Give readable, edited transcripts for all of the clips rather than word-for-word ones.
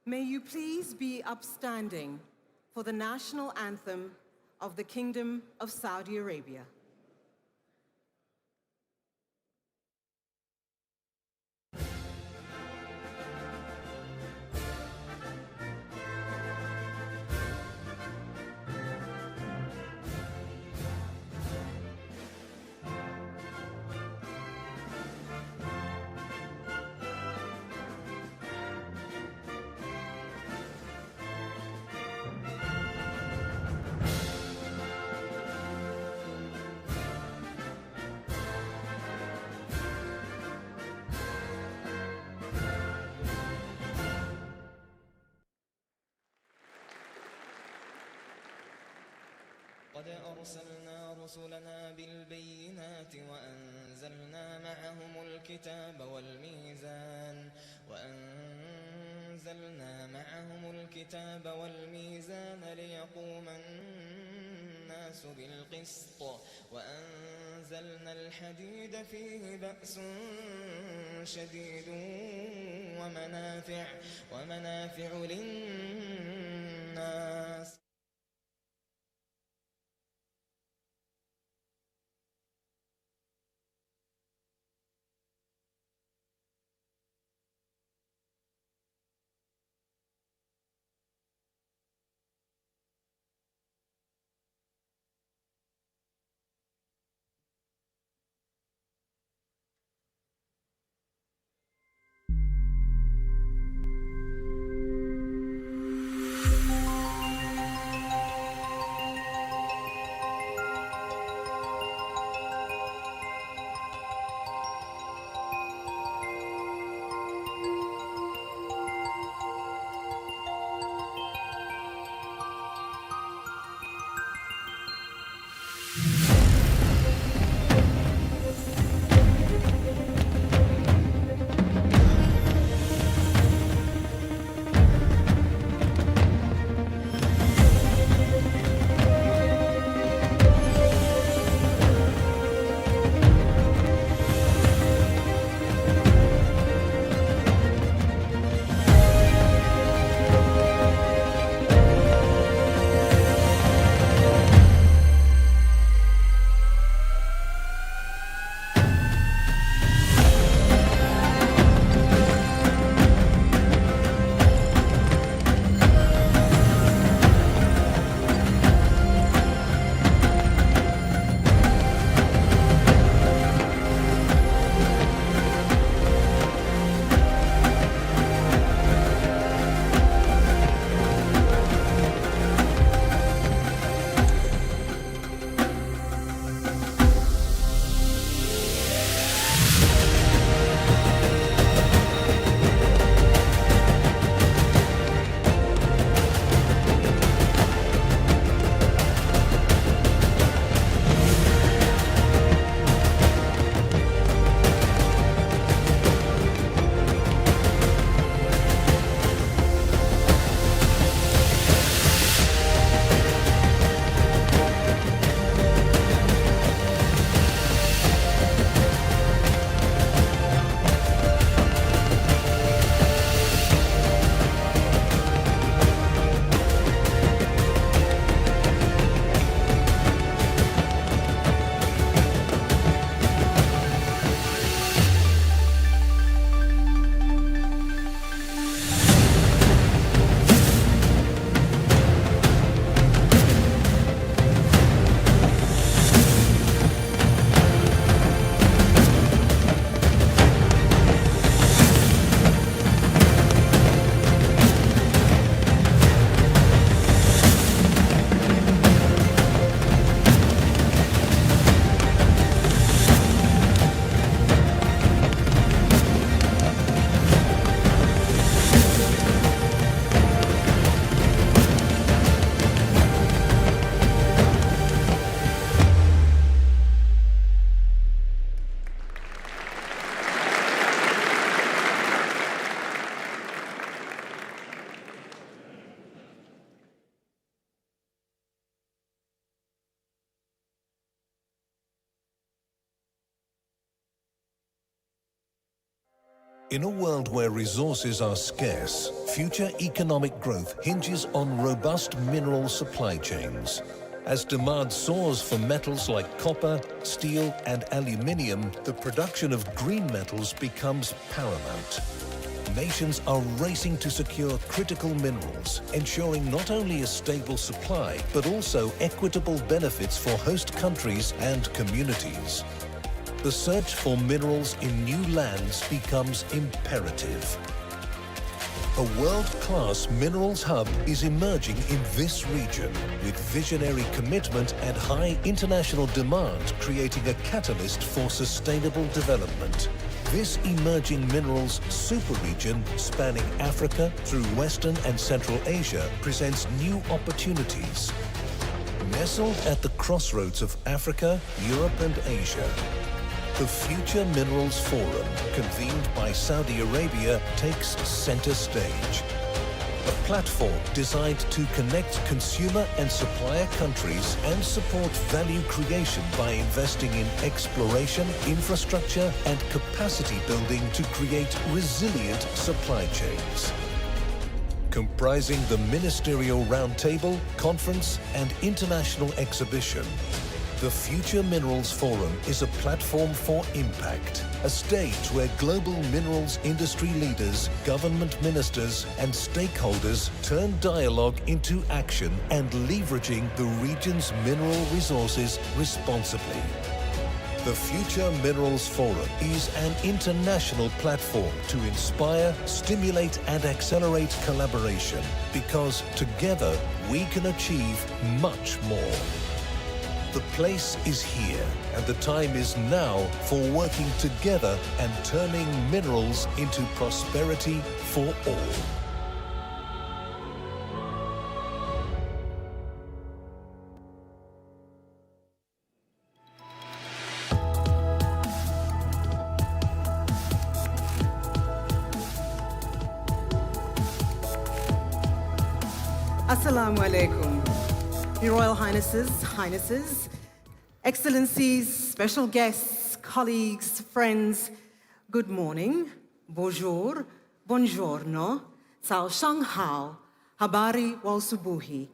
May you please be upstanding for the national anthem of the Kingdom of Saudi Arabia. قد أرسلنا رسلنا بالبينات وأنزلنا معهم الكتاب والميزان ليقوم الناس بالقسط وأنزلنا الحديد فيه بأس شديد ومنافع للناس. In a world where resources are scarce, future economic growth hinges on robust mineral supply chains. As demand soars for metals like copper, steel, and aluminium, the production of green metals becomes paramount. Nations are racing to secure critical minerals, ensuring not only a stable supply, but also equitable benefits for host countries and communities. The search for minerals in new lands becomes imperative. A world-class minerals hub is emerging in this region, with visionary commitment and high international demand creating a catalyst for sustainable development. This emerging minerals super-region, spanning Africa through Western and Central Asia, presents new opportunities. Nestled at the crossroads of Africa, Europe and Asia, the Future Minerals Forum, convened by Saudi Arabia, takes center stage. A platform designed to connect consumer and supplier countries and support value creation by investing in exploration, infrastructure, and capacity building to create resilient supply chains. Comprising the Ministerial Roundtable, Conference, and International Exhibition, the Future Minerals Forum is a platform for impact, a stage where global minerals industry leaders, government ministers, and stakeholders turn dialogue into action and leveraging the region's mineral resources responsibly. The Future Minerals Forum is an international platform to inspire, stimulate, and accelerate collaboration, because together we can achieve much more. The place is here, and the time is now for working together and turning minerals into prosperity for all. Assalamu alaikum. Your Royal Highnesses, Excellencies, special guests, colleagues, friends, good morning, bonjour, buongiorno, sao shang hao, habari wal subuhi,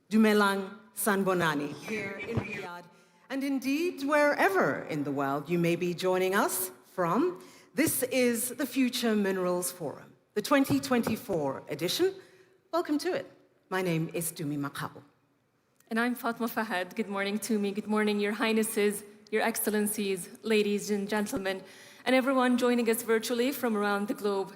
dumelang san bonani, here in Riyadh, and indeed wherever in the world you may be joining us from. This is the Future Minerals Forum, the 2024 edition. Welcome to it. My name is Dumi Makabo. And I'm Fatma Fahad. Good morning to me. Good morning, Your Highnesses, Your Excellencies, ladies and gentlemen, and everyone joining us virtually from around the globe.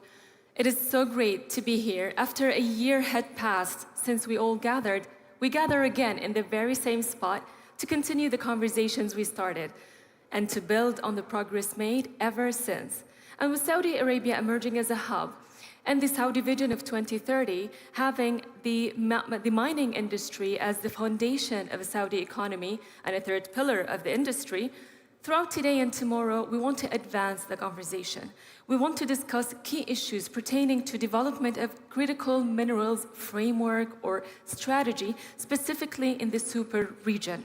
It is so great to be here. After a year had passed since we all gathered, we gather again in the very same spot to continue the conversations we started and to build on the progress made ever since. And with Saudi Arabia emerging as a hub, and the Saudi Vision of 2030 having the mining industry as the foundation of a Saudi economy and a third pillar of the industry, throughout today and tomorrow, we want to advance the conversation. We want to discuss key issues pertaining to development of critical minerals framework or strategy, specifically in the super region.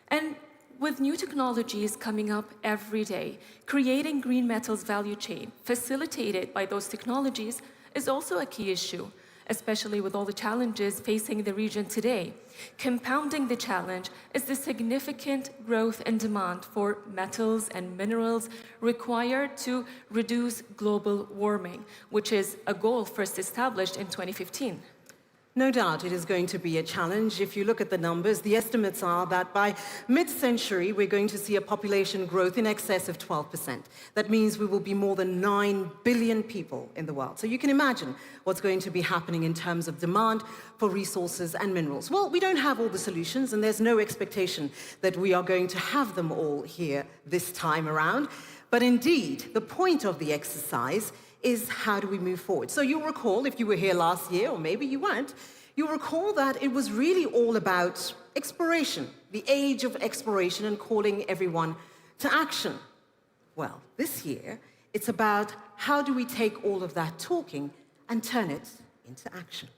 And with new technologies coming up every day, creating green metals value chain facilitated by those technologies is also a key issue, especially with all the challenges facing the region today. Compounding the challenge is the significant growth and demand for metals and minerals required to reduce global warming, which is a goal first established in 2015. No doubt it is going to be a challenge. If you look at the numbers, the estimates are that by mid-century, we're going to see a population growth in excess of 12%. That means we will be more than 9 billion people in the world. So you can imagine what's going to be happening in terms of demand for resources and minerals. Well, we don't have all the solutions, and there's no expectation that we are going to have them all here this time around. But indeed, the point of the exercise is how do we move forward? So you'll recall, if you were here last year, or maybe you weren't, you'll recall that it was really all about exploration, the age of exploration and calling everyone to action. Well, this year, it's about how do we take all of that talking and turn it into action.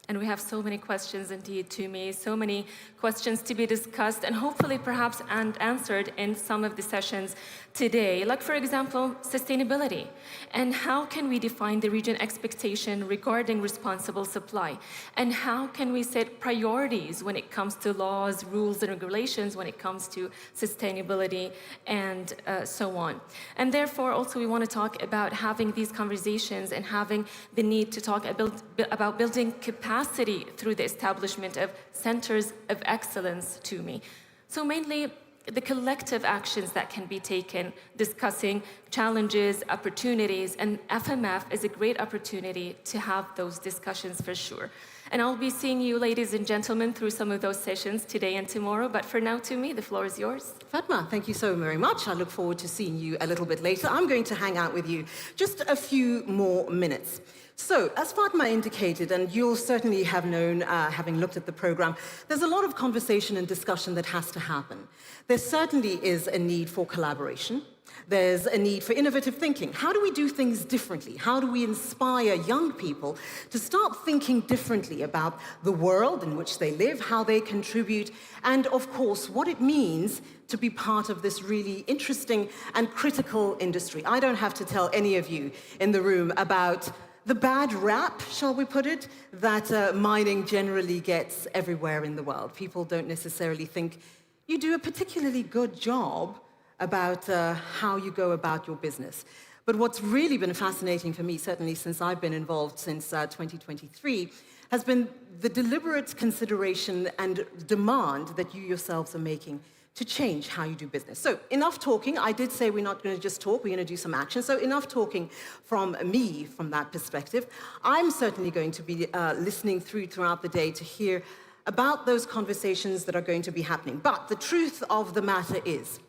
And we have so many questions indeed to me, so many questions to be discussed and hopefully perhaps answered in some of the sessions today. Like for example, sustainability. And how can we define the region expectation regarding responsible supply? And how can we set priorities when it comes to laws, rules, and regulations when it comes to sustainability and so on. And therefore also we want to talk about having these conversations and having the need to talk about building capacity through the establishment of centers of excellence to me. So mainly the collective actions that can be taken, discussing challenges, opportunities, and FMF is a great opportunity to have those discussions for sure. And I'll be seeing you, ladies and gentlemen, through some of those sessions today and tomorrow. But for now, to me, the floor is yours. Fatma, thank you so very much. I look forward to seeing you a little bit later. I'm going to hang out with you just a few more minutes. So, as Fatma indicated, and you'll certainly have known, having looked at the program, there's a lot of conversation and discussion that has to happen. There certainly is a need for collaboration. There's a need for innovative thinking. How do we do things differently? How do we inspire young people to start thinking differently about the world in which they live, how they contribute, and of course, what it means to be part of this really interesting and critical industry? I don't have to tell any of you in the room about the bad rap, shall we put it, that mining generally gets everywhere in the world. People don't necessarily think you do a particularly good job about how you go about your business. But what's really been fascinating for me, certainly since I've been involved since 2023, has been the deliberate consideration and demand that you yourselves are making to change how you do business. So enough talking. I did say we're not going to just talk, we're going to do some action. So enough talking from me from that perspective. I'm certainly going to be listening throughout the day to hear about those conversations that are going to be happening. But the truth of the matter is,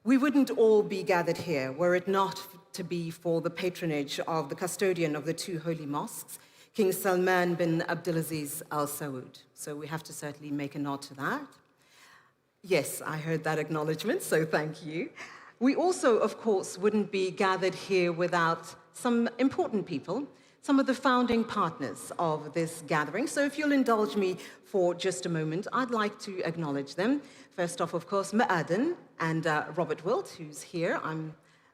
we wouldn't all be gathered here were it not to be for the patronage of the custodian of the two holy mosques, King Salman bin Abdulaziz Al Saud. So we have to certainly make a nod to that. Yes, I heard that acknowledgement, so thank you. We also, of course, wouldn't be gathered here without some important people, some of the founding partners of this gathering. So if you'll indulge me for just a moment, I'd like to acknowledge them. First off, of course, Ma'aden and Robert Wilt, who's here.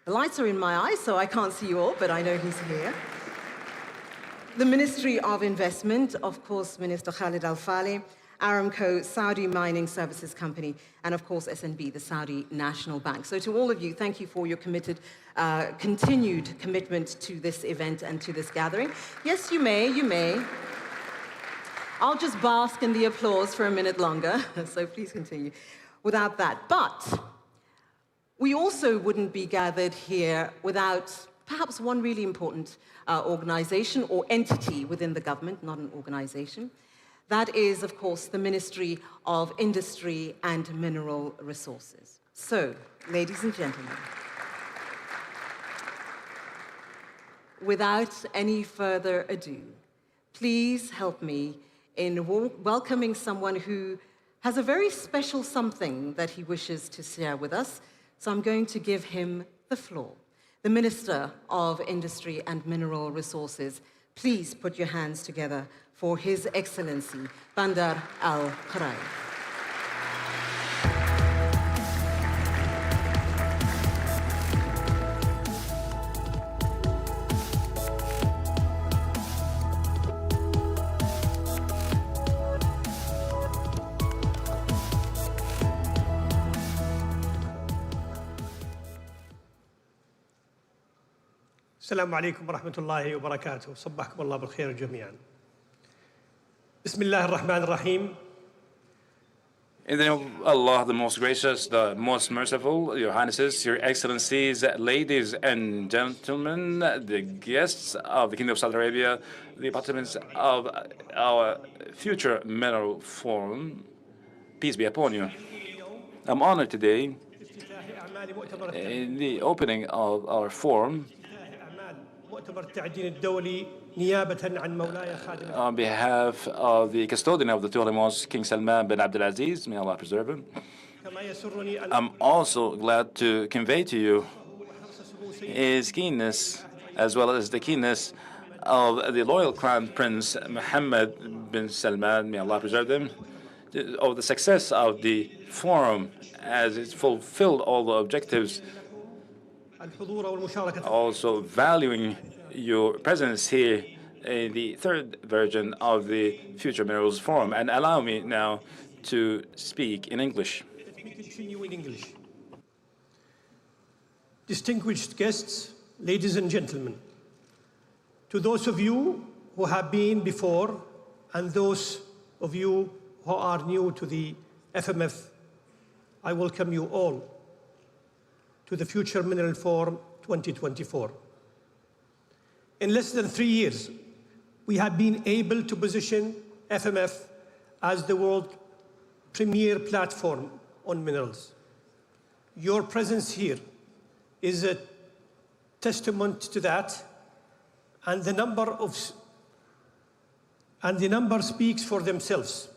The lights are in my eyes, so I can't see you all, but I know he's here. The Ministry of Investment, of course, Minister Khalid Al-Faleh, Aramco, Saudi Mining Services Company, and of course SNB, the Saudi National Bank. So to all of you, thank you for your continued commitment to this event and to this gathering. Yes, you may. I'll just bask in the applause for a minute longer, so please continue without that. But we also wouldn't be gathered here without perhaps one really important organization or entity within the government, not an organization. That is, of course, the Ministry of Industry and Mineral Resources. So, ladies and gentlemen, without any further ado, please help me in welcoming someone who has a very special something that he wishes to share with us. So I'm going to give him the floor. The Minister of Industry and Mineral Resources, please put your hands together for His Excellency, Bandar Al-Qarai. السلام عليكم ورحمة الله وبركاته. صبحكم الله بالخير جميعا. بسم الله الرحمن الرحيم. In the name of Allah, the most gracious, the most merciful, Your Highnesses, Your Excellencies, ladies and gentlemen, the guests of the Kingdom of Saudi Arabia, the participants of our future mineral forum, peace be upon you. I'm honored today in the opening of our forum on behalf of the custodian of the two holy mosques, King Salman bin Abdulaziz, may Allah preserve him. I'm also glad to convey to you his keenness, as well as the keenness of the loyal Crown Prince Mohammed bin Salman, may Allah preserve them, of the success of the forum as it fulfilled all the objectives, الحضور والمشاركة. also valuing your presence here in the third version of the Future Minerals Forum. And allow me now to speak in English. Let me continue in English. Distinguished guests, ladies and gentlemen, to those of you who have been before and those of you who are new to the FMF, I welcome you all to the Future Mineral Forum 2024. In less than 3 years, we have been able to position FMF as the world premier platform on minerals. Your presence here is a testament to that, and the number speaks for themselves.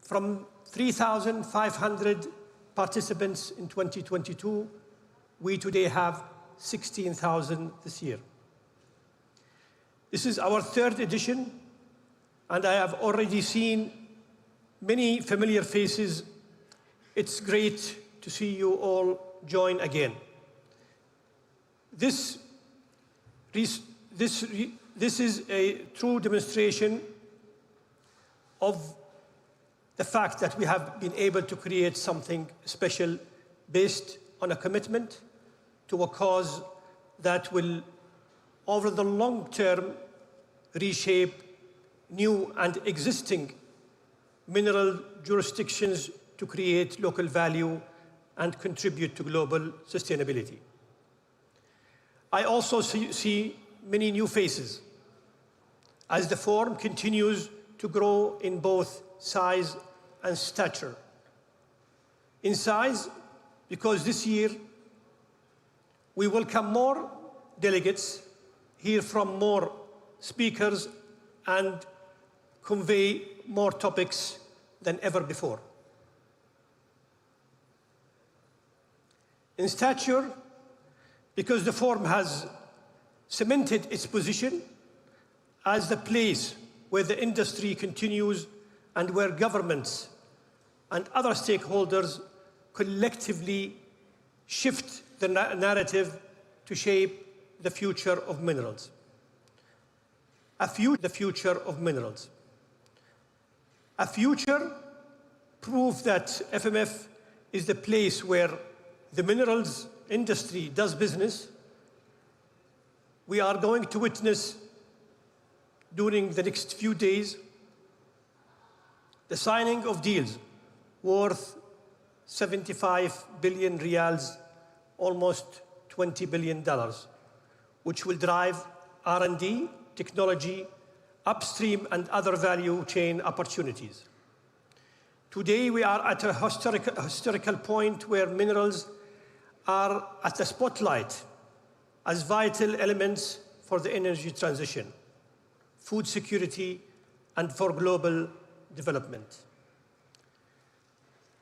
From 3,500 participants in 2022, we today have 16,000 this year. This is our third edition, and I have already seen many familiar faces. It's great to see you all join again. This is a true demonstration of the fact that we have been able to create something special based on a commitment to a cause that will, over the long term, reshape new and existing mineral jurisdictions to create local value and contribute to global sustainability. I also see many new faces as the forum continues to grow in both size and stature. In size, because this year we welcome more delegates, hear from more speakers, and convey more topics than ever before. In stature, because the forum has cemented its position as the place where the industry continues and where governments and other stakeholders collectively shift the narrative to shape the future of minerals. The future of minerals. A future proof that FMF is the place where the minerals industry does business. We are going to witness during the next few days the signing of deals worth 75 billion riyals, almost $20 billion, which will drive R&D, technology, upstream and other value chain opportunities. Today we are at a historical point where minerals are at the spotlight as vital elements for the energy transition, food security, and for global development.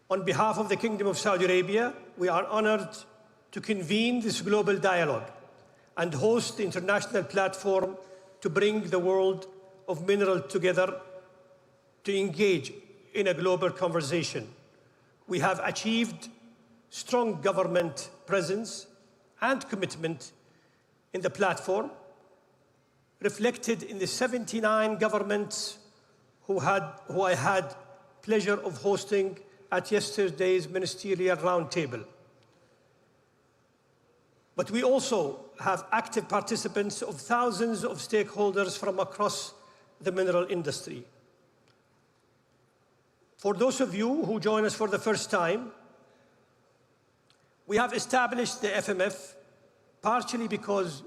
On behalf of the Kingdom of Saudi Arabia, we are honored to convene this global dialogue and host the international platform to bring the world of minerals together to engage in a global conversation. We have achieved strong government presence and commitment in the platform, reflected in the 79 governments who I had pleasure of hosting at yesterday's ministerial roundtable. But we also have active participants of thousands of stakeholders from across the mineral industry. For those of you who join us for the first time, we have established the FMF partially because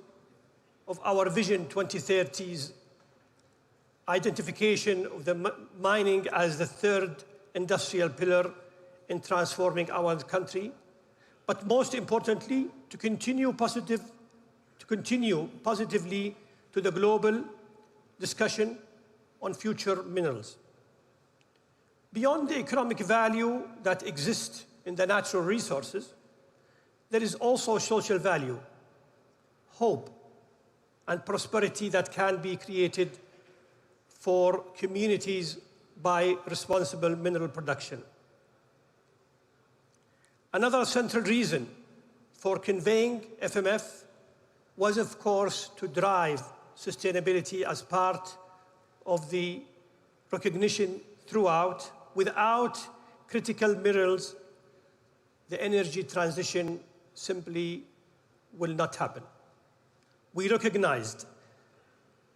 of our Vision 2030's identification of the mining as the third industrial pillar in transforming our country, but most importantly, to continue positively to the global discussion on future minerals. Beyond the economic value that exists in the natural resources, there is also social value, hope, and prosperity that can be created for communities by responsible mineral production. Another central reason for conveying FMF was, of course, to drive sustainability as part of the recognition throughout. Without critical minerals, the energy transition simply will not happen. We recognized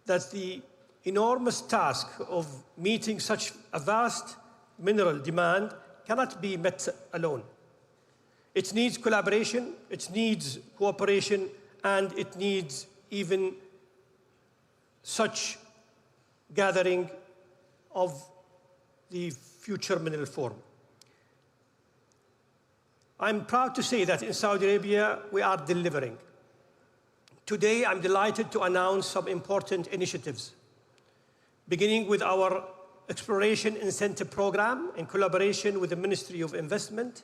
that the enormous task of meeting such a vast mineral demand cannot be met alone. It needs collaboration, it needs cooperation, and it needs even such gathering of the future mineral forum. I'm proud to say that in Saudi Arabia, we are delivering. Today, I'm delighted to announce some important initiatives, beginning with our Exploration Incentive Program in collaboration with the Ministry of Investment,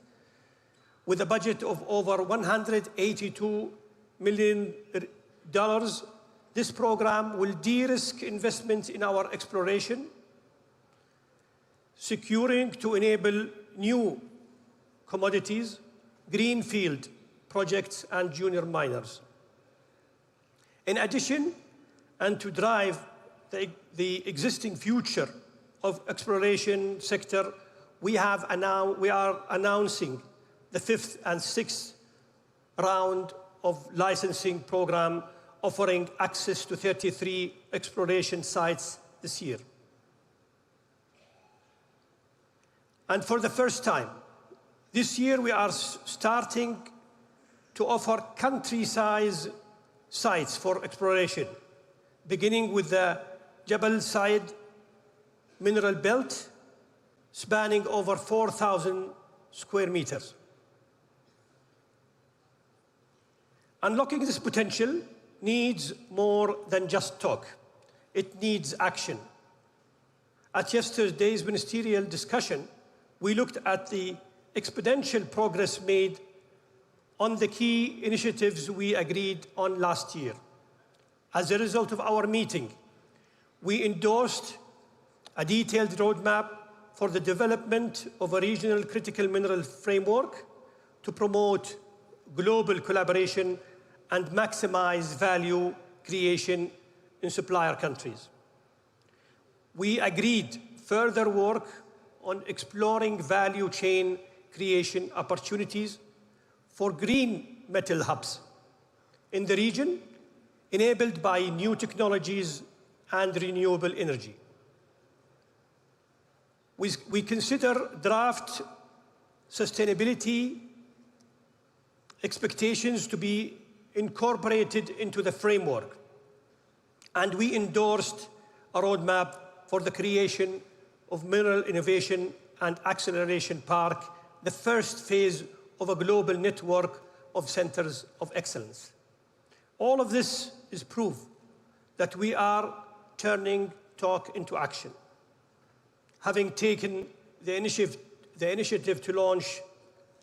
with a budget of over $182 million. This program will de-risk investment in our exploration, securing to enable new commodities, greenfield projects, and junior miners. In addition, and to drive the existing future of exploration sector, we are announcing the 5th and 6th round of licensing program, offering access to 33 exploration sites this year. And for the first time, this year we are starting to offer country-size sites for exploration, beginning with the Jabal Sayed mineral belt, spanning over 4,000 square meters. Unlocking this potential needs more than just talk. It needs action. At yesterday's ministerial discussion, we looked at the exponential progress made on the key initiatives we agreed on last year. As a result of our meeting, we endorsed a detailed roadmap for the development of a regional critical mineral framework to promote global collaboration and maximize value creation in supplier countries. We agreed further work on exploring value chain creation opportunities for green metal hubs in the region, enabled by new technologies and renewable energy. We consider draft sustainability expectations to be incorporated into the framework, and we endorsed a roadmap for the creation of Mineral Innovation and Acceleration Park, the first phase of a global network of centers of excellence. All of this is proof that we are turning talk into action. Having taken the initiative to launch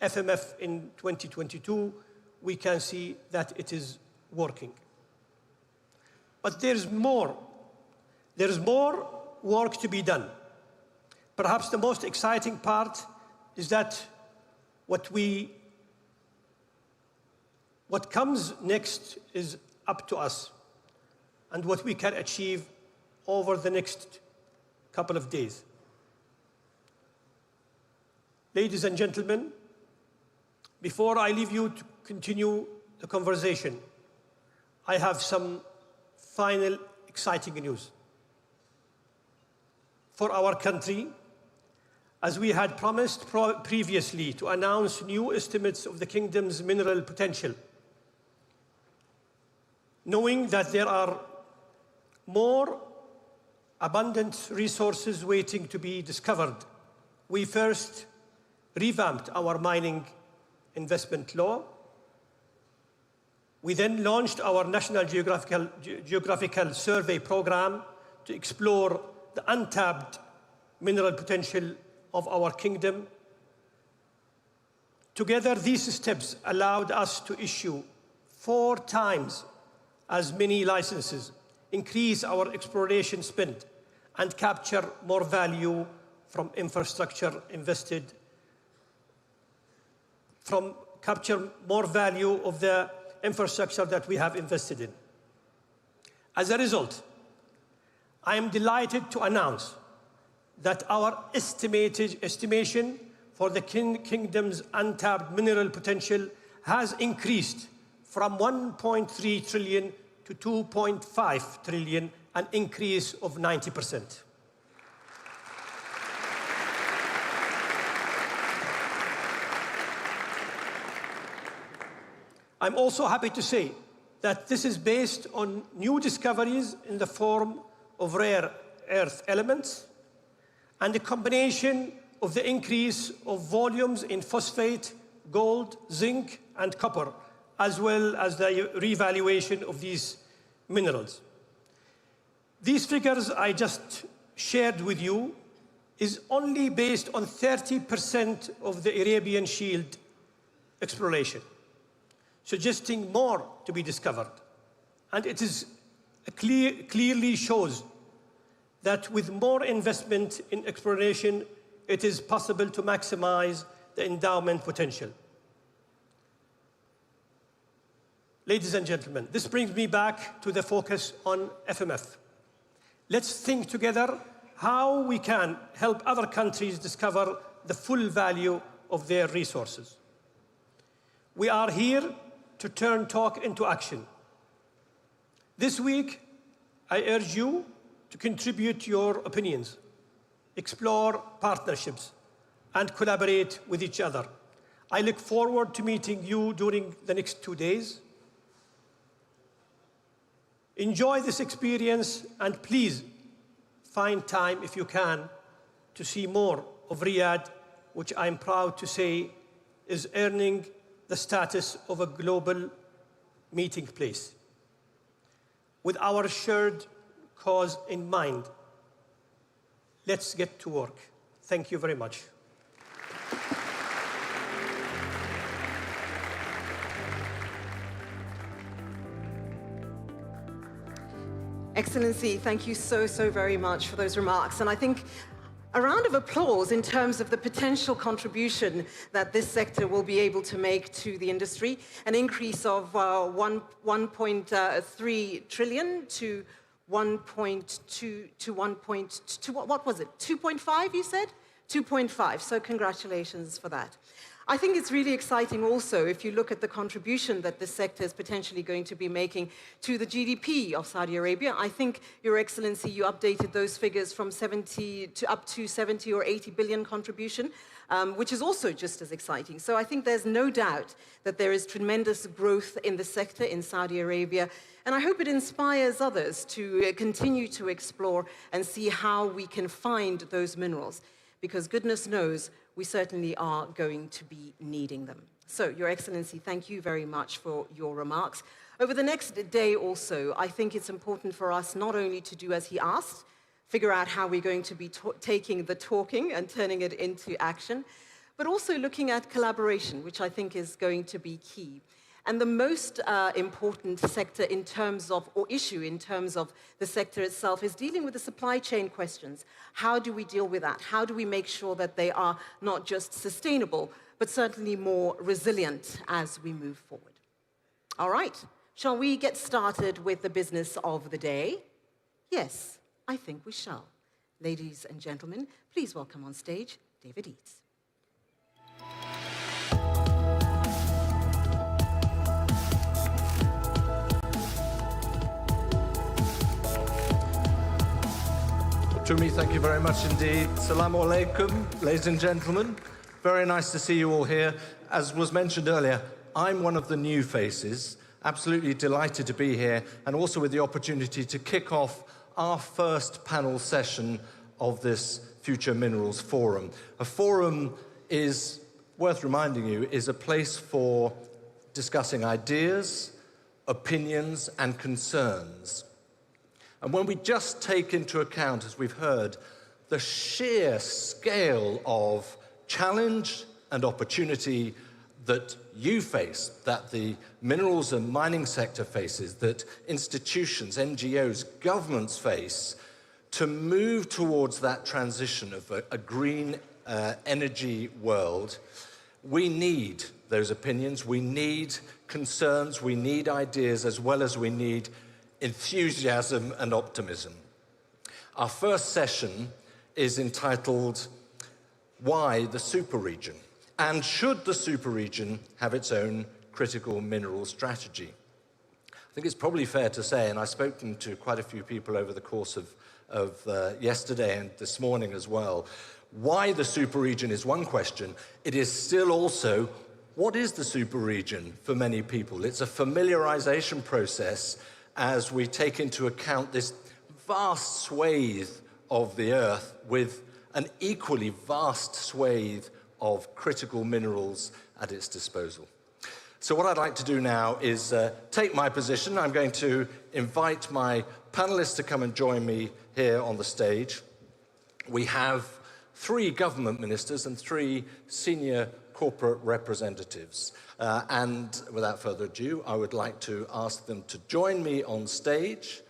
FMF in 2022, we can see that it is working. But there's more. There's more work to be done. Perhaps the most exciting part is that what comes next is up to us and what we can achieve over the next couple of days. Ladies and gentlemen, before I leave you to continue the conversation, I have some final exciting news. For our country, as we had promised previously to announce new estimates of the kingdom's mineral potential, knowing that there are more abundant resources waiting to be discovered, we first revamped our mining investment law. We then launched our National Geographical Survey program to explore the untapped mineral potential of our kingdom. Together, these steps allowed us to issue 4 times as many licenses, increase our exploration spend, and capture more value from infrastructure invested, capture more value of the infrastructure that we have invested in. As a result, I am delighted to announce that our estimation for the Kingdom's untapped mineral potential has increased from 1.3 trillion to 2.5 trillion, an increase of 90%. I'm also happy to say that this is based on new discoveries in the form of rare earth elements and a combination of the increase of volumes in phosphate, gold, zinc, and copper, as well as the revaluation of these minerals. These figures I just shared with you is only based on 30% of the Arabian Shield exploration, suggesting more to be discovered. And it is clearly shows that with more investment in exploration, it is possible to maximize the endowment potential. Ladies and gentlemen, this brings me back to the focus on FMF. Let's think together how we can help other countries discover the full value of their resources. We are here to turn talk into action. This week, I urge you to contribute your opinions, explore partnerships, and collaborate with each other. I look forward to meeting you during the next 2 days. Enjoy this experience, and please find time, if you can, to see more of Riyadh, which I'm proud to say is earning the status of a global meeting place. With our shared cause in mind, let's get to work. Thank you very much. Excellency, thank you so very much for those remarks. And I think a round of applause in terms of the potential contribution that this sector will be able to make to the industry, an increase of 1.3 trillion to 1.2 what was it, 2.5 you said? 2.5, so congratulations for that. I think it's really exciting also if you look at the contribution that this sector is potentially going to be making to the GDP of Saudi Arabia. I think, Your Excellency, you updated those figures from 70 to up to 70 or 80 billion contribution, which is also just as exciting. So I think there's no doubt that there is tremendous growth in the sector in Saudi Arabia, and I hope it inspires others to continue to explore and see how we can find those minerals, because goodness knows we certainly are going to be needing them. So, Your Excellency, thank you very much for your remarks. Over the next day also, I think it's important for us not only to do as he asked, figure out how we're going to be taking the talking and turning it into action, but also looking at collaboration, which I think is going to be key. And the most important sector in terms of, or issue in terms of the sector itself, is dealing with the supply chain questions. How do we deal with that? How do we make sure that they are not just sustainable, but certainly more resilient as we move forward? All right, shall we get started with the business of the day? Yes, I think we shall. Ladies and gentlemen, please welcome on stage David Eads. Tumi, thank you very much indeed. Assalamu alaikum, ladies and gentlemen. Very nice to see you all here. As was mentioned earlier, I'm one of the new faces. Absolutely delighted to be here, and also with the opportunity to kick off our first panel session of this Future Minerals Forum. A forum is, worth reminding you, is a place for discussing ideas, opinions, and concerns. And when we just take into account, as we've heard, the sheer scale of challenge and opportunity that you face, that the minerals and mining sector faces, that institutions, NGOs, governments face, to move towards that transition of a green energy world? We need those opinions, we need concerns, we need ideas, as well as we need enthusiasm and optimism. Our first session is entitled, Why the Superregion? And should the superregion have its own critical mineral strategy? I think it's probably fair to say, and I've spoken to quite a few people over the course of yesterday and this morning as well, why the superregion is one question. It is still also, what is the superregion for many people? It's a familiarization process as we take into account this vast swathe of the earth with an equally vast swathe of critical minerals at its disposal. So what I'd like to do now is take my position. I'm going to invite my panelists to come and join me here on the stage. We have 3 government ministers and 3 senior corporate representatives. And without further ado, I would like to ask them to join me on stage.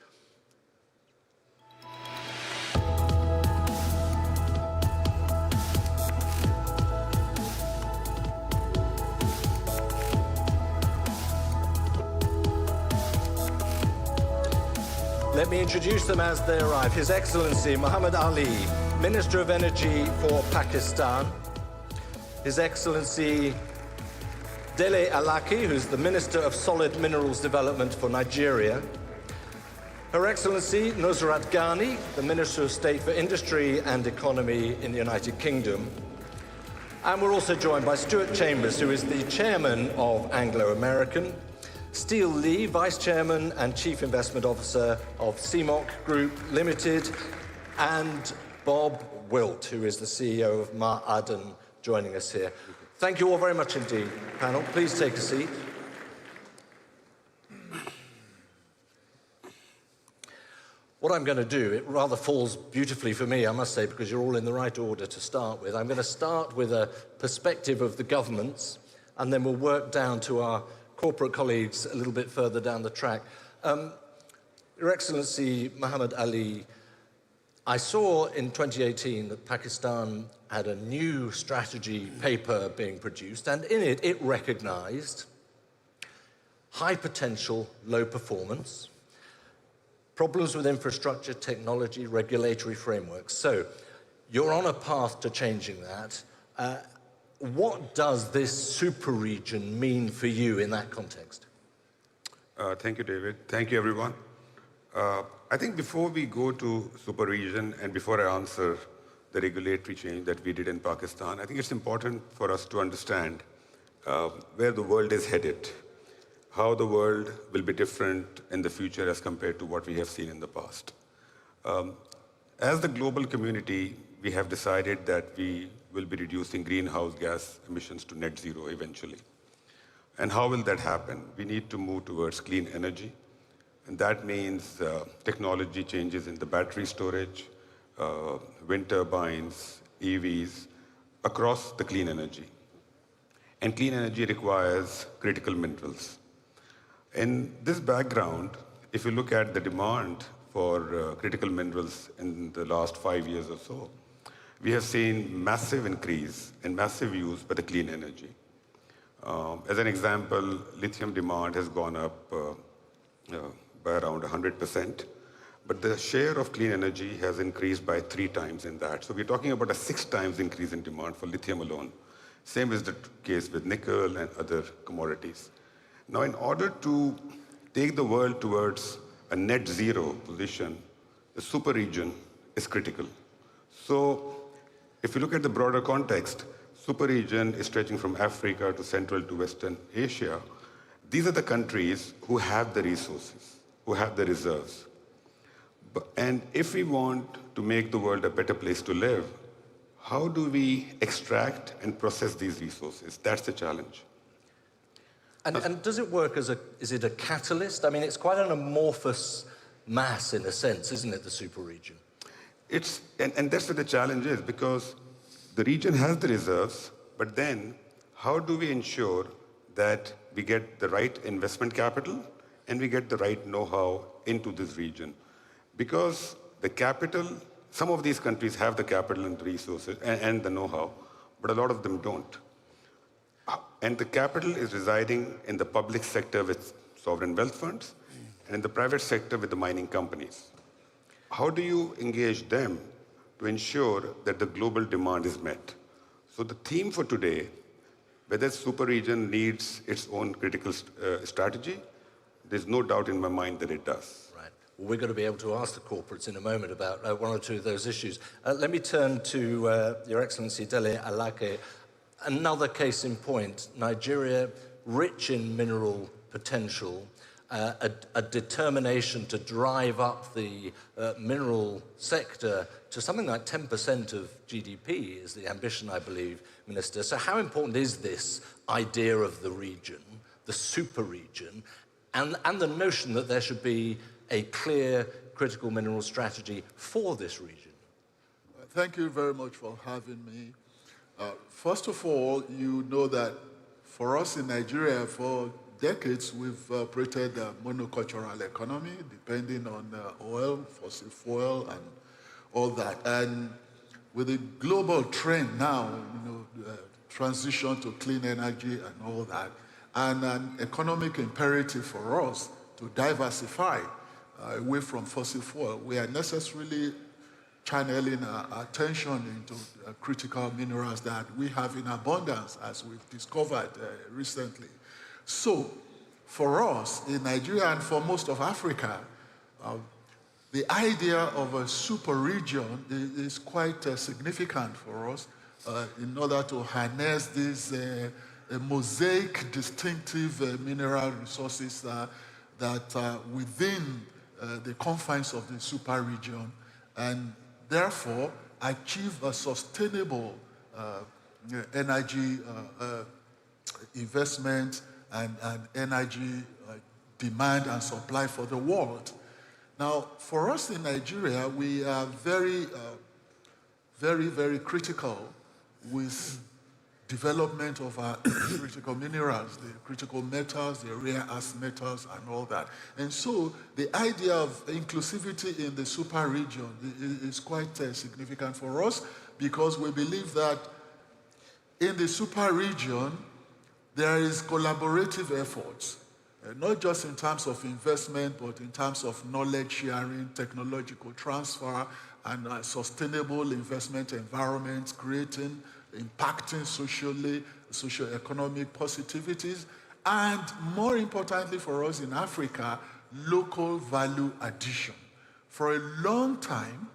Let me introduce them as they arrive. His Excellency Muhammad Ali, Minister of Energy for Pakistan. His Excellency Dele Alaki, who's the Minister of Solid Minerals Development for Nigeria. Her Excellency Nusrat Ghani, the Minister of State for Industry and Economy in the United Kingdom. And we're also joined by Stuart Chambers, who is the Chairman of Anglo-American. Steele Lee, Vice Chairman and Chief Investment Officer of CMOC Group Limited, and Bob Wilt, who is the CEO of Ma'aden, joining us here. Thank you all very much indeed, panel. Please take a seat. What I'm going to do, it rather falls beautifully for me, I must say, because you're all in the right order to start with. I'm going to start with a perspective of the governments, and then we'll work down to our corporate colleagues a little bit further down the track. Your Excellency Muhammad Ali, I saw in 2018 that Pakistan had a new strategy paper being produced, and in it, it recognized high potential, low performance, problems with infrastructure, technology, regulatory frameworks. So you're on a path to changing that. What does this superregion mean for you in that context? Thank you, David. Thank you, everyone. I think before we go to superregion and before I answer the regulatory change that we did in Pakistan, I think it's important for us to understand where the world is headed, how the world will be different in the future as compared to what we have seen in the past. As the global community, we have decided that we will be reducing greenhouse gas emissions to net zero eventually. And how will that happen? We need to move towards clean energy, and that means technology changes in the battery storage, wind turbines, EVs, across the clean energy. And clean energy requires critical minerals. In this background, if you look at the demand for critical minerals in the last 5 years or so, we have seen massive increase and massive use by the clean energy. As an example, lithium demand has gone up by around 100%, but the share of clean energy has increased by 3 times in that. So we're talking about a 6 times increase in demand for lithium alone. Same is the case with nickel and other commodities. Now, in order to take the world towards a net zero position, the superregion is critical. So if you look at the broader context, superregion is stretching from Africa to Central to Western Asia. These are the countries who have the resources, who have the reserves. And if we want to make the world a better place to live, how do we extract and process these resources? That's the challenge. And does it work as is it a catalyst? I mean, it's quite an amorphous mass in a sense, isn't it, the superregion? And that's what the challenge is, because the region has the reserves, but then how do we ensure that we get the right investment capital and we get the right know-how into this region? Because the capital, some of these countries have the capital and the resources and the know-how, but a lot of them don't. And the capital is residing in the public sector with sovereign wealth funds and in the private sector with the mining companies. How do you engage them to ensure that the global demand is met? So the theme for today, whether super region needs its own critical strategy, there's no doubt in my mind that it does. Right. Well, we're going to be able to ask the corporates in a moment about one or two of those issues. Let me turn to Your Excellency Dele Alake. Another case in point, Nigeria, rich in mineral potential, a determination to drive up the mineral sector to something like 10% of GDP is the ambition, I believe, Minister. So how important is this idea of the region, the super region, and the notion that there should be a clear critical mineral strategy for this region? Thank you very much for having me. First of all, you know that for us in Nigeria, for decades, we've operated a monocultural economy, depending on oil, fossil fuel, and all that. And with the global trend now, transition to clean energy and all that, and an economic imperative for us to diversify away from fossil fuel, we are necessarily channeling our attention into critical minerals that we have in abundance, as we've discovered recently. So, for us in Nigeria and for most of Africa, the idea of a super region is quite significant for us in order to harness these mosaic distinctive mineral resources that are within the confines of the super region, and therefore achieve a sustainable energy investment and energy demand and supply for the world. Now, for us in Nigeria, we are very, very critical with development of our critical minerals, the critical metals, the rare earth metals, and all that. And so the idea of inclusivity in the super region is quite significant for us, because we believe that in the super region, there is collaborative efforts, not just in terms of investment, but in terms of knowledge sharing, technological transfer, and sustainable investment environments, impacting socially, socio-economic positivities, and more importantly for us in Africa, local value addition. For a long time,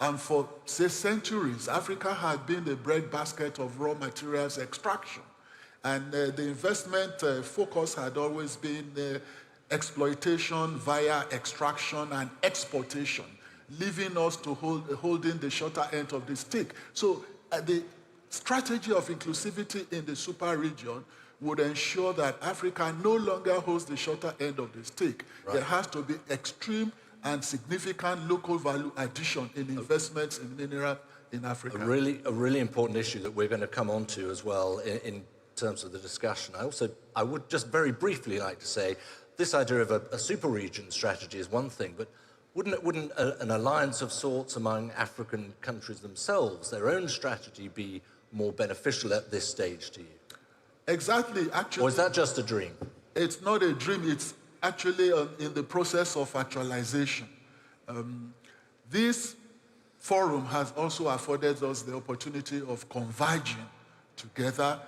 and for, say, centuries, Africa had been the breadbasket of raw materials extraction. And the investment focus had always been exploitation via extraction and exportation, leaving us to holding the shorter end of the stick. So the strategy of inclusivity in the super region would ensure that Africa no longer holds the shorter end of the stick. Right. There has to be extreme and significant local value addition in investments in mineral in Africa. A really important issue that we're going to come on to as well in terms of the discussion. I would just very briefly like to say, this idea of a super region strategy is one thing, but wouldn't an alliance of sorts among African countries themselves, their own strategy, be more beneficial at this stage to you? Exactly, actually. Or is that just a dream? It's not a dream, it's actually in the process of actualization. This forum has also afforded us the opportunity of converging together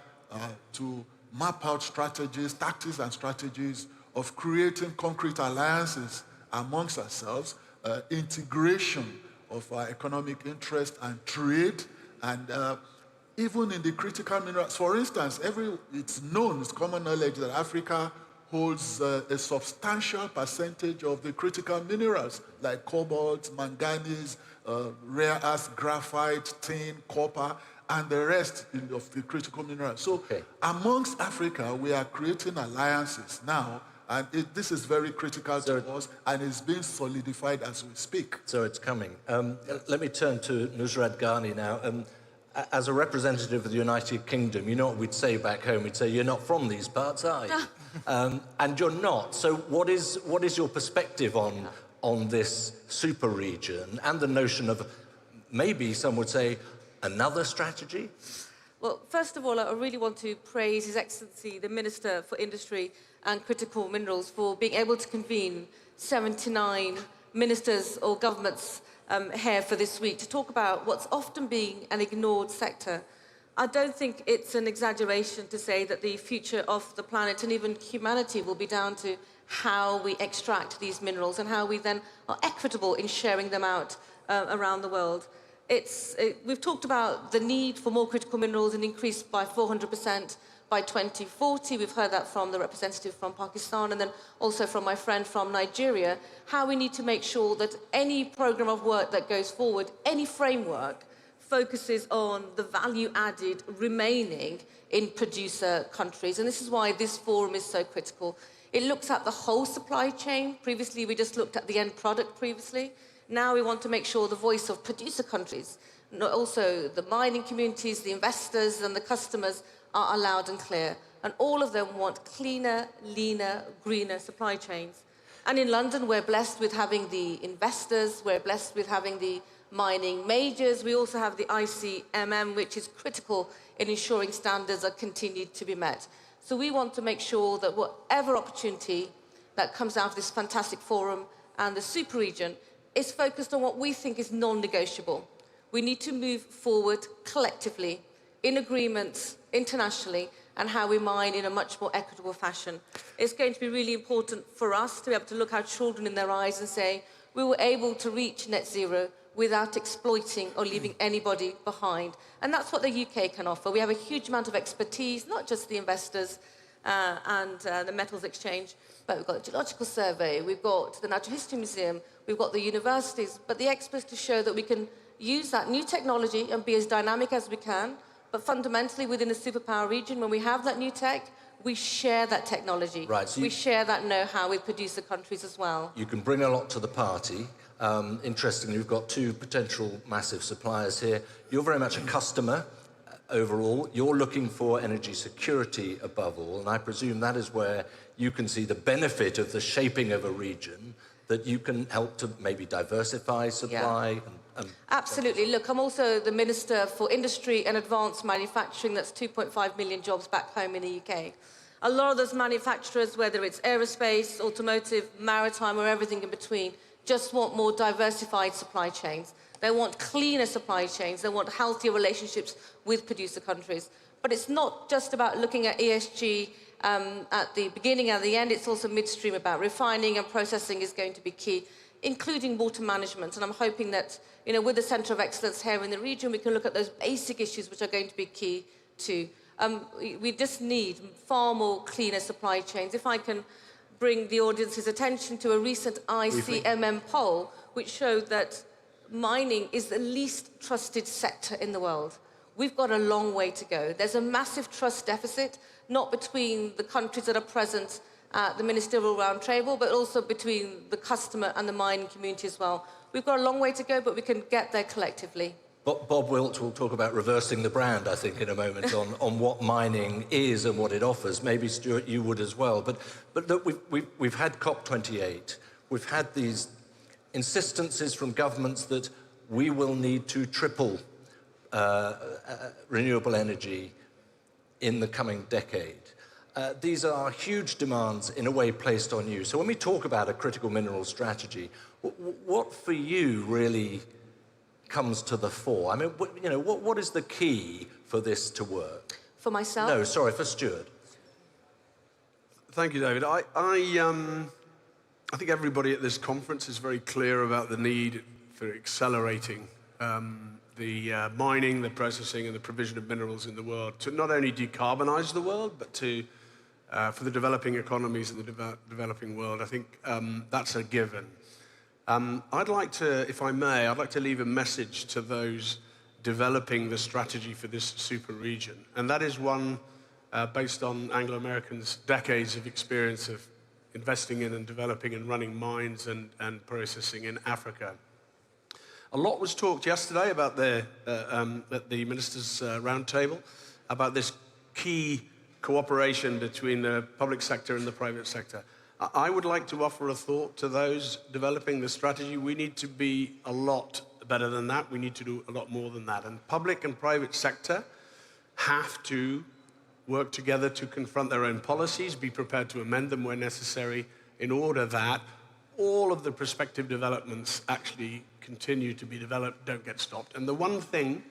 to map out strategies, tactics and strategies of creating concrete alliances amongst ourselves, integration of our economic interest and trade, and even in the critical minerals. For instance, it's known, it's common knowledge that Africa holds a substantial percentage of the critical minerals like cobalt, manganese, rare earth, graphite, tin, copper, and the rest of the critical minerals. So amongst Africa, we are creating alliances now, and this is very critical to us, and it's being solidified as we speak. So it's coming. Let me turn to Nusrat Ghani now. as a representative of the United Kingdom, you know what we'd say back home? We'd say, you're not from these parts, are you? And you're not. So what is your perspective on this super region and the notion of, maybe some would say, another strategy? Well, first of all, I really want to praise His Excellency, the Minister for Industry and Critical Minerals, for being able to convene 79 ministers or governments here for this week to talk about what's often being an ignored sector. I don't think it's an exaggeration to say that the future of the planet and even humanity will be down to how we extract these minerals and how we then are equitable in sharing them out around the world. We've talked about the need for more critical minerals and increased by 400% by 2040. We've heard that from the representative from Pakistan and then also from my friend from Nigeria, how we need to make sure that any program of work that goes forward, any framework, focuses on the value added remaining in producer countries. And this is why this forum is so critical. It looks at the whole supply chain. Previously, we just looked at the end product previously. Now we want to make sure the voice of producer countries, also the mining communities, the investors and the customers are loud and clear. And all of them want cleaner, leaner, greener supply chains. And in London, we're blessed with having the investors, we're blessed with having the mining majors. We also have the KAICC, which is critical in ensuring standards are continued to be met. So we want to make sure that whatever opportunity that comes out of this fantastic forum and the super region is focused on what we think is non-negotiable. We need to move forward collectively, in agreements, internationally, and how we mine in a much more equitable fashion. It's going to be really important for us to be able to look our children in their eyes and say, we were able to reach net zero without exploiting or leaving anybody behind. And that's what the UK can offer. We have a huge amount of expertise, not just the investors and the metals exchange, but we've got the Geological Survey, we've got the Natural History Museum, we've got the universities, but the experts to show that we can use that new technology and be as dynamic as we can, but fundamentally within the superpower region, when we have that new tech, we share that technology. Right, so we share that know-how with producer countries as well. You can bring a lot to the party. Interestingly, we've got two potential massive suppliers here. You're very much a customer overall. You're looking for energy security above all, and I presume that is where you can see the benefit of the shaping of a region, that you can help to maybe diversify supply. Yeah. Absolutely. Look, I'm also the Minister for Industry and Advanced Manufacturing. That's 2.5 million jobs back home in the UK. A lot of those manufacturers, whether it's aerospace, automotive, maritime, or everything in between, just want more diversified supply chains. They want cleaner supply chains. They want healthier relationships with producer countries. But it's not just about looking at ESG at the beginning and the end. It's also midstream about refining and processing is going to be key, including water management. And I'm hoping that, with the Centre of Excellence here in the region, we can look at those basic issues which are going to be key too. We just need far more cleaner supply chains. If I can bring the audience's attention to a recent ICMM poll, which showed that mining is the least trusted sector in the world. We've got a long way to go. There's a massive trust deficit, not between the countries that are present at the ministerial round table, but also between the customer and the mining community as well. We've got a long way to go, but we can get there collectively. Bob Wilt will talk about reversing the brand, I think, in a moment on what mining is and what it offers. Maybe, Stuart, you would as well. But look, we've had COP28. We've had these insistences from governments that we will need to triple renewable energy in the coming decade. These are huge demands, in a way, placed on you. So when we talk about a critical mineral strategy, what for you really comes to the fore? I mean, what is the key for this to work? For myself? No, sorry, for Stuart. Thank you, David. I think everybody at this conference is very clear about the need for accelerating the mining, the processing, and the provision of minerals in the world to not only decarbonize the world, but for the developing economies in the developing world. I think that's a given. I'd like to, if I may, I'd like to leave a message to those developing the strategy for this super region. And that is one based on Anglo-Americans' decades of experience of investing in and developing and running mines and processing in Africa. A lot was talked yesterday about at the Ministers' Roundtable about this key cooperation between the public sector and the private sector. I would like to offer a thought to those developing the strategy. We need to be a lot better than that. We need to do a lot more than that. And public and private sector have to work together to confront their own policies, be prepared to amend them where necessary, in order that all of the prospective developments actually continue to be developed, don't get stopped. And the one thing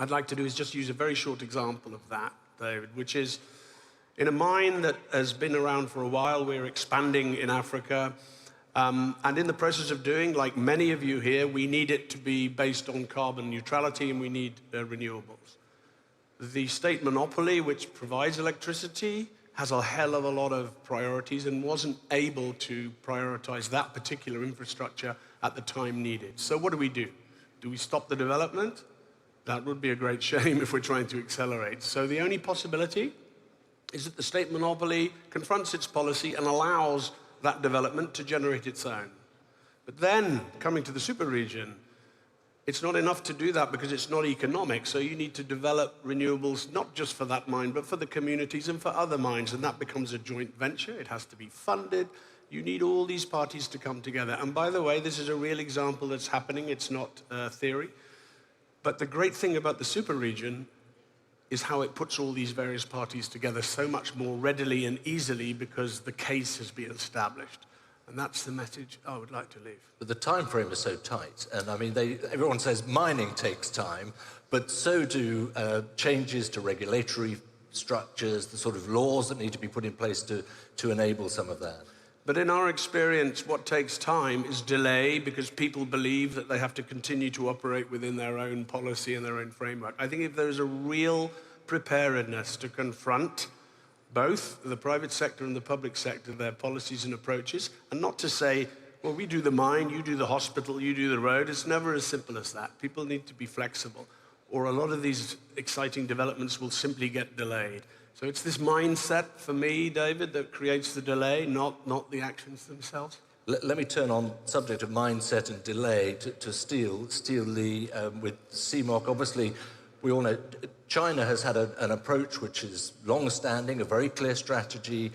I'd like to do is just use a very short example of that, David, which is in a mine that has been around for a while. We're expanding in Africa, and in the process of doing, like many of you here, we need it to be based on carbon neutrality, and we need renewables. The state monopoly, which provides electricity, has a hell of a lot of priorities and wasn't able to prioritize that particular infrastructure at the time needed. So what do? Do we stop the development? That would be a great shame if we're trying to accelerate. So the only possibility is that the state monopoly confronts its policy and allows that development to generate its own. But then, coming to the super region, it's not enough to do that because it's not economic. So you need to develop renewables, not just for that mine, but for the communities and for other mines. And that becomes a joint venture. It has to be funded. You need all these parties to come together. And by the way, this is a real example that's happening. It's not theory. But the great thing about the super region is how it puts all these various parties together so much more readily and easily because the case has been established. And that's the message I would like to leave. But the time frame is so tight, and I mean, everyone says mining takes time, but so do changes to regulatory structures, the sort of laws that need to be put in place to enable some of that. But in our experience, what takes time is delay because people believe that they have to continue to operate within their own policy and their own framework. I think if there's a real preparedness to confront both the private sector and the public sector, their policies and approaches, and not to say, well, we do the mine, you do the hospital, you do the road. It's never as simple as that. People need to be flexible, or a lot of these exciting developments will simply get delayed. So it's this mindset, for me, David, that creates the delay, not the actions themselves. Let me turn on subject of mindset and delay to Steel Lee with CMOC. Obviously, we all know China has had an approach which is long-standing, a very clear strategy,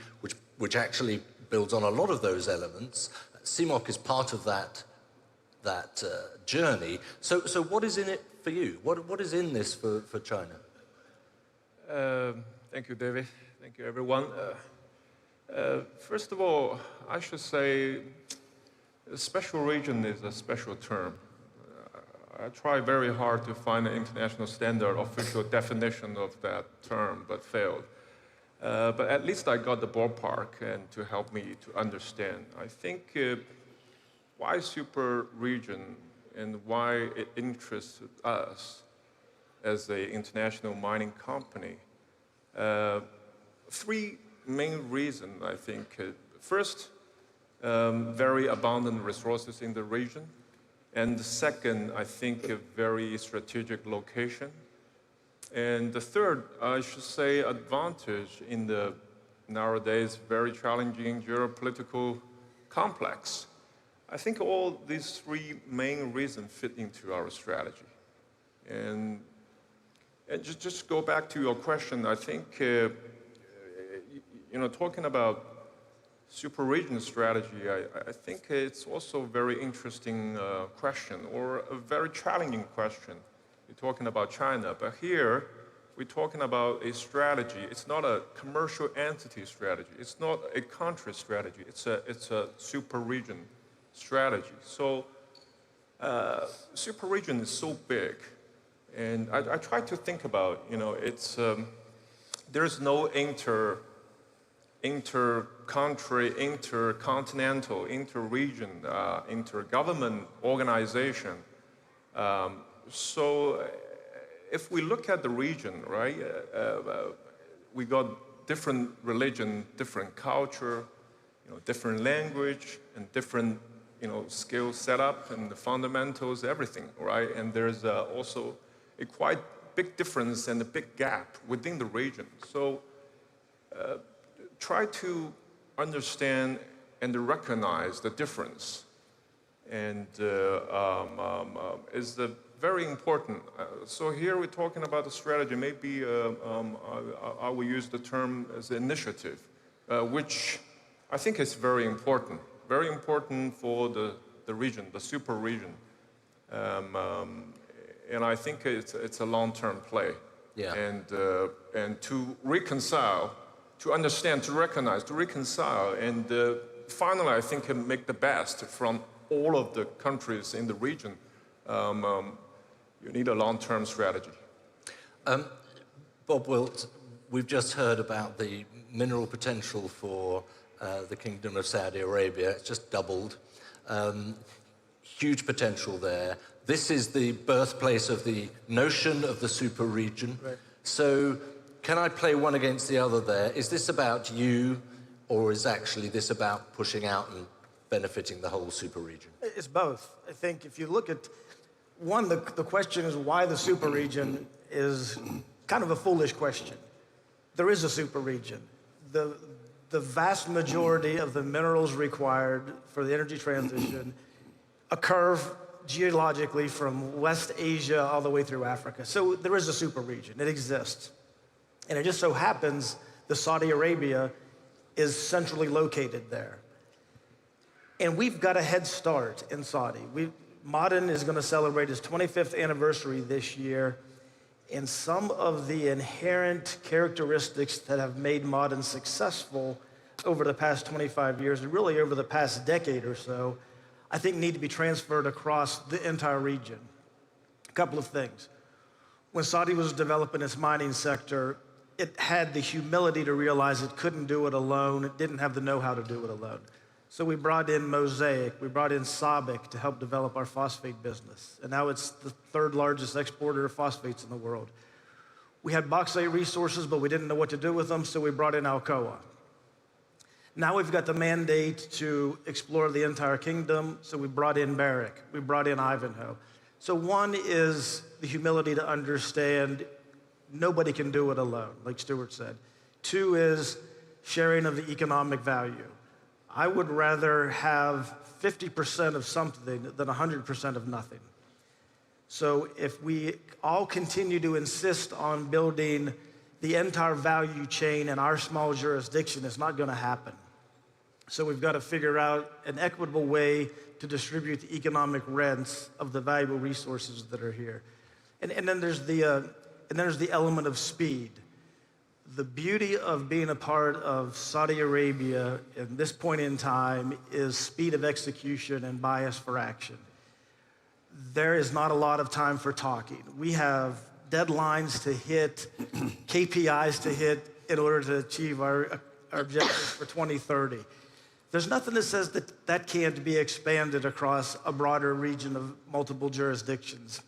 which actually builds on a lot of those elements. CMOC is part of that journey. So what is in it for you? What is in this for China? Thank you, David. Thank you, everyone. First of all, I should say a special region is a special term. I tried very hard to find an international standard official definition of that term, but failed. But at least I got the ballpark and to help me to understand. I think why super region and why it interests us as an international mining company. Three main reasons, I think. First, very abundant resources in the region. And the second, I think, a very strategic location. And the third, I should say, advantage in the nowadays very challenging geopolitical complex. I think all these three main reasons fit into our strategy. And just go back to your question, I think, talking about super region strategy, I think it's also a very interesting question, or a very challenging question. You're talking about China, but here we're talking about a strategy. It's not a commercial entity strategy. It's not a country strategy. It's a super region strategy. So super region is so big. And I try to think about, there's no inter-country, intercontinental, inter-region, inter-government organization. So if we look at the region, right, we got different religion, different culture, different language, and different, skill setup and the fundamentals, everything, right? And there's also a quite big difference and a big gap within the region. So try to understand and recognize the difference and is very important. So here we're talking about a strategy. Maybe I will use the term as initiative, which I think is very important for the region, the super region. And I think it's a long-term play. Yeah. And to reconcile, to understand, to recognize, to reconcile, and finally, I think, can make the best from all of the countries in the region. You need a long-term strategy. Bob Wilt, we've just heard about the mineral potential for the Kingdom of Saudi Arabia. It's just doubled. Huge potential there. This is the birthplace of the notion of the super region. Right. So can I play one against the other there? Is this about you, or is actually this about pushing out and benefiting the whole super region? It's both. I think if you look at one, the question is why the super region is kind of a foolish question. There is a super region. The vast majority of the minerals required for the energy transition occur geologically from West Asia all the way through Africa. So there is a super region. It exists. And it just so happens that Saudi Arabia is centrally located there. And we've got a head start in Saudi. Ma'aden is going to celebrate its 25th anniversary this year, and some of the inherent characteristics that have made Ma'aden successful over the past 25 years, and really over the past decade or so, I think need to be transferred across the entire region. A couple of things. When Saudi was developing its mining sector, it had the humility to realize it couldn't do it alone. It didn't have the know-how to do it alone. So we brought in Mosaic, we brought in SABIC to help develop our phosphate business. And now it's the third largest exporter of phosphates in the world. We had bauxite resources, but we didn't know what to do with them, so we brought in Alcoa. Now we've got the mandate to explore the entire kingdom, so we brought in Barrick, we brought in Ivanhoe. So one is the humility to understand nobody can do it alone, like Stuart said. Two is sharing of the economic value. I would rather have 50% of something than 100% of nothing. So if we all continue to insist on building the entire value chain in our small jurisdiction, it's not going to happen. So we've got to figure out an equitable way to distribute the economic rents of the valuable resources that are here. And then there's the element of speed. The beauty of being a part of Saudi Arabia at this point in time is speed of execution and bias for action. There is not a lot of time for talking. We have deadlines to hit, KPIs to hit in order to achieve our objectives for 2030. There's nothing that says that that can't be expanded across a broader region of multiple jurisdictions.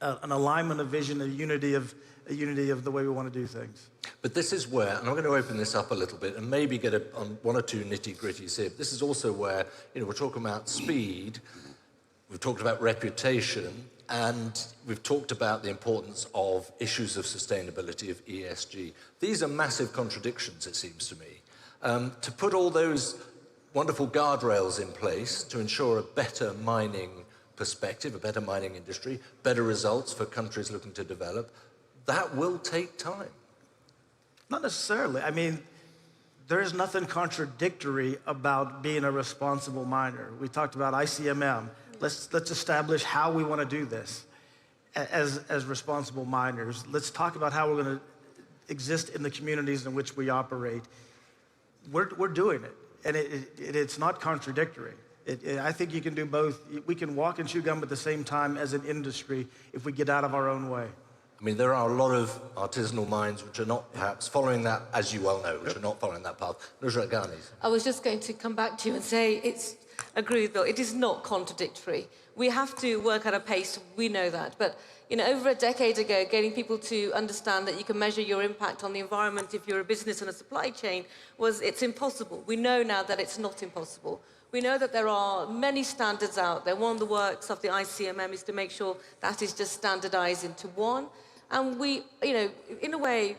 An alignment of vision, a unity of the way we want to do things. But this is where, and I'm going to open this up a little bit and maybe get on one or two nitty-gritties here. This is also where, we're talking about speed, we've talked about reputation, and we've talked about the importance of issues of sustainability, of ESG. These are massive contradictions, it seems to me. To put all those wonderful guardrails in place to ensure a better mining perspective, a better mining industry, better results for countries looking to develop, that will take time. Not necessarily. I mean, there's nothing contradictory about being a responsible miner. We talked about ICMM. Let's establish how we want to do this as responsible miners. Let's talk about how we're going to exist in the communities in which we operate. We're doing it, and it's not contradictory. I think you can do both. We can walk and chew gum at the same time as an industry if we get out of our own way. I mean, there are a lot of artisanal mines which are not perhaps following that, as you well know, which are not following that path. Nusrat Ghani. I was just going to come back to you and say, agree though, it is not contradictory. We have to work at a pace, we know that. But, over a decade ago, getting people to understand that you can measure your impact on the environment if you're a business and a supply chain it's impossible. We know now that it's not impossible. We know that there are many standards out there. One of the works of the ICMM is to make sure that is just standardized into one. And we, in a way,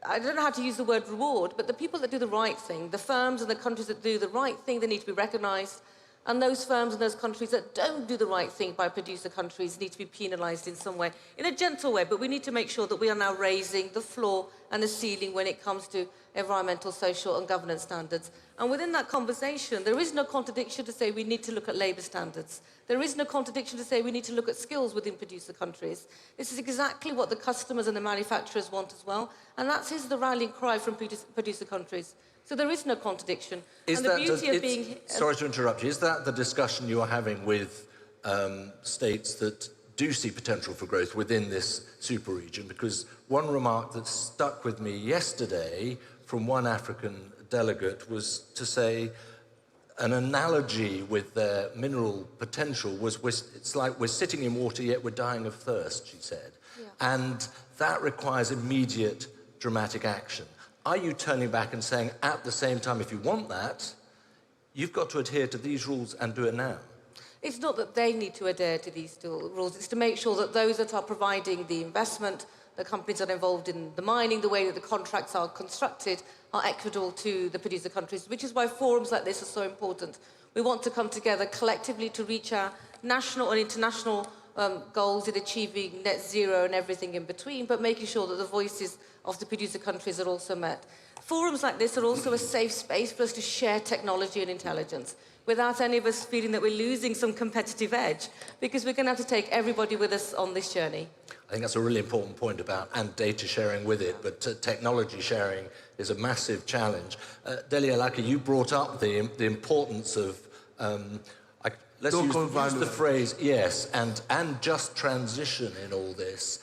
I don't know how to use the word reward, but the people that do the right thing, the firms and the countries that do the right thing, they need to be recognized. And those firms and those countries that don't do the right thing by producer countries need to be penalised in some way, in a gentle way, but we need to make sure that we are now raising the floor and the ceiling when it comes to environmental, social and governance standards. And within that conversation, there is no contradiction to say we need to look at labour standards. There is no contradiction to say we need to look at skills within producer countries. This is exactly what the customers and the manufacturers want as well. And that is the rallying cry from producer countries. So there is no contradiction. Sorry to interrupt you. Is that the discussion you are having with states that do see potential for growth within this super region? Because one remark that stuck with me yesterday from one African delegate was to say an analogy with their mineral potential was it's like we're sitting in water yet we're dying of thirst, she said. Yeah. And that requires immediate dramatic action. Are you turning back and saying, at the same time, if you want that, you've got to adhere to these rules and do it now? It's not that they need to adhere to these rules, it's to make sure that those that are providing the investment, the companies that are involved in the mining, the way that the contracts are constructed, are equitable to the producer countries, which is why forums like this are so important. We want to come together collectively to reach our national and international goals in achieving net zero and everything in between, but making sure that the voices of the producer countries are also met. Forums like this are also a safe space for us to share technology and intelligence without any of us feeling that we're losing some competitive edge, because we're going to have to take everybody with us on this journey. I think that's a really important point about, and data sharing with it, but technology sharing is a massive challenge. Delia Laka, you brought up the importance of let's use the phrase, yes, and just transition in all this.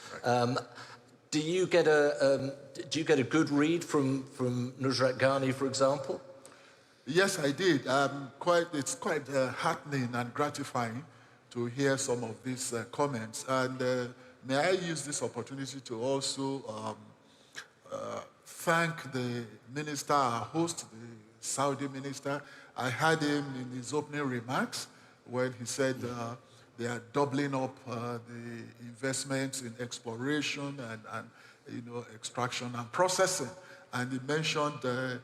Do you get a good read from Nusrat Ghani, for example? Yes, I did. It's quite heartening and gratifying to hear some of these comments. And may I use this opportunity to also thank the minister, our host, the Saudi minister. I heard him in his opening remarks when he said they are doubling up the investments in exploration and extraction and processing. And he mentioned,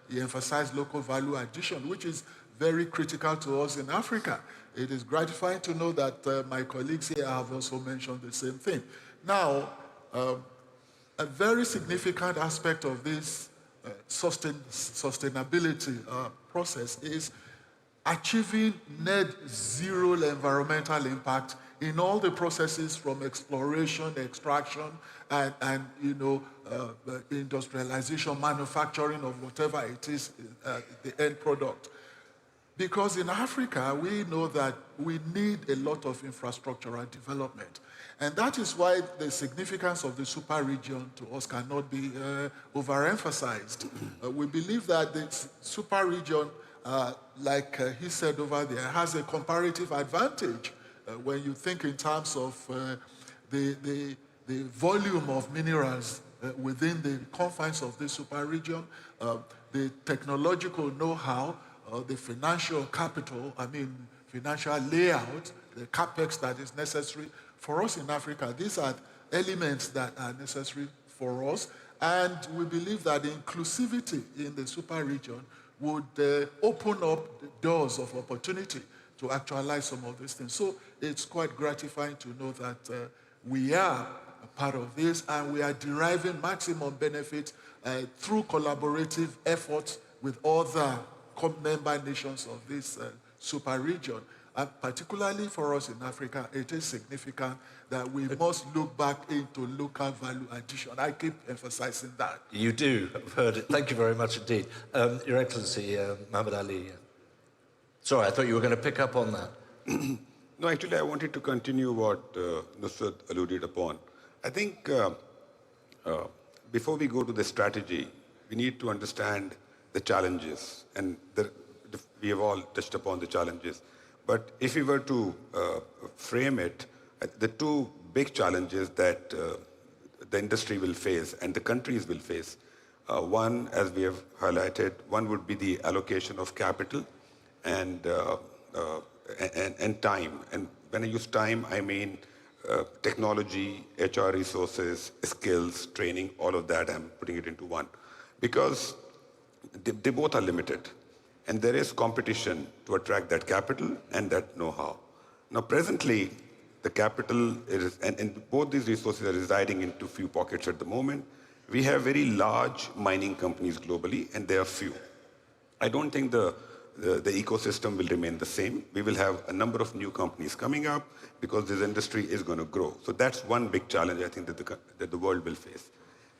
he emphasized local value addition, which is very critical to us in Africa. It is gratifying to know that my colleagues here have also mentioned the same thing. Now, a very significant aspect of this sustainability process is achieving net zero environmental impact in all the processes from exploration, extraction, and industrialization, manufacturing of whatever it is, the end product. Because in Africa, we know that we need a lot of infrastructural development. And that is why the significance of the super region to us cannot be overemphasized. We believe that the super region, like he said over there, has a comparative advantage when you think in terms of the volume of minerals within the confines of the super region, the technological know-how, the financial capital, financial layout, the capex that is necessary for us in Africa. These are elements that are necessary for us, and we believe that inclusivity in the super region would open up doors of opportunity to actualize some of these things. So it's quite gratifying to know that we are a part of this, and we are deriving maximum benefit through collaborative efforts with other member nations of this super region. And particularly for us in Africa, it is significant that we must look back into local value addition. I keep emphasizing that. You do. I've heard it. Thank you very much indeed. Your Excellency, Mohammed Ali. Sorry, I thought you were going to pick up on that. No, actually, I wanted to continue what Nusrat alluded upon. I think before we go to the strategy, we need to understand the challenges, and we have all touched upon the challenges. But if we were to frame it, the two big challenges that the industry will face and the countries will face, one, as we have highlighted, one would be the allocation of capital and time. And when I use time, I mean technology, HR resources, skills, training, all of that. I'm putting it into one. Because they both are limited. And there is competition to attract that capital and that know-how. Now, presently, the capital is, and both these resources are residing into few pockets at the moment. We have very large mining companies globally, and they are few. I don't think the ecosystem will remain the same. We will have a number of new companies coming up because this industry is going to grow. So that's one big challenge I think that the world will face.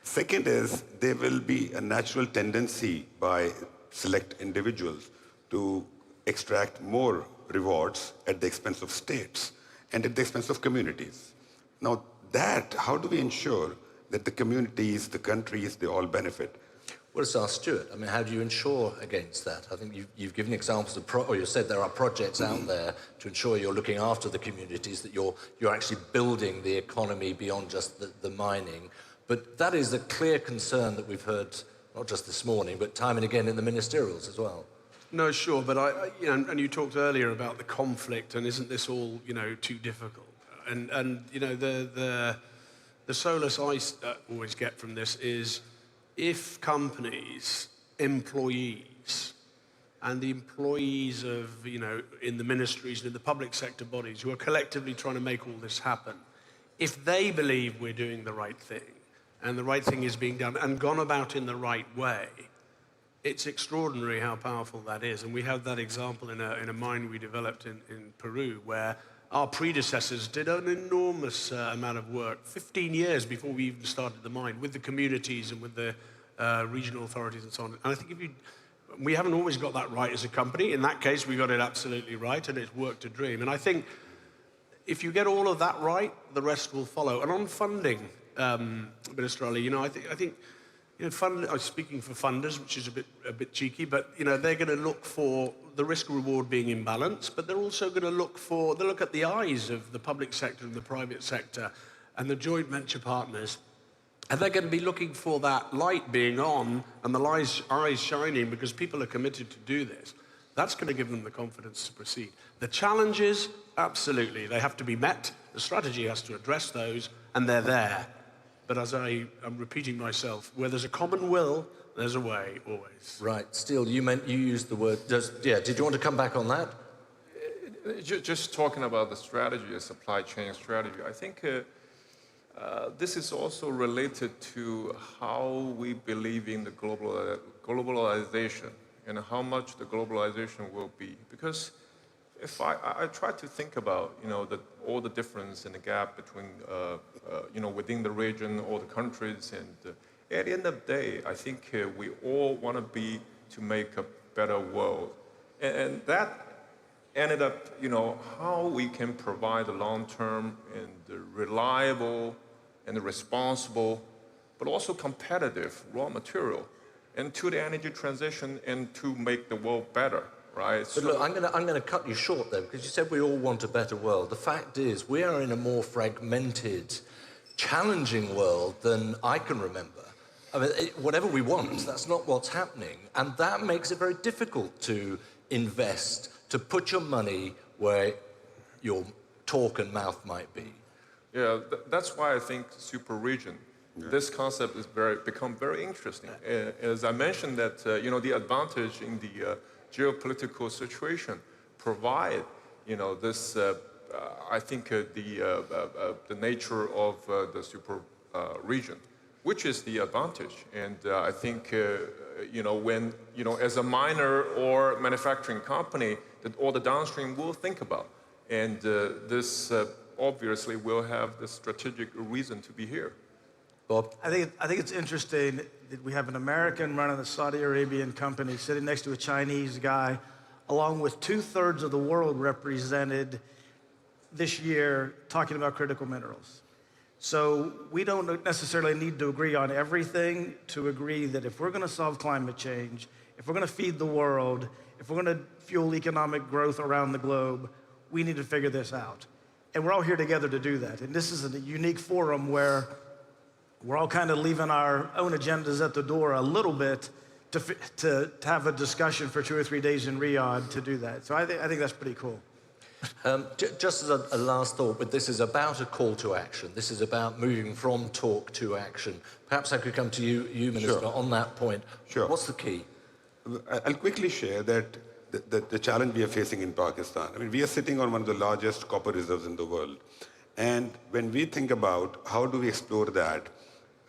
Second is there will be a natural tendency by select individuals to extract more rewards at the expense of states and at the expense of communities. Now how do we ensure that the communities, the countries, they all benefit? Well, let's ask Stuart. I mean, how do you ensure against that? I think you've given examples of, or you said there are projects out there to ensure you're looking after the communities, that you're actually building the economy beyond just the mining. But that is a clear concern that we've heard, not just this morning, but time and again in the ministerials as well. No, sure, but and you talked earlier about the conflict, and isn't this all, too difficult? And the solace I always get from this is, if companies, employees, and the employees of, in the ministries and in the public sector bodies who are collectively trying to make all this happen, if they believe we're doing the right thing, and the right thing is being done and gone about in the right way, it's extraordinary how powerful that is. And we have that example in a mine we developed in Peru, where our predecessors did an enormous amount of work, 15 years before we even started the mine, with the communities and with the regional authorities and so on. And I think we haven't always got that right as a company. In that case, we got it absolutely right, and it's worked a dream. And I think if you get all of that right, the rest will follow. And on funding, Minister Ali, I think I'm speaking for funders, which is a bit cheeky, but they're going to look for the risk-reward being in balance, but they're also going to look at the eyes of the public sector and the private sector and the joint venture partners, and they're going to be looking for that light being on and the eyes shining because people are committed to do this. That's going to give them the confidence to proceed. The challenges, absolutely, they have to be met. The strategy has to address those, and they're there. But as I'm repeating myself, where there's a common will, there's a way, always. Right. Steele, you used the word, did you want to come back on that? Just talking about the strategy, a supply chain strategy, I think this is also related to how we believe in the globalization and how much the globalization will be. Because if I try to think about, all the difference and the gap between, within the region, all the countries, and at the end of the day, I think we all want to make a better world. And that ended up, how we can provide a long-term and reliable and responsible, but also competitive raw material into the energy transition and to make the world better. Right. But look, I'm going to cut you short there, because you said we all want a better world. The fact is, we are in a more fragmented, challenging world than I can remember. I mean, whatever we want, that's not what's happening. And that makes it very difficult to invest, to put your money where your talk and mouth might be. Yeah, that's why I think super region, this concept is become very interesting. As I mentioned that, the advantage in the geopolitical situation provide, this, I think, the nature of the super region, which is the advantage. And I think, when, as a miner or manufacturing company, that all the downstream will think about. And this obviously will have the strategic reason to be here. Bob? I think it's interesting that we have an American running a Saudi Arabian company sitting next to a Chinese guy, along with 2/3 of the world represented this year, talking about critical minerals. So we don't necessarily need to agree on everything to agree that if we're going to solve climate change, if we're going to feed the world, if we're going to fuel economic growth around the globe, we need to figure this out. And we're all here together to do that. And this is a unique forum where we're all kind of leaving our own agendas at the door a little bit to have a discussion for 2 or 3 days in Riyadh to do that. So I think that's pretty cool. Just as a last thought, but this is about a call to action. This is about moving from talk to action. Perhaps I could come to you Minister, on that point. Sure. What's the key? I'll quickly share that the challenge we are facing in Pakistan. I mean, we are sitting on one of the largest copper reserves in the world. And when we think about how do we explore that,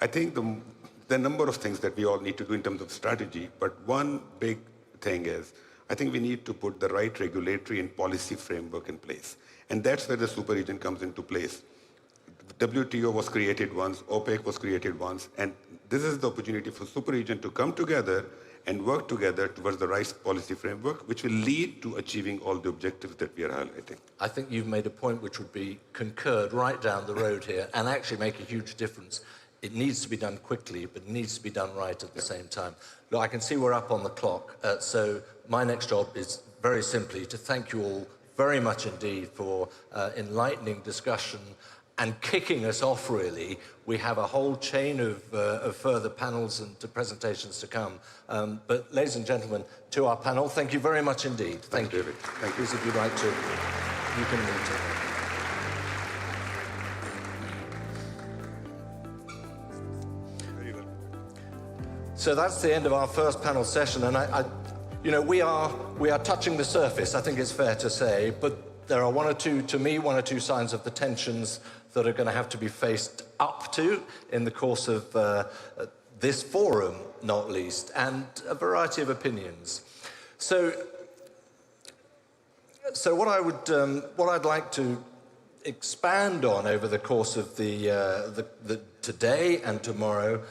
I think there are a number of things that we all need to do in terms of strategy, but one big thing is, I think we need to put the right regulatory and policy framework in place. And that's where the super region comes into place. WTO was created once, OPEC was created once, and this is the opportunity for super region to come together and work together towards the right policy framework, which will lead to achieving all the objectives that we are highlighting. I think you've made a point which would be concurred right down the road here and actually make a huge difference. It needs to be done quickly, but it needs to be done right at the same time. Look, I can see we're up on the clock, so my next job is very simply to thank you all very much indeed for enlightening discussion and kicking us off, really. We have a whole chain of further panels and presentations to come. But ladies and gentlemen, to our panel, thank you very much indeed. Thank you. David. Thank you. Please, if you'd like to, you can meet him. So that's the end of our first panel session, and you know, we are touching the surface, I think it's fair to say, but there are one or two signs of the tensions that are going to have to be faced up to in the course of this forum, not least, and a variety of opinions. So what I'd like to expand on over the course of the today and tomorrow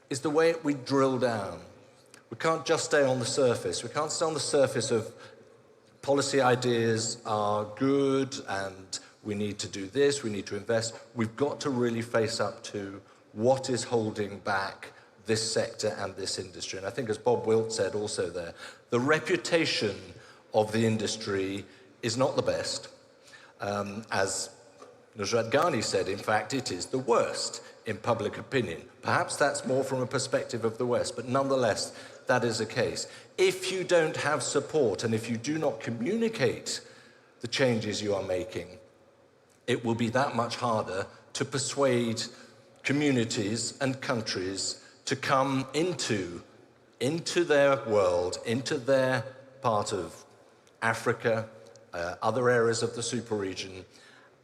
is the way we drill down. We can't just stay on the surface. We can't stay on the surface of policy ideas are good and we need to do this, we need to invest. We've got to really face up to what is holding back this sector and this industry. And I think, as Bob Wilt said also there, the reputation of the industry is not the best. As Nusrat Ghani said, in fact, it is the worst in public opinion. Perhaps that's more from a perspective of the West, but nonetheless, that is the case. If you don't have support and if you do not communicate the changes you are making, it will be that much harder to persuade communities and countries to come into their world, into their part of Africa, other areas of the super region,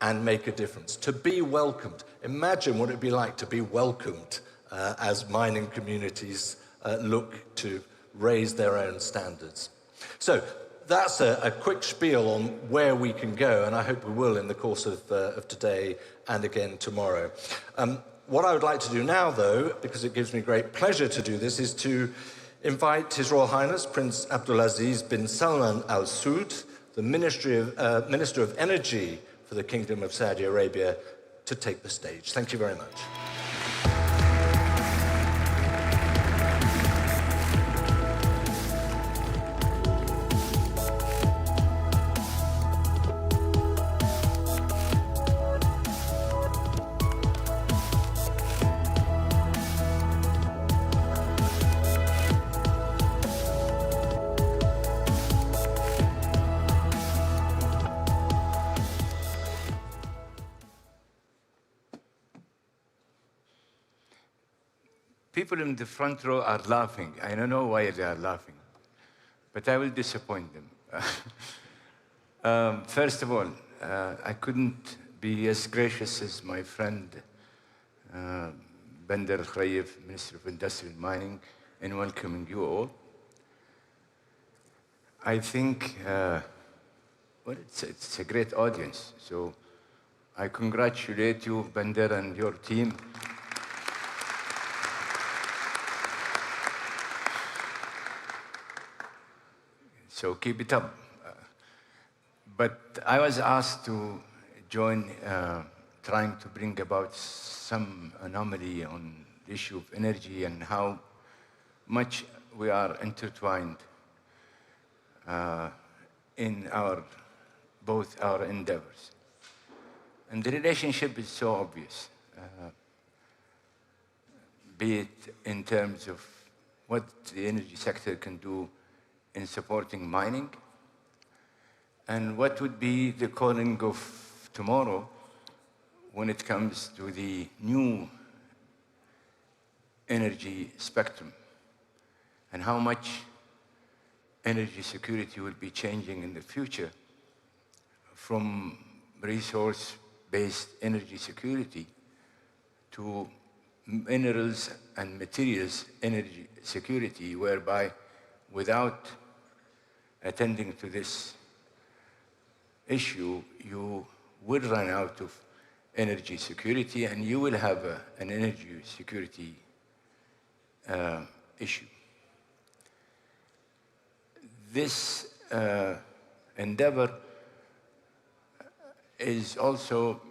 and make a difference, to be welcomed. Imagine what it'd be like to be welcomed as mining communities look to raise their own standards. So that's a quick spiel on where we can go, and I hope we will in the course of today and again tomorrow. What I would like to do now, though, because it gives me great pleasure to do this, is to invite His Royal Highness Prince Abdulaziz bin Salman Al Saud, the Minister of Energy for the Kingdom of Saudi Arabia, to take the stage. Thank you very much. People in the front row are laughing. I don't know why they are laughing, but I will disappoint them. First of all, I couldn't be as gracious as my friend Bandar Al-Khrayef, Minister of Industry and Mining, in welcoming you all. I think well, it's a great audience, so I congratulate you, Bandar, and your team. So keep it up. But I was asked to join trying to bring about some anomaly on the issue of energy and how much we are intertwined in both our endeavors. And the relationship is so obvious, be it in terms of what the energy sector can do in supporting mining, and what would be the calling of tomorrow when it comes to the new energy spectrum, and how much energy security will be changing in the future from resource-based energy security to minerals and materials energy security, whereby without attending to this issue, you will run out of energy security and you will have an energy security issue. This endeavor is also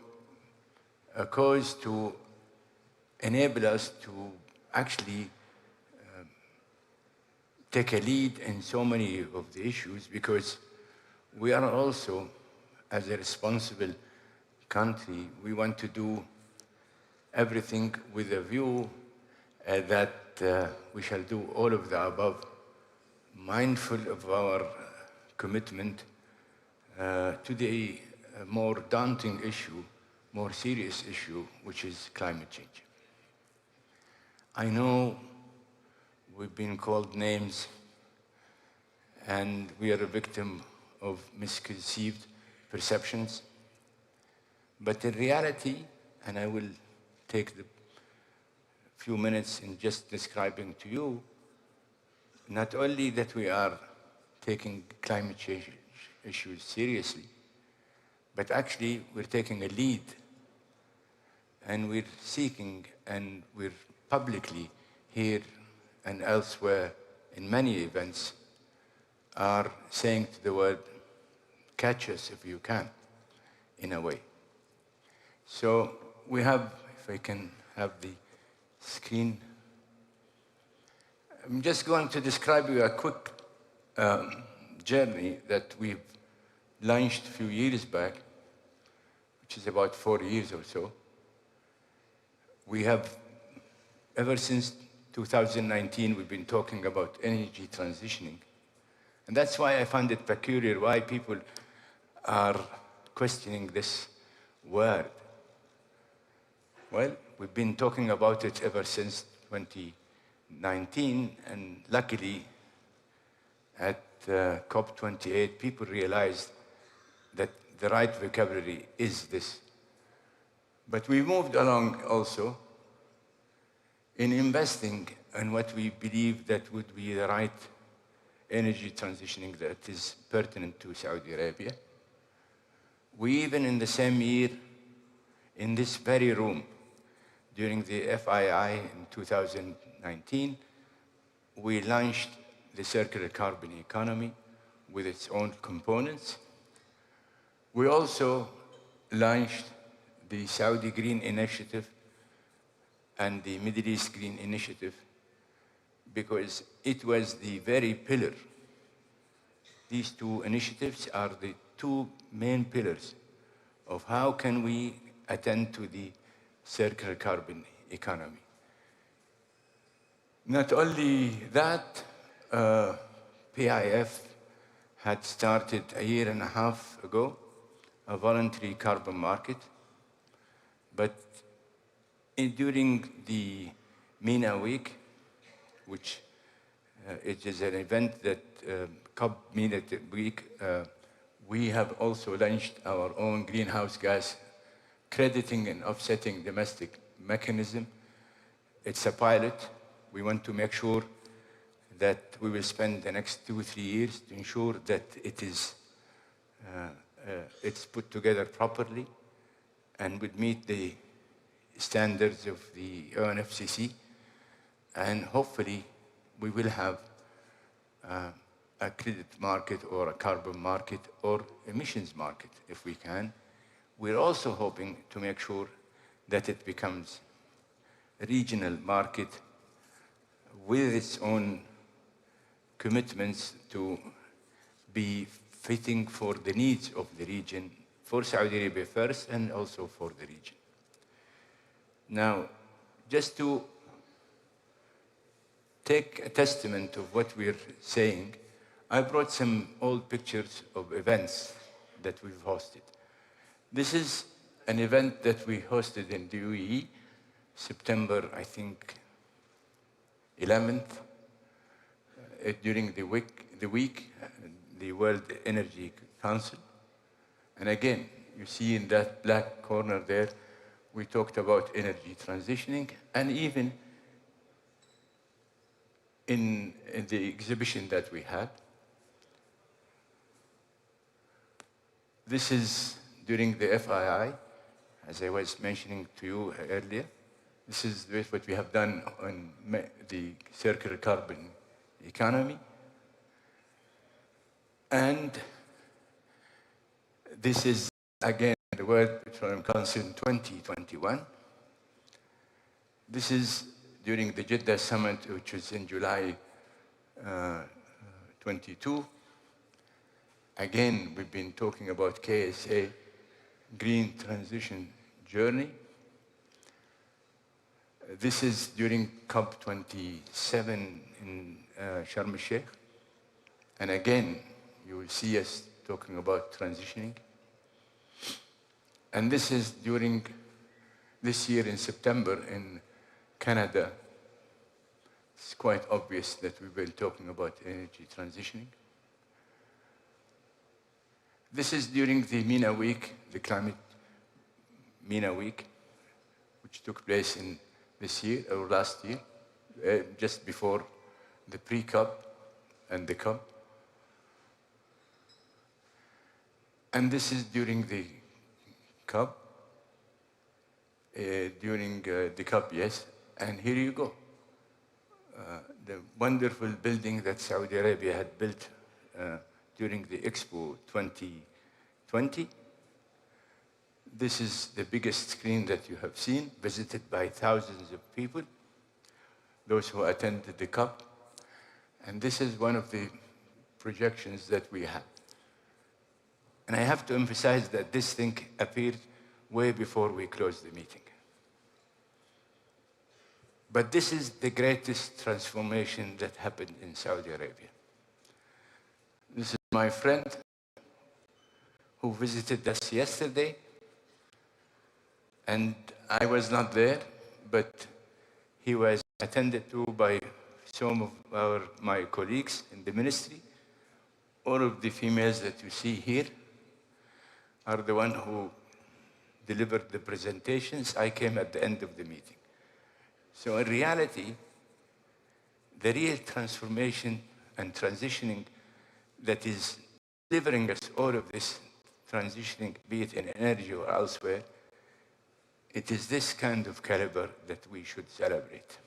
a cause to enable us to actually take a lead in so many of the issues, because we are also, as a responsible country, we want to do everything with a view that we shall do all of the above, mindful of our commitment to the more daunting issue, more serious issue, which is climate change. I know we've been called names and we are a victim of misconceived perceptions, but in reality, and I will take the few minutes in just describing to you, not only that we are taking climate change issues seriously, but actually we're taking a lead, and we're seeking, and we're publicly here and elsewhere in many events are saying to the world, catch us if you can, in a way. So we have, if I can have the screen. I'm just going to describe you a quick journey that we've launched a few years back, which is about 4 years or so. We have, ever since 2019, we've been talking about energy transitioning. And that's why I find it peculiar why people are questioning this word. Well, we've been talking about it ever since 2019, and luckily at COP28, people realized that the right vocabulary is this. But we moved along also in investing in what we believe that would be the right energy transitioning that is pertinent to Saudi Arabia. We even in the same year, in this very room, during the FII in 2019, we launched the circular carbon economy with its own components. We also launched the Saudi Green Initiative and the Middle East Green Initiative because it was the very pillar. These two initiatives are the two main pillars of how can we attend to the circular carbon economy. Not only that, PIF had started a year and a half ago a voluntary carbon market, but during the MENA week, which it is an event that COP MENA week, we have also launched our own greenhouse gas crediting and offsetting domestic mechanism. It's a pilot. We want to make sure that we will spend the next 2-3 years to ensure that it is it's put together properly and would meet the standards of the UNFCCC, and hopefully we will have a credit market or a carbon market or emissions market if we can. We're also hoping to make sure that it becomes a regional market with its own commitments to be fitting for the needs of the region, for Saudi Arabia first and also for the region. Now, just to take a testament of what we're saying, I brought some old pictures of events that we've hosted. This is an event that we hosted in the UAE, September, I think, 11th. during the week, the World Energy Council. And again, you see in that black corner there, we talked about energy transitioning, and even in the exhibition that we had. This is during the FII, as I was mentioning to you earlier. This is what we have done on the circular carbon economy. And this is, again, the World Petroleum Council in 2021. This is during the Jeddah Summit, which was in July 22. Again, we've been talking about KSA, Green Transition Journey. This is during COP27 in Sharm el-Sheikh. And again, you will see us talking about transitioning. And this is during this year in September in Canada. It's quite obvious that we've been talking about energy transitioning. This is during the MENA Week, the Climate MENA Week, which took place in this year, or last year, just before the pre-COP and the COP. And this is during the COP, the COP, yes. And here you go. The wonderful building that Saudi Arabia had built during the Expo 2020. This is the biggest screen that you have seen, visited by thousands of people, those who attended the COP. And this is one of the projections that we have. And I have to emphasize that this thing appeared way before we closed the meeting. But this is the greatest transformation that happened in Saudi Arabia. This is my friend who visited us yesterday. And I was not there, but he was attended to by some of my colleagues in the ministry. All of the females that you see here are the ones who delivered the presentations. I came at the end of the meeting. So in reality, the real transformation and transitioning that is delivering us all of this transitioning, be it in energy or elsewhere, it is this kind of caliber that we should celebrate.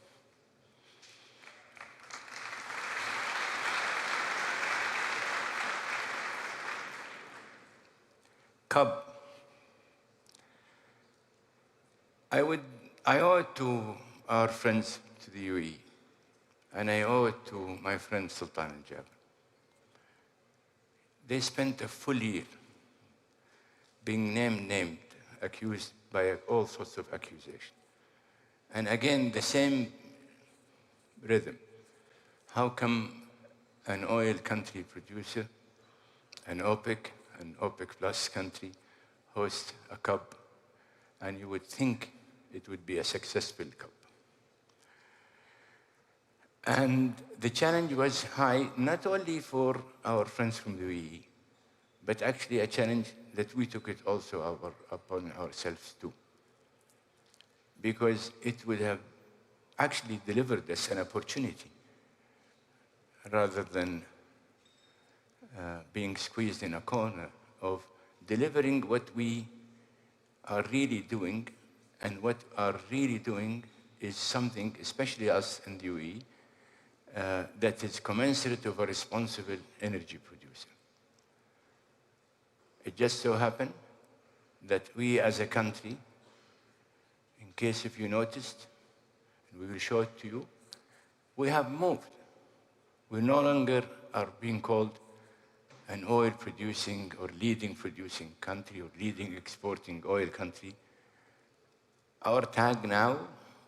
COP. I owe it to our friends to the UAE, and I owe it to my friend Sultan al-Jaber. They spent a full year being named, accused by all sorts of accusations. And again, the same rhythm. How come an oil country producer, an OPEC plus country, hosts a COP, and you would think it would be a successful COP? And the challenge was high, not only for our friends from the UAE, but actually a challenge that we took it also upon ourselves too. Because it would have actually delivered us an opportunity rather than being squeezed in a corner of delivering what we are really doing. And what are really doing is something, especially us in the UAE, that is commensurate of a responsible energy producer. It just so happened that we as a country, in case if you noticed, and we will show it to you, we have moved. We no longer are being called an oil producing or leading producing country or leading exporting oil country. Our tag now,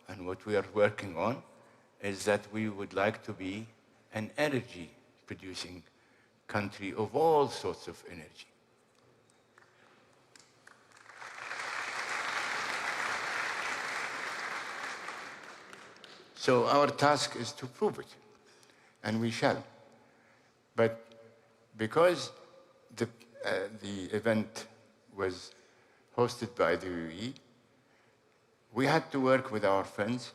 and what we are working on, is that we would like to be an energy producing country of all sorts of energy. So our task is to prove it, and we shall. But because the event was hosted by the UAE, we had to work with our friends,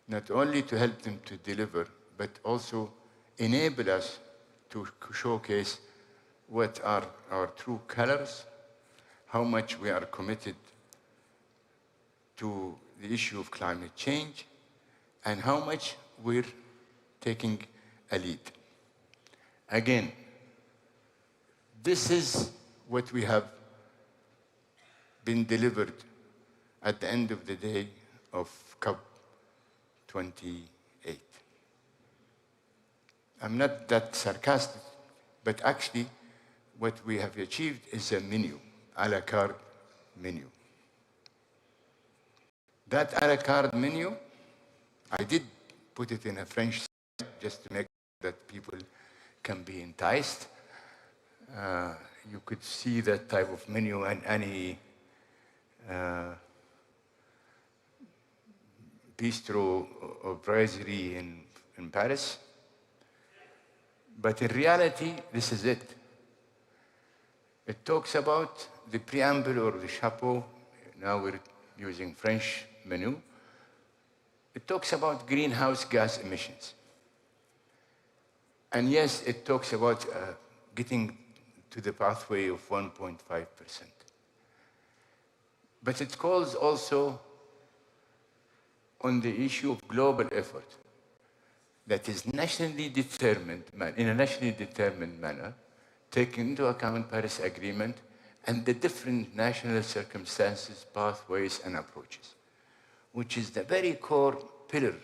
not only to help them to deliver, but also enable us to showcase what are our true colors, how much we are committed to the issue of climate change, and how much we're taking a lead. Again, this is what we have been delivered at the end of the day of COP28. I'm not that sarcastic, but actually what we have achieved is a menu, a la carte menu. That a la carte menu, I did put it in a French just to make sure that people can be enticed. You could see that type of menu in any bistro or brasserie in Paris. But in reality, this is it. It talks about the preamble or the chapeau. Now we're using French menu. It talks about greenhouse gas emissions. And yes, it talks about getting to the pathway of 1.5%. But it calls also on the issue of global effort that is nationally determined, in a nationally determined manner, taking into account Paris Agreement and the different national circumstances, pathways, and approaches, which is the very core pillars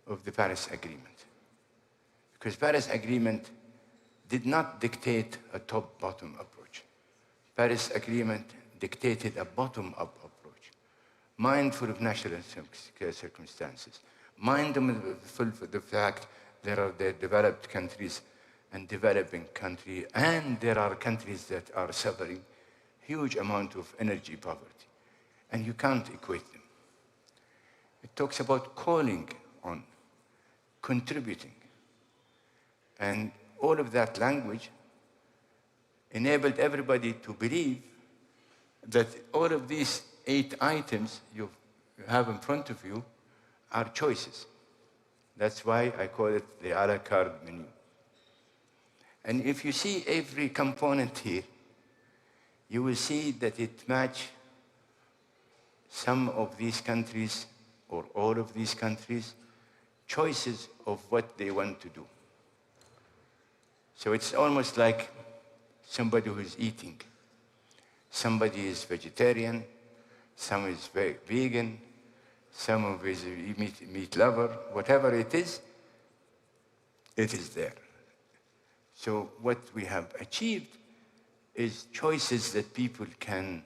of the Paris Agreement. Because Paris Agreement did not dictate a top-bottom approach. Paris Agreement dictated a bottom-up approach, mindful of national circumstances, mindful of the fact there are the developed countries and developing countries, and there are countries that are suffering huge amount of energy poverty, and you can't equate them. It talks about calling on, contributing, and all of that language enabled everybody to believe that all of these 8 items you have in front of you are choices. That's why I call it the a la carte menu. And if you see every component here, you will see that it matches some of these countries or all of these countries' choices of what they want to do. So it's almost like somebody who is eating. Somebody is vegetarian, some is vegan, some is a meat lover, whatever it is there. So what we have achieved is choices that people can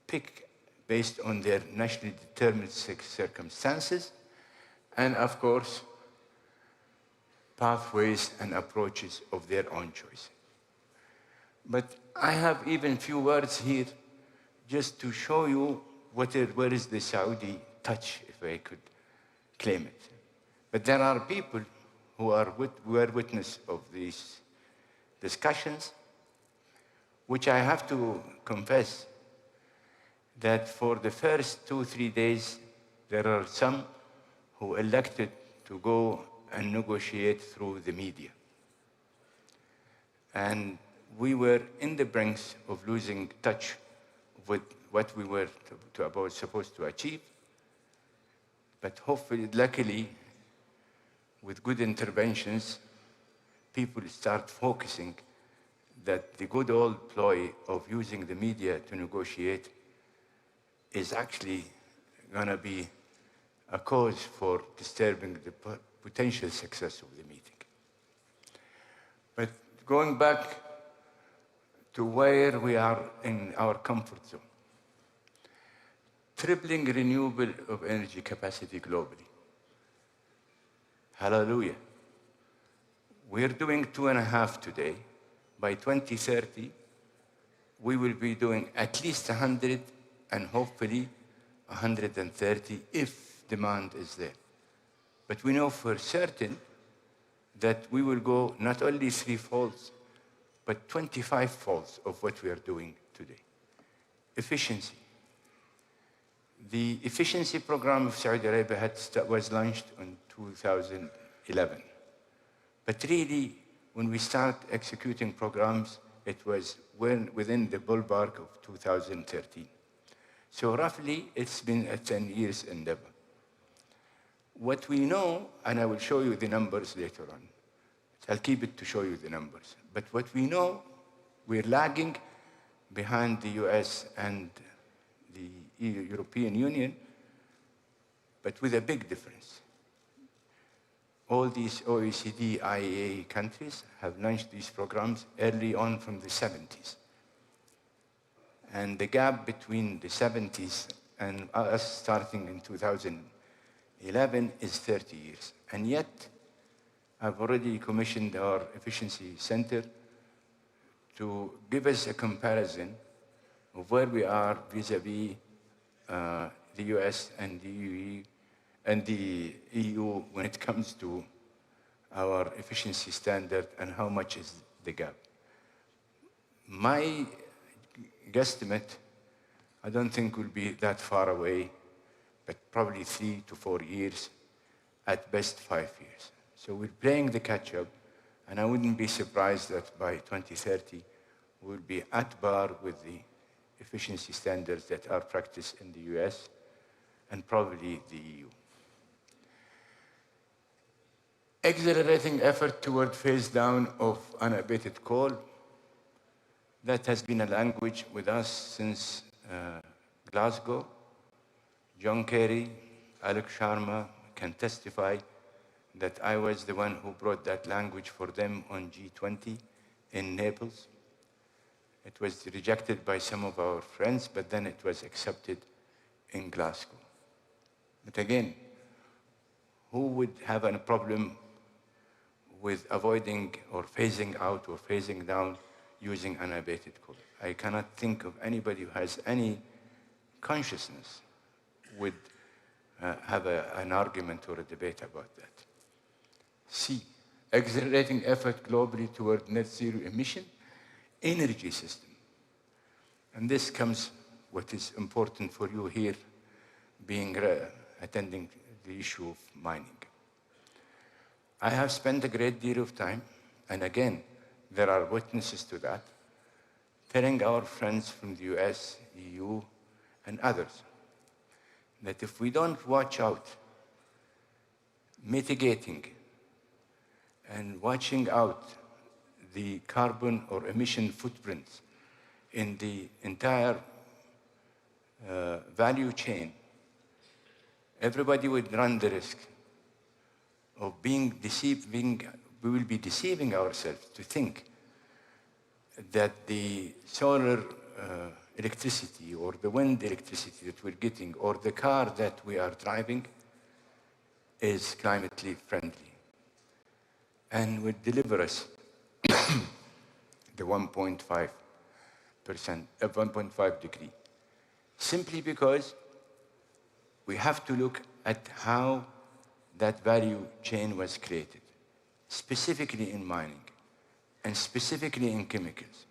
pick based on their nationally determined circumstances, and of course, pathways and approaches of their own choice. But I have even few words here just to show you where is the Saudi touch, if I could claim it. But there are people who were witness of these discussions, which I have to confess that for the first 2-3 days, there are some who elected to go and negotiate through the media. And we were in the brink of losing touch with what we were supposed to achieve. But hopefully, luckily, with good interventions, people start focusing that the good old ploy of using the media to negotiate is actually going to be a cause for disturbing the potential success of the meeting. But going back to where we are in our comfort zone, tripling renewable of energy capacity globally. Hallelujah. We're doing 2.5 today. By 2030, we will be doing at least 100 and hopefully 130 if demand is there. But we know for certain that we will go not only 3-folds, but 25-folds of what we are doing today. Efficiency. The efficiency program of Saudi Arabia was launched in 2011. But really, when we start executing programs, it was within the ballpark of 2013. So roughly, it's been a 10 years endeavor. What we know, and I will show you the numbers later on. I'll keep it to show you the numbers. But what we know, we're lagging behind the US and the European Union, but with a big difference. All these OECD, IEA countries have launched these programs early on from the 70s. And the gap between the 70s and us starting in 2011 is 30 years. And yet, I've already commissioned our efficiency center to give us a comparison of where we are vis-a-vis the US and the EU when it comes to our efficiency standard and how much is the gap. My guesstimate, I don't think will be that far away, but probably 3 to 4 years, at best 5 years. So we're playing the catch-up, and I wouldn't be surprised that by 2030, we'll be at par with the efficiency standards that are practiced in the US and probably the EU. Accelerating effort toward phase down of unabated coal. That has been a language with us since Glasgow. John Kerry, Alok Sharma can testify that I was the one who brought that language for them on G20 in Naples. It was rejected by some of our friends, but then it was accepted in Glasgow. But again, who would have a problem with avoiding or phasing out or phasing down using unabated coal? I cannot think of anybody who has any consciousness would have an argument or a debate about that. C, accelerating effort globally toward net zero emission energy system. And this comes what is important for you here, being attending the issue of mining. I have spent a great deal of time, and again, there are witnesses to that, telling our friends from the US, EU, and others, that if we don't watch out, mitigating and watching out the carbon or emission footprints in the entire value chain, everybody would run the risk of being deceived. We will be deceiving ourselves to think that the solar electricity or the wind electricity that we're getting or the car that we are driving is climately friendly and would deliver us the 1.5 degree. Simply because we have to look at how that value chain was created, specifically in mining and specifically in chemicals.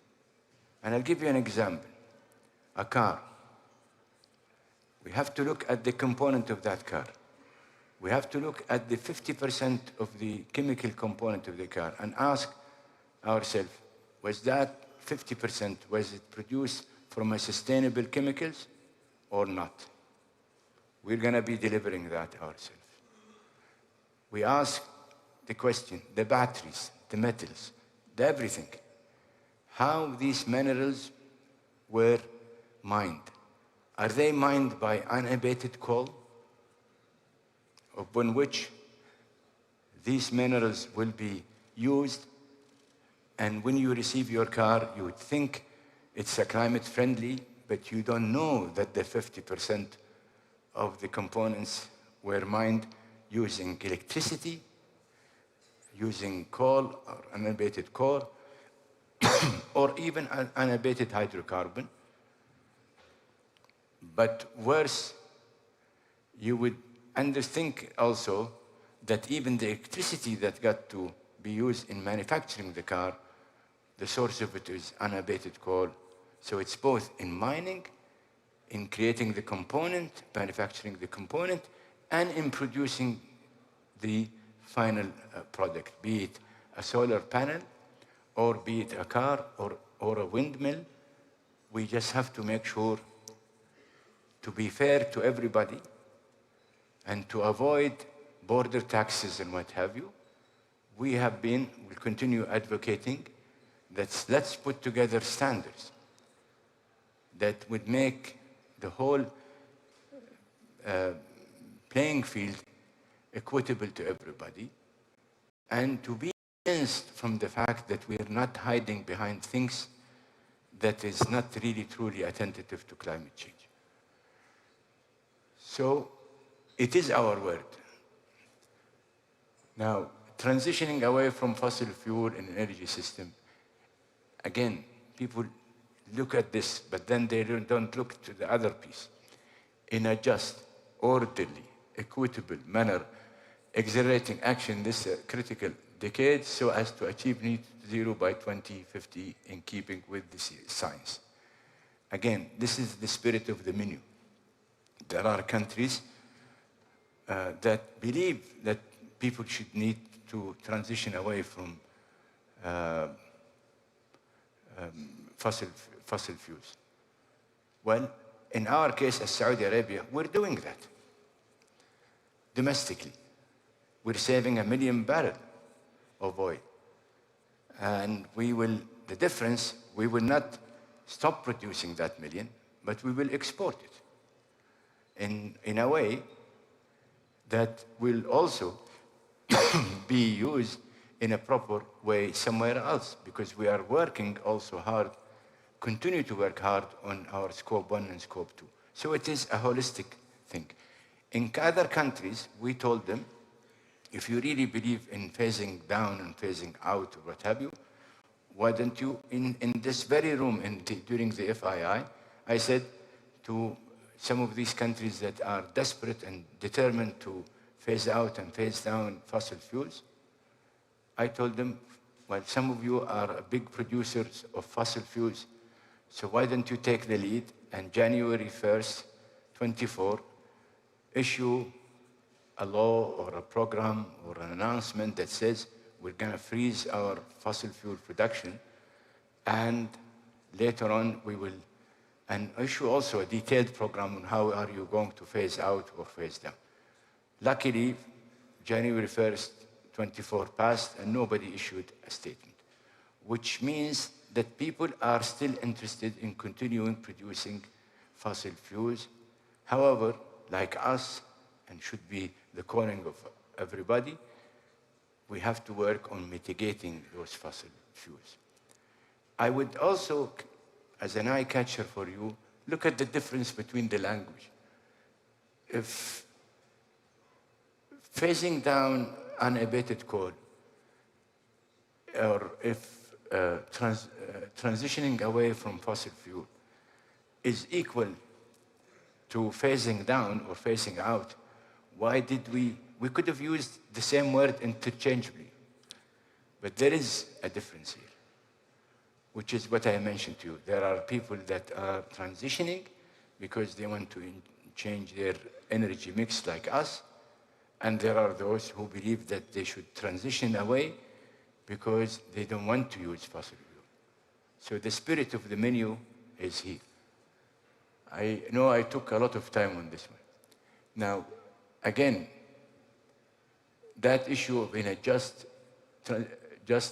And I'll give you an example. A car. We have to look at the component of that car. We have to look at the 50% of the chemical component of the car and ask ourselves, was that 50%, was it produced from a sustainable chemicals or not? We're going to be delivering that ourselves. We ask the question, the batteries, the metals, the everything, how these minerals were mined. Are they mined by unabated coal, upon which these minerals will be used, and when you receive your car, you would think it's a climate friendly, but you don't know that the 50% of the components were mined using electricity, using coal or unabated coal, or even unabated hydrocarbon. But worse, you would think also that even the electricity that got to be used in manufacturing the car, the source of it is unabated coal. So it's both in mining, in creating the component, manufacturing the component, and in producing the final product, be it a solar panel, or be it a car, or a windmill. We just have to make sure to be fair to everybody and to avoid border taxes and what have you. We have been, will continue advocating that let's put together standards that would make the whole playing field equitable to everybody, and to be convinced from the fact that we are not hiding behind things that is not really truly attentive to climate change. So it is our word. Now, transitioning away from fossil fuel in an energy system, again, people look at this, but then they don't look to the other piece. In a just, orderly, equitable manner, accelerating action this critical decade so as to achieve net zero by 2050 in keeping with the science. Again, this is the spirit of the menu. There are countries that believe that people should need to transition away from fossil fuels. Well, in our case, as Saudi Arabia, we're doing that domestically. We're saving 1 million barrels of oil. And the difference, we will not stop producing that million, but we will export it in a way that will also be used in a proper way somewhere else, because we are working also hard, continue to work hard on our scope 1 and scope 2. So it is a holistic thing. In other countries, we told them, if you really believe in phasing down and phasing out or what have you, why don't you, in this very room during the FII, I said to some of these countries that are desperate and determined to phase out and phase down fossil fuels, I told them, well, some of you are big producers of fossil fuels, so why don't you take the lead, and January 1st, 24, issue a law or a program or an announcement that says we're going to freeze our fossil fuel production, and later on we will issue also a detailed program on how are you going to phase out or phase down. Luckily, January 1st, 24 passed and nobody issued a statement, which means that people are still interested in continuing producing fossil fuels. However, like us, and should be the calling of everybody, we have to work on mitigating those fossil fuels. I would also, as an eye catcher for you, look at the difference between the language. If phasing down unabated coal, or if transitioning away from fossil fuel is equal to phasing down or phasing out, why did we could have used the same word interchangeably. But there is a difference here, which is what I mentioned to you. There are people that are transitioning because they want to change their energy mix like us, and there are those who believe that they should transition away because they don't want to use fossil fuel. So the spirit of the menu is here. I know I took a lot of time on this one. Now, again, that issue of in a just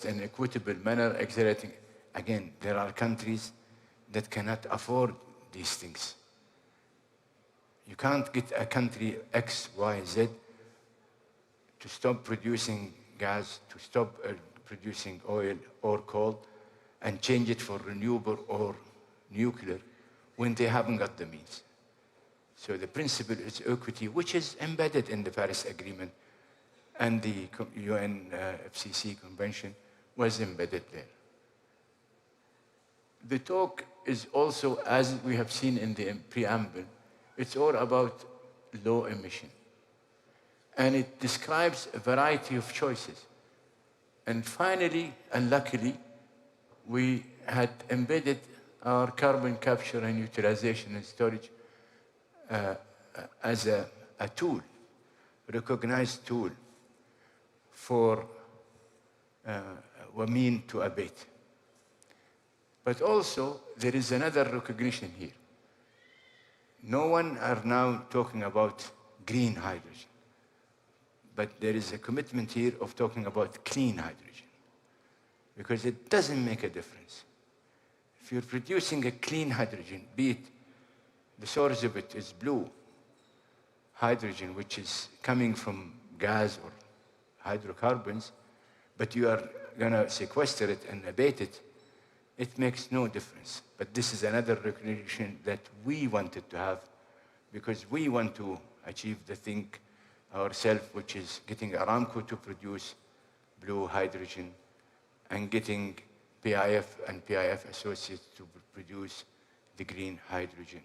and equitable manner, accelerating, again, there are countries that cannot afford these things. You can't get a country X, Y, Z to stop producing gas, to stop producing oil or coal, and change it for renewable or nuclear when they haven't got the means. So the principle is equity, which is embedded in the Paris Agreement, and the UN FCC Convention was embedded there. The talk is also, as we have seen in the preamble, it's all about low emission. And it describes a variety of choices. And finally, and luckily, we had embedded our carbon capture and utilization and storage as a tool, recognized tool for a mean to abate. But also, there is another recognition here. No one are now talking about green hydrogen, but there is a commitment here of talking about clean hydrogen, because it doesn't make a difference. If you're producing a clean hydrogen, be it the source of it is blue hydrogen, which is coming from gas or hydrocarbons, but you are going to sequester it and abate it, it makes no difference. But this is another recognition that we wanted to have, because we want to achieve the thing ourselves, which is getting Aramco to produce blue hydrogen and getting PIF and PIF associates to produce the green hydrogen.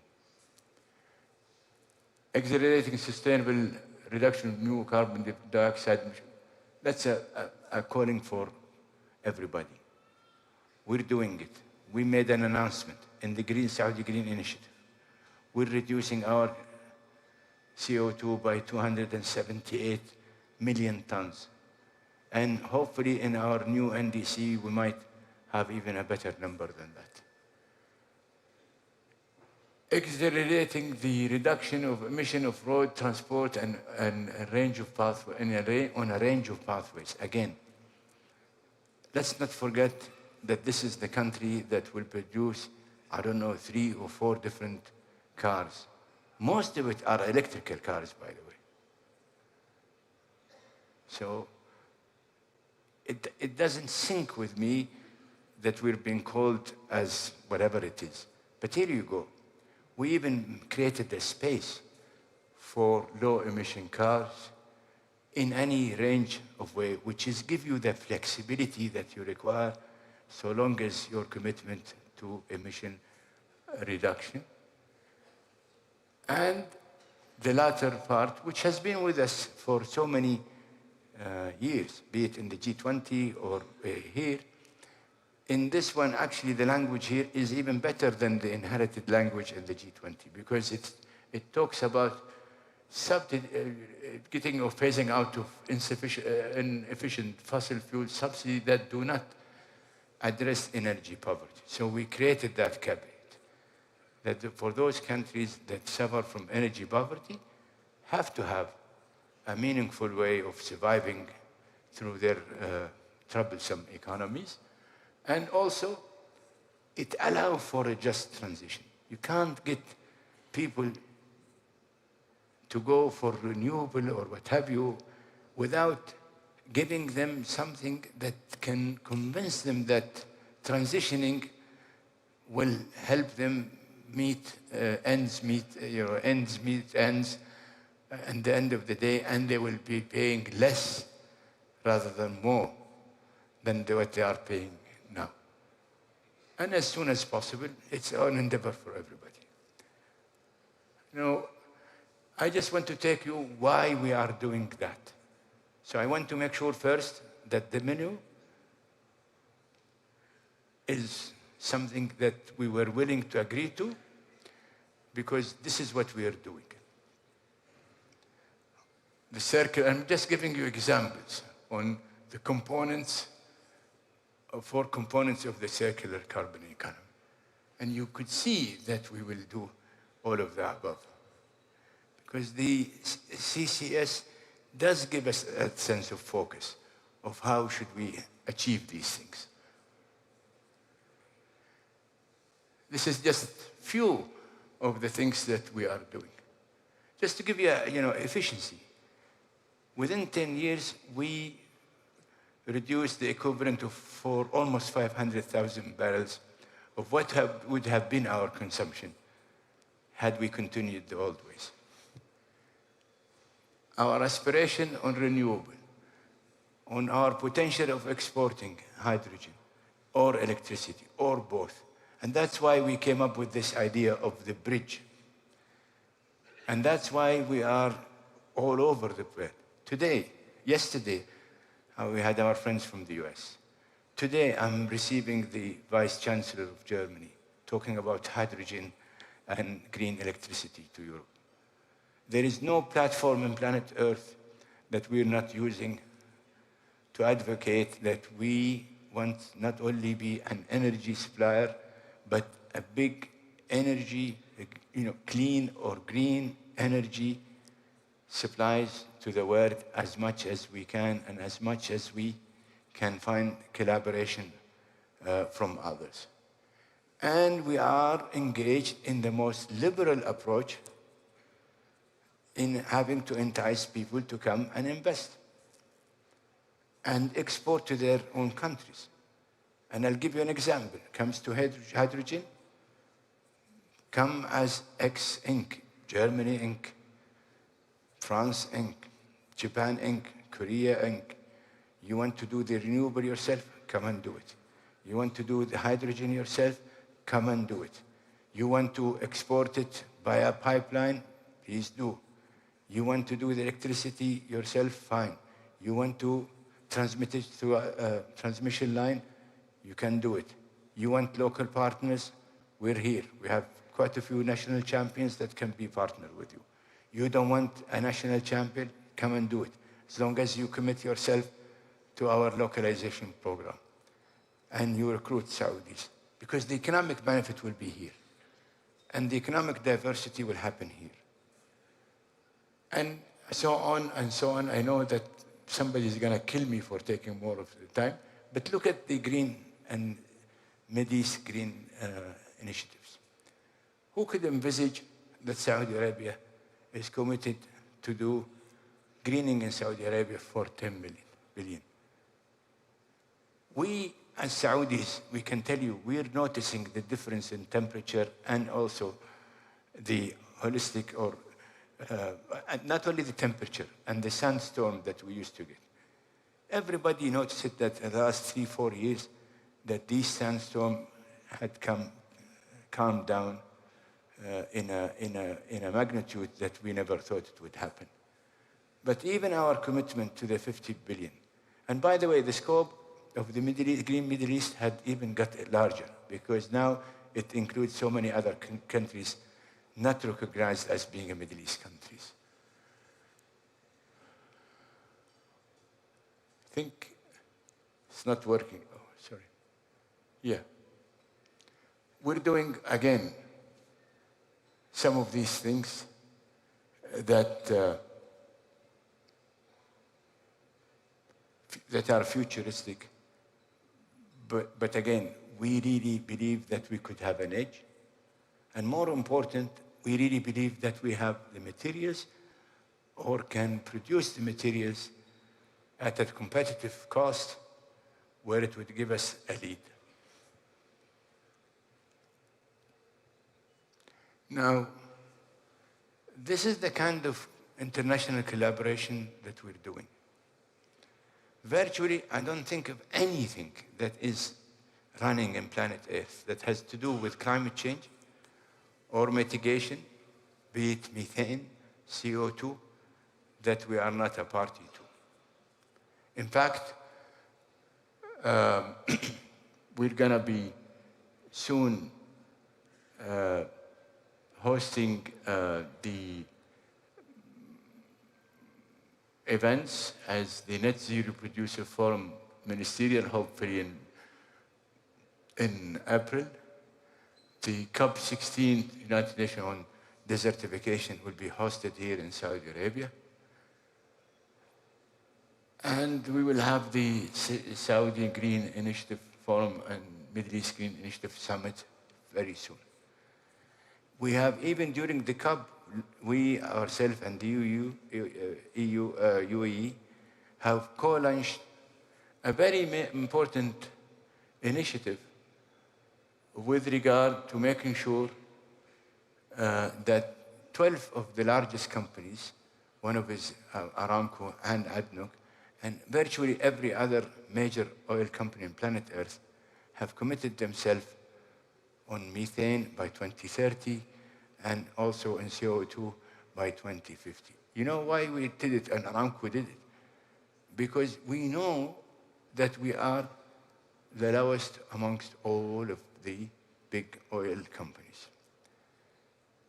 Accelerating sustainable reduction of new carbon dioxide emissions. That's a calling for everybody. We're doing it. We made an announcement in the Saudi Green Initiative. We're reducing our CO2 by 278 million tons. And hopefully in our new NDC, we might have even a better number than that. Accelerating the reduction of emission of road transport and a range of pathways, on a range of pathways. Again, let's not forget that this is the country that will produce, I don't know, 3 or 4 different cars. Most of it are electrical cars, by the way. So it doesn't sync with me that we're being called as whatever it is. But here you go. We even created a space for low-emission cars in any range of way, which is give you the flexibility that you require, so long as your commitment to emission reduction. And the latter part, which has been with us for so many years, be it in the G20 or here. In this one, actually, the language here is even better than the inherited language in the G20, because it talks about getting or phasing out of inefficient fossil fuel subsidies that do not address energy poverty. So we created that caveat, that for those countries that suffer from energy poverty, have to have a meaningful way of surviving through their troublesome economies. And also, it allows for a just transition. You can't get people to go for renewable or what have you without giving them something that can convince them that transitioning will help them meet ends at the end of the day, and they will be paying less rather than more than what they are paying now. And as soon as possible, it's an endeavor for everybody. Now, I just want to take you why we are doing that. So I want to make sure first that the menu is something that we were willing to agree to, because this is what we are doing. The circle, I'm just giving you examples on the components, 4 components of the circular carbon economy. And you could see that we will do all of the above. Because the CCS does give us a sense of focus of how should we achieve these things. This is just few of the things that we are doing. Just to give you efficiency. Within 10 years, we reduced the equivalent of for almost 500,000 barrels of what would have been our consumption had we continued the old ways. Our aspiration on renewable, on our potential of exporting hydrogen or electricity or both. And that's why we came up with this idea of the bridge. And that's why we are all over the place. Yesterday, how we had our friends from the US. Today, I'm receiving the Vice Chancellor of Germany talking about hydrogen and green electricity to Europe. There is no platform on planet Earth that we're not using to advocate that we want not only be an energy supplier, but a big energy, clean or green energy supplies to the world as much as we can and as much as we can find collaboration from others. And we are engaged in the most liberal approach in having to entice people to come and invest and export to their own countries. And I'll give you an example. Comes to hydrogen, come as X Inc., Germany Inc., France Inc., Japan Inc., Korea Inc. You want to do the renewable yourself? Come and do it. You want to do the hydrogen yourself? Come and do it. You want to export it by a pipeline? Please do. You want to do the electricity yourself? Fine. You want to transmit it through a transmission line? You can do it. You want local partners? We're here. We have quite a few national champions that can be partnered with you. You don't want a national champion? Come and do it. As long as you commit yourself to our localization program and you recruit Saudis, because the economic benefit will be here and the economic diversity will happen here. And so on and so on. I know that somebody's going to kill me for taking more of the time, but look at the green and Mideast green initiatives. Who could envisage that Saudi Arabia is committed to do greening in Saudi Arabia for 10 billion? We, as Saudis, we can tell you, we're noticing the difference in temperature and also the holistic or not only the temperature and the sandstorm that we used to get. Everybody noticed that in the last 3-4 years that these sandstorms had calmed down in a magnitude that we never thought it would happen. But even our commitment to the 50 billion, and by the way, the scope of the Green Middle East had even got larger because now it includes so many other countries not recognized as being a Middle East countries. I think it's not working. Oh, sorry. Yeah. We're doing, again, some of these things that are futuristic. But again, we really believe that we could have an edge. And more important, we really believe that we have the materials or can produce the materials at a competitive cost where it would give us a lead. Now, this is the kind of international collaboration that we're doing. Virtually, I don't think of anything that is running in planet Earth that has to do with climate change or mitigation, be it methane, CO2, that we are not a party to. In fact, we're going to be soon hosting the events as the Net Zero Producer Forum Ministerial, hopefully in April. The COP16, United Nations on Desertification, will be hosted here in Saudi Arabia. And we will have the Saudi Green Initiative Forum and Middle East Green Initiative Summit very soon. We have, even during the COP, we ourselves and the UAE have co-launched a very important initiative with regard to making sure that 12 of the largest companies, one of is Aramco and ADNOC, and virtually every other major oil company on planet Earth have committed themselves on methane by 2030 and also in CO2 by 2050. You know why we did it and Aramco did it? because we know that we are the lowest amongst all of the big oil companies.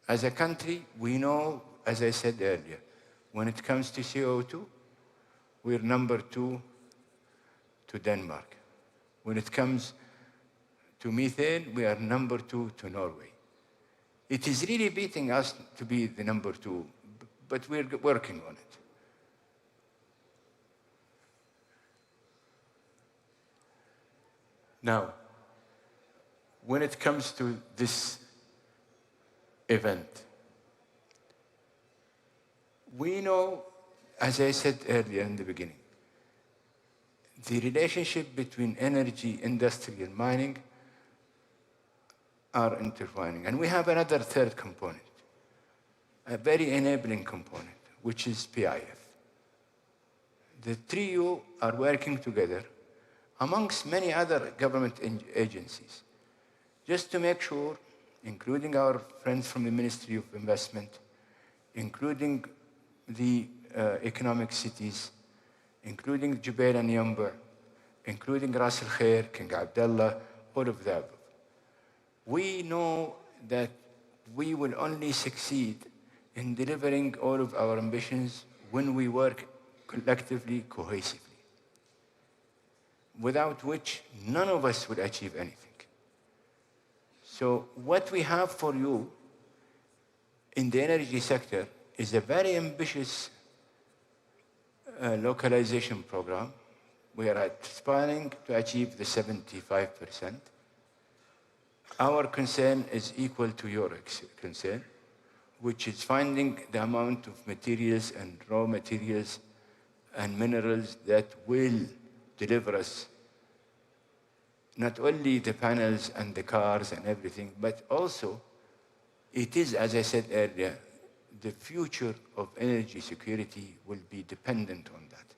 As a country, we know, as I said earlier, when it comes to CO2, we're number 2 to Denmark. When it comes to methane, we are number 2 to Norway. It is really beating us to be the number 2, but we're working on it. Now, when it comes to this event, we know, as I said earlier in the beginning, the relationship between energy, industry, and mining are intertwining. And we have another third component, a very enabling component, which is PIF. The trio are working together amongst many other government agencies, just to make sure, including our friends from the Ministry of Investment, including the economic cities, including Jubail and Yamba, including Ras Al Khair, King Abdullah, all of that. We know that we will only succeed in delivering all of our ambitions when we work collectively, cohesively, without which none of us would achieve anything. So what we have for you in the energy sector is a very ambitious localization program. We are aspiring to achieve the 75%. Our concern is equal to your concern, which is finding the amount of materials and raw materials and minerals that will deliver us not only the panels and the cars and everything, but also it is, as I said earlier, the future of energy security will be dependent on that.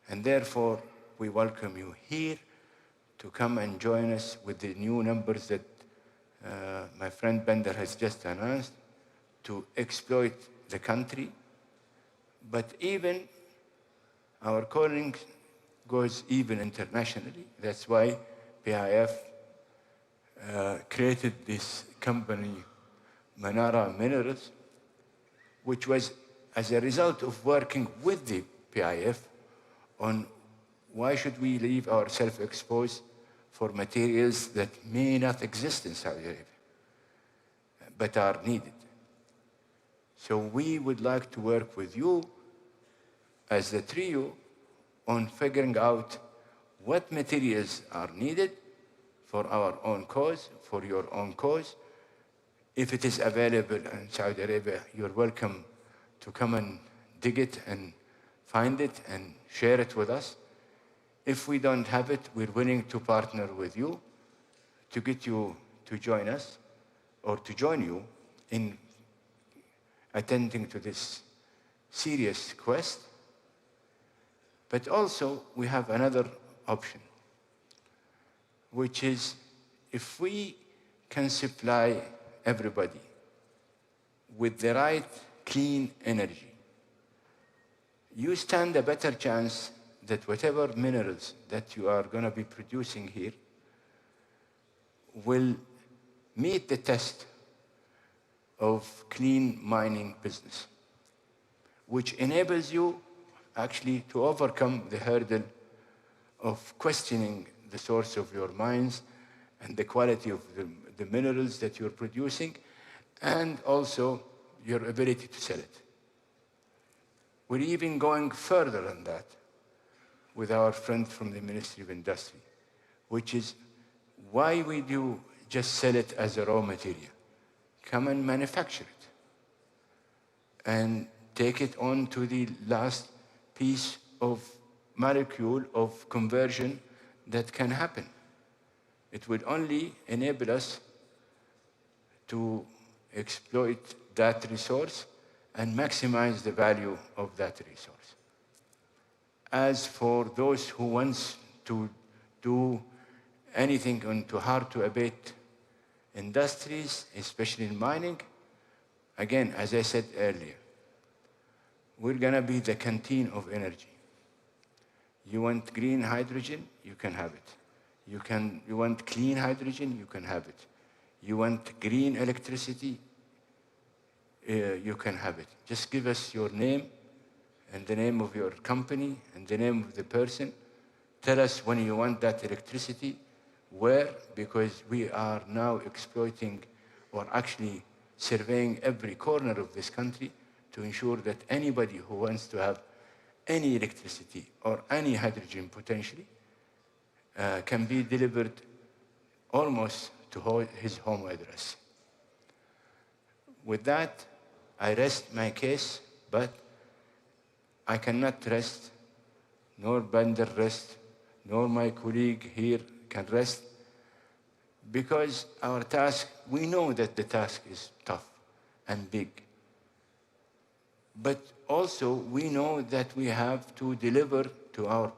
And therefore, we welcome you here to come and join us with the new numbers that my friend Bender has just announced to exploit the country. But even our calling goes even internationally. That's why PIF created this company, Manara Minerals, which was as a result of working with the PIF on why should we leave ourselves exposed for materials that may not exist in Saudi Arabia, but are needed. So we would like to work with you as the trio on figuring out what materials are needed for our own cause, for your own cause. If it is available in Saudi Arabia, you're welcome to come and dig it and find it and share it with us. If we don't have it, we're willing to partner with you to get you to join us or to join you in attending to this serious quest. But also, we have another option, which is if we can supply everybody with the right clean energy, you stand a better chance that whatever minerals that you are going to be producing here will meet the test of clean mining business, which enables you actually to overcome the hurdle of questioning the source of your mines and the quality of the minerals that you're producing, and also your ability to sell it. We're even going further than that with our friend from the Ministry of Industry, which is why we do just sell it as a raw material. Come and manufacture it and take it on to the last piece of molecule of conversion that can happen. It would only enable us to exploit that resource and maximize the value of that resource. As for those who want to do anything into hard-to-abate industries, especially in mining, again, as I said earlier, we're going to be the canteen of energy. You want green hydrogen, you can have it. You want clean hydrogen, you can have it. You want green electricity, you can have it. Just give us your name and the name of your company and the name of the person. Tell us when you want that electricity, where, because we are now exploiting or actually surveying every corner of this country to ensure that anybody who wants to have any electricity or any hydrogen potentially can be delivered almost to his home address. With that, I rest my case, but I cannot rest, nor Bender rest, nor my colleague here can rest, because our task, we know that the task is tough and big. But also, we know that we have to deliver to our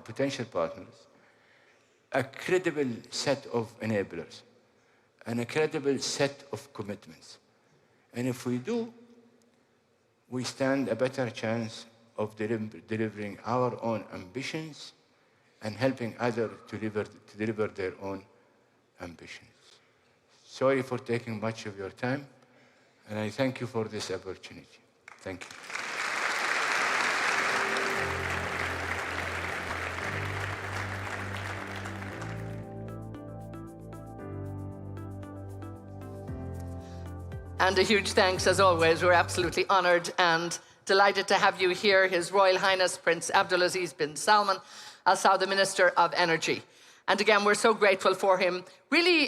potential partners, a credible set of enablers and a credible set of commitments. And if we do, we stand a better chance of delivering our own ambitions and helping others to deliver their own ambitions. Sorry for taking much of your time, and I thank you for this opportunity. Thank you. And a huge thanks, as always. We're absolutely honored and delighted to have you here, His Royal Highness Prince Abdulaziz bin Salman Al Saud, the Minister of Energy. And again, we're so grateful for him, really,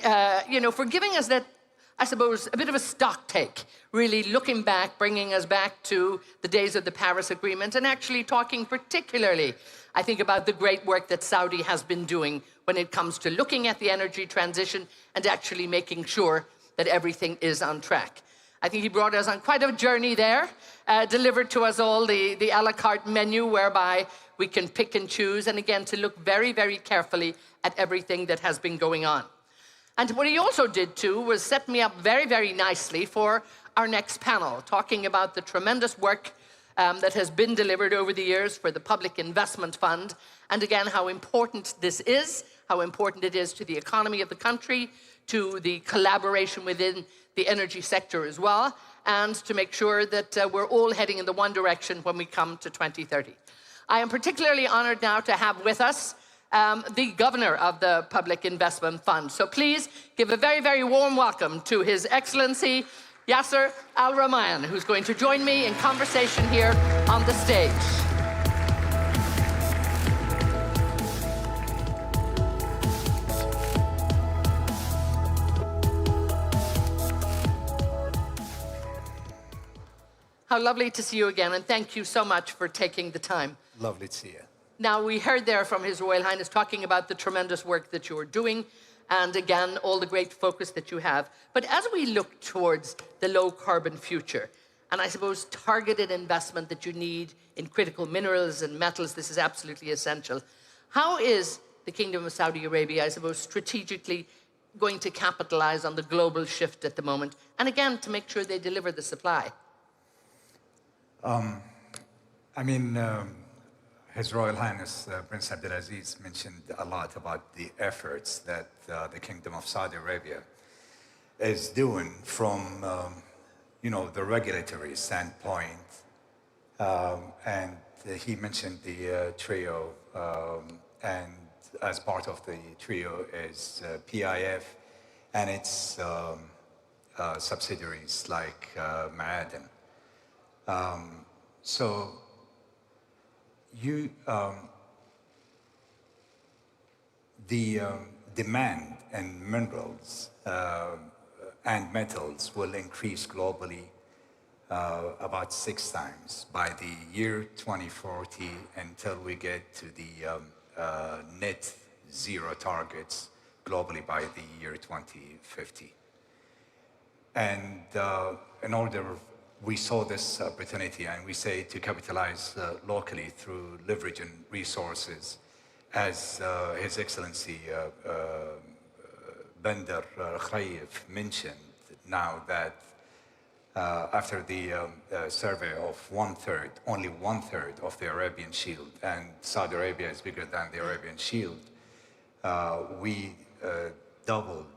for giving us that, I suppose, a bit of a stock take, really looking back, bringing us back to the days of the Paris Agreement, and actually talking particularly, I think, about the great work that Saudi has been doing when it comes to looking at the energy transition and actually making sure that everything is on track. I think he brought us on quite a journey there, delivered to us all the a la carte menu whereby we can pick and choose, and again, to look very, very carefully at everything that has been going on. And what he also did too was set me up very, very nicely for our next panel, talking about the tremendous work that has been delivered over the years for the Public Investment Fund, and again, how important this is, how important it is to the economy of the country, to the collaboration within the energy sector as well, and to make sure that we're all heading in the one direction when we come to 2030. I am particularly honored now to have with us the governor of the Public Investment Fund. So please give a very, very warm welcome to His Excellency Yasser Al-Rumayyan, who's going to join me in conversation here on the stage. How lovely to see you again, and thank you so much for taking the time. Lovely to see you. Now, we heard there from His Royal Highness talking about the tremendous work that you're doing, and again, all the great focus that you have. But as we look towards the low-carbon future, and I suppose targeted investment that you need in critical minerals and metals, this is absolutely essential. How is the Kingdom of Saudi Arabia, I suppose, strategically going to capitalize on the global shift at the moment, and again, to make sure they deliver the supply? His Royal Highness Prince Abdulaziz mentioned a lot about the efforts that the Kingdom of Saudi Arabia is doing from, the regulatory standpoint. And he mentioned the trio, and as part of the trio is PIF and its subsidiaries like Ma'aden. The demand in minerals and metals will increase globally about 6 times by the year 2040 until we get to the net zero targets globally by the year 2050. And in order, we saw this opportunity, and we say to capitalize locally through leveraging resources, as His Excellency Bender Khayef mentioned, now that after the survey of only one third of the Arabian Shield, and Saudi Arabia is bigger than the Arabian Shield, we doubled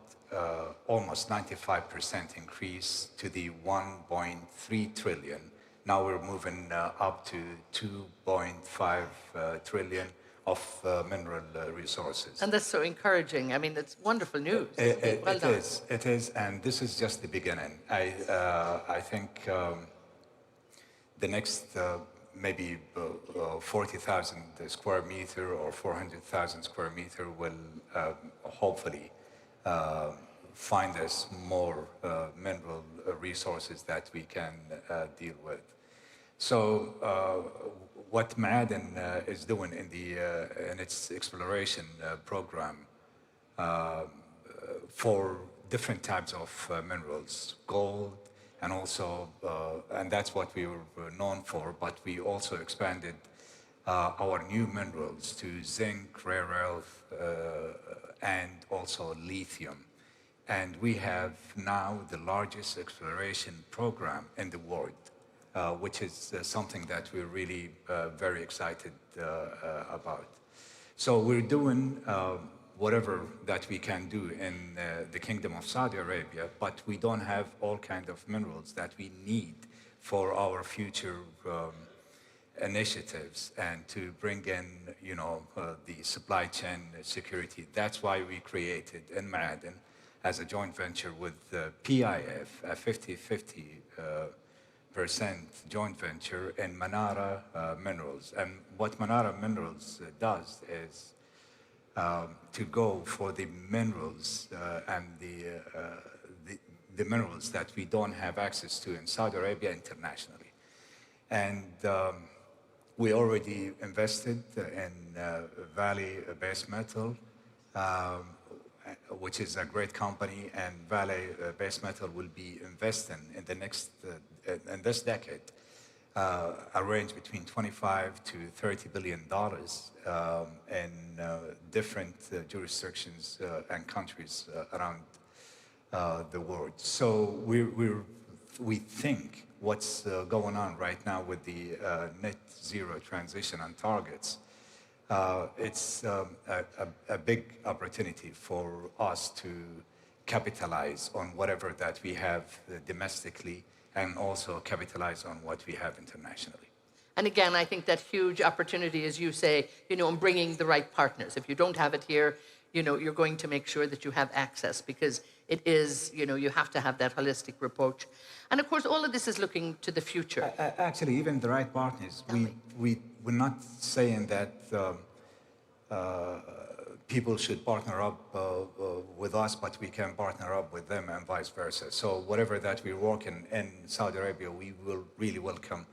almost 95% increase to the 1.3 trillion. Now we're moving up to 2.5 trillion of mineral resources. And that's so encouraging. I mean, it's wonderful news. Well done. It is, and this is just the beginning. I think the next maybe 40,000 square meter or 400,000 square meter will hopefully find us more mineral resources that we can deal with. So what Ma'aden is doing in its exploration program for different types of minerals, gold, and also, and that's what we were known for, but we also expanded our new minerals to zinc, rare earth, and also lithium. And we have now the largest exploration program in the world, which is something that we're really very excited about. So we're doing whatever that we can do in the Kingdom of Saudi Arabia, but we don't have all kinds of minerals that we need for our future initiatives and to bring in, the supply chain security. That's why we created in Ma'aden as a joint venture with PIF, a 50-50% joint venture in Manara Minerals. And what Manara Minerals does is to go for the minerals and the minerals that we don't have access to in Saudi Arabia internationally. And we already invested in Valley Base Metal, which is a great company, and Valley Base Metal will be investing in the next, in this decade, a range between $25 to $30 billion in different jurisdictions and countries around the world. So we think what's going on right now with the net zero transition and targets, it's a big opportunity for us to capitalize on whatever that we have domestically and also capitalize on what we have internationally. And again, I think that huge opportunity, as you say, in bringing the right partners. If you don't have it here, you're going to make sure that you have access, because it is, you have to have that holistic approach. And of course, all of this is looking to the future. Actually, even the right partners, we're not saying that people should partner up with us, but we can partner up with them and vice versa. So whatever that we're working in Saudi Arabia, we will really welcome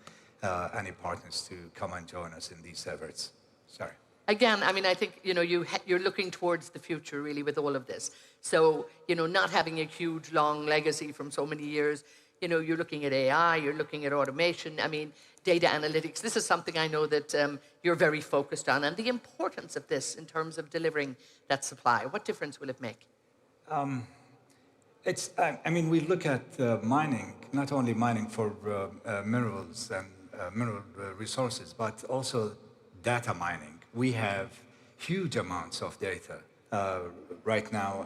any partners to come and join us in these efforts. Sorry. Again, I mean, I think, you're looking towards the future really with all of this. So, not having a huge, long legacy from so many years, you're looking at AI, you're looking at automation, I mean, data analytics. This is something I know that you're very focused on, and the importance of this in terms of delivering that supply. What difference will it make? We look at mining, not only mining for minerals and mineral resources, but also data mining. We have huge amounts of data right now.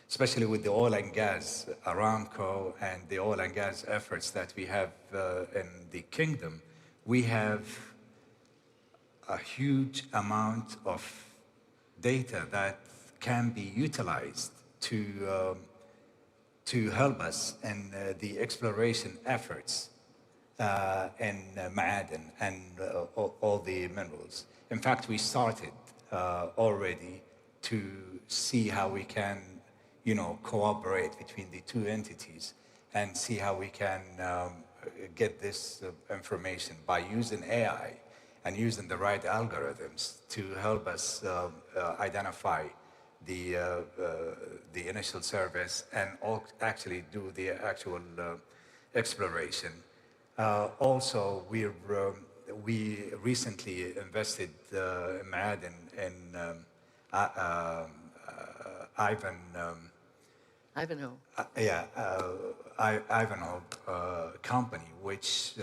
Especially with the oil and gas, Aramco, and the oil and gas efforts that we have in the kingdom, we have a huge amount of data that can be utilized to help us in the exploration efforts in Ma'aden and all the minerals. In fact, we started already to see how we can cooperate between the two entities and see how we can get this information by using AI and using the right algorithms to help us identify the initial service and actually do the actual exploration. Also, we recently invested in Ma'aden in Ivan Ivanhoe. Ivanhoe company, which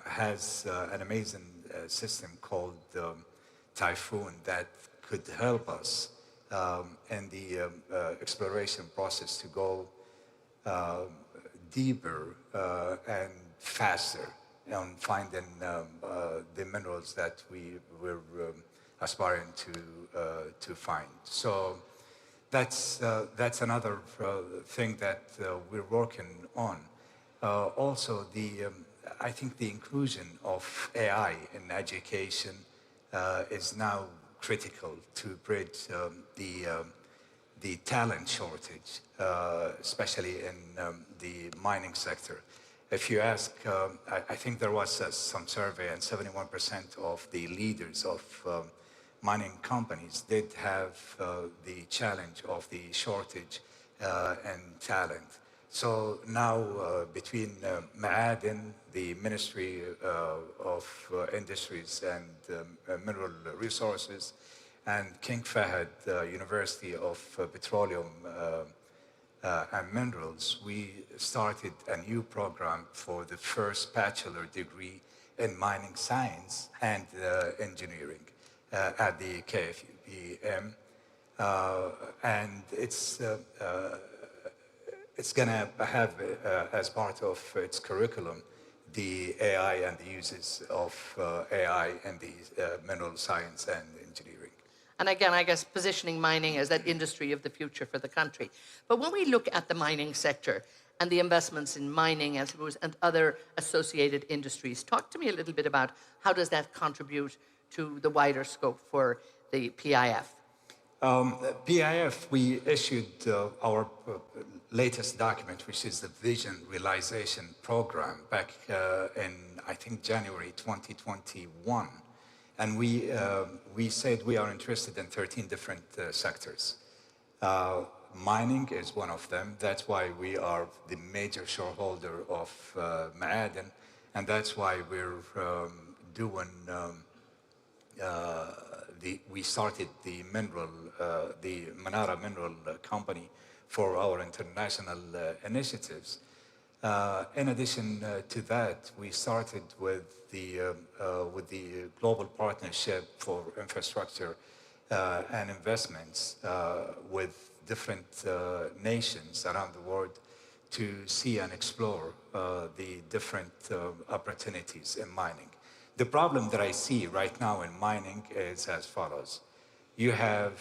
has an amazing system called Typhoon that could help us in the exploration process to go deeper and faster on finding the minerals that we were aspiring to find. So that's another thing that we're working on. Also, I think the inclusion of AI in education is now critical to bridge the talent shortage, especially in the mining sector. If you ask, I think there was some survey, and 71% of the leaders of mining companies did have the challenge of the shortage in talent. So now between Ma'aden, the Ministry of Industries and Mineral Resources, and King Fahd University of Petroleum and Minerals, we started a new program for the first bachelor degree in mining science and engineering at the KFUPM. And it's going to have as part of its curriculum the AI and the uses of AI in the mineral science and engineering. And again, I guess positioning mining as that industry of the future for the country. But when we look at the mining sector and the investments in mining, I suppose, and other associated industries, talk to me a little bit about how does that contribute to the wider scope for the PIF? PIF, we issued our latest document, which is the Vision Realization Program, back in, I think, January 2021. And we said we are interested in 13 different sectors. Mining is one of them. That's why we are the major shareholder of Ma'aden, and that's why we're doing we started the Manara Mineral Company for our international initiatives. In addition to that, we started with the Global Partnership for Infrastructure and Investments with different nations around the world to see and explore the different opportunities in mining. The problem that I see right now in mining is as follows. You have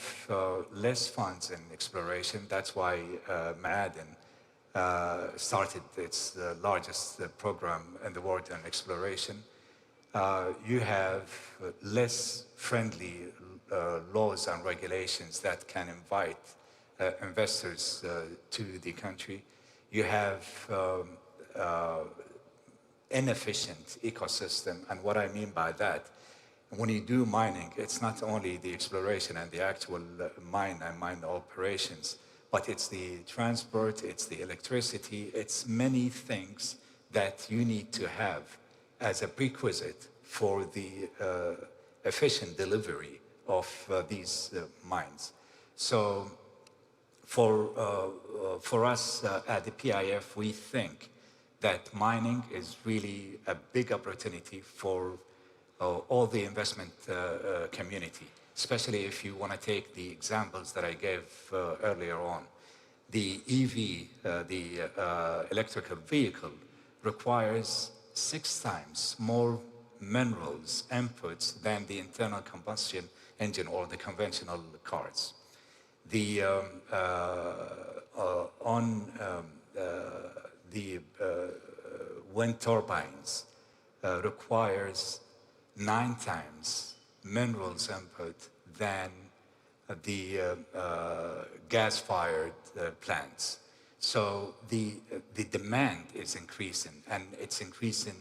less funds in exploration. That's why Ma'aden started its largest program in the world in exploration. You have less friendly laws and regulations that can invite investors to the country. You have inefficient ecosystem, and what I mean by that, when you do mining, it's not only the exploration and the actual mine and mine operations, but it's the transport, it's the electricity, it's many things that you need to have as a prerequisite for the efficient delivery of these mines. So for us at the PIF, we think that mining is really a big opportunity for all the investment community, especially if you want to take the examples that I gave earlier on. The EV, the electrical vehicle, requires 6 times more minerals inputs than the internal combustion engine or the conventional cars. The wind turbines requires 9 times minerals input than the gas-fired plants. So the demand is increasing, and it's increasing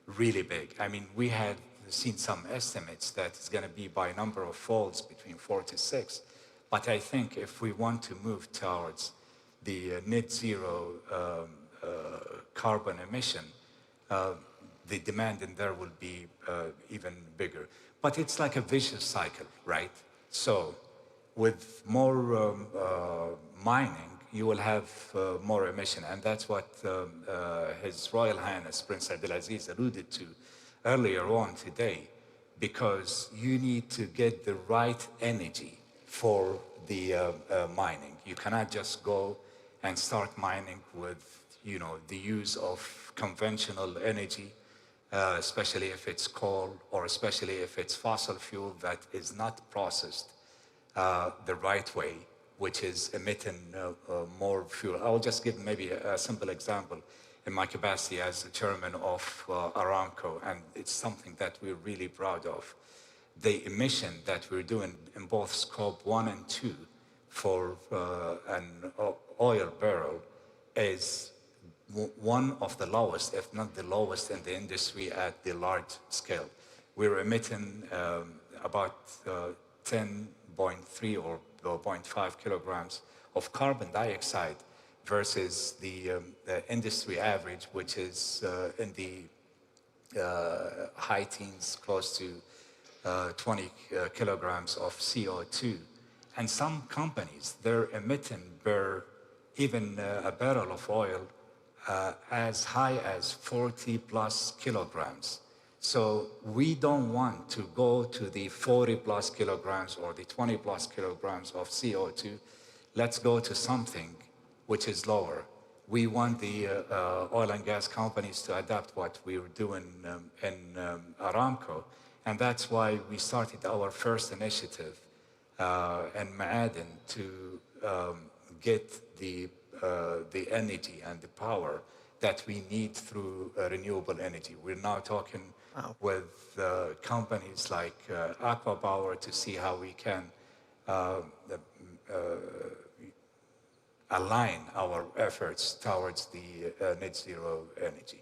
really big. I mean, we had seen some estimates that it's going to be by number of folds between 4 to 6. But I think if we want to move towards the net zero carbon emission, the demand in there will be even bigger. But it's like a vicious cycle, right? So with more mining, you will have more emission. And that's what His Royal Highness Prince Abdulaziz alluded to earlier on today, because you need to get the right energy for the mining. You cannot just go and start mining with, the use of conventional energy, especially if it's coal or especially if it's fossil fuel that is not processed the right way, which is emitting more fuel. I'll just give maybe a simple example in my capacity as the chairman of Aramco, and it's something that we're really proud of. The emission that we're doing in both Scope 1 and 2 for an oil barrel is one of the lowest, if not the lowest in the industry at the large scale. We're emitting about 10.3 or 0.5 kilograms of carbon dioxide versus the industry average, which is in the high teens, close to 20 kilograms of CO2. And some companies, they're emitting even a barrel of oil as high as 40 plus kilograms. So we don't want to go to the 40 plus kilograms or the 20 plus kilograms of CO2. Let's go to something which is lower. We want the oil and gas companies to adapt what we were doing in Aramco. And that's why we started our first initiative in Ma'aden to get the energy and the power that we need through renewable energy. We're now talking with companies like Aqua Power to see how we can align our efforts towards the net zero energy.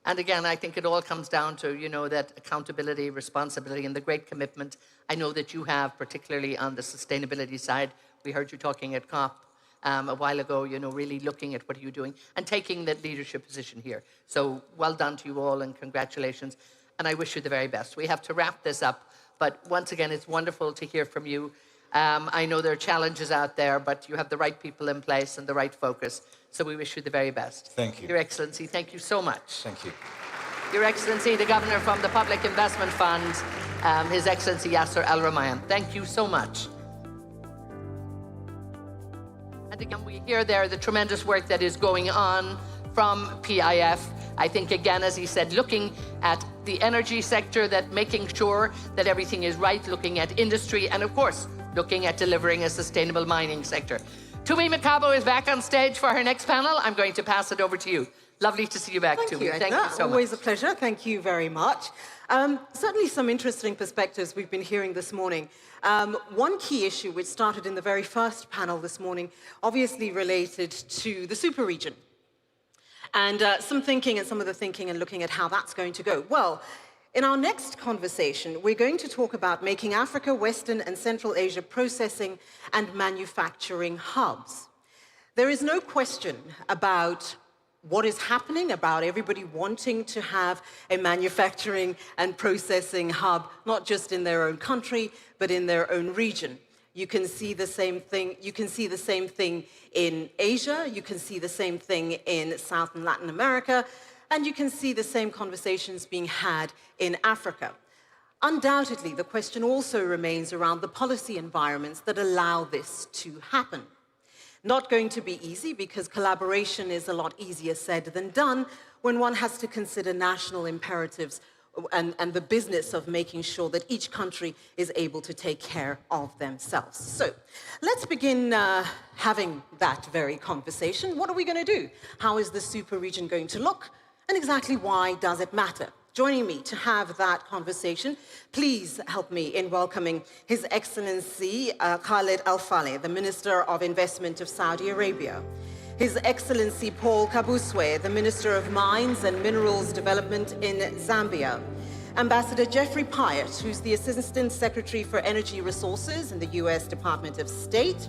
And again, I think it all comes down to, that accountability, responsibility, and the great commitment I know that you have, particularly on the sustainability side. We heard you talking at COP a while ago, really looking at what are you doing and taking that leadership position here. So well done to you all and congratulations. And I wish you the very best. We have to wrap this up, but once again, it's wonderful to hear from you. I know there are challenges out there, but you have the right people in place and the right focus. So we wish you the very best. Thank you. Your Excellency, thank you so much. Thank you. Your Excellency, the Governor from the Public Investment Fund, His Excellency Yasser Al-Rumayyan. Thank you so much. And again, we hear there the tremendous work that is going on from PIF. I think, again, as he said, looking at the energy sector, that making sure that everything is right, looking at industry, and of course, looking at delivering a sustainable mining sector. Tumi Makabo is back on stage for her next panel. I'm going to pass it over to you. Lovely to see you back, Tumi. Thank you so much. Always a pleasure. Thank you very much. Certainly some interesting perspectives we've been hearing this morning. One key issue which started in the very first panel this morning, obviously related to the super region. And some thinking and some of the thinking and looking at how that's going to go. Well, in our next conversation, we're going to talk about making Africa, Western and Central Asia processing and manufacturing hubs. There is no question about what is happening, about everybody wanting to have a manufacturing and processing hub, not just in their own country, but in their own region. You can see the same thing. You can see the same thing in Asia. You can see the same thing in South and Latin America. And you can see the same conversations being had in Africa. Undoubtedly, the question also remains around the policy environments that allow this to happen. Not going to be easy, because collaboration is a lot easier said than done when one has to consider national imperatives and the business of making sure that each country is able to take care of themselves. So let's begin having that very conversation. What are we going to do? How is the super region going to look? And exactly why does it matter? Joining me to have that conversation, please help me in welcoming His Excellency Khaled Al-Faleh, the Minister of Investment of Saudi Arabia. His Excellency Paul Kabuswe, the Minister of Mines and Minerals Development in Zambia. Ambassador Jeffrey Pyatt, who's the Assistant Secretary for Energy Resources in the U.S. Department of State.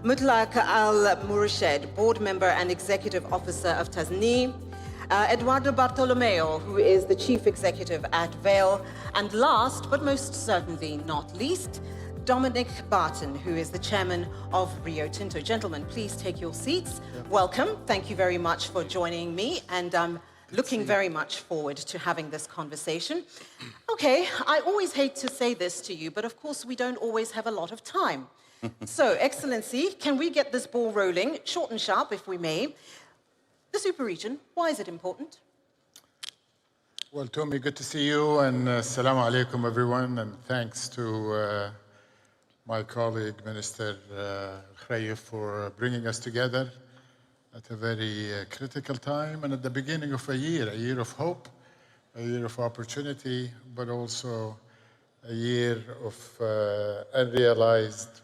Mutlaq Al-Murashed, Board Member and Executive Officer of Tasnim. Eduardo Bartolomeo, who is the Chief Executive at Vale. And last, but most certainly not least, Dominic Barton, who is the chairman of Rio Tinto. Gentlemen, please take your seats. Welcome. Thank you very much for joining me, and I'm looking very much forward to having this conversation. Okay, I always hate to say this to you, but of course we don't always have a lot of time. So, Excellency, can we get this ball rolling, short and sharp if we may? The super region, why is it important? Well, Tommy, good to see you, and assalamu alaikum, everyone, and thanks to my colleague, Minister Khayyef, for bringing us together at a very critical time and at the beginning of a year of hope, a year of opportunity, but also a year of unrealized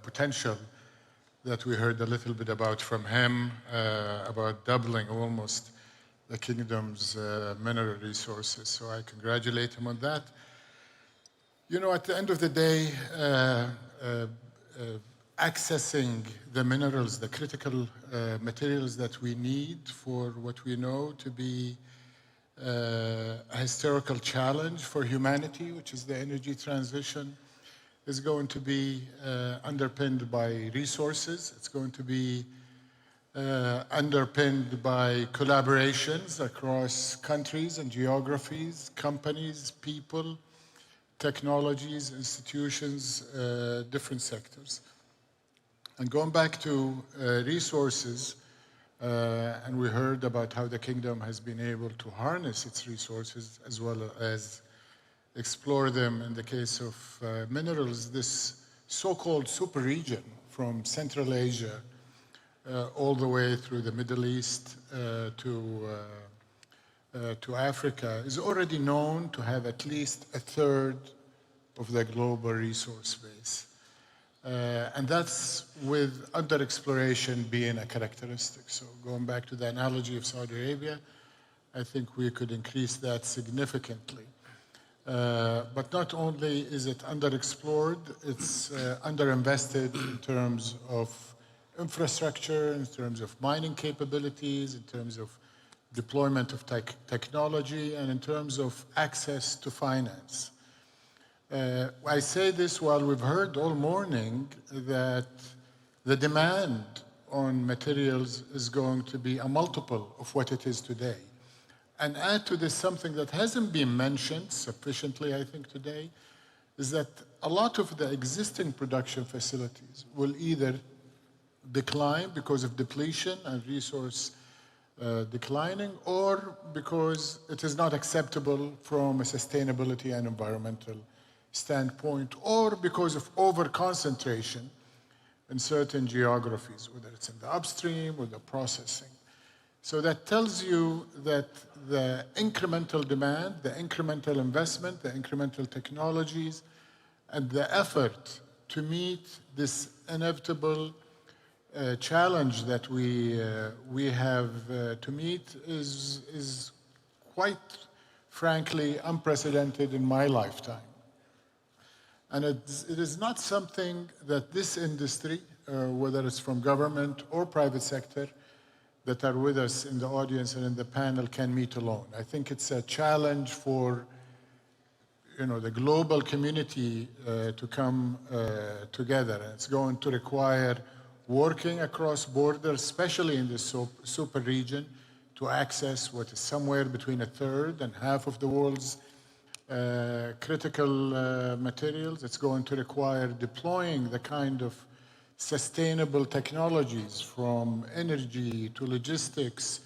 potential that we heard a little bit about from him, about doubling almost the kingdom's mineral resources. So I congratulate him on that. You know, at the end of the day, accessing the minerals, the critical materials that we need for what we know to be a historical challenge for humanity, which is the energy transition, is going to be underpinned by resources. It's going to be underpinned by collaborations across countries and geographies, companies, people, technologies, institutions, different sectors. And going back to resources, and we heard about how the kingdom has been able to harness its resources as well as explore them in the case of minerals, this so-called super region from Central Asia all the way through the Middle East to Africa is already known to have at least a third of the global resource base. And that's with under-exploration being a characteristic. So going back to the analogy of Saudi Arabia, I think we could increase that significantly. But not only is it underexplored, it's underinvested in terms of infrastructure, in terms of mining capabilities, in terms of deployment of technology, and in terms of access to finance. I say this while we've heard all morning that the demand on materials is going to be a multiple of what it is today. And add to this something that hasn't been mentioned sufficiently, I think, today, is that a lot of the existing production facilities will either decline because of depletion and resource declining, or because it is not acceptable from a sustainability and environmental standpoint, or because of over-concentration in certain geographies, whether it's in the upstream or the processing. So that tells you that the incremental demand, the incremental investment, the incremental technologies, and the effort to meet this inevitable challenge that we have to meet is quite frankly unprecedented in my lifetime. And it is not something that this industry, whether it's from government or private sector, that are with us in the audience and in the panel can meet alone. I think it's a challenge for the global community to come together. And it's going to require working across borders, especially in the super region, to access what is somewhere between a third and half of the world's critical materials. It's going to require deploying the kind of sustainable technologies from energy to logistics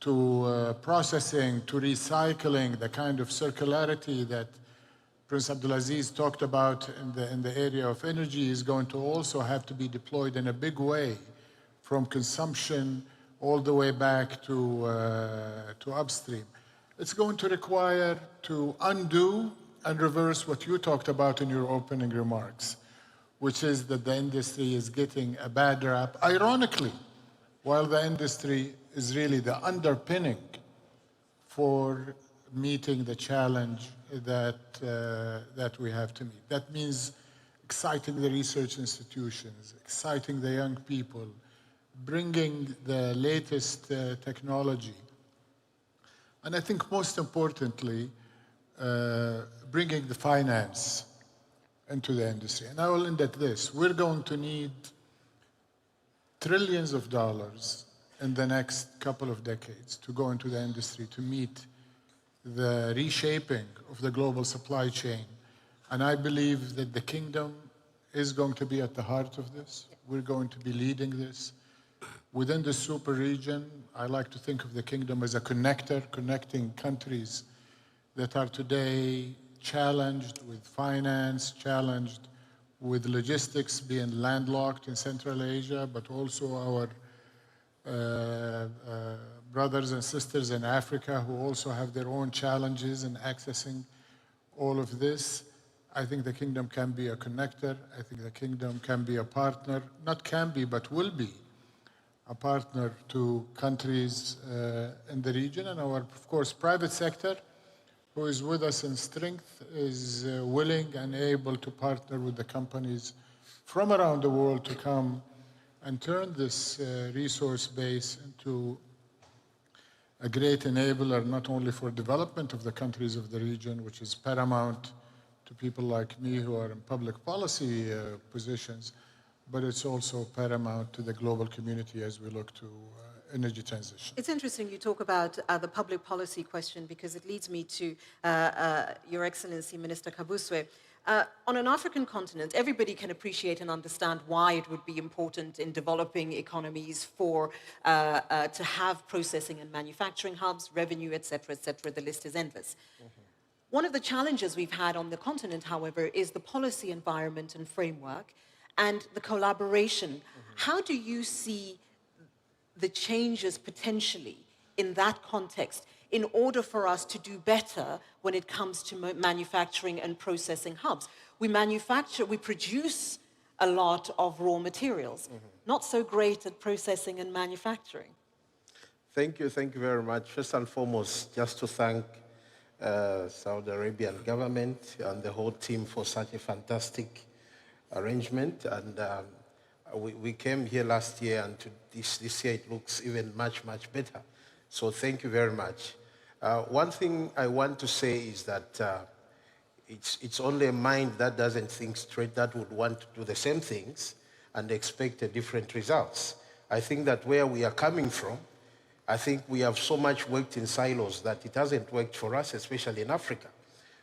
to processing to recycling, the kind of circularity that Prince Abdulaziz talked about in the area of energy is going to also have to be deployed in a big way from consumption all the way back to upstream. It's going to require to undo and reverse what you talked about in your opening remarks, which is that the industry is getting a bad rap, ironically, while the industry is really the underpinning for meeting the challenge that we have to meet. That means exciting the research institutions, exciting the young people, bringing the latest technology, and I think most importantly, bringing the finance into the industry. And I will end at this. We're going to need trillions of dollars in the next couple of decades to go into the industry to meet the reshaping of the global supply chain. And I believe that the kingdom is going to be at the heart of this. We're going to be leading this. Within the super region, I like to think of the kingdom as a connector, connecting countries that are today challenged with finance, challenged with logistics, being landlocked in Central Asia, but also our brothers and sisters in Africa who also have their own challenges in accessing all of this. I think the kingdom can be a connector. I think the kingdom can be a partner, not can be, but will be a partner to countries in the region. And our, of course, private sector, who is with us in strength, is willing and able to partner with the companies from around the world to come and turn this resource base into a great enabler, not only for development of the countries of the region, which is paramount to people like me who are in public policy positions, but it's also paramount to the global community as we look to energy transition. It's interesting you talk about the public policy question, because it leads me to Your Excellency, Minister Kabuswe. On an African continent, everybody can appreciate and understand why it would be important in developing economies for to have processing and manufacturing hubs, revenue, et cetera, the list is endless. One of the challenges we've had on the continent, however, is the policy environment and framework and the collaboration. How do you see the changes potentially in that context in order for us to do better when it comes to manufacturing and processing hubs? We produce a lot of raw materials, not so great at processing and manufacturing. Thank you very much. First and foremost, just to thank Saudi Arabian government and the whole team for such a fantastic arrangement. And we came here last year, and this year it looks even much better. So thank you very much. One thing I want to say is that it's only a mind that doesn't think straight that would want to do the same things and expect a different results. I think that where we are coming from, I think we have so much worked in silos that it hasn't worked for us, especially in Africa.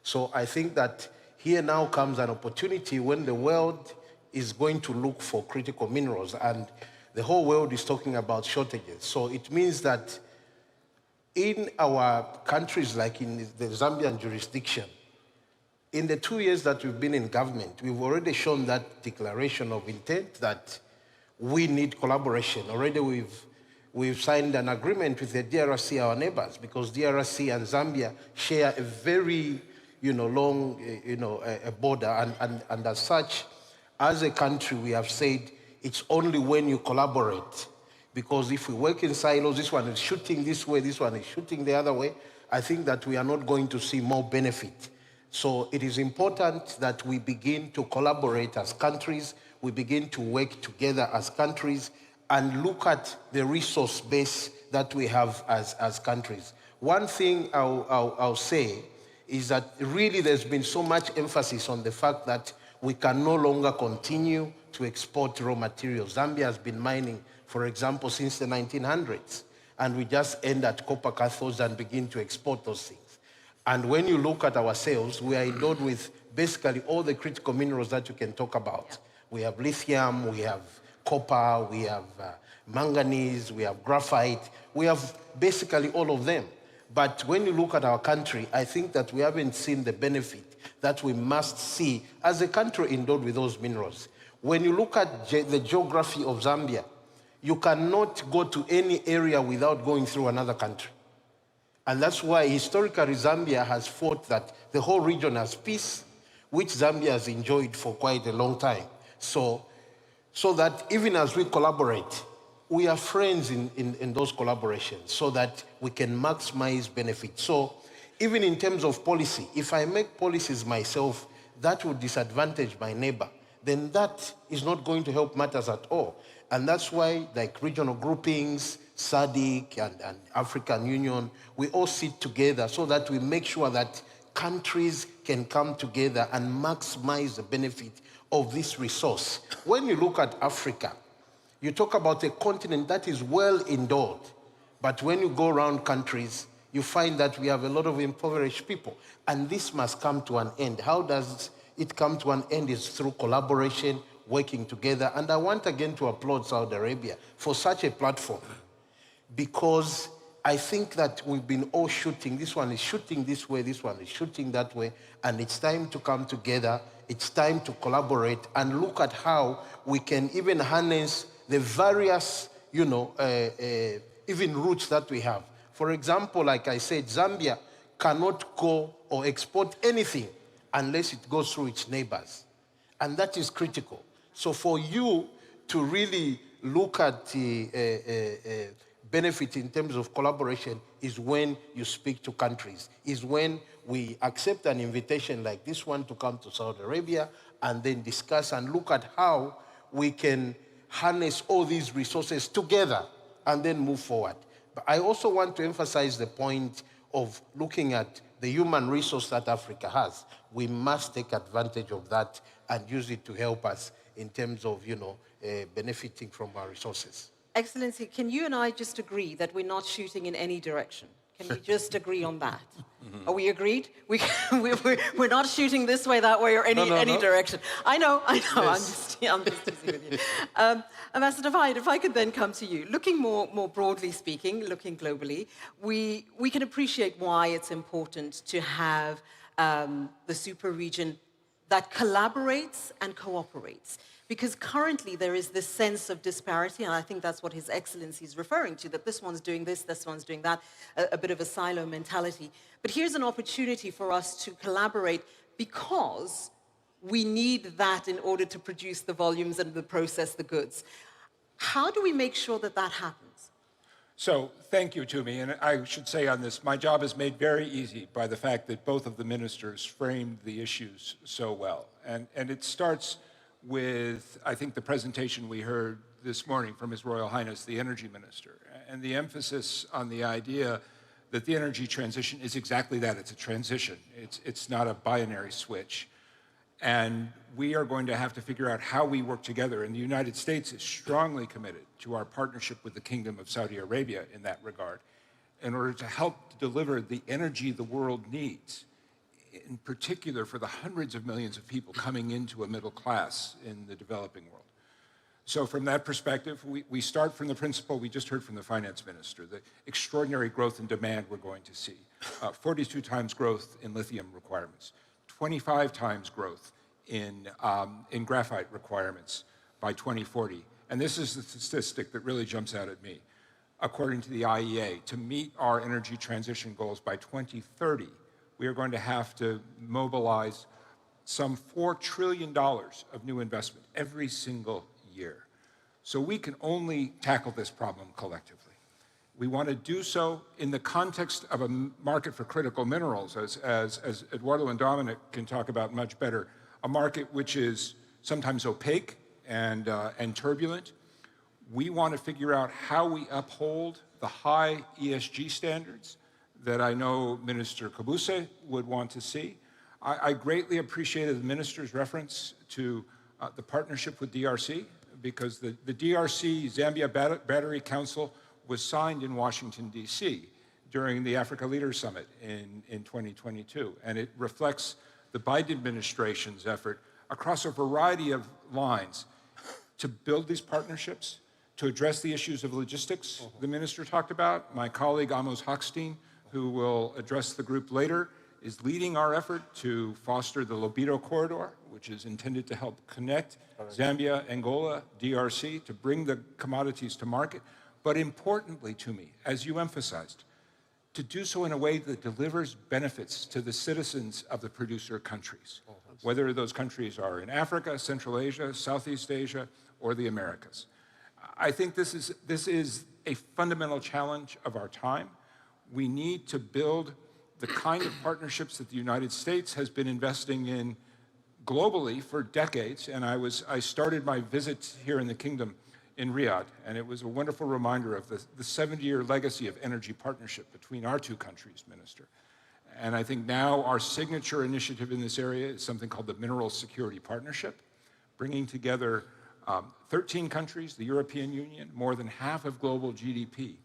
So I think that here now comes an opportunity when the world is going to look for critical minerals, and the whole world is talking about shortages. So it means that in our countries, like in the Zambian jurisdiction, in the 2 years that we've been in government, we've already shown that declaration of intent that we need collaboration. Already we've signed an agreement with the DRC, our neighbors, because DRC and Zambia share a very long a border, and as such, as a country, we have said it's only when you collaborate. Because if we work in silos, this one is shooting this way, this one is shooting the other way, I think that we are not going to see more benefit. So it is important that we begin to collaborate as countries, we begin to work together as countries, and look at the resource base that we have as countries. One thing I'll say is that really there's been so much emphasis on the fact that we can no longer continue to export raw materials. Zambia has been mining, for example, since the 1900s, and we just end at copper cathodes and begin to export those things. And when you look at our sales, we are endowed with basically all the critical minerals that you can talk about. Yeah. We have lithium, we have copper, we have manganese, we have graphite, we have basically all of them. But when you look at our country, I think that we haven't seen the benefit that we must see as a country endowed with those minerals. When you look at the geography of Zambia, you cannot go to any area without going through another country. And that's why historically Zambia has fought that the whole region has peace, which Zambia has enjoyed for quite a long time. So that even as we collaborate, we are friends in those collaborations so that we can maximize benefits. So even in terms of policy, if I make policies myself that would disadvantage my neighbor, then that is not going to help matters at all. And that's why, like regional groupings, SADC and African Union, we all sit together so that we make sure that countries can come together and maximize the benefit of this resource. When you look at Africa, you talk about a continent that is well endowed, but when you go around countries, you find that we have a lot of impoverished people, and this must come to an end. How does it come to an end? Is through collaboration, working together, and I want again to applaud Saudi Arabia for such a platform, because I think that we've been all shooting. This one is shooting this way, this one is shooting that way, and it's time to come together. It's time to collaborate and look at how we can even harness the various, even routes that we have. For example, like I said, Zambia cannot go or export anything unless it goes through its neighbors, and that is critical. So for you to really look at the benefit in terms of collaboration is when you speak to countries, is when we accept an invitation like this one to come to Saudi Arabia and then discuss and look at how we can harness all these resources together and then move forward. But I also want to emphasize the point of looking at the human resource that Africa has. We must take advantage of that and use it to help us in terms of, benefiting from our resources. Excellency, can you and I just agree that we're not shooting in any direction? Can we just agree on that? Are we agreed? We're not shooting this way, that way, or any direction. I know. Yes. I'm just teasing with you. Ambassador Fayed, if I could then come to you. Looking more broadly speaking, looking globally, we can appreciate why it's important to have the super region that collaborates and cooperates. Because currently there is this sense of disparity, and I think that's what His Excellency is referring to, that this one's doing this one's doing that, a bit of a silo mentality. But here's an opportunity for us to collaborate because we need that in order to produce the volumes and to process the goods. How do we make sure that that happens? So thank you, Tumi. And I should say on this, my job is made very easy by the fact that both of the ministers framed the issues so well. And it starts with, I think, the presentation we heard this morning from His Royal Highness, the Energy Minister, and the emphasis on the idea that the energy transition is exactly that. It's a transition. It's not a binary switch. And we are going to have to figure out how we work together. And the United States is strongly committed to our partnership with the Kingdom of Saudi Arabia in that regard, in order to help deliver the energy the world needs, in particular for the hundreds of millions of people coming into a middle class in the developing world. So from that perspective, we start from the principle we just heard from the finance minister, the extraordinary growth in demand we're going to see. 42 times growth in lithium requirements, 25 times growth in graphite requirements by 2040. And this is the statistic that really jumps out at me. According to the IEA, to meet our energy transition goals by 2030, we are going to have to mobilize some $4 trillion of new investment every single year. So we can only tackle this problem collectively. We want to do so in the context of a market for critical minerals, as Eduardo and Dominic can talk about much better, a market which is sometimes opaque and turbulent. We want to figure out how we uphold the high ESG standards that I know Minister Kabuse would want to see. I greatly appreciated the minister's reference to the partnership with DRC, because the DRC Zambia Battery Council was signed in Washington, D.C. during the Africa Leaders Summit in 2022. And it reflects the Biden administration's effort across a variety of lines to build these partnerships, to address the issues of logistics the minister talked about. My colleague Amos Hochstein, who will address the group later, is leading our effort to foster the Lobito Corridor, which is intended to help connect Zambia, Angola, DRC, to bring the commodities to market. But importantly to me, as you emphasized, to do so in a way that delivers benefits to the citizens of the producer countries, whether those countries are in Africa, Central Asia, Southeast Asia, or the Americas. I think this is a fundamental challenge of our time. We need to build the kind of partnerships that the United States has been investing in globally for decades. And I started my visit here in the Kingdom in Riyadh, and it was a wonderful reminder of the 70-year legacy of energy partnership between our two countries, Minister. And I think now our signature initiative in this area is something called the Mineral Security Partnership, bringing together 13 countries, the European Union, more than half of global GDP,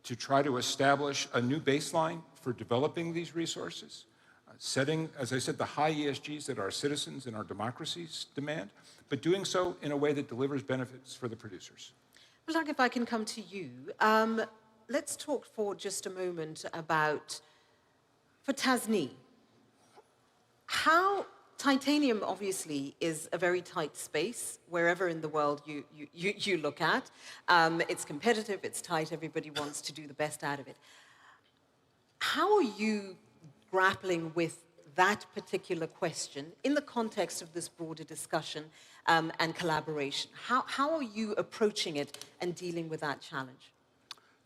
to try to establish a new baseline for developing these resources, setting, as I said, the high ESGs that our citizens and our democracies demand, but doing so in a way that delivers benefits for the producers. Well, Doug, if I can come to you, let's talk for just a moment about, for Tasneem, how titanium obviously is a very tight space wherever in the world you look at. It's competitive, it's tight, everybody wants to do the best out of it. How are you grappling with that particular question in the context of this broader discussion and collaboration? How are you approaching it and dealing with that challenge?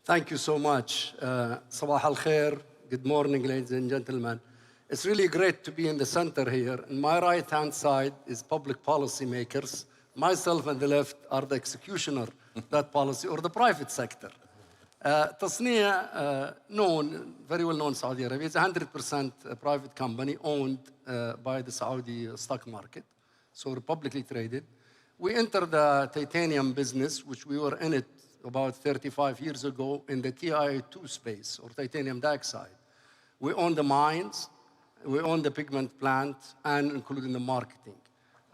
Thank you so much. Sabah al khair. Good morning, ladies and gentlemen. It's really great to be in the center here. On my right-hand side is public policy makers. Myself on the left are the executioner of that policy, or the private sector. Tasneem, very well known in Saudi Arabia, is a 100% private company owned by the Saudi stock market, so we're publicly traded. We entered the titanium business, which we were in it about 35 years ago in the TiO2 space, or titanium dioxide. We own the mines, we own the pigment plant, and including the marketing.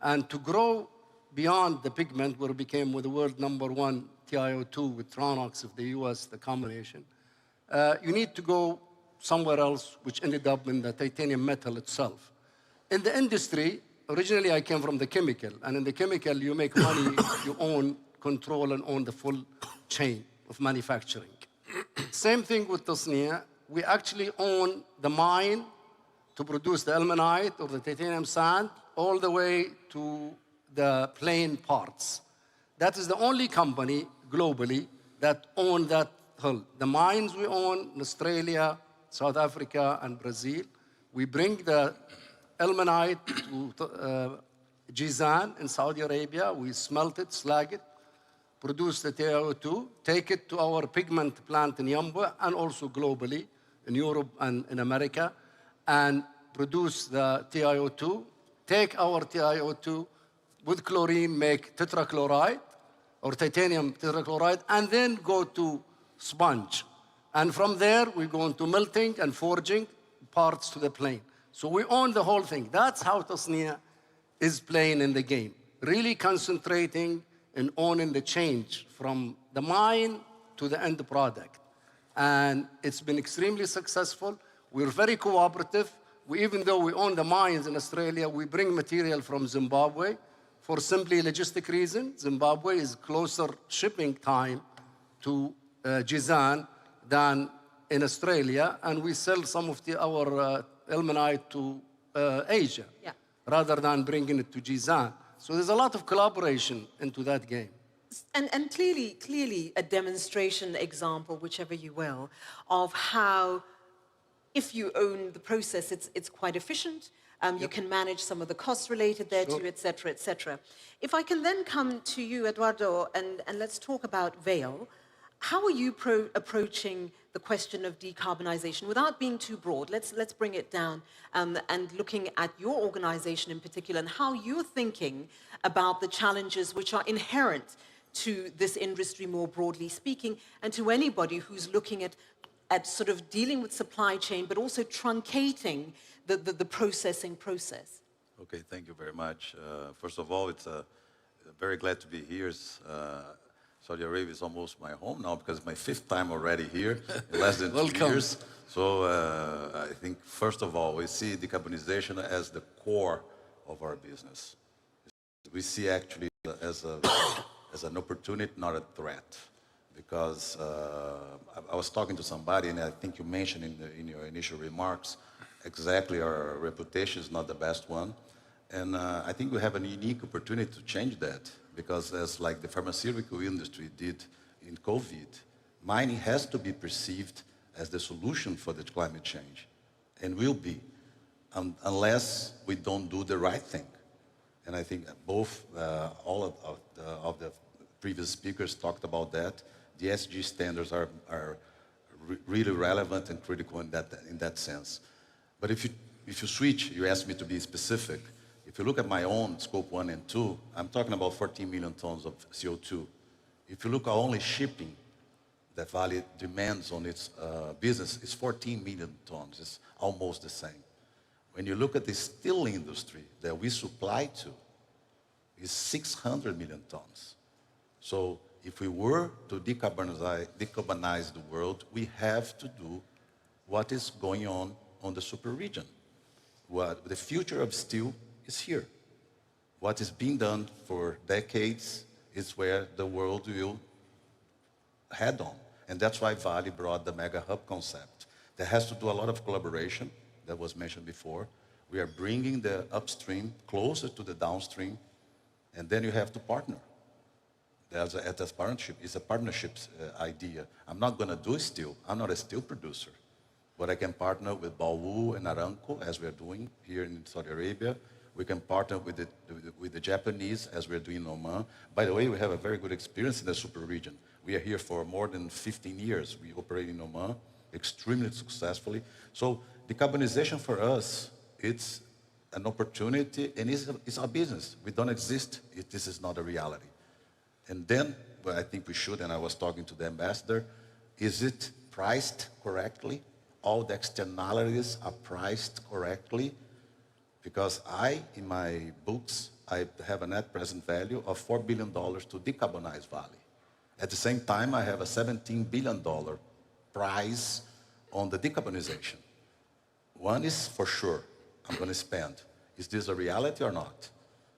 And to grow beyond the pigment, where we became the world #1 TiO2 with Tronox of the US, the combination, you need to go somewhere else, which ended up in the titanium metal itself. In the industry, originally I came from the chemical, and in the chemical you make money, you own, control, and own the full chain of manufacturing. Same thing with Tasneem. We actually own the mine to produce the ilmenite or the titanium sand, all the way to the plain parts. That is the only company globally that owns that hull. The mines we own in Australia, South Africa, and Brazil. We bring the ilmenite to Jizan in Saudi Arabia. We smelt it, slag it, produce the TiO2, take it to our pigment plant in Yanbu, and also globally in Europe and in America, and produce the TiO2, take our TiO2 with chlorine, make tetrachloride or titanium tetrachloride, and then go to sponge. And from there, we go into melting and forging parts to the plane. So we own the whole thing. That's how Tasneem is playing in the game, really concentrating and owning the change from the mine to the end product. And it's been extremely successful. We're very cooperative. Even though we own the mines in Australia, we bring material from Zimbabwe for simply logistic reasons. Zimbabwe is closer shipping time to Jizan than in Australia, and we sell some of our ilmenite to Asia, rather than bringing it to Jizan. So there's a lot of collaboration into that game. And clearly a demonstration example, whichever you will, of how if you own the process, it's quite efficient. You can manage some of the costs related thereto, et cetera, et cetera. If I can then come to you, Eduardo, and let's talk about Vale. How are you approaching the question of decarbonization without being too broad? Let's bring it down and looking at your organization in particular and how you're thinking about the challenges which are inherent to this industry more broadly speaking, and to anybody who's looking at sort of dealing with supply chain, but also truncating the processing process. Okay, thank you very much. First of all, it's very glad to be here. Saudi Arabia is almost my home now because it's my 5th time already here in less than 2 years. So I think, first of all, we see decarbonization as the core of our business. We see actually as an opportunity, not a threat. Because I was talking to somebody, and I think you mentioned in your initial remarks, exactly our reputation is not the best one. And I think we have a unique opportunity to change that. Because as like the pharmaceutical industry did in COVID, mining has to be perceived as the solution for the climate change, and will be, unless we don't do the right thing. And I think both, all of the previous speakers talked about that. The ESG standards are really relevant and critical in that sense. But if you switch, you asked me to be specific. If you look at my own scope 1 and 2, I'm talking about 14 million tons of CO2. If you look at only shipping that Vale demands on its business, it's 14 million tons. It's almost the same. When you look at the steel industry that we supply to, it's 600 million tons. So if we were to decarbonize the world, we have to do what is going on the super region. The future of steel is here. What is being done for decades is where the world will head on. And that's why Vale brought the mega hub concept. That has to do a lot of collaboration that was mentioned before. We are bringing the upstream closer to the downstream, and then you have to partner. That's a partnership. It's a partnerships idea. I'm not going to do steel. I'm not a steel producer. But I can partner with Baowu and Aramco, as we're doing here in Saudi Arabia. We can partner with the Japanese, as we're doing in Oman. By the way, we have a very good experience in the super region. We are here for more than 15 years. We operate in Oman extremely successfully. So decarbonization for us, it's an opportunity, and it's our business. We don't exist if this is not a reality. And then, well, I think we should, and I was talking to the ambassador, is it priced correctly? All the externalities are priced correctly? Because in my books, I have a net present value of $4 billion to decarbonize Vale. At the same time, I have a $17 billion prize on the decarbonization. One is for sure, I'm going to spend. Is this a reality or not?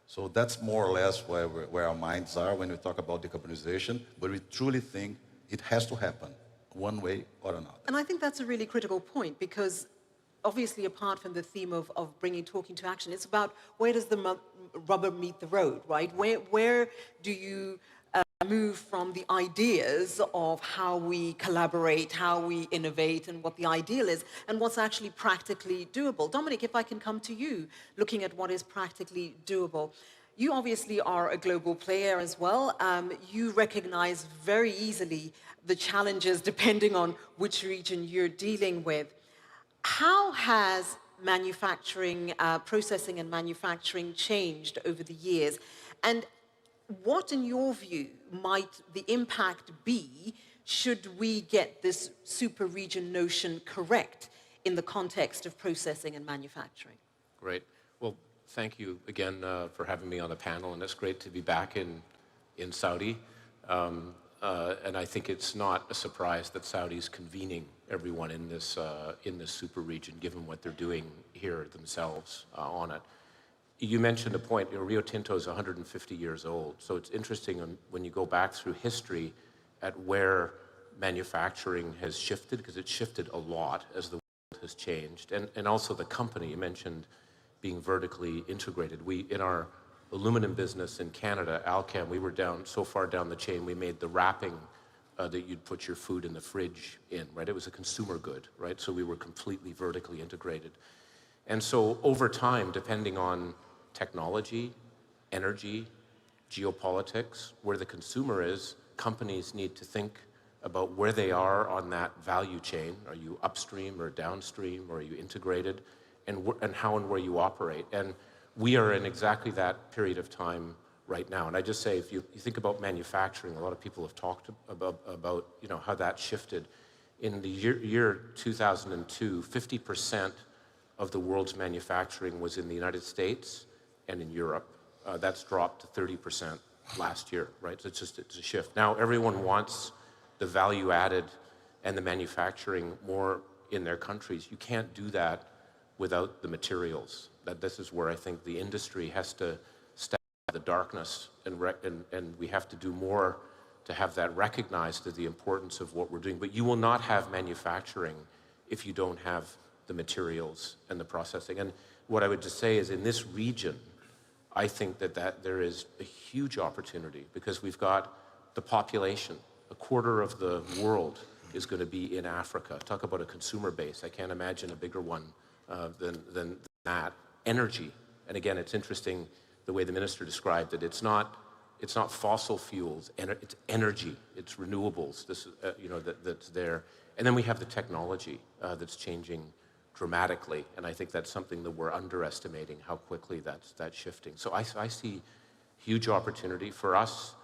So that's more or less where our minds are when we talk about decarbonization, but we truly think it has to happen one way or another. And I think that's a really critical point, because obviously apart from the theme of talking to action, it's about where does the rubber meet the road, right? Where do you move from the ideas of how we collaborate, how we innovate, and what the ideal is, and what's actually practically doable. Dominic, if I can come to you, looking at what is practically doable. You obviously are a global player as well. You recognize very easily the challenges depending on which region you're dealing with. How has manufacturing, processing and manufacturing changed over the years? And what, in your view, might the impact be should we get this super region notion correct in the context of processing and manufacturing? Great. Well, thank you again for having me on the panel, and it's great to be back in Saudi. And I think it's not a surprise that Saudi's convening everyone in this super region, given what they're doing here themselves on it. You mentioned a point, Rio Tinto is 150 years old, so it's interesting when you go back through history at where manufacturing has shifted, because it's shifted a lot as the world has changed, and also the company. You mentioned being vertically integrated. In our aluminum business in Canada, Alcam, we were so far down the chain, we made the wrapping that you'd put your food in the fridge in, right? It was a consumer good, right? So we were completely vertically integrated. And so over time, depending on technology, energy, geopolitics, where the consumer is, companies need to think about where they are on that value chain. Are you upstream or downstream, or are you integrated, and how and where you operate? And we are in exactly that period of time right now. And I just say, if you think about manufacturing, a lot of people have talked about how that shifted. In the year 2002, 50% of the world's manufacturing was in the United States and in Europe. That's dropped to 30% last year, right? So it's a shift. Now everyone wants the value added and the manufacturing more in their countries. You can't do that without the materials. This is where I think the industry has to step out of the darkness, and we have to do more to have that recognized as the importance of what we're doing. But you will not have manufacturing if you don't have the materials and the processing. And what I would just say is, in this region, I think that there is a huge opportunity, because we've got the population. A quarter of the world is going to be in Africa. Talk about a consumer base. I can't imagine a bigger one than that. Energy, and again, it's interesting the way the minister described it. It's not fossil fuels. It's energy. It's renewables. This, that's there. And then we have the technology that's changing dramatically, and I think that's something that we're underestimating, how quickly that's shifting. So I see huge opportunity for us.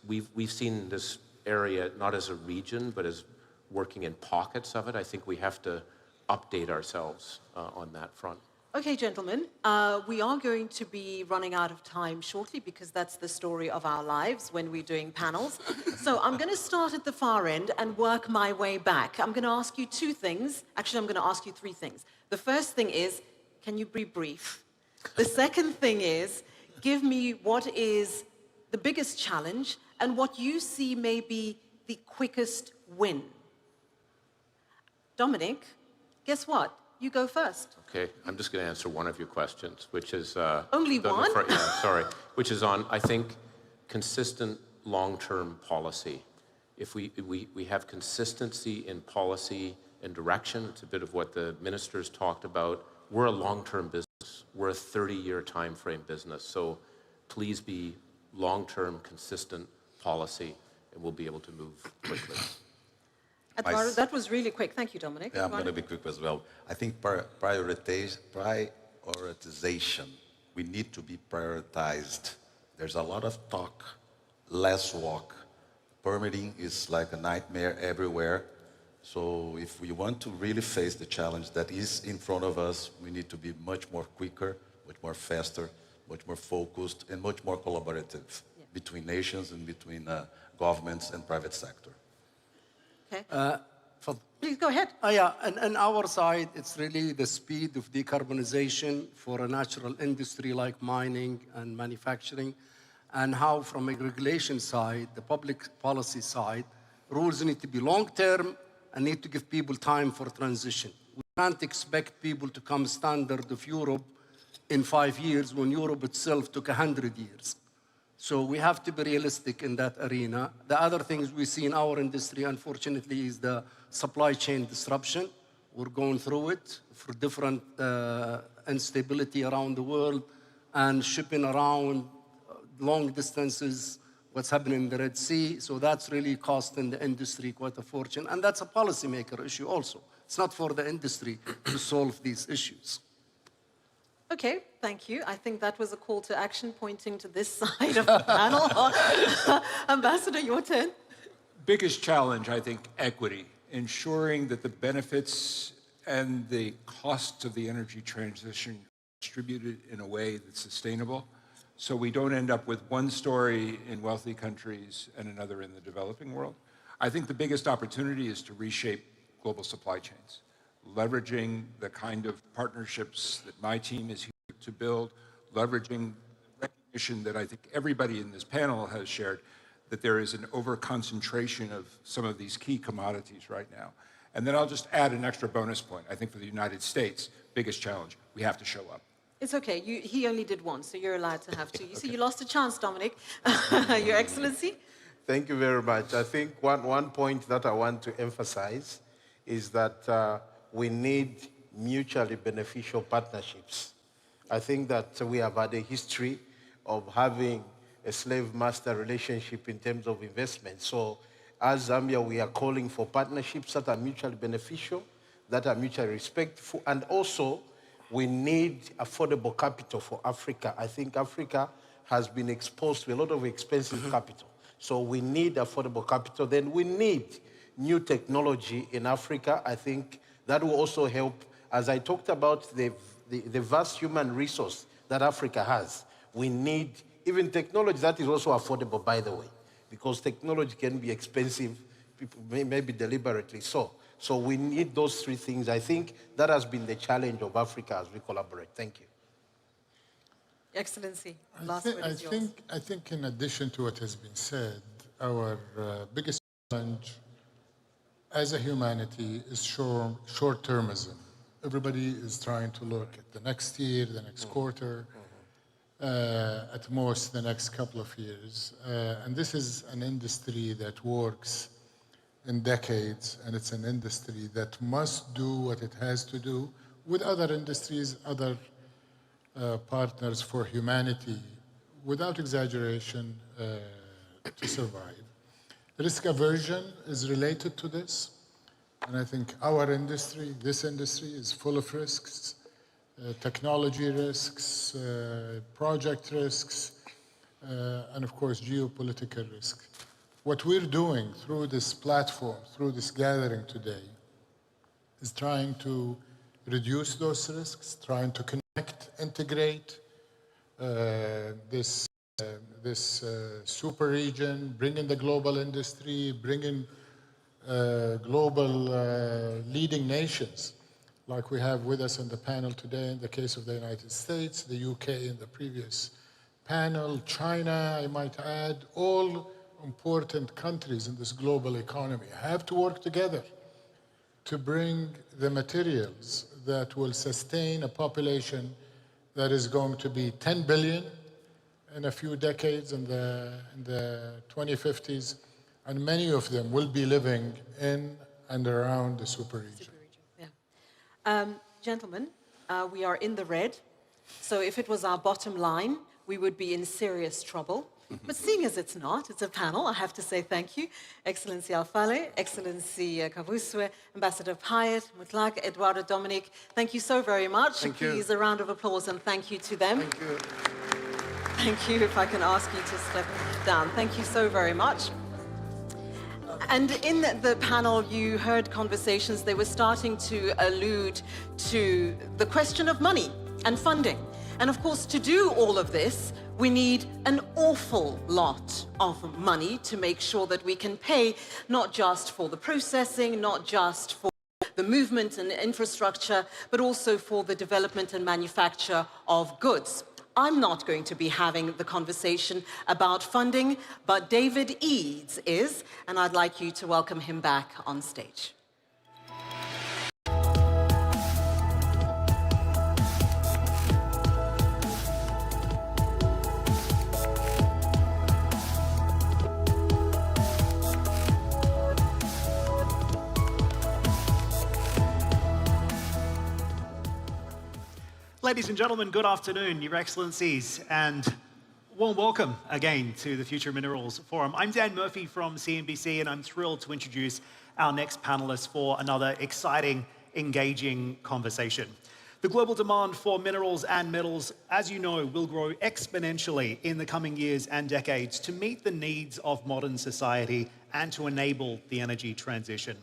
We've seen this area not as a region, but as working in pockets of it. I think we have to update ourselves on that front. Okay, gentlemen, we are going to be running out of time shortly because that's the story of our lives when we're doing panels. So I'm going to start at the far end and work my way back. I'm going to ask you two things. Actually, I'm going to ask you three things. The first thing is, can you be brief? The second thing is, give me what is the biggest challenge and what you see may be the quickest win. Dominic, guess what? You go first. Okay, I'm just going to answer one of your questions, which is... Only one? Yeah, sorry. Which is on, I think, consistent long-term policy. If we have consistency in policy and direction, it's a bit of what the ministers talked about. We're a long-term business. We're a 30-year time frame business. So please be long-term, consistent policy, and we'll be able to move quickly. That was really quick. Thank you, Dominic. Yeah, I'm going to be quick as well. I think prioritization, we need to be prioritized. There's a lot of talk, less walk. Permitting is like a nightmare everywhere. So if we want to really face the challenge that is in front of us, we need to be much more quicker, much more faster, much more focused, and much more collaborative between nations and between governments and private sector. Okay. Please go ahead. Yeah, and on our side, it's really the speed of decarbonization for a natural industry like mining and manufacturing, and how from a regulation side, the public policy side, rules need to be long-term and need to give people time for transition. We can't expect people to come standard of Europe in 5 years when Europe itself took 100 years. So we have to be realistic in that arena. The other things we see in our industry, unfortunately, is the supply chain disruption. We're going through it for different instability around the world and shipping around long distances, what's happening in the Red Sea. So that's really costing the industry quite a fortune. And that's a policymaker issue also. It's not for the industry to solve these issues. Okay, thank you. I think that was a call to action pointing to this side of the panel. Ambassador, your turn. Biggest challenge, I think, equity. Ensuring that the benefits and the costs of the energy transition are distributed in a way that's sustainable, so we don't end up with one story in wealthy countries and another in the developing world. I think the biggest opportunity is to reshape global supply chains, leveraging the kind of partnerships that my team is here to build, leveraging recognition that I think everybody in this panel has shared, that there is an over-concentration of some of these key commodities right now. And then I'll just add an extra bonus point. I think for the United States, biggest challenge, we have to show up. It's okay. He only did one, so you're allowed to have two. You see, you lost a chance, Dominic. Your Excellency. Thank you very much. I think one point that I want to emphasize is that we need mutually beneficial partnerships. I think that we have had a history of having a slave-master relationship in terms of investment. So as Zambia, we are calling for partnerships that are mutually beneficial, that are mutually respectful, and also we need affordable capital for Africa. I think Africa has been exposed to a lot of expensive capital. So we need affordable capital. Then we need new technology in Africa. I think that will also help. As I talked about the vast human resource that Africa has, we need even technology that is also affordable, by the way, because technology can be expensive, maybe deliberately so. So we need those three things. I think that has been the challenge of Africa as we collaborate. Thank you. Excellency, last word is yours. I think in addition to what has been said, our biggest challenge as a humanity is short-termism. Everybody is trying to look at the next year, the next quarter, at most the next couple of years. And this is an industry that works in decades, and it's an industry that must do what it has to do with other industries, other partners for humanity, without exaggeration, to survive. Risk aversion is related to this. And I think our industry, this industry, is full of risks, technology risks, project risks, and of course, geopolitical risk. What we're doing through this platform, through this gathering today, is trying to reduce those risks, trying to connect, integrate this super region, bring in the global industry, bring in global leading nations, like we have with us on the panel today in the case of the United States, the UK in the previous panel, China, I might add, all important countries in this global economy have to work together to bring the materials that will sustain a population that is going to be 10 billion in a few decades in the 2050s, and many of them will be living in and around the super region. Yeah. Gentlemen, we are in the red, so if it was our bottom line, we would be in serious trouble. But seeing as it's not, it's a panel, I have to say thank you. Excellency Alfale, Excellency Kavuswe, Ambassador Payet, Mutlaq, Eduardo Dominic, thank you so very much. Thank Please, you. a round of applause and thank you to them. Thank you. Thank you, if I can ask you to step down. Thank you so very much. And in the panel, you heard conversations, they were starting to allude to the question of money and funding. And of course, to do all of this, we need an awful lot of money to make sure that we can pay not just for the processing, not just for the movement and infrastructure, but also for the development and manufacture of goods. I'm not going to be having the conversation about funding, but David Eads is, and I'd like you to welcome him back on stage. Ladies and gentlemen, good afternoon, Your Excellencies, and warm welcome again to the Future Minerals Forum. I'm Dan Murphy from CNBC, and I'm thrilled to introduce our next panelists for another exciting, engaging conversation. The global demand for minerals and metals, as you know, will grow exponentially in the coming years and decades to meet the needs of modern society and to enable the energy transition.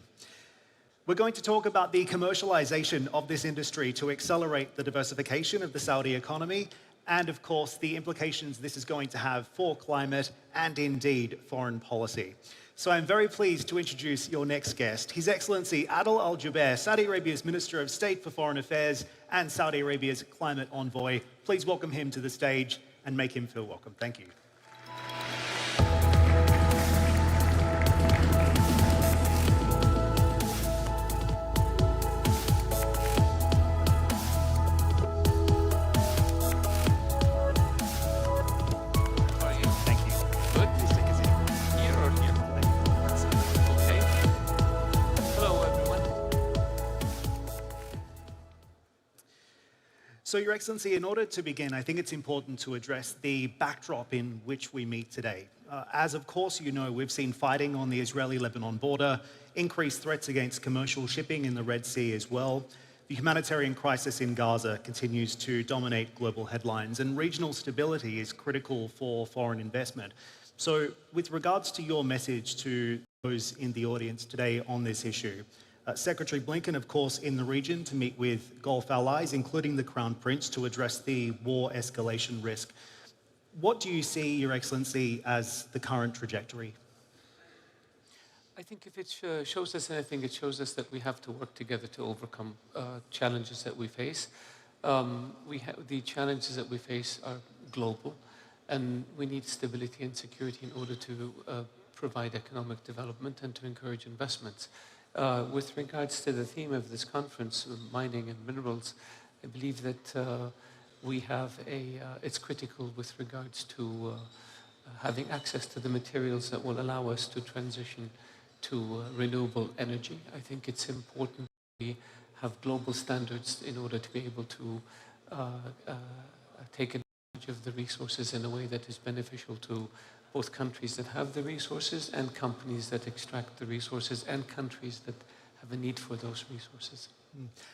We're going to talk about the commercialization of this industry to accelerate the diversification of the Saudi economy and, of course, the implications this is going to have for climate and, indeed, foreign policy. So I'm very pleased to introduce your next guest, His Excellency Adel Al-Jubeir, Saudi Arabia's Minister of State for Foreign Affairs and Saudi Arabia's Climate Envoy. Please welcome him to the stage and make him feel welcome. Thank you. So, Your Excellency, in order to begin, I think it's important to address the backdrop in which we meet today. As of course you know, we've seen fighting on the Israeli-Lebanon border, increased threats against commercial shipping in the Red Sea as well. The humanitarian crisis in Gaza continues to dominate global headlines, and regional stability is critical for foreign investment. So, with regards to your message to those in the audience today on this issue, Secretary Blinken, of course, in the region to meet with Gulf allies, including the Crown Prince, to address the war escalation risk. What do you see, Your Excellency, as the current trajectory? I think if it shows us anything, it shows us that we have to work together to overcome challenges that we face. The challenges that we face are global, and we need stability and security in order to provide economic development and to encourage investments. With regards to the theme of this conference, mining and minerals, I believe that we have it's critical with regards to having access to the materials that will allow us to transition to renewable energy. I think it's important we have global standards in order to be able to take advantage of the resources in a way that is beneficial to both countries that have the resources and companies that extract the resources and countries that have a need for those resources.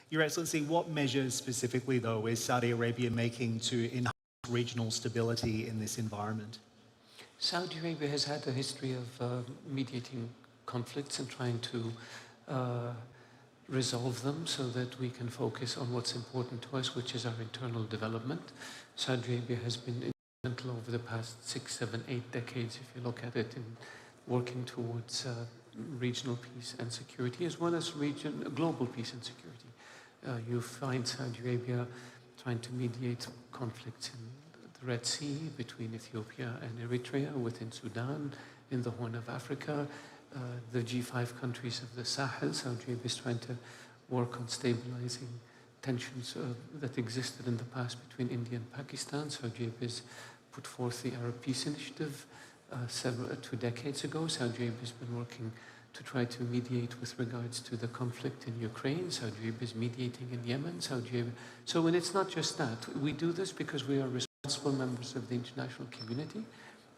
Your Excellency, what measures specifically, though, is Saudi Arabia making to enhance regional stability in this environment? Saudi Arabia has had a history of mediating conflicts and trying to resolve them so that we can focus on what's important to us, which is our internal development. Saudi Arabia has been instrumental over the past 6, 7, 8 decades, if you look at it, in working towards regional peace and security, as well as global peace and security. You find Saudi Arabia trying to mediate conflicts in the Red Sea, between Ethiopia and Eritrea, within Sudan, in the Horn of Africa, the G5 countries of the Sahel. Saudi Arabia is trying to work on stabilizing tensions that existed in the past between India and Pakistan. Saudi Arabia has put forth the Arab Peace Initiative 2 decades ago. Saudi Arabia has been working to try to mediate with regards to the conflict in Ukraine. Saudi Arabia is mediating in Yemen. Saudi Arabia. So, and it's not just that. We do this because we are responsible members of the international community,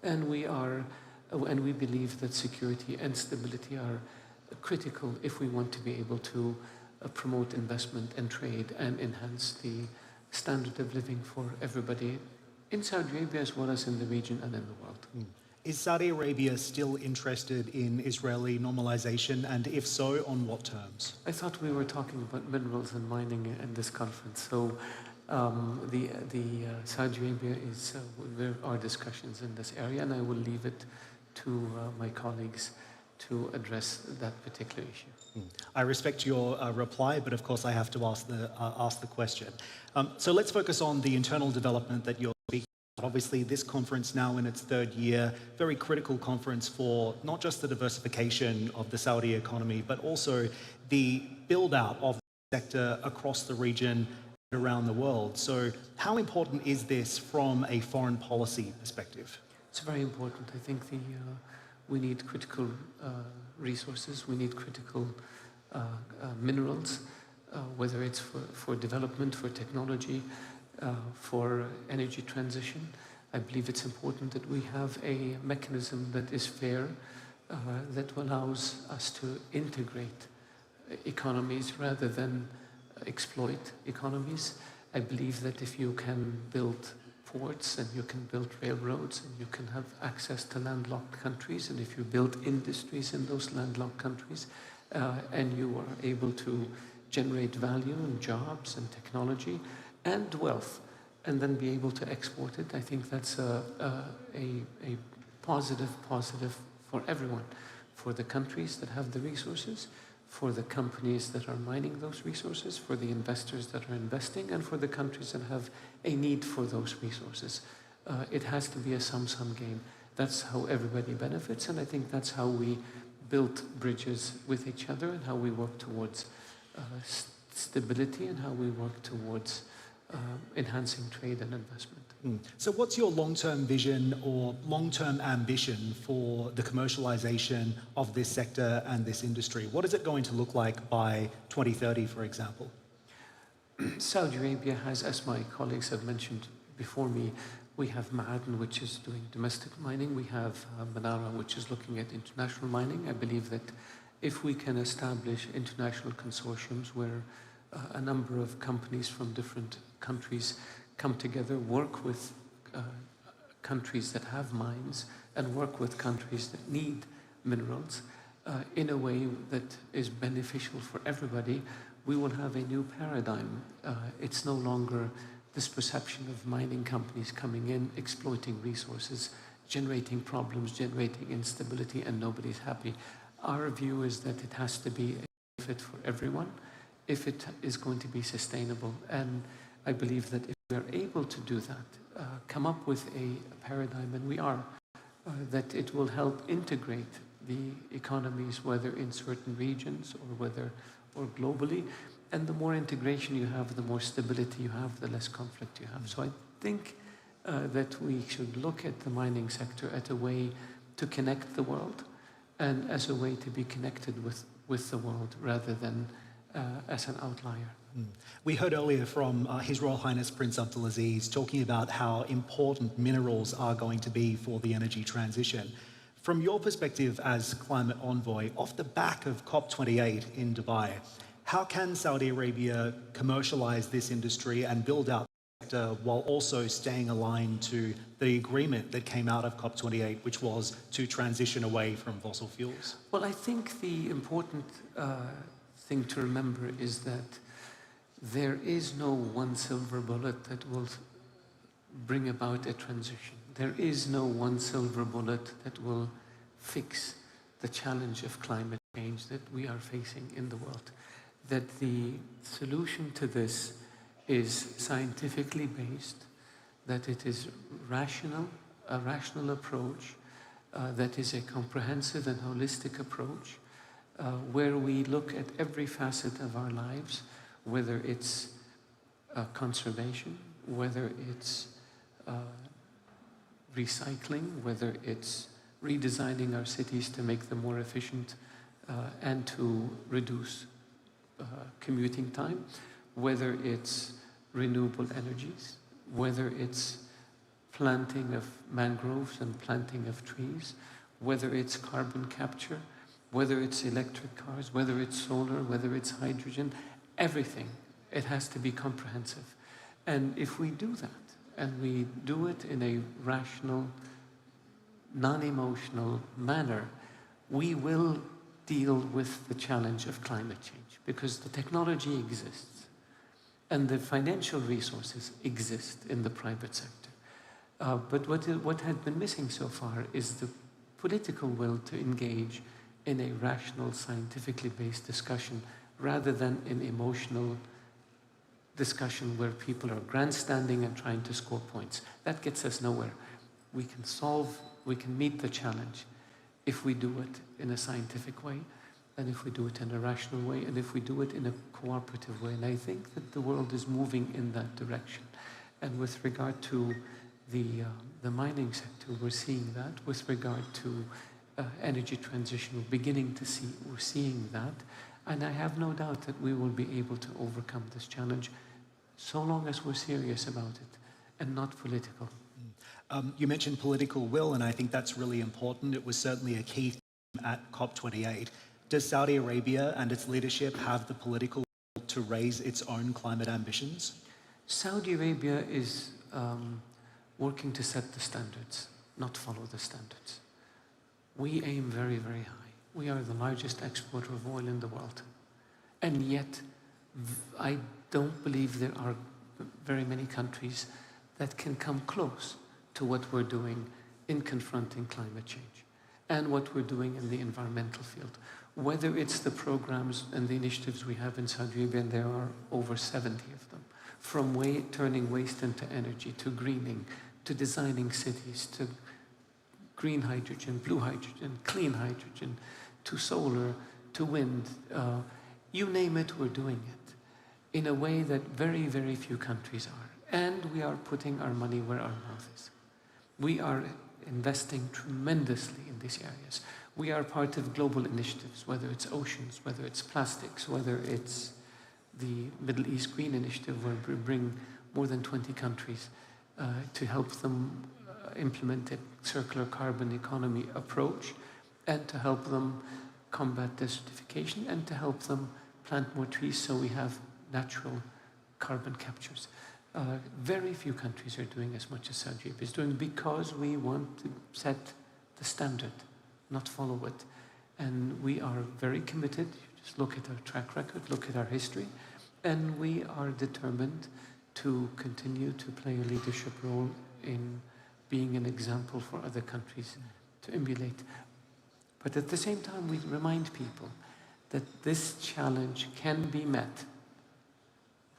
and we believe that security and stability are critical if we want to be able to promote investment and trade and enhance the standard of living for everybody in Saudi Arabia as well as in the region and in the world. Is Saudi Arabia still interested in Israeli normalization, and if so, on what terms? I thought we were talking about minerals and mining in this conference. So Saudi Arabia is, there are discussions in this area, and I will leave it to my colleagues to address that particular issue. I respect your reply, but of course I have to ask the question. So let's focus on the internal development that you're speaking about. Obviously, this conference now in its 3rd year, very critical conference for not just the diversification of the Saudi economy, but also the build-out of the sector across the region and around the world. So how important is this from a foreign policy perspective? It's very important. I think we need critical resources, we need critical minerals, whether it's for development, for technology, for energy transition. I believe it's important that we have a mechanism that is fair, that allows us to integrate economies rather than exploit economies. I believe that if you can build ports and you can build railroads and you can have access to landlocked countries, and if you build industries in those landlocked countries and you are able to generate value and jobs and technology and wealth and then be able to export it, I think that's a positive for everyone, for the countries that have the resources, for the companies that are mining those resources, for the investors that are investing, and for the countries that have a need for those resources. It has to be a sum-sum game. That's how everybody benefits, and I think that's how we build bridges with each other and how we work towards stability and how we work towards enhancing trade and investment. So what's your long-term vision or long-term ambition for the commercialization of this sector and this industry? What is it going to look like by 2030, for example? Saudi Arabia has, as my colleagues have mentioned before me, we have Ma'aden, which is doing domestic mining. We have Manara, which is looking at international mining. I believe that if we can establish international consortiums where a number of companies from different countries come together, work with countries that have mines, and work with countries that need minerals in a way that is beneficial for everybody, we will have a new paradigm. It's no longer this perception of mining companies coming in, exploiting resources, generating problems, generating instability, and nobody's happy. Our view is that it has to be a benefit for everyone if it is going to be sustainable. And I believe that if we are able to do that, come up with a paradigm, and we are, that it will help integrate the economies, whether in certain regions or globally. And the more integration you have, the more stability you have, the less conflict you have. So I think that we should look at the mining sector as a way to connect the world and as a way to be connected with the world rather than as an outlier. We heard earlier from His Royal Highness Prince Abdulaziz talking about how important minerals are going to be for the energy transition. From your perspective as climate envoy, off the back of COP28 in Dubai, how can Saudi Arabia commercialize this industry and build out the sector while also staying aligned to the agreement that came out of COP28, which was to transition away from fossil fuels? Well, I think the important thing to remember is that there is no one silver bullet that will bring about a transition. There is no one silver bullet that will fix the challenge of climate change that we are facing in the world. That the solution to this is scientifically based, that it is rational, a rational approach, that is a comprehensive and holistic approach, where we look at every facet of our lives, whether it's conservation, whether it's recycling, whether it's redesigning our cities to make them more efficient and to reduce commuting time, whether it's renewable energies, whether it's planting of mangroves and planting of trees, whether it's carbon capture, whether it's electric cars, whether it's solar, whether it's hydrogen, everything. It has to be comprehensive. And if we do that, and we do it in a rational, non-emotional manner, we will deal with the challenge of climate change because the technology exists and the financial resources exist in the private sector. But what had been missing so far is the political will to engage in a rational, scientifically based discussion rather than an emotional discussion where people are grandstanding and trying to score points. That gets us nowhere. We can meet the challenge if we do it in a scientific way, and if we do it in a rational way, and if we do it in a cooperative way. And I think that the world is moving in that direction. And with regard to the mining sector, we're seeing that. With regard to energy transition, we're seeing that. And I have no doubt that we will be able to overcome this challenge so long as we're serious about it and not political. You mentioned political will, and I think that's really important. It was certainly a key theme at COP28. Does Saudi Arabia and its leadership have the political will to raise its own climate ambitions? Saudi Arabia is working to set the standards, not follow the standards. We aim very, very high. We are the largest exporter of oil in the world. And yet, I don't believe there are very many countries that can come close to what we're doing in confronting climate change and what we're doing in the environmental field. Whether it's the programs and the initiatives we have in Saudi Arabia, and there are over 70 of them, from turning waste into energy, to greening, to designing cities, to green hydrogen, blue hydrogen, clean hydrogen, to solar, to wind, you name it, we're doing it in a way that very, very few countries are. And we are putting our money where our mouth is. We are investing tremendously in these areas. We are part of global initiatives, whether it's oceans, whether it's plastics, whether it's the Middle East Green Initiative, where we bring more than 20 countries to help them implement a circular carbon economy approach, and to help them combat desertification, and to help them plant more trees so we have natural carbon captures. Very few countries are doing as much as Saudi Arabia is doing because we want to set the standard, not follow it. And we are very committed. Just look at our track record, look at our history, and we are determined to continue to play a leadership role in being an example for other countries to emulate. But at the same time, we remind people that this challenge can be met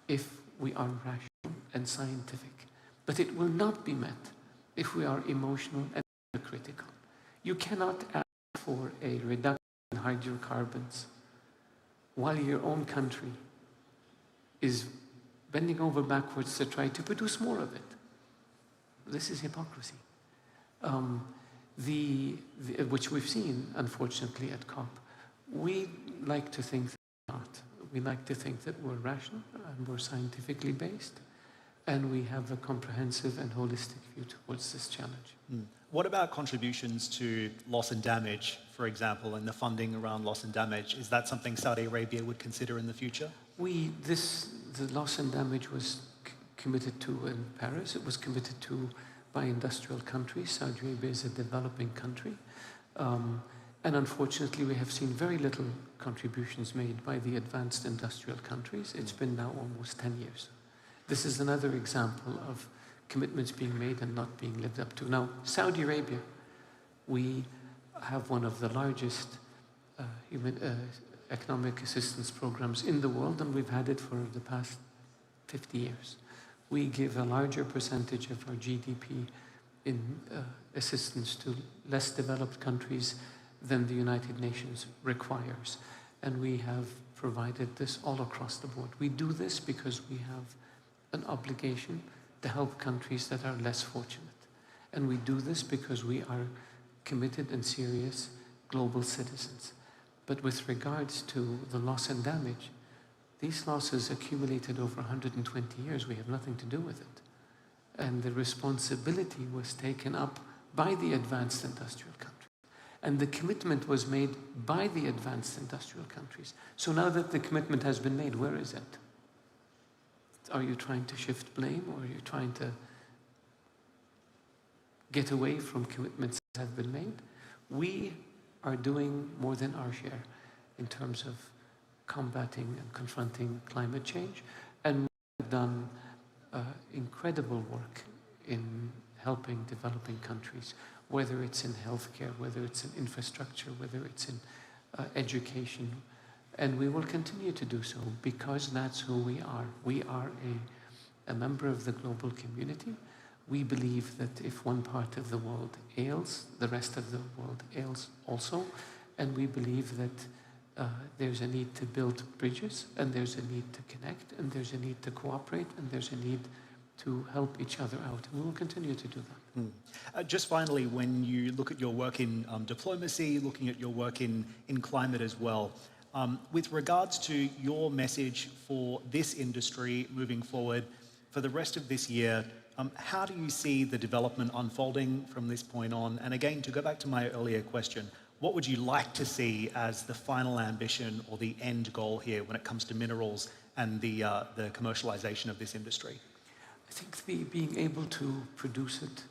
if we are rational and scientific. But it will not be met if we are emotional and critical. You cannot ask for a reduction in hydrocarbons while your own country is bending over backwards to try to produce more of it. This is hypocrisy, which we've seen, unfortunately, at COP. We like to think that we're not. We like to think that we're rational and we're scientifically based, and we have a comprehensive and holistic view towards this challenge. What about contributions to loss and damage, for example, and the funding around loss and damage? Is that something Saudi Arabia would consider in the future? The loss and damage was committed to in Paris. It was committed to by industrial countries. Saudi Arabia is a developing country. And unfortunately, we have seen very little contributions made by the advanced industrial countries. It's been now almost 10 years. This is another example of commitments being made and not being lived up to. Now, Saudi Arabia, we have one of the largest economic assistance programs in the world, and we've had it for the past 50 years. We give a larger percentage of our GDP in assistance to less developed countries than the United Nations requires. And we have provided this all across the board. We do this because we have an obligation to help countries that are less fortunate. And we do this because we are committed and serious global citizens. But with regards to the loss and damage, these losses accumulated over 120 years. We have nothing to do with it. And the responsibility was taken up by the advanced industrial countries. And the commitment was made by the advanced industrial countries. So now that the commitment has been made, where is it? Are you trying to shift blame, or are you trying to get away from commitments that have been made? We are doing more than our share in terms of combating and confronting climate change, and we've done incredible work in helping developing countries, whether it's in healthcare, whether it's in infrastructure, whether it's in education. And we will continue to do so because that's who we are. We are a member of the global community. We believe that if one part of the world ails, the rest of the world ails also. And we believe that there's a need to build bridges, and there's a need to connect, and there's a need to cooperate, and there's a need to help each other out. And we will continue to do that. Just finally, when you look at your work in diplomacy, looking at your work in climate as well, with regards to your message for this industry moving forward for the rest of this year, how do you see the development unfolding from this point on? And again, to go back to my earlier question, what would you like to see as the final ambition or the end goal here when it comes to minerals and the commercialization of this industry? I think being able to produce it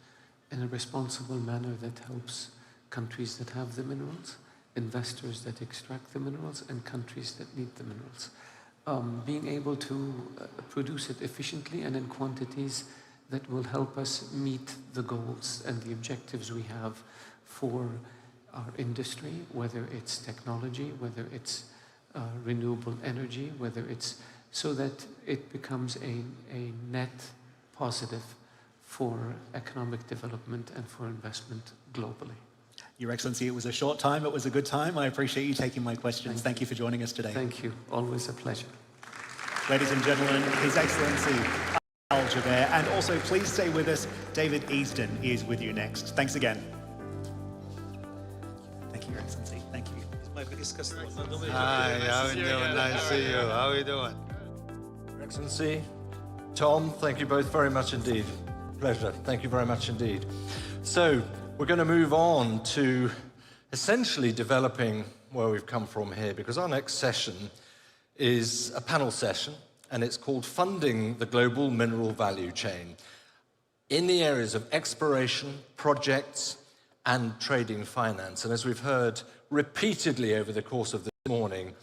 in a responsible manner that helps countries that have the minerals, investors that extract the minerals, and countries that need the minerals. Being able to produce it efficiently and in quantities that will help us meet the goals and the objectives we have for our industry, whether it's technology, whether it's renewable energy, whether it's so that it becomes a net positive for economic development and for investment globally. Your Excellency, it was a short time. It was a good time. I appreciate you taking my questions. Thank you for joining us today. Thank you. Always a pleasure. Ladies and gentlemen, His Excellency Al Jaber, and also please stay with us. David Easton is with you next. Thanks again. Thank you, Your Excellency. Thank you. Hi, how are you doing? Nice to see you. How are you doing? Your Excellency, Tom, thank you both very much indeed. Pleasure. Thank you very much indeed. So, we're going to move on to essentially developing where we've come from here, because our next session is a panel session, and it's called Funding the Global Mineral Value Chain in the areas of exploration, projects, and trading finance. And as we've heard repeatedly over the course of this morning,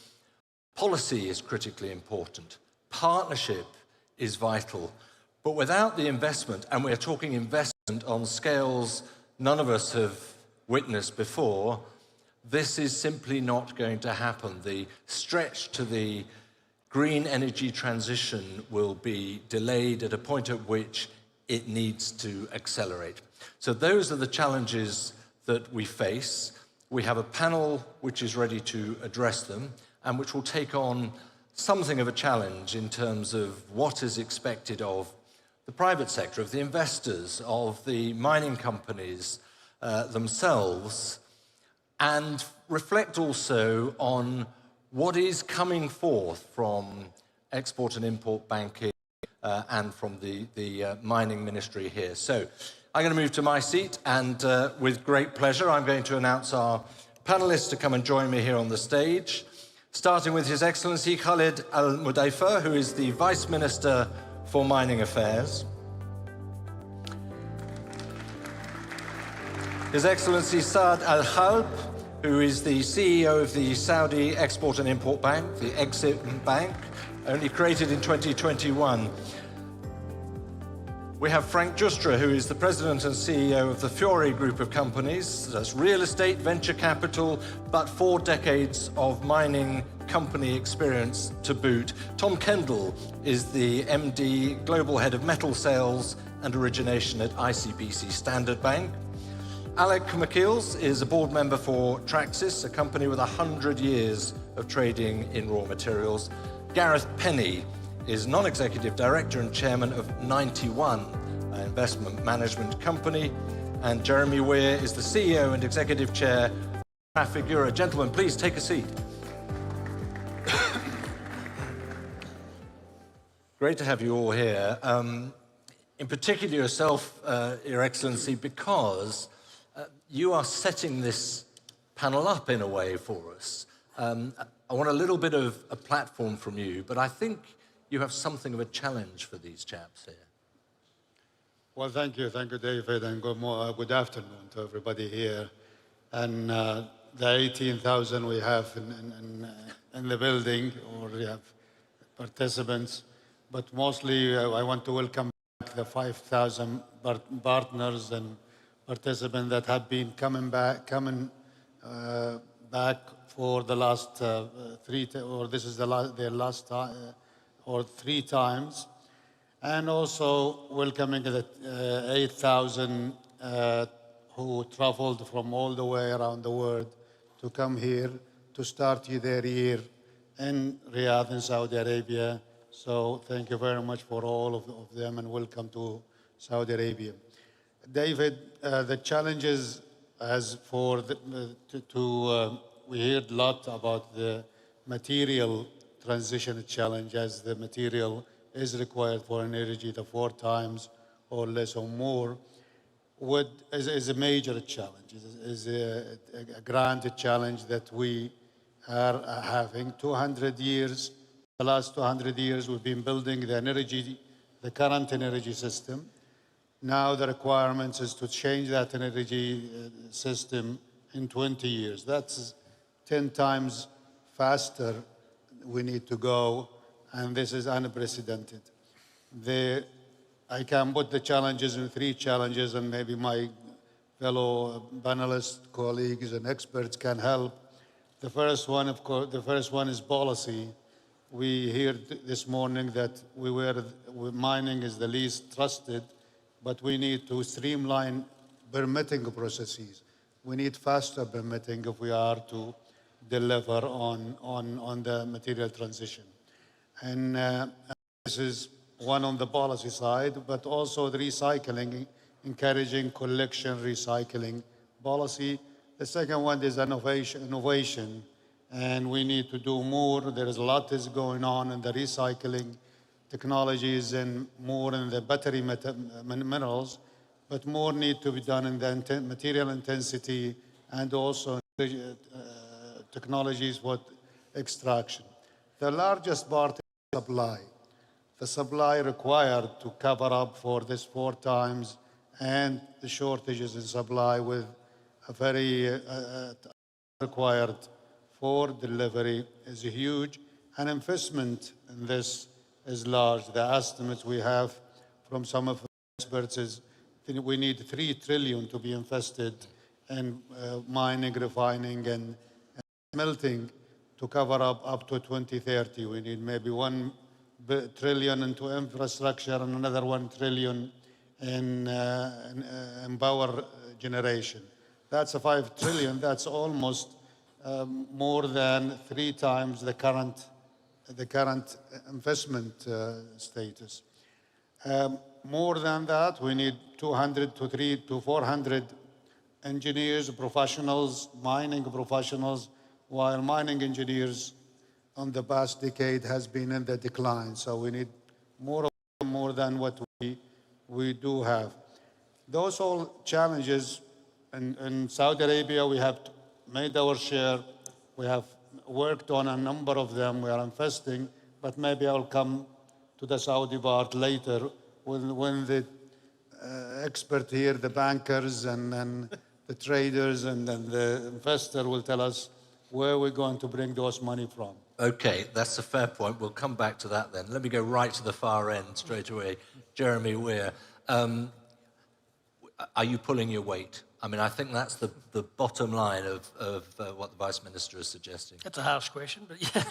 policy is critically important. Partnership is vital. But without the investment, and we're talking investment on scales none of us have witnessed before, this is simply not going to happen. The stretch to the green energy transition will be delayed at a point at which it needs to accelerate. So those are the challenges that we face. We have a panel which is ready to address them and which will take on something of a challenge in terms of what is expected of the private sector, of the investors, of the mining companies themselves, and reflect also on what is coming forth from export and import banking, and from the mining ministry here. So I'm going to move to my seat, and with great pleasure, I'm going to announce our panelists to come and join me here on the stage, starting with His Excellency Khalid Al-Mudaifa, who is the Vice Minister for Mining Affairs. His Excellency Saad Al-Khalb, who is the CEO of the Saudi Export and Import Bank, the EXIM Bank, only created in 2021. We have Frank Giustra, who is the President and CEO of the Fiore Group of companies. That's real estate, venture capital, but 4 decades of mining company experience to boot. Tom Kendall is the MD, Global Head of Metal Sales and Origination at ICBC Standard Bank. Alec McKeels is a board member for Traxys, a company with 100 years of trading in raw materials. Gareth Penny is non-executive director and chairman of 91, an investment management company. And Jeremy Weir is the CEO and executive chair of Trafigura. Gentlemen, please take a seat. Great to have you all here. In particular yourself, Your Excellency, because you are setting this panel up in a way for us. I want a little bit of a platform from you, but I think you have something of a challenge for these chaps here. Well, thank you, David, and good afternoon to everybody here. And the 18,000 we have in the building, or we have participants, but mostly I want to welcome back the 5,000 partners and participants that have been coming back for the last this is their last time, or 3 times. And also welcoming the 8,000 who traveled from all the way around the world to come here to start their year in Riyadh in Saudi Arabia. So thank you very much for all of them, and welcome to Saudi Arabia. David, the challenges as for we heard a lot about the material transition challenge, as the material is required for energy the 4 times or less or more, is a major challenge, is a grand challenge that we are having. 200 years, the last 200 years, we've been building the current energy system. Now the requirement is to change that energy system in 20 years. That's 10 times faster we need to go, and this is unprecedented. I can put the challenges in 3 challenges, and maybe my fellow panelists, colleagues, and experts can help. The first one, of course, is policy. We heard this morning that mining is the least trusted, but we need to streamline permitting processes. We need faster permitting if we are to deliver on the material transition. And this is one on the policy side, but also the recycling, encouraging collection, recycling policy. The second one is innovation, and we need to do more. There is a lot is going on in the recycling technologies and more in the battery minerals, but more need to be done in the material intensity and also technologies for extraction. The largest part is supply. The supply required to cover up for this 4 times and the shortages in supply with a very required for delivery is huge, and investment in this is large. The estimates we have from some of the experts is we need 3 trillion to be invested in mining, refining, and smelting to cover up to 2030. We need maybe 1 trillion into infrastructure and another 1 trillion in power generation. That's a 5 trillion. That's almost more than 3 times the current investment status. More than that, we need 200 to 400 engineers, professionals, mining professionals, while mining engineers on the past decade has been in the decline. So we need more than what we do have. Those all challenges in Saudi Arabia, we have made our share. We have worked on a number of them. We are investing, but maybe I'll come to the Saudi part later when the expert here, the bankers and the traders and the investor will tell us where we're going to bring those money from. Okay, that's a fair point. We'll come back to that then. Let me go right to the far end straight away. Jeremy Weir, are you pulling your weight? I mean, I think that's the bottom line of what the Vice Minister is suggesting. That's a harsh question, but yeah.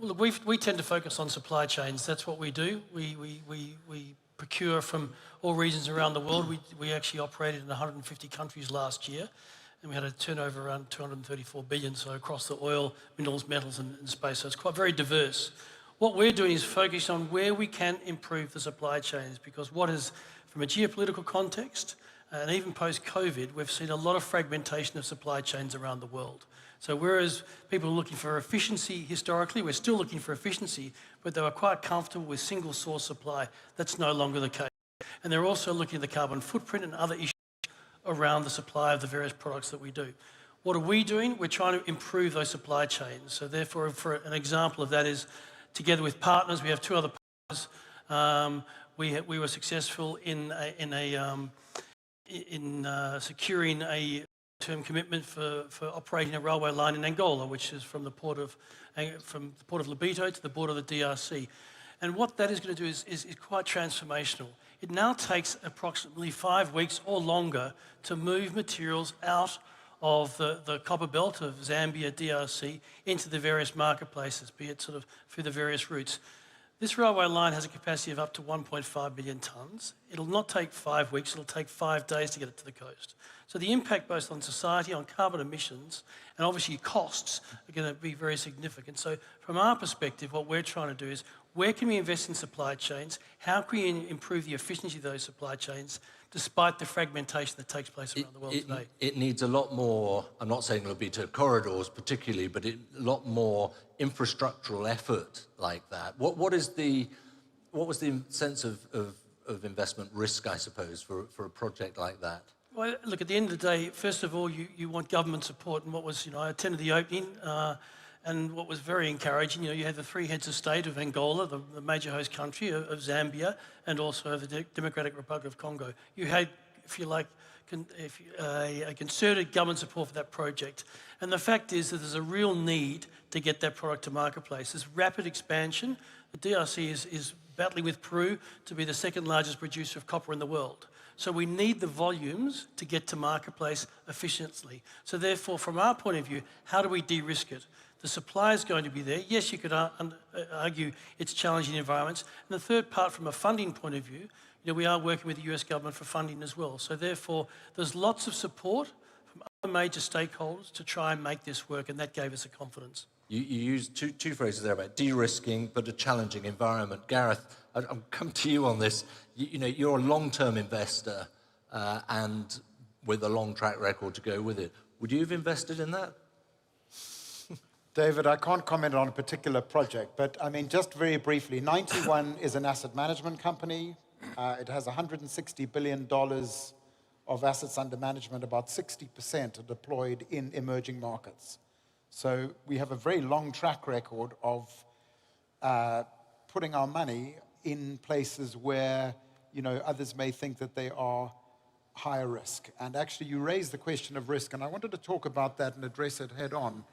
Well, we tend to focus on supply chains. That's what we do. We procure from all regions around the world. We actually operated in 150 countries last year, and we had a turnover around 234 billion, so across the oil, minerals, metals, and space. So it's quite very diverse. What we're doing is focus on where we can improve the supply chains, because what is, from a geopolitical context, and even post-COVID, we've seen a lot of fragmentation of supply chains around the world. So whereas people are looking for efficiency historically, we're still looking for efficiency, but they were quite comfortable with single source supply. That's no longer the case. And they're also looking at the carbon footprint and other issues around the supply of the various products that we do. What are we doing? We're trying to improve those supply chains. So therefore, for an example of that is, together with partners, we have two other partners. We were successful in securing a term commitment for operating a railway line in Angola, which is from the port of Lobito to the border of the DRC. And what that is going to do is quite transformational. It now takes approximately 5 weeks or longer to move materials out of the copper belt of Zambia, DRC, into the various marketplaces, be it sort of through the various routes. This railway line has a capacity of up to 1.5 million tonnes. It'll not take 5 weeks, it'll take 5 days to get it to the coast. So the impact both on society, on carbon emissions, and obviously costs are going to be very significant. So from our perspective, what we're trying to do is, where can we invest in supply chains? How can we improve the efficiency of those supply chains, despite the fragmentation that takes place around the world today? It needs a lot more, I'm not saying Lobito corridors particularly, but a lot more infrastructural effort like that. What was the sense of investment risk, I suppose, for a project like that? Well, look, at the end of the day, first of all, you want government support, and what was, I attended the opening, and what was very encouraging, you had the 3 heads of state of Angola, the major host country, of Zambia, and also the Democratic Republic of Congo. You had, if you like, a concerted government support for that project. And the fact is that there's a real need to get that product to marketplace. There's rapid expansion. The DRC is battling with Peru to be the 2nd largest producer of copper in the world. So we need the volumes to get to marketplace efficiently. So therefore, from our point of view, how do we de-risk it? The supply is going to be there. Yes, you could argue it's challenging environments. And the third part, from a funding point of view, we are working with the US government for funding as well. So therefore, there's lots of support from other major stakeholders to try and make this work, and that gave us a confidence. You used two phrases there about de-risking, but a challenging environment. Gareth, I'll come to you on this. You're a long-term investor and with a long track record to go with it. Would you have invested in that? David, I can't comment on a particular project, but I mean, just very briefly, 91 is an asset management company. It has $160 billion of assets under management. About 60% are deployed in emerging markets. So we have a very long track record of putting our money in places where, others may think that they are higher risk. And actually, you raised the question of risk, and I wanted to talk about that and address it head on.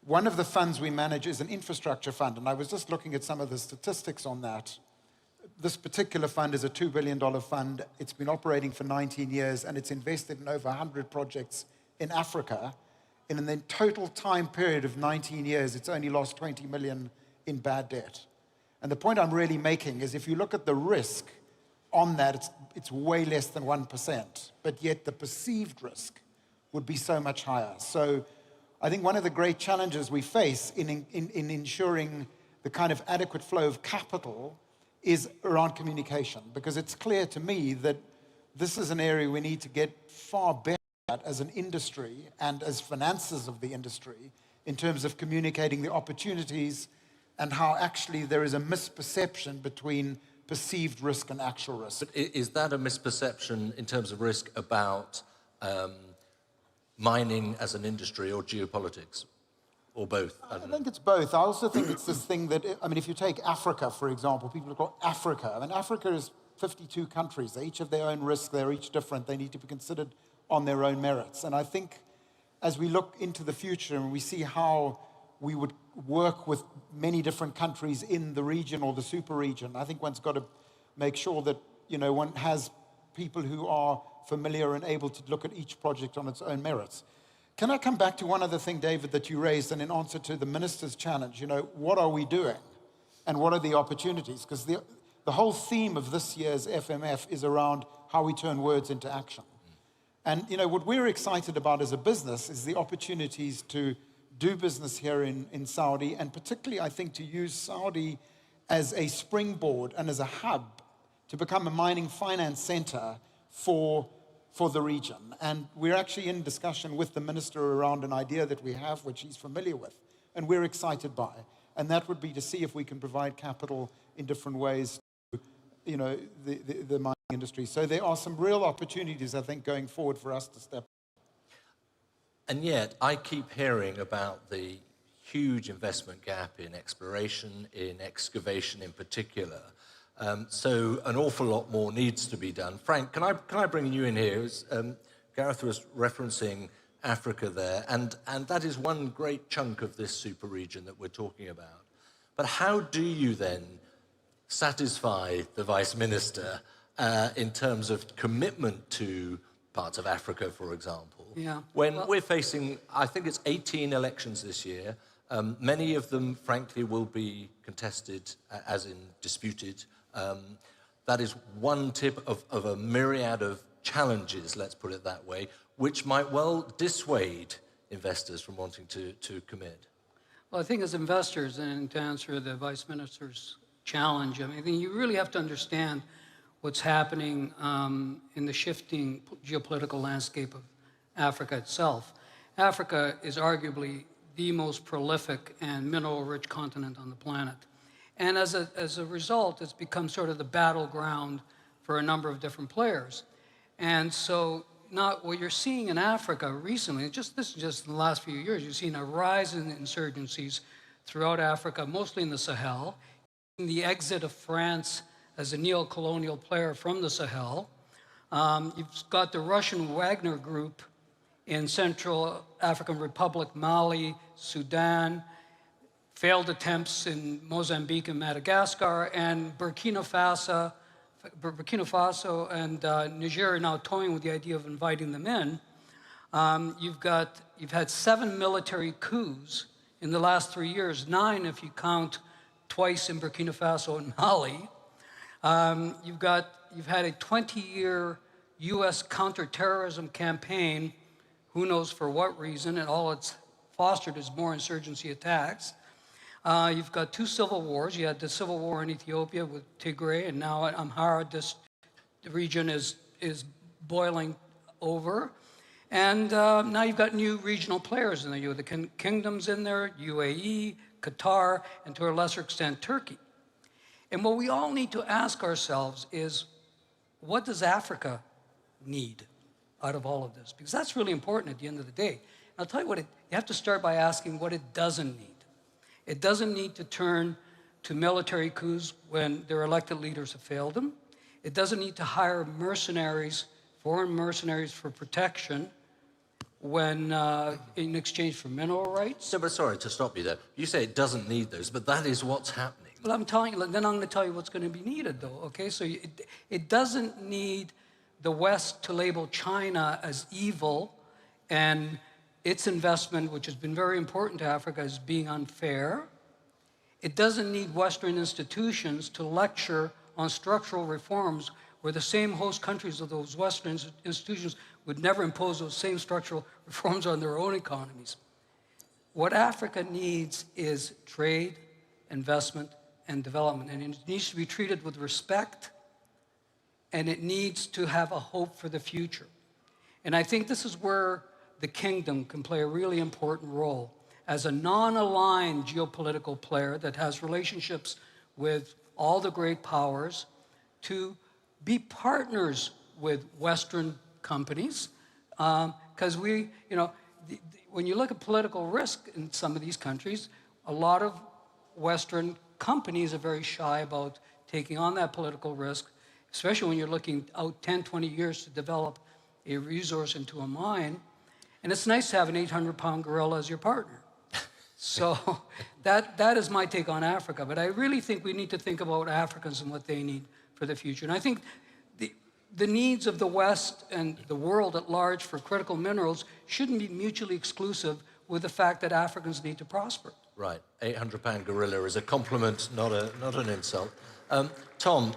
One of the funds we manage is an infrastructure fund, and I was just looking at some of the statistics on that. This particular fund is a $2 billion fund. It's been operating for 19 years, and it's invested in over 100 projects in Africa. And in the total time period of 19 years, it's only lost 20 million in bad debt. And the point I'm really making is, if you look at the risk on that, it's way less than 1%, but yet the perceived risk would be so much higher. So I think one of the great challenges we face in ensuring the kind of adequate flow of capital is around communication, because it's clear to me that this is an area we need to get far better at as an industry and as financiers of the industry, in terms of communicating the opportunities and how actually there is a misperception between perceived risk and actual risk. But is that a misperception in terms of risk about mining as an industry or geopolitics? Or both? I think it's both. I also think it's this thing that, I mean, if you take Africa, for example, people have got Africa. I mean, Africa is 52 countries. They each have their own risk. They're each different. They need to be considered on their own merits. And I think as we look into the future and we see how we would work with many different countries in the region or the super region, I think one's got to make sure that, you know, one has people who are familiar and able to look at each project on its own merits. Can I come back to one other thing, David, that you raised, and in answer to the minister's challenge, you know, what are we doing and what are the opportunities? Because the whole theme of this year's FMF is around how we turn words into action. And, you know, what we're excited about as a business is the opportunities to do business here in Saudi, and particularly, I think, to use Saudi as a springboard and as a hub to become a mining finance center for the region. And we're actually in discussion with the minister around an idea that we have, which he's familiar with, and we're excited by. And that would be to see if we can provide capital in different ways to, you know, the mining industry. So there are some real opportunities, I think, going forward for us to step. And yet, I keep hearing about the huge investment gap in exploration, in excavation in particular. So an awful lot more needs to be done. Frank, can I bring you in here? Gareth was referencing Africa there, and that is one great chunk of this super region that we're talking about. But how do you then satisfy the Vice Minister in terms of commitment to parts of Africa, for example? Yeah. When we're facing, I think it's 18 elections this year, many of them, frankly, will be contested, as in disputed. That is one tip of a myriad of challenges, let's put it that way, which might well dissuade investors from wanting to commit. Well, I think as investors, and to answer the Vice Minister's challenge, I mean, you really have to understand what's happening in the shifting geopolitical landscape of Africa itself. Africa is arguably the most prolific and mineral-rich continent on the planet. And as a result, it's become sort of the battleground for a number of different players. And so now what you're seeing in Africa recently, this is just in the last few years, you've seen a rise in insurgencies throughout Africa, mostly in the Sahel, the exit of France as a neo-colonial player from the Sahel. You've got the Russian Wagner group in Central African Republic, Mali, Sudan, failed attempts in Mozambique and Madagascar, and Burkina Faso and Niger are now toying with the idea of inviting them in. You've had 7 military coups in the last 3 years, 9 if you count twice in Burkina Faso and Mali. You've had a 20-year U.S. counterterrorism campaign, who knows for what reason, and all it's fostered is more insurgency attacks. You've got 2 civil wars. You had the civil war in Ethiopia with Tigray, and now at Amhara, this region is boiling over. And now you've got new regional players in there. You have the kingdoms in there, UAE, Qatar, and to a lesser extent, Turkey. And what we all need to ask ourselves is, what does Africa need out of all of this? Because that's really important at the end of the day. And I'll tell you what, you have to start by asking what it doesn't need. It doesn't need to turn to military coups when their elected leaders have failed them. It doesn't need to hire mercenaries, foreign mercenaries for protection when in exchange for mineral rights. So, but sorry to stop you there. You say it doesn't need those, but that is what's happening. Well, I'm telling you, then I'm going to tell you what's going to be needed, though, okay? So it doesn't need the West to label China as evil and its investment, which has been very important to Africa, as being unfair. It doesn't need Western institutions to lecture on structural reforms where the same host countries of those Western institutions would never impose those same structural reforms on their own economies. What Africa needs is trade, investment, and development, and it needs to be treated with respect, and it needs to have a hope for the future. And I think this is where the kingdom can play a really important role as a non-aligned geopolitical player that has relationships with all the great powers to be partners with Western companies, because when you look at political risk in some of these countries, a lot of Western companies are very shy about taking on that political risk, especially when you're looking out 10, 20 years to develop a resource into a mine. And it's nice to have an 800-pound gorilla as your partner. So that is my take on Africa. But I really think we need to think about Africans and what they need for the future. And I think the needs of the West and the world at large for critical minerals shouldn't be mutually exclusive with the fact that Africans need to prosper. Right, 800-pound gorilla is a compliment, not an insult. Tom,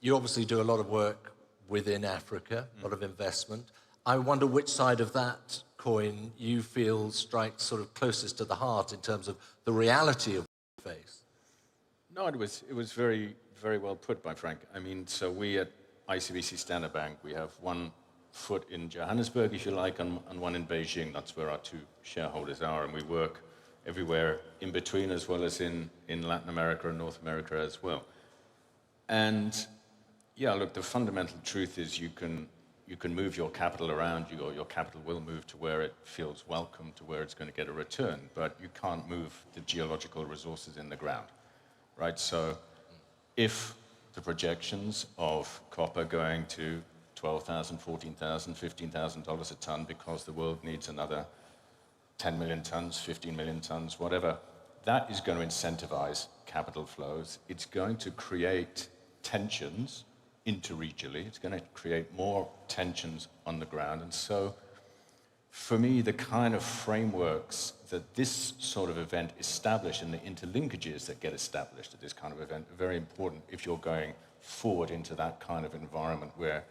you obviously do a lot of work within Africa, a lot of investment. I wonder which side of that coin you feel strikes sort of closest to the heart in terms of the reality of what you face. No, it was very, very well put by Frank. I mean, so we at ICBC Standard Bank, we have one foot in Johannesburg, if you like, and one in Beijing. That's where our two shareholders are, and we work everywhere in between, as well as in Latin America and North America as well. And yeah, look, the fundamental truth is you can move your capital around, or your capital will move to where it feels welcome, to where it's going to get a return, but you can't move the geological resources in the ground, right? So if the projections of copper going to $12,000, $14,000, $15,000 a ton because the world needs another 10 million tons, 15 million tons, whatever, that is going to incentivize capital flows. It's going to create tensions interregionally. It's going to create more tensions on the ground. And so for me, the kind of frameworks that this sort of event established and the interlinkages that get established at this kind of event are very important if you're going forward into that kind of environment where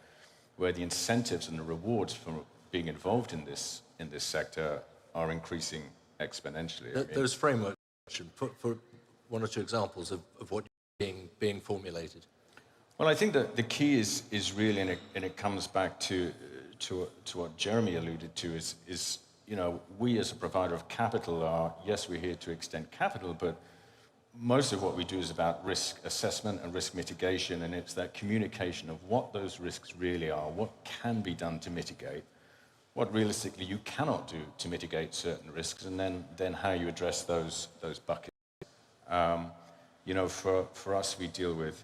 the incentives and the rewards for being involved in this sector are increasing exponentially. Those frameworks, for one or two examples of what being formulated. Well, I think that the key is really, and it comes back to what Jeremy alluded to, is we as a provider of capital are, yes, we're here to extend capital, but most of what we do is about risk assessment and risk mitigation, and it's that communication of what those risks really are, what can be done to mitigate, what realistically you cannot do to mitigate certain risks, and then how you address those buckets. For us, we deal with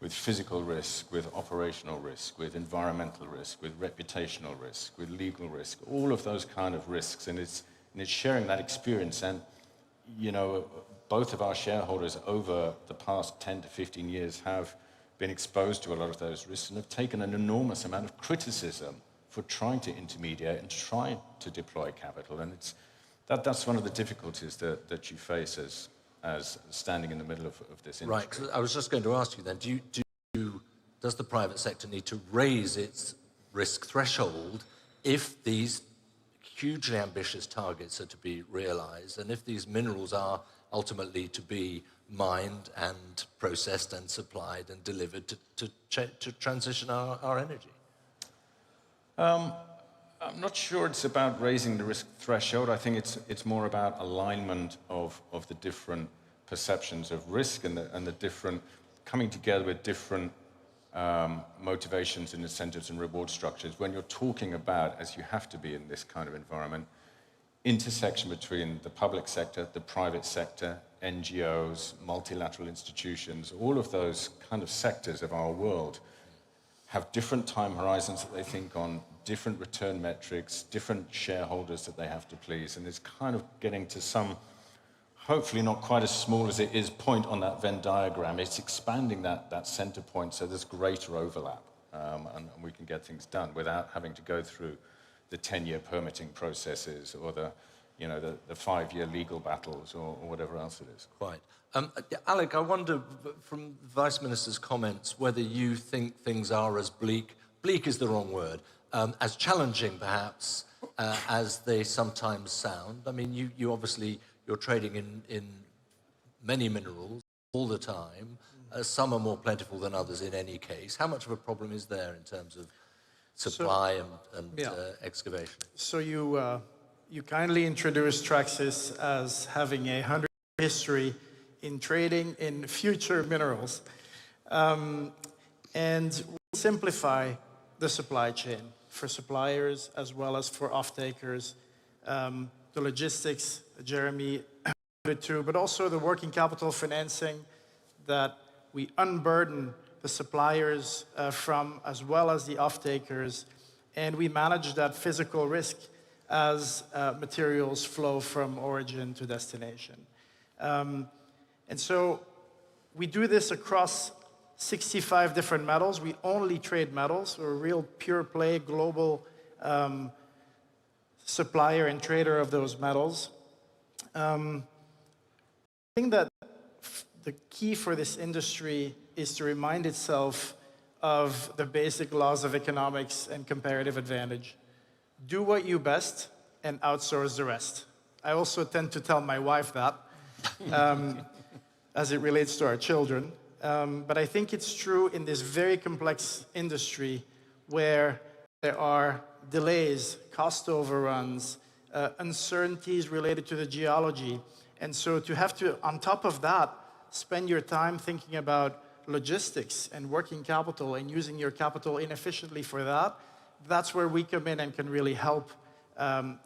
physical risk, with operational risk, with environmental risk, with reputational risk, with legal risk, all of those kind of risks, and it's sharing that experience. And both of our shareholders over the past 10 to 15 years have been exposed to a lot of those risks and have taken an enormous amount of criticism for trying to intermediate and trying to deploy capital. And that's one of the difficulties that you face as standing in the middle of this industry. Right, 'cause I was just going to ask you then, does the private sector need to raise its risk threshold if these hugely ambitious targets are to be realized, and if these minerals are ultimately to be mined and processed and supplied and delivered to transition our energy? I'm not sure it's about raising the risk threshold. I think it's more about alignment of the different perceptions of risk and the different coming together with different motivations and incentives and reward structures. When you're talking about, as you have to be in this kind of environment, intersection between the public sector, the private sector, NGOs, multilateral institutions, all of those kind of sectors of our world have different time horizons that they think on, different return metrics, different shareholders that they have to please, and it's kind of getting to some, hopefully not quite as small as it is, point on that Venn diagram. It's expanding that center point so there's greater overlap, and we can get things done without having to go through the 10-year permitting processes or the 5-year legal battles or whatever else it is. Quite. Alec, I wonder, from the Vice Minister's comments, whether you think things are as bleak is the wrong word, as challenging perhaps as they sometimes sound. I mean, you obviously, you're trading in many minerals all the time. Some are more plentiful than others in any case. How much of a problem is there in terms of supply and excavation? So you kindly introduced Traxys as having a 100-year history in trading in future minerals. And we simplify the supply chain for suppliers as well as for off-takers. The logistics, Jeremy alluded to, but also the working capital financing that we unburden the suppliers from, as well as the off-takers, and we manage that physical risk as materials flow from origin to destination. And so we do this across 65 different metals. We only trade metals. We're a real pure play global supplier and trader of those metals. I think that the key for this industry is to remind itself of the basic laws of economics and comparative advantage. Do what you best and outsource the rest. I also tend to tell my wife that as it relates to our children. But I think it's true in this very complex industry where there are delays, cost overruns, uncertainties related to the geology. And so to have to, on top of that, spend your time thinking about logistics and working capital and using your capital inefficiently for that, that's where we come in and can really help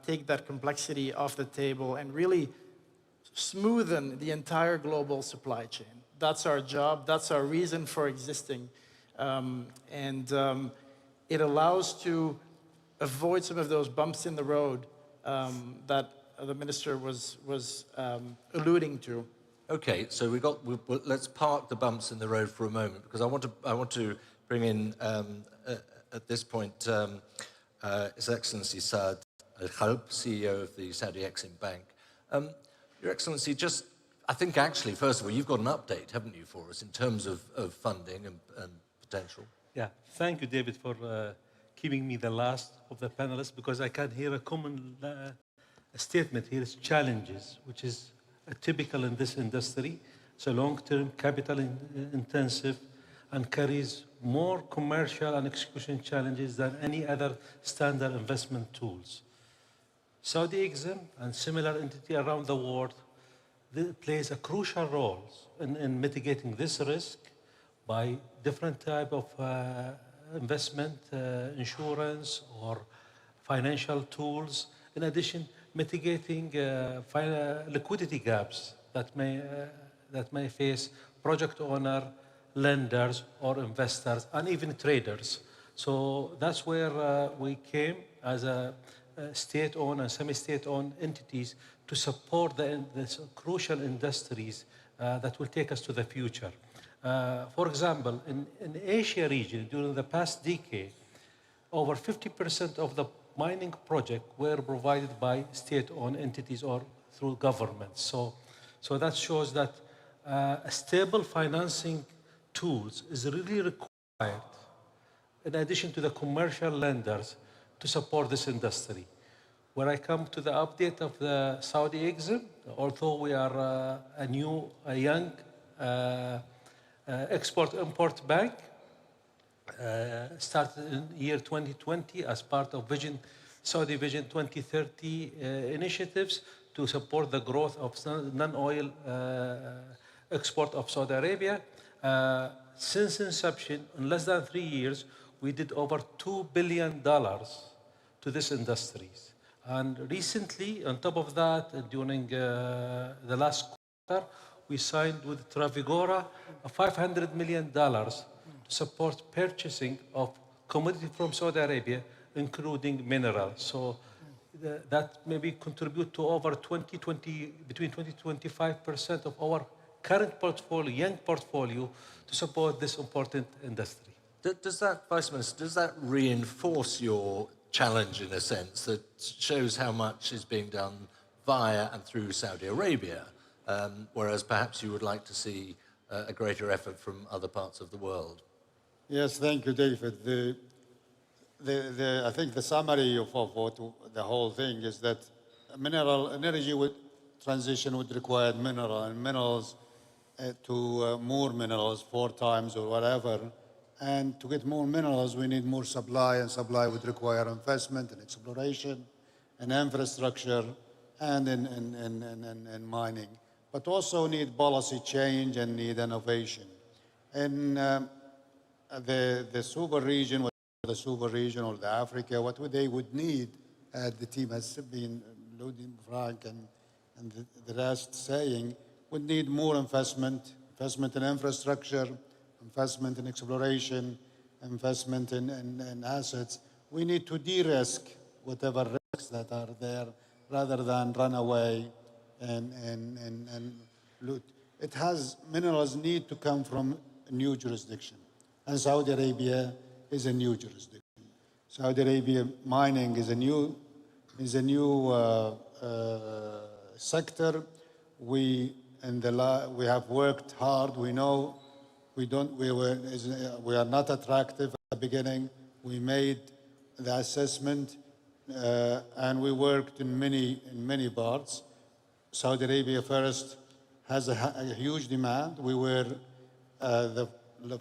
take that complexity off the table and really smoothen the entire global supply chain. That's our job. That's our reason for existing. It allows to avoid some of those bumps in the road that the minister was alluding to. Okay, so let's park the bumps in the road for a moment, because I want to bring in at this point His Excellency Saad Al-Khalb, CEO of the Saudi Exim Bank. Your Excellency, I think actually, first of all, you've got an update, haven't you, for us in terms of funding and potential? Yeah, thank you, David, for keeping me the last of the panelists, because I can hear a common statement here is challenges, which is typical in this industry. It's a long-term, capital-intensive, and carries more commercial and execution challenges than any other standard investment tools. Saudi Exim and similar entity around the world plays a crucial role in mitigating this risk by different type of investment, insurance, or financial tools. In addition, mitigating liquidity gaps that may face project owner, lenders, or investors, and even traders. So that's where we came as a state-owned and semi-state-owned entities to support the crucial industries that will take us to the future. For example, in the Asia region, during the past decade, over 50% of the mining projects were provided by state-owned entities or through governments. So that shows that a stable financing tools is really required, in addition to the commercial lenders, to support this industry. When I come to the update of the Saudi Exim, although we are a young export-import bank, started in year 2020 as part of Saudi Vision 2030 initiatives to support the growth of non-oil export of Saudi Arabia. Since inception, in less than 3 years, we did over $2 billion to these industries. And recently, on top of that, during the last quarter, we signed with Trafigura $500 million to support purchasing of commodity from Saudi Arabia, including minerals. So that maybe contribute to over between 20 to 25% of our current portfolio, young portfolio, to support this important industry. Does that, Vice Minister, does that reinforce your challenge in a sense that shows how much is being done via and through Saudi Arabia, whereas perhaps you would like to see a greater effort from other parts of the world? Yes, thank you, David. I think the summary of what the whole thing is that energy transition would require minerals to more minerals 4 times or whatever. And to get more minerals, we need more supply, and supply would require investment in exploration and infrastructure and in mining. But also need policy change and need innovation. in the super region, the super region or the Africa, what would they would need, the team has been alluding, Frank and the rest saying, would need more investment in infrastructure, investment in exploration, investment in assets. We need to de-risk whatever risks that are there rather than run away and loot. Minerals need to come from a new jurisdiction. And Saudi Arabia is a new jurisdiction. Saudi Arabia mining is a new sector. We have worked hard. We know we are not attractive at the beginning. We made the assessment and we worked in many parts. Saudi Arabia first has a huge demand. We were the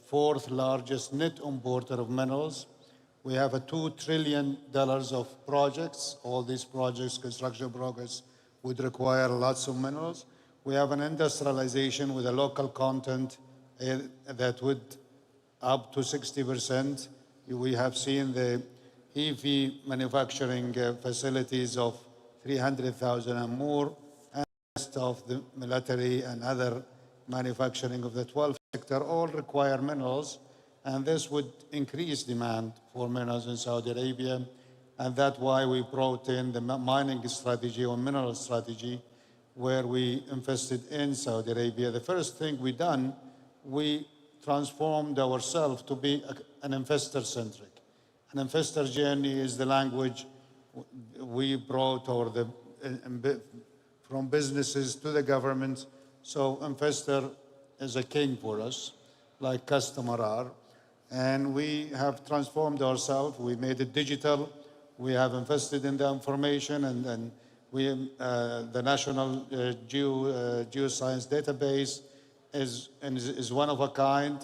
fourth largest net importer of minerals. We have a $2 trillion of projects. All these projects, construction progress, would require lots of minerals. We have an industrialization with a local content that would up to 60%. We have seen the EV manufacturing facilities of 300,000 and more, and the rest of the military and other manufacturing of the 12th sector all require minerals, and this would increase demand for minerals in Saudi Arabia, and that's why we brought in the mining strategy or mineral strategy, where we invested in Saudi Arabia. The first thing we done, we transformed ourselves to be an investor-centric. An investor journey is the language we brought from businesses to the government. So investor is a king for us, like customer are. And we have transformed ourselves. We made it digital. We have invested in the information, and the National Geoscience Database is one of a kind.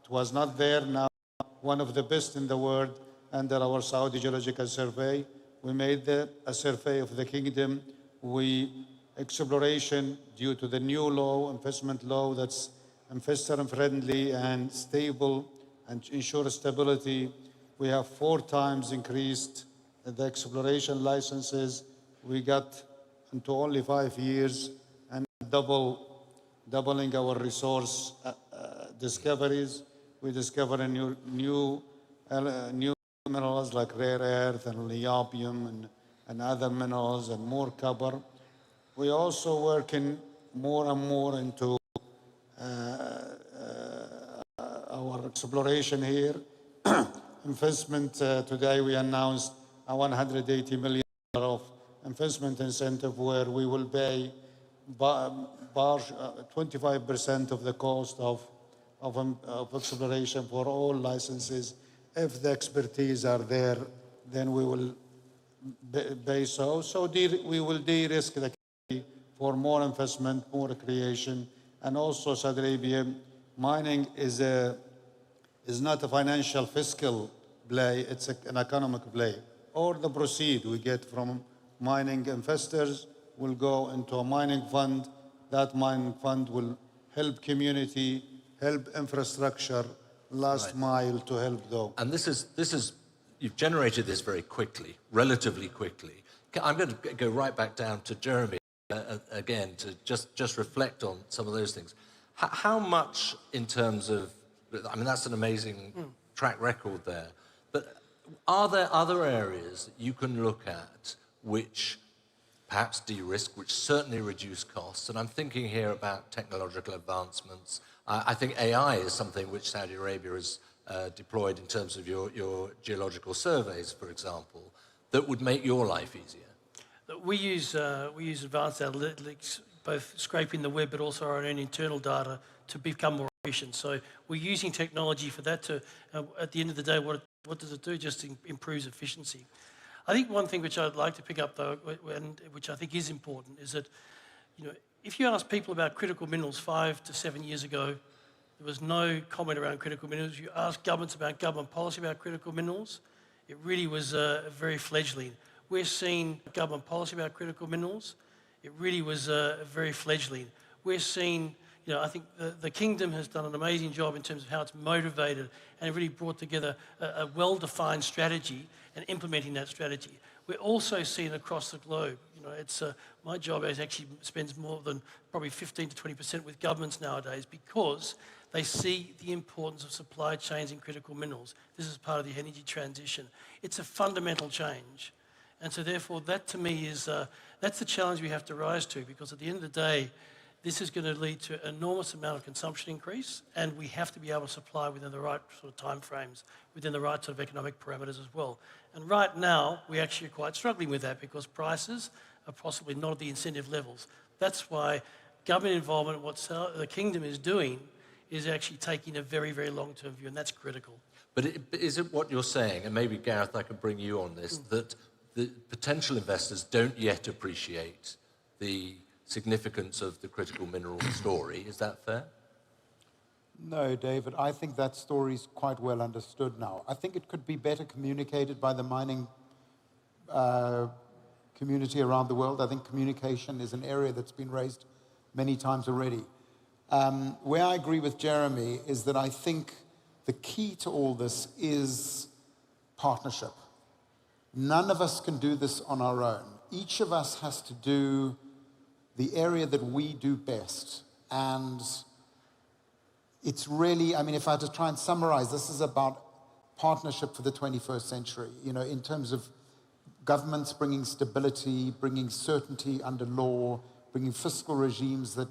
It was not there, now one of the best in the world under our Saudi Geological Survey. We made a survey of the kingdom. Exploration, due to the new law, investment law, that's investor-friendly and stable and ensure stability. We have 4 times increased the exploration licenses. We got into only 5 years and doubling our resource discoveries. We discovered new minerals like rare earth and niobium and other minerals and more copper. We also working more and more into our exploration here. Investment, today we announced a $180 million of investment incentive where we will pay 25% of the cost of exploration for all licenses. If the expertise are there, then we will pay so. So we will de-risk the country for more investment, more creation. And also Saudi Arabia, mining is not a financial fiscal play, it's an economic play. All the proceeds we get from mining investors will go into a mining fund. That mining fund will help community, help infrastructure, last mile to help though. And this is, you've generated this very quickly, relatively quickly. I'm going to go right back down to Jeremy again to just reflect on some of those things. How much in terms of, I mean, that's an amazing track record there, but are there other areas that you can look at which perhaps de-risk, which certainly reduce costs? And I'm thinking here about technological advancements. I think AI is something which Saudi Arabia has deployed in terms of your geological surveys, for example, that would make your life easier. We use advanced analytics, both scraping the web, but also our own internal data to become more efficient. So we're using technology for that to, at the end of the day, what does it do? Just improves efficiency. I think one thing which I'd like to pick up, though, and which I think is important, is that, you know, if you ask people about critical minerals 5 to 7 years ago, there was no comment around critical minerals. You ask governments about government policy about critical minerals, it really was very fledgling. We're seeing government policy about critical minerals, it really was very fledgling. We're seeing you know, I think the Kingdom has done an amazing job in terms of how it's motivated and really brought together a well-defined strategy and implementing that strategy. We're also seeing across the globe, you know, it's my job actually spends more than probably 15 to 20% with governments nowadays because they see the importance of supply chains in critical minerals. This is part of the energy transition. It's a fundamental change. And so therefore, that to me is, that's the challenge we have to rise to, because at the end of the day, this is going to lead to an enormous amount of consumption increase, and we have to be able to supply within the right sort of time frames, within the right sort of economic parameters as well. And right now, we actually are quite struggling with that because prices are possibly not at the incentive levels. That's why government involvement, what the Kingdom is doing, is actually taking a very, very long-term view, and that's critical. But is it what you're saying, and maybe Gareth, I can bring you on this, that the potential investors don't yet appreciate the significance of the critical mineral story? Is that fair? No, David, I think that story is quite well understood now. I think it could be better communicated by the mining community around the world. I think communication is an area that's been raised many times already. Where I agree with Jeremy is that I think the key to all this is partnership. None of us can do this on our own. Each of us has to do the area that we do best. And it's really, I mean, if I had to try and summarize, this is about partnership for the 21st century, you know, in terms of governments bringing stability, bringing certainty under law, bringing fiscal regimes that,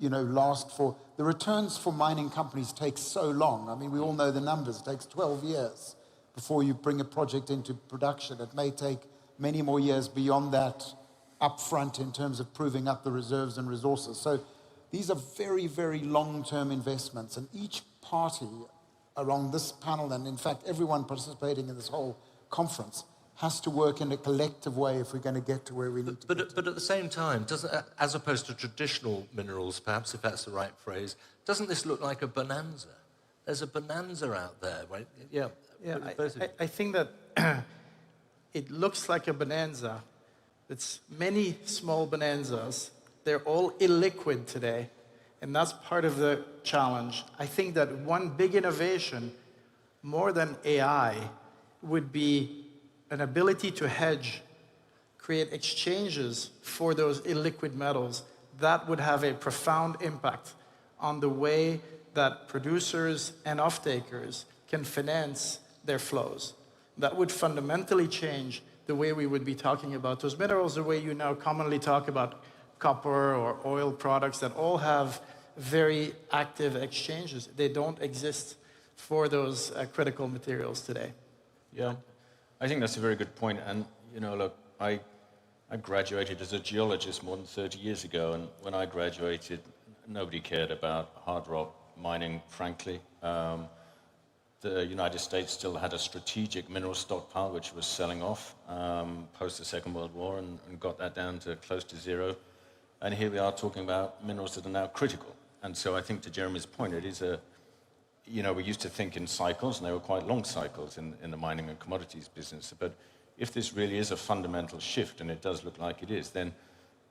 you know, last for... The returns for mining companies take so long. I mean, we all know the numbers. It takes 12 years before you bring a project into production. It may take many more years beyond that upfront in terms of proving up the reserves and resources. So these are very, very long-term investments, and each party around this panel, and in fact everyone participating in this whole conference, has to work in a collective way if we're going to get to where we need to get. But at the same time, as opposed to traditional minerals, perhaps, if that's the right phrase, doesn't this look like a bonanza? There's a bonanza out there, right? Yeah. I think that it looks like a bonanza. It's many small bonanzas. They're all illiquid today, and that's part of the challenge. I think that one big innovation, more than AI, would be an ability to hedge, create exchanges for those illiquid metals. That would have a profound impact on the way that producers and off-takers can finance their flows. That would fundamentally change the way we would be talking about those minerals, the way you now commonly talk about copper or oil products that all have very active exchanges. They don't exist for those critical materials today. Yeah, I think that's a very good point. And, you know, look, I graduated as a geologist more than 30 years ago, and when I graduated, nobody cared about hard rock mining, frankly. The United States still had a strategic mineral stockpile, which was selling off post the Second World War, and got that down to close to zero. And here we are talking about minerals that are now critical. And so I think to Jeremy's point, it is a, you know, we used to think in cycles, and they were quite long cycles in the mining and commodities business. But if this really is a fundamental shift, and it does look like it is, then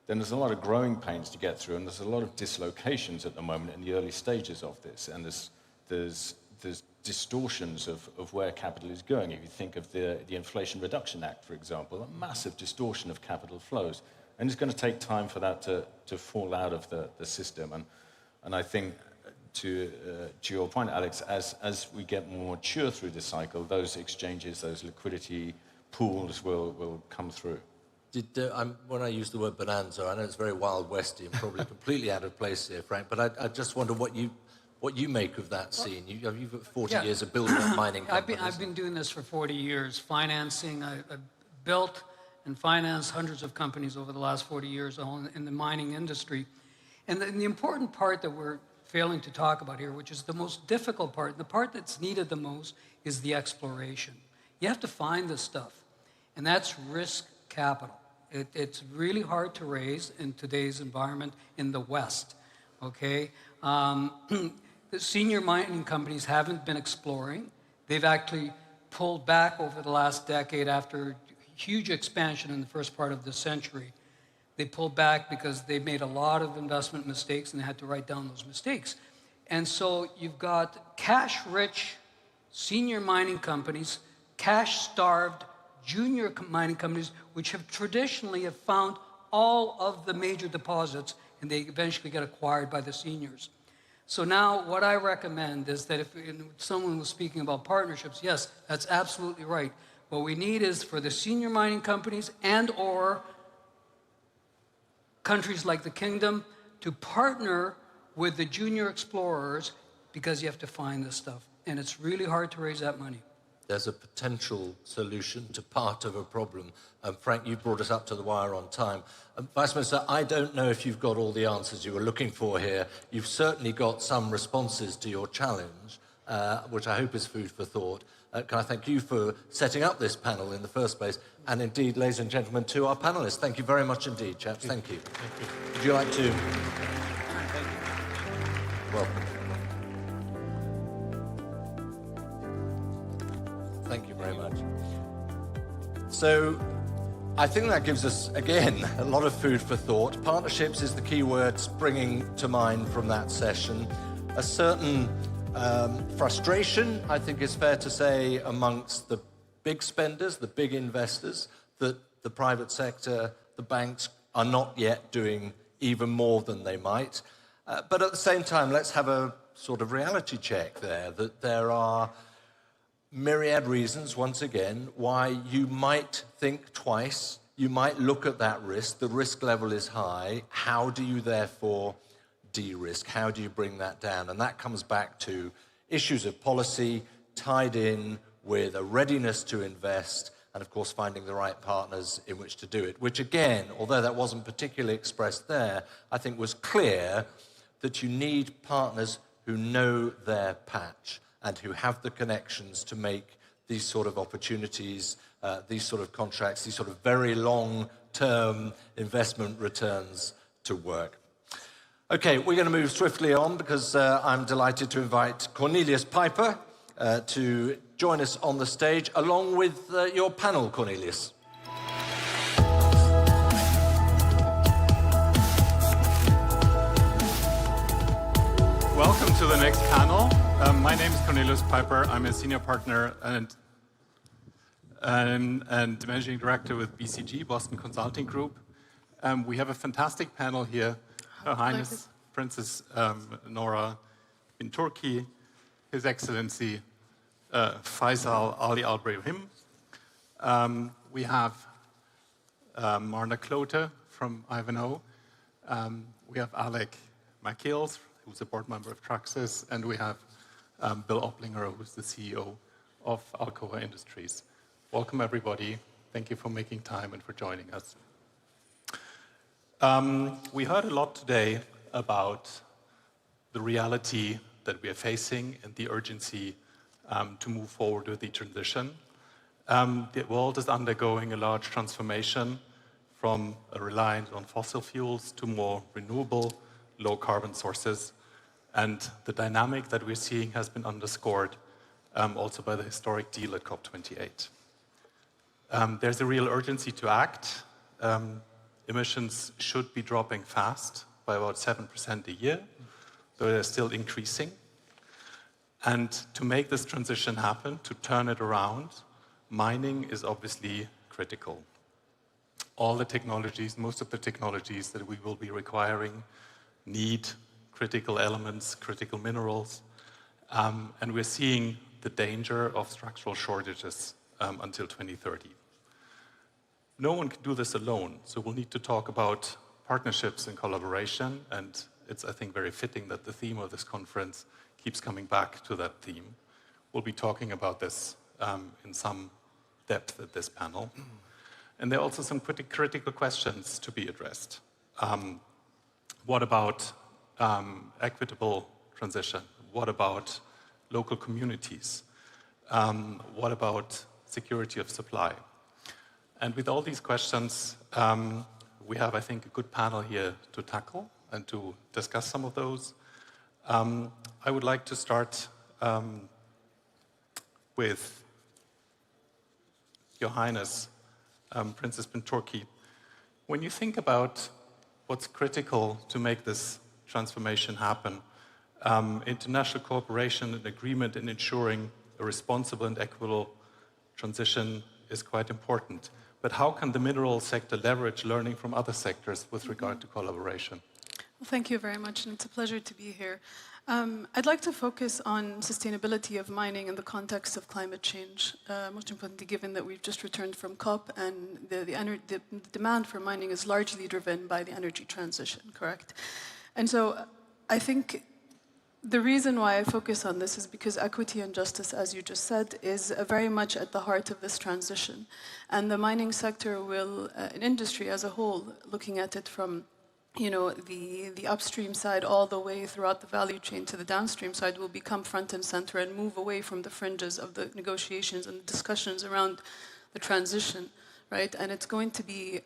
there's a lot of growing pains to get through, and there's a lot of dislocations at the moment in the early stages of this. And there's distortions of where capital is going. If you think of the Inflation Reduction Act, for example, a massive distortion of capital flows. And it's going to take time for that to fall out of the system. And I think, to your point, Alex, as we get more mature through the cycle, those exchanges, those liquidity pools will come through. When I use the word bonanza, I know it's very Wild Westy and probably completely out of place here, Frank, but I just wonder what you make of that scene. You've got 40 years of building up mining companies. I've been doing this for 40 years, financing. I've built and financed hundreds of companies over the last 40 years in the mining industry. And the important part that we're failing to talk about here, which is the most difficult part, the part that's needed the most, is the exploration. You have to find this stuff, and that's risk capital. It's really hard to raise in today's environment in the West, okay? The senior mining companies haven't been exploring. They've actually pulled back over the last decade after huge expansion in the first part of the century. They pulled back because they made a lot of investment mistakes and they had to write down those mistakes. And so you've got cash-rich senior mining companies, cash-starved junior mining companies, which have traditionally found all of the major deposits, and they eventually get acquired by the seniors. So now what I recommend is that if someone was speaking about partnerships, yes, that's absolutely right. What we need is for the senior mining companies and/or countries like the Kingdom to partner with the junior explorers, because you have to find this stuff. And it's really hard to raise that money. There's a potential solution to part of a problem. Frank, you brought us up to the wire on time. Vice Minister, I don't know if you've got all the answers you were looking for here. You've certainly got some responses to your challenge, which I hope is food for thought. Can I thank you for setting up this panel in the first place? And indeed, ladies and gentlemen, to our panelists, thank you very much indeed, chaps. Thank you. Would you like to? Welcome. Thank you very much. So I think that gives us, again, a lot of food for thought. Partnerships is the key word springing to mind from that session. A certain frustration, I think is fair to say, amongst the big spenders, the big investors, that the private sector, the banks, are not yet doing even more than they might. But at the same time, let's have a sort of reality check there, that there are myriad reasons, once again, why you might think twice, you might look at that risk, the risk level is high. How do you therefore de-risk? How do you bring that down? And that comes back to issues of policy tied in with a readiness to invest and, of course, finding the right partners in which to do it, which, again, although that wasn't particularly expressed there, I think was clear that you need partners who know their patch and who have the connections to make these sort of opportunities, these sort of contracts, these sort of very long-term investment returns to work. Okay, we're going to move swiftly on because I'm delighted to invite Cornelius Piper to join us on the stage, along with your panel, Cornelius. Welcome to the next panel. My name is Cornelius Piper. I'm a senior partner and managing director with BCG, Boston Consulting Group. We have a fantastic panel here. Her Highness Princess Nora bin Turki, His Excellency Faisal Ali Al Brahim. We have Marna Klote from Ivanhoe. We have Alec McKeels, who's a board member of Traxys, and we have Bill Opplinger, who's the CEO of Alcoa Industries. Welcome, everybody. Thank you for making time and for joining us. We heard a lot today about the reality that we are facing and the urgency to move forward with the transition. The world is undergoing a large transformation from a reliance on fossil fuels to more renewable, low-carbon sources. And the dynamic that we're seeing has been underscored also by the historic deal at COP28. There's a real urgency to act. Emissions should be dropping fast by about 7% a year, though they're still increasing. And to make this transition happen, to turn it around, mining is obviously critical. All the technologies, most of the technologies that we will be requiring need critical elements, critical minerals, and we're seeing the danger of structural shortages until 2030. No one can do this alone, so we'll need to talk about partnerships and collaboration, and it's, I think, very fitting that the theme of this conference keeps coming back to that theme. We'll be talking about this in some depth at this panel. And there are also some critical questions to be addressed. What about equitable transition? What about local communities? What about security of supply? And with all these questions, we have, I think, a good panel here to tackle and to discuss some of those. I would like to start with Your Highness, Princess bin Turki. When you think about what's critical to make this transformation happen, international cooperation and agreement in ensuring a responsible and equitable transition is quite important. But how can the mineral sector leverage learning from other sectors with regard to collaboration? Well, thank you very much, and it's a pleasure to be here. I'd like to focus on sustainability of mining in the context of climate change, most importantly given that we've just returned from COP and the demand for mining is largely driven by the energy transition, correct? And so I think the reason why I focus on this is because equity and justice, as you just said, is very much at the heart of this transition. And the mining sector will, an industry as a whole, looking at it from the upstream side all the way throughout the value chain to the downstream side will become front and center and move away from the fringes of the negotiations and discussions around the transition, right? And it's going to be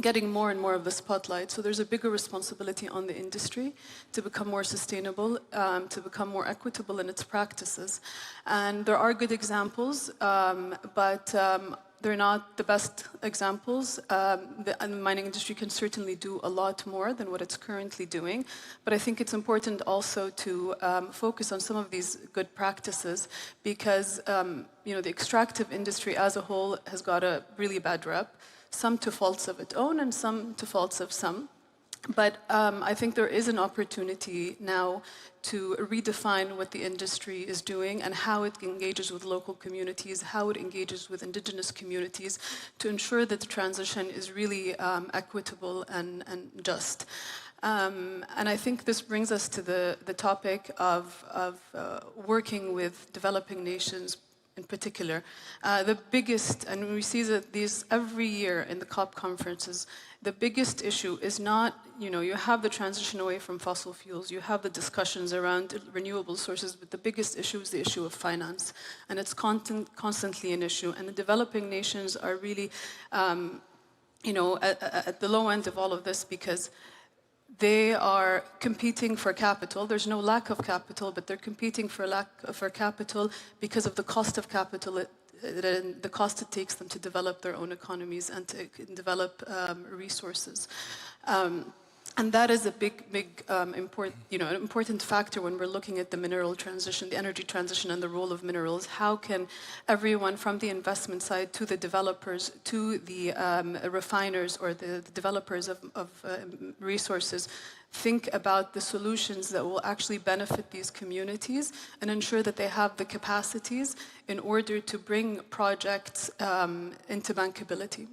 getting more and more of the spotlight. So there's a bigger responsibility on the industry to become more sustainable, to become more equitable in its practices. And there are good examples, but they're not the best examples. The mining industry can certainly do a lot more than what it's currently doing. But I think it's important also to focus on some of these good practices because the extractive industry as a whole has got a really bad rep, some to faults of its own and some to faults of some. But I think there is an opportunity now to redefine what the industry is doing and how it engages with local communities, how it engages with indigenous communities to ensure that the transition is really equitable and just. And I think this brings us to the topic of working with developing nations in particular. The biggest, and we see that these every year in the COP conferences, the biggest issue is not, you have the transition away from fossil fuels, you have the discussions around renewable sources, but the biggest issue is the issue of finance. And it's constantly an issue. And the developing nations are really, at the low end of all of this because they are competing for capital. There's no lack of capital, but they're competing for capital because of the cost of capital, the cost it takes them to develop their own economies and to develop resources. And that is a important factor when we're looking at the mineral transition, the energy transition and the role of minerals. How can everyone from the investment side to the developers, to the refiners or the developers of resources think about the solutions that will actually benefit these communities and ensure that they have the capacities in order to bring projects into bankability?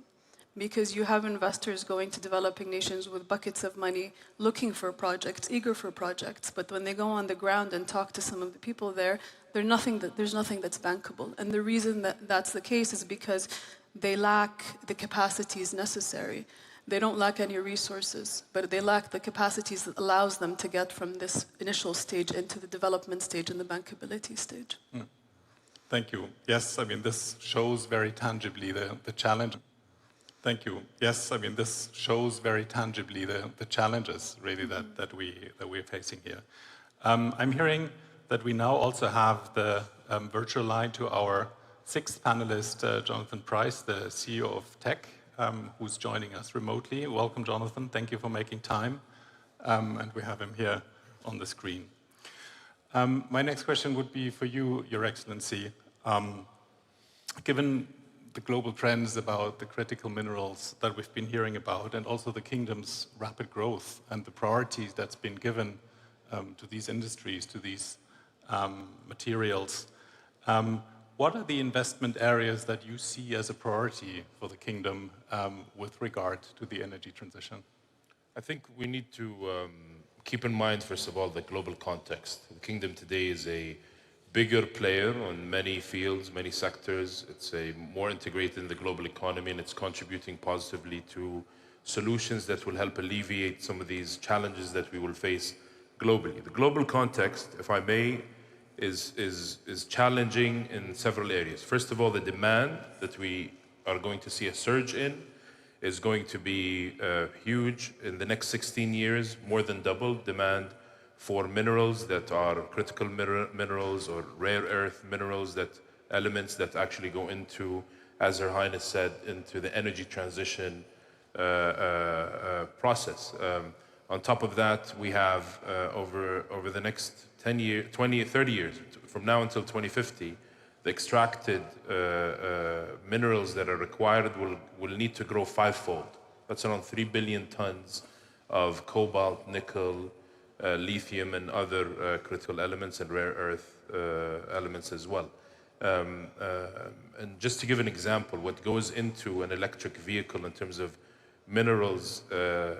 Because you have investors going to developing nations with buckets of money looking for projects, eager for projects, but when they go on the ground and talk to some of the people there, there's nothing that's bankable. And the reason that that's the case is because they lack the capacities necessary. They don't lack any resources, but they lack the capacities that allows them to get from this initial stage into the development stage and the bankability stage. Thank you. Yes, this shows very tangibly the challenge. Thank you. Yes, this shows very tangibly the challenges really that we're facing here. I'm hearing that we now also have the virtual line to our sixth panelist, Jonathan Price, the CEO of TEC, who's joining us remotely. Welcome, Jonathan. Thank you for making time. And we have him here on the screen. My next question would be for you, Your Excellency. Given the global trends about the critical minerals that we've been hearing about, and also the kingdom's rapid growth and the priorities that's been given to these industries, to these materials, what are the investment areas that you see as a priority for the kingdom with regard to the energy transition? I think we need to keep in mind, first of all, the global context. The kingdom today is a bigger player on many fields, many sectors. It's more integrated in the global economy, and it's contributing positively to solutions that will help alleviate some of these challenges that we will face globally. The global context, if I may, is challenging in several areas. First of all, the demand that we are going to see a surge in is going to be huge in the next 16 years, more than double demand for minerals that are critical minerals or rare earth minerals, that elements that actually go into, as Her Highness said, into the energy transition process. On top of that, we have over the next 10 years, 20, 30 years, from now until 2050, the extracted minerals that are required will need to grow fivefold. That's around 3 billion tons of cobalt, nickel, lithium, and other critical elements, and rare earth elements as well. And just to give an example, what goes into an electric vehicle in terms of minerals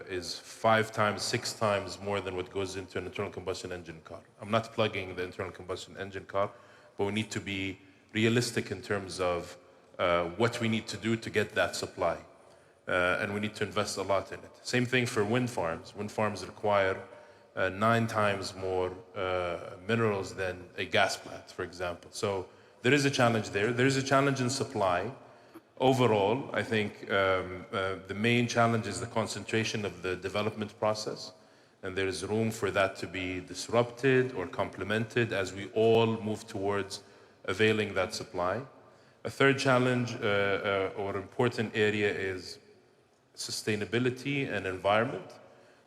is 5 times, 6 times more than what goes into an internal combustion engine car. I'm not plugging the internal combustion engine car, but we need to be realistic in terms of what we need to do to get that supply. And we need to invest a lot in it. Same thing for wind farms. Wind farms require 9 times more minerals than a gas plant, for example. So there is a challenge there. There is a challenge in supply. Overall, I think the main challenge is the concentration of the development process, and there is room for that to be disrupted or complemented as we all move towards availing that supply. A third challenge or important area is sustainability and environment.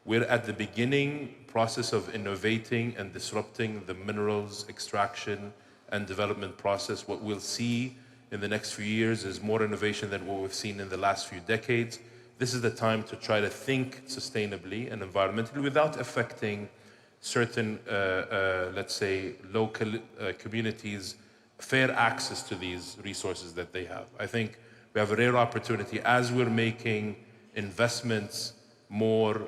We're at the beginning process of innovating and disrupting the minerals extraction and development process. What we'll see in the next few years is more innovation than what we've seen in the last few decades. This is the time to try to think sustainably and environmentally without affecting certain, let's say, local communities' fair access to these resources that they have. I think we have a rare opportunity as we're making investments more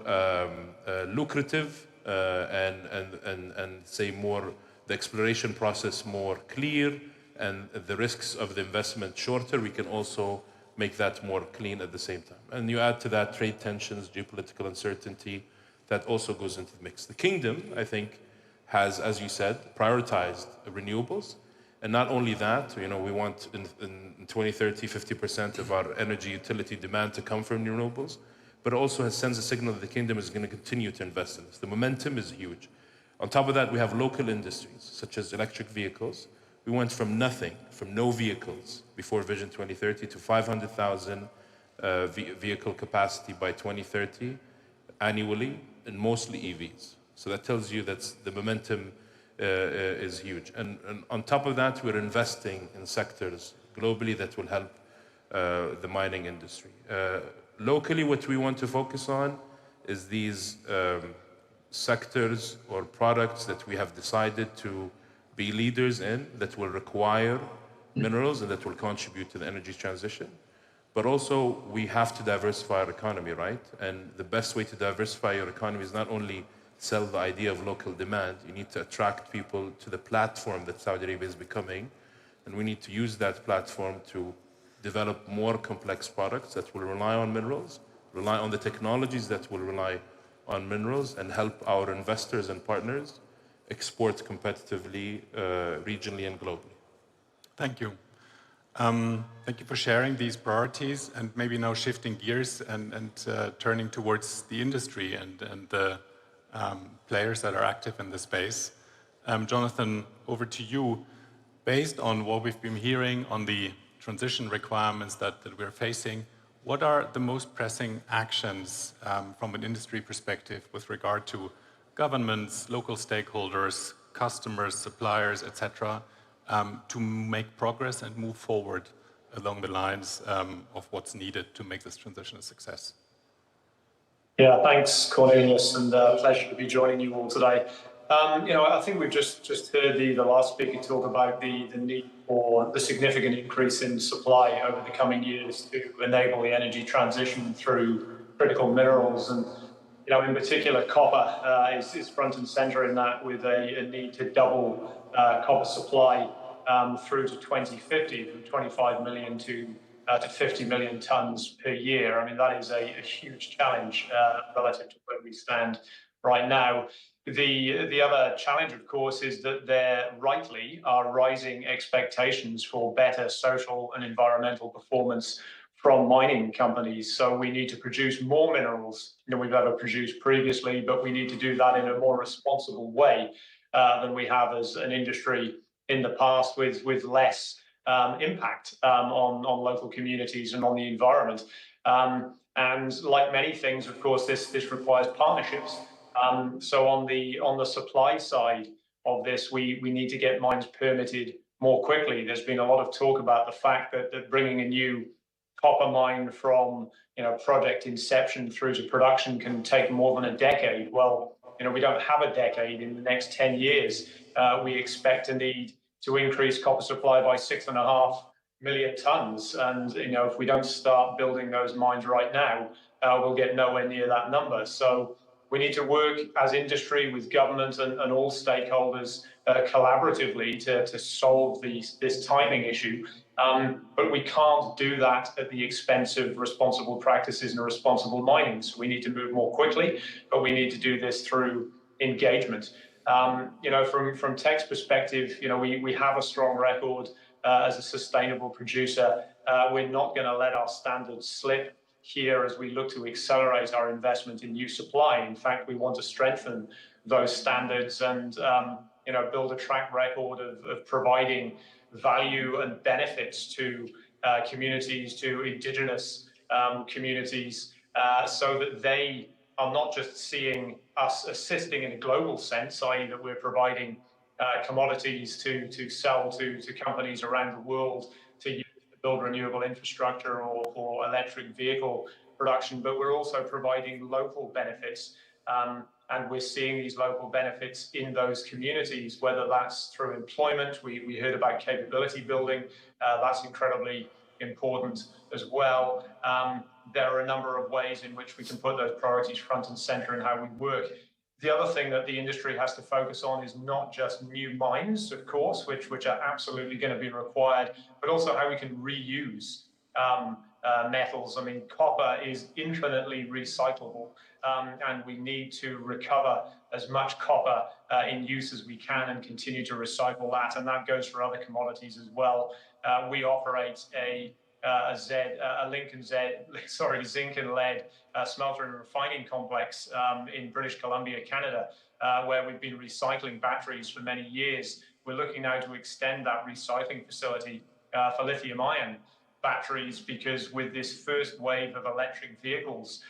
lucrative and say more, the exploration process more clear and the risks of the investment shorter, we can also make that more clean at the same time. And you add to that trade tensions, geopolitical uncertainty, that also goes into the mix. The kingdom, I think, has, as you said, prioritized renewables. And not only that, you know, we want in 2030, 50% of our energy utility demand to come from renewables, but it also sends a signal that the kingdom is going to continue to invest in this. The momentum is huge. On top of that, we have local industries, such as electric vehicles. We went from nothing, from no vehicles before Vision 2030 to 500,000 vehicle capacity by 2030 annually, and mostly EVs. So that tells you that the momentum is huge. And on top of that, we're investing in sectors globally that will help the mining industry. Locally, what we want to focus on is these sectors or products that we have decided to be leaders in, that will require minerals and that will contribute to the energy transition. But also, we have to diversify our economy, right? And the best way to diversify your economy is not only sell the idea of local demand, you need to attract people to the platform that Saudi Arabia is becoming. And we need to use that platform to develop more complex products that will rely on minerals, rely on the technologies that will rely on minerals, and help our investors and partners export competitively, regionally and globally. Thank you. Thank you for sharing these priorities, and maybe now shifting gears and turning towards the industry and the players that are active in the space. Jonathan, over to you. Based on what we've been hearing on the transition requirements that we're facing, what are the most pressing actions from an industry perspective with regard to governments, local stakeholders, customers, suppliers, etc., to make progress and move forward along the lines of what's needed to make this transition a success? Yeah, thanks, Cornelius, and pleasure to be joining you all today. You know, I think we've just heard the last speaker talk about the need for the significant increase in supply over the coming years to enable the energy transition through critical minerals. And, you know, in particular, copper is front and center in that, with a need to double copper supply through to 2050, from 25 million to 50 million tons per year. I mean, that is a huge challenge relative to where we stand right now. The other challenge, of course, is that there rightly are rising expectations for better social and environmental performance from mining companies. So we need to produce more minerals than we've ever produced previously, but we need to do that in a more responsible way than we have as an industry in the past, with less impact on local communities and on the environment. And like many things, of course, this requires partnerships. So on the supply side of this, we need to get mines permitted more quickly. There's been a lot of talk about the fact that bringing a new copper mine from project inception through to production can take more than a decade. Well, we don't have a decade. In the next 10 years, we expect to need to increase copper supply by 6.5 million tons. And if we don't start building those mines right now, we'll get nowhere near that number. So we need to work as industry with government and all stakeholders collaboratively to solve this timing issue. But we can't do that at the expense of responsible practices and responsible mining. So we need to move more quickly, but we need to do this through engagement. From Teck's perspective, we have a strong record as a sustainable producer. We're not going to let our standards slip here as we look to accelerate our investment in new supply. In fact, we want to strengthen those standards and build a track record of providing value and benefits to communities, to indigenous communities, so that they are not just seeing us assisting in a global sense, i.e. that we're providing commodities to sell to companies around the world to use to build renewable infrastructure or electric vehicle production, but we're also providing local benefits. And we're seeing these local benefits in those communities, whether that's through employment. We heard about capability building. That's incredibly important as well. There are a number of ways in which we can put those priorities front and center in how we work. The other thing that the industry has to focus on is not just new mines, of course, which are absolutely going to be required, but also how we can reuse metals. I mean, copper is infinitely recyclable, and we need to recover as much copper in use as we can and continue to recycle that. And that goes for other commodities as well. We operate a zinc and lead smelter and refining complex in British Columbia, Canada, where we've been recycling batteries for many years. We're looking now to extend that recycling facility for lithium-ion batteries, because with this first wave of electric vehicles,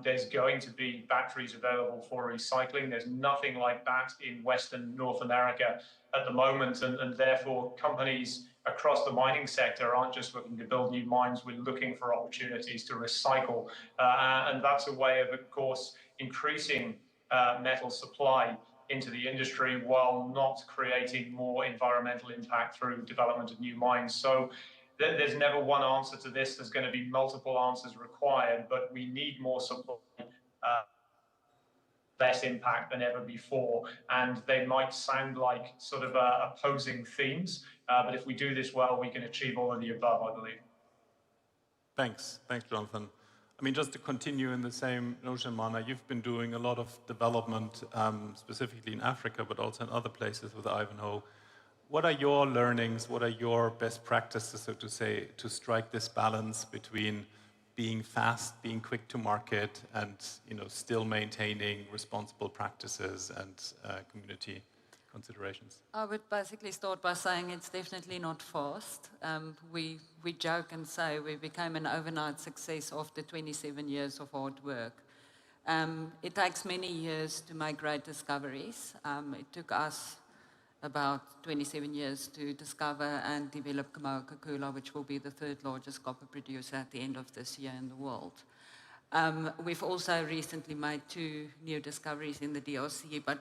there's going to be batteries available for recycling. There's nothing like that in Western North America at the moment, and therefore companies across the mining sector aren't just looking to build new mines, we're looking for opportunities to recycle. And that's a way of course, increasing metal supply into the industry while not creating more environmental impact through development of new mines. So there's never one answer to this. There's going to be multiple answers required, but we need more supply, less impact than ever before. And they might sound like sort of opposing themes, but if we do this well, we can achieve all of the above, I believe. Thanks, Jonathan. I mean, just to continue in the same notion, Mana, you've been doing a lot of development, specifically in Africa, but also in other places with Ivanhoe. What are your learnings? What are your best practices, so to say, to strike this balance between being fast, being quick to market, and still maintaining responsible practices and community considerations? I would basically start by saying it's definitely not fast. We joke and say we became an overnight success after 27 years of hard work. It takes many years to make great discoveries. It took us about 27 years to discover and develop Kamoa-Kakula, which will be the third largest copper producer at the end of this year in the world. We've also recently made 2 new discoveries in the DRC, but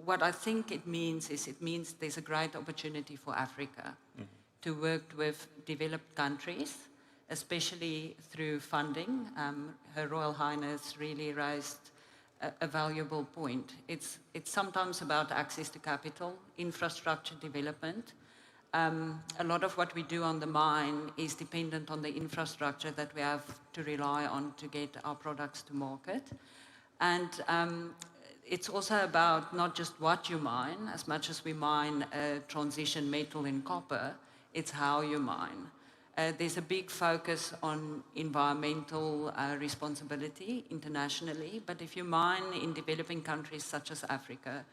what I think it means is there's a great opportunity for Africa to work with developed countries, especially through funding. Her Royal Highness really raised a valuable point. It's sometimes about access to capital, infrastructure development. A lot of what we do on the mine is dependent on the infrastructure that we have to rely on to get our products to market. And it's also about not just what you mine, as much as we mine a transition metal in copper, it's how you mine. There's a big focus on environmental responsibility internationally, but if you mine in developing countries such as Africa,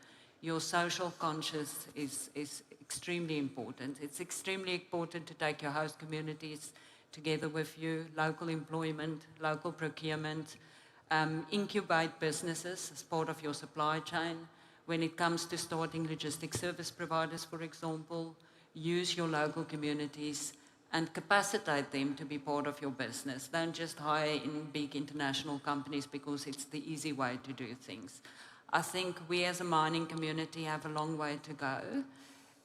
your social conscience is extremely important. It's extremely important to take your host communities together with you, local employment, local procurement, incubate businesses as part of your supply chain. When it comes to starting logistics service providers, for example, use your local communities and capacitate them to be part of your business. Don't just hire in big international companies because it's the easy way to do things. I think we as a mining community have a long way to go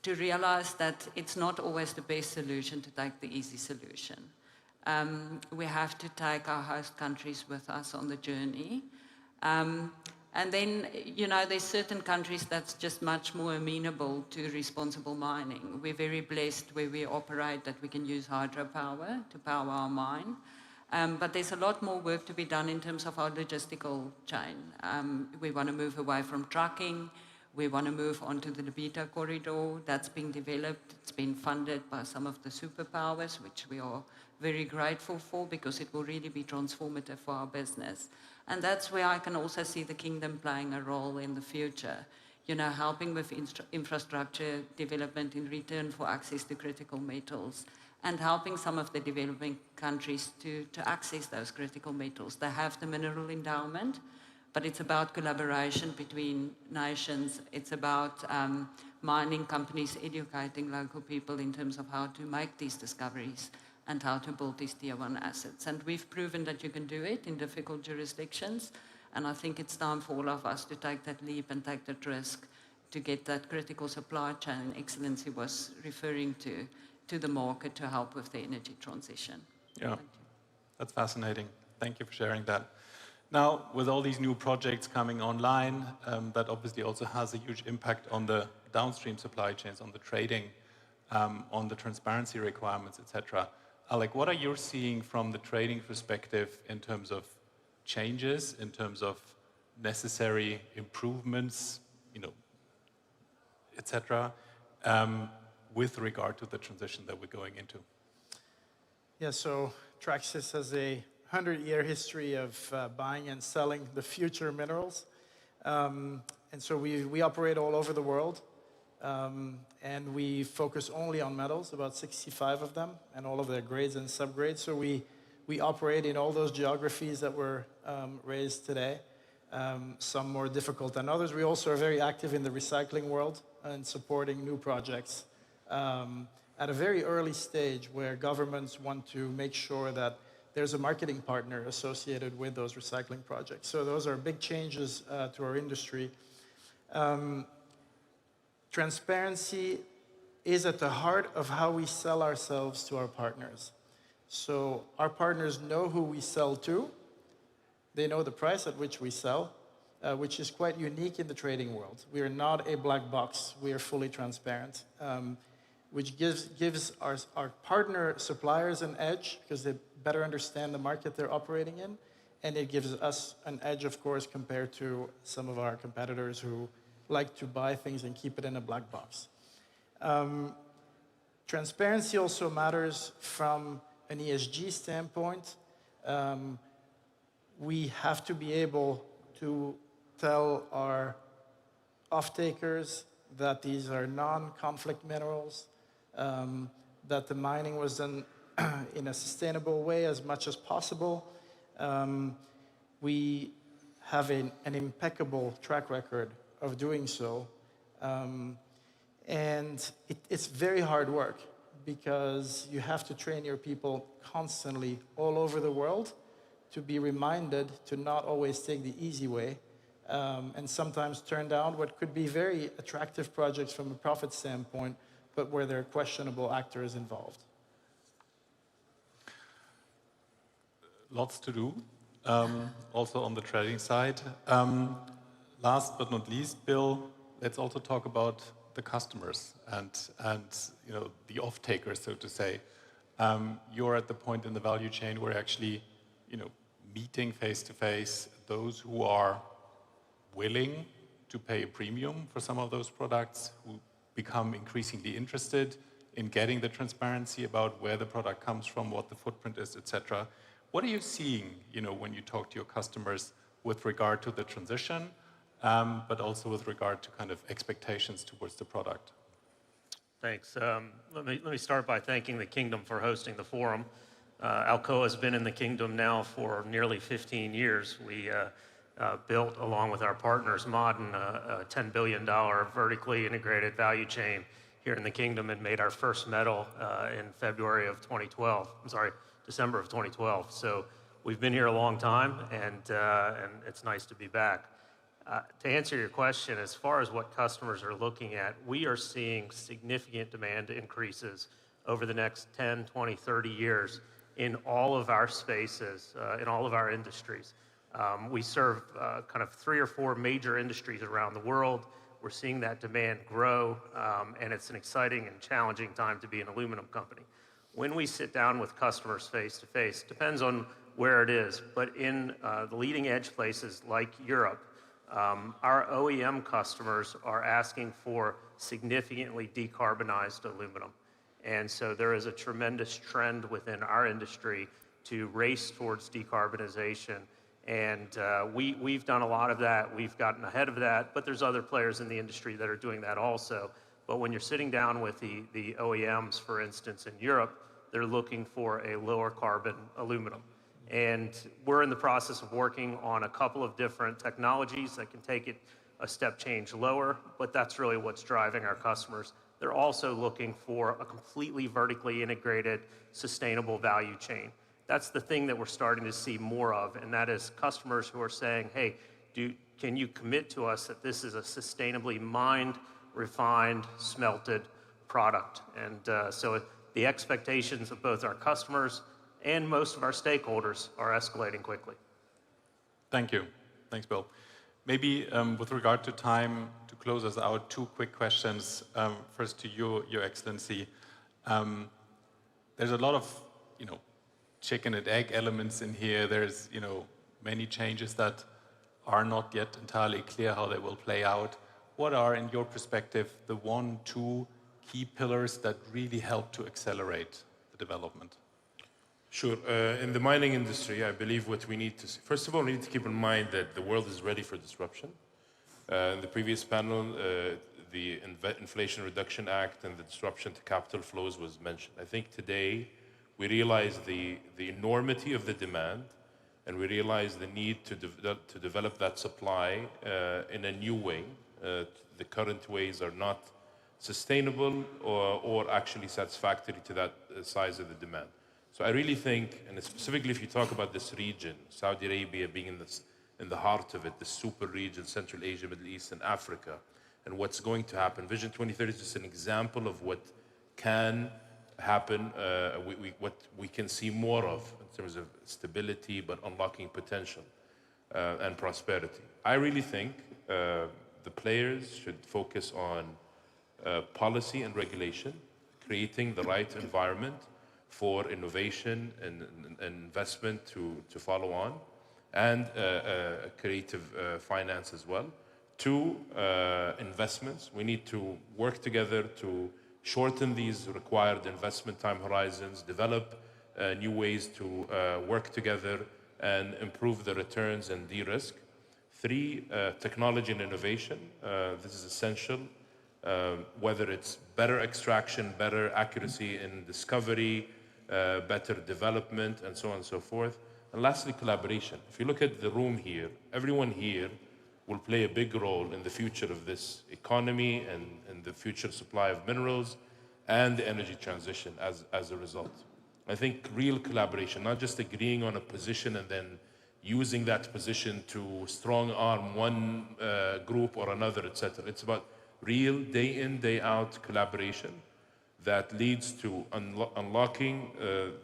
to realize that it's not always the best solution to take the easy solution. We have to take our host countries with us on the journey. And then, there's certain countries that's just much more amenable to responsible mining. We're very blessed where we operate that we can use hydropower to power our mine. But there's a lot more work to be done in terms of our logistical chain. We want to move away from trucking. We want to move onto the Lobito corridor. That's being developed. It's been funded by some of the superpowers, which we are very grateful for because it will really be transformative for our business. And that's where I can also see the kingdom playing a role in the future, helping with infrastructure development in return for access to critical metals and helping some of the developing countries to access those critical metals. They have the mineral endowment, but it's about collaboration between nations. It's about mining companies educating local people in terms of how to make these discoveries and how to build these tier 1 assets. And we've proven that you can do it in difficult jurisdictions. And I think it's time for all of us to take that leap and take that risk to get that critical supply chain Excellency was referring to the market to help with the energy transition. Yeah, that's fascinating. Thank you for sharing that. Now, with all these new projects coming online, that obviously also has a huge impact on the downstream supply chains, on the trading, on the transparency requirements, etc. Alec, what are you seeing from the trading perspective in terms of changes, in terms of necessary improvements, etc., with regard to the transition that we're going into? Yeah, so Traxys has a 100-year history of buying and selling the future minerals. And so we operate all over the world. And we focus only on metals, about 65 of them, and all of their grades and subgrades. So we operate in all those geographies that were raised today, some more difficult than others. We also are very active in the recycling world and supporting new projects at a very early stage where governments want to make sure that there's a marketing partner associated with those recycling projects. So those are big changes to our industry. Transparency is at the heart of how we sell ourselves to our partners. So our partners know who we sell to. They know the price at which we sell, which is quite unique in the trading world. We are not a black box. We are fully transparent, which gives our partner suppliers an edge because they better understand the market they're operating in. And it gives us an edge, of course, compared to some of our competitors who like to buy things and keep it in a black box. Transparency also matters from an ESG standpoint. We have to be able to tell our off-takers that these are non-conflict minerals, that the mining was done in a sustainable way as much as possible. We have an impeccable track record of doing so. And it's very hard work because you have to train your people constantly all over the world to be reminded to not always take the easy way and sometimes turn down what could be very attractive projects from a profit standpoint, but where there are questionable actors involved. Lots to do, also on the trading side. Last but not least, Bill, let's also talk about the customers and the off-takers, so to say. You're at the point in the value chain where actually, meeting face-to-face those who are willing to pay a premium for some of those products, who become increasingly interested in getting the transparency about where the product comes from, what the footprint is, etc. What are you seeing, when you talk to your customers with regard to the transition, but also with regard to kind of expectations towards the product? Thanks. Let me start by thanking the Kingdom for hosting the forum. Alcoa has been in the kingdom now for nearly 15 years. We built, along with our partners, Ma'aden, a $10 billion vertically integrated value chain here in the kingdom, and made our first metal in February of 2012. I'm sorry, December of 2012. So we've been here a long time, and it's nice to be back. To answer your question, as far as what customers are looking at, we are seeing significant demand increases over the next 10, 20, 30 years in all of our spaces, in all of our industries. We serve kind of 3 or 4 major industries around the world. We're seeing that demand grow, and it's an exciting and challenging time to be an aluminum company. When we sit down with customers face to face, depends on where it is, but in the leading edge places like Europe, our OEM customers are asking for significantly decarbonized aluminum. And so there is a tremendous trend within our industry to race towards decarbonization. And we've done a lot of that. We've gotten ahead of that, but there's other players in the industry that are doing that also. But when you're sitting down with the OEMs, for instance, in Europe, they're looking for a lower carbon aluminum. And we're in the process of working on a couple of different technologies that can take it a step change lower, but that's really what's driving our customers. They're also looking for a completely vertically integrated, sustainable value chain. That's the thing that we're starting to see more of, and that is customers who are saying, hey, can you commit to us that this is a sustainably mined, refined, smelted product? And so the expectations of both our customers and most of our stakeholders are escalating quickly. Thank you. Thanks, Bill. Maybe with regard to time, to close us out, 2 quick questions. First to you, Your Excellency. There's a lot of, chicken and egg elements in here. There's, many changes that are not yet entirely clear how they will play out. What are, in your perspective, the 1, 2 key pillars that really help to accelerate the development? Sure. In the mining industry, I believe what we need to see, first of all, we need to keep in mind that the world is ready for disruption. In the previous panel, the Inflation Reduction Act and the disruption to capital flows was mentioned. I think today we realize the enormity of the demand, and we realize the need to develop that supply in a new way. The current ways are not sustainable or actually satisfactory to that size of the demand. So I really think, and specifically if you talk about this region, Saudi Arabia being in the heart of it, the super region, Central Asia, Middle East, and Africa, and what's going to happen. Vision 2030 is just an example of what can happen, what we can see more of in terms of stability, but unlocking potential and prosperity. I really think the players should focus on policy and regulation, creating the right environment for innovation and investment to follow on, and creative finance as well. 2, investments. We need to work together to shorten these required investment time horizons, develop new ways to work together and improve the returns and de-risk. 3, technology and innovation. This is essential, whether it's better extraction, better accuracy in discovery, better development, and so on and so forth. And lastly, collaboration. If you look at the room here, everyone here will play a big role in the future of this economy and the future supply of minerals and the energy transition as a result. I think real collaboration, not just agreeing on a position and then using that position to strong arm one group or another, etc. It's about real day in, day out collaboration that leads to unlocking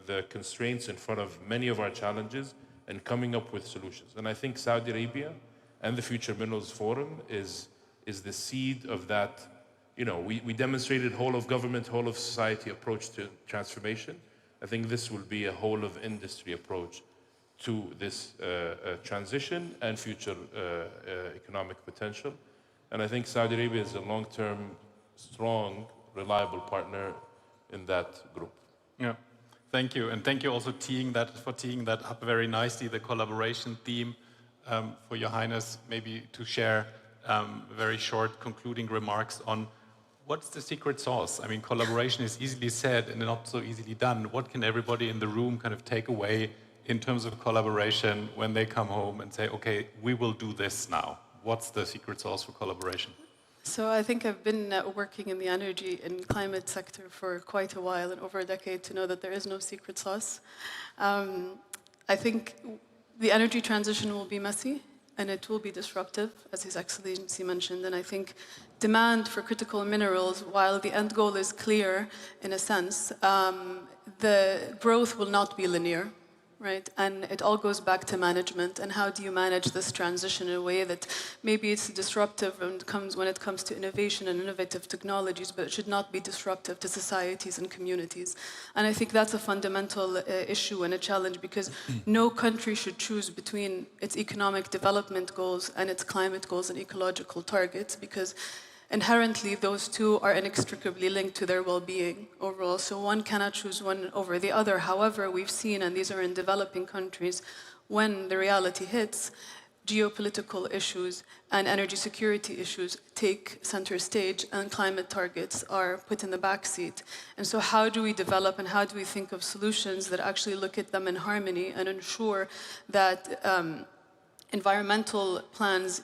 the constraints in front of many of our challenges and coming up with solutions. And I think Saudi Arabia and the Future Minerals Forum is the seed of that. We demonstrated whole of government, whole of society approach to transformation. I think this will be a whole of industry approach to this transition and future economic potential. And I think Saudi Arabia is a long-term, strong, reliable partner in that group. Yeah, thank you. And thank you also for teeing that up very nicely, the collaboration theme, for Your Highness, maybe to share very short concluding remarks on what's the secret sauce? I mean, collaboration is easily said and not so easily done. What can everybody in the room kind of take away in terms of collaboration when they come home and say, okay, we will do this now? What's the secret sauce for collaboration? So I think I've been working in the energy and climate sector for quite a while and over a decade to know that there is no secret sauce. I think the energy transition will be messy and it will be disruptive, as His Excellency mentioned. And I think demand for critical minerals, while the end goal is clear in a sense, the growth will not be linear. Right, and it all goes back to management and how do you manage this transition in a way that maybe it's disruptive when it comes to innovation and innovative technologies, but it should not be disruptive to societies and communities. And I think that's a fundamental issue and a challenge because no country should choose between its economic development goals and its climate goals and ecological targets because inherently, those two are inextricably linked to their well-being overall. So one cannot choose one over the other. However, we've seen, and these are in developing countries, when the reality hits, geopolitical issues and energy security issues take center stage and climate targets are put in the backseat. And so how do we develop and how do we think of solutions that actually look at them in harmony and ensure that environmental plans,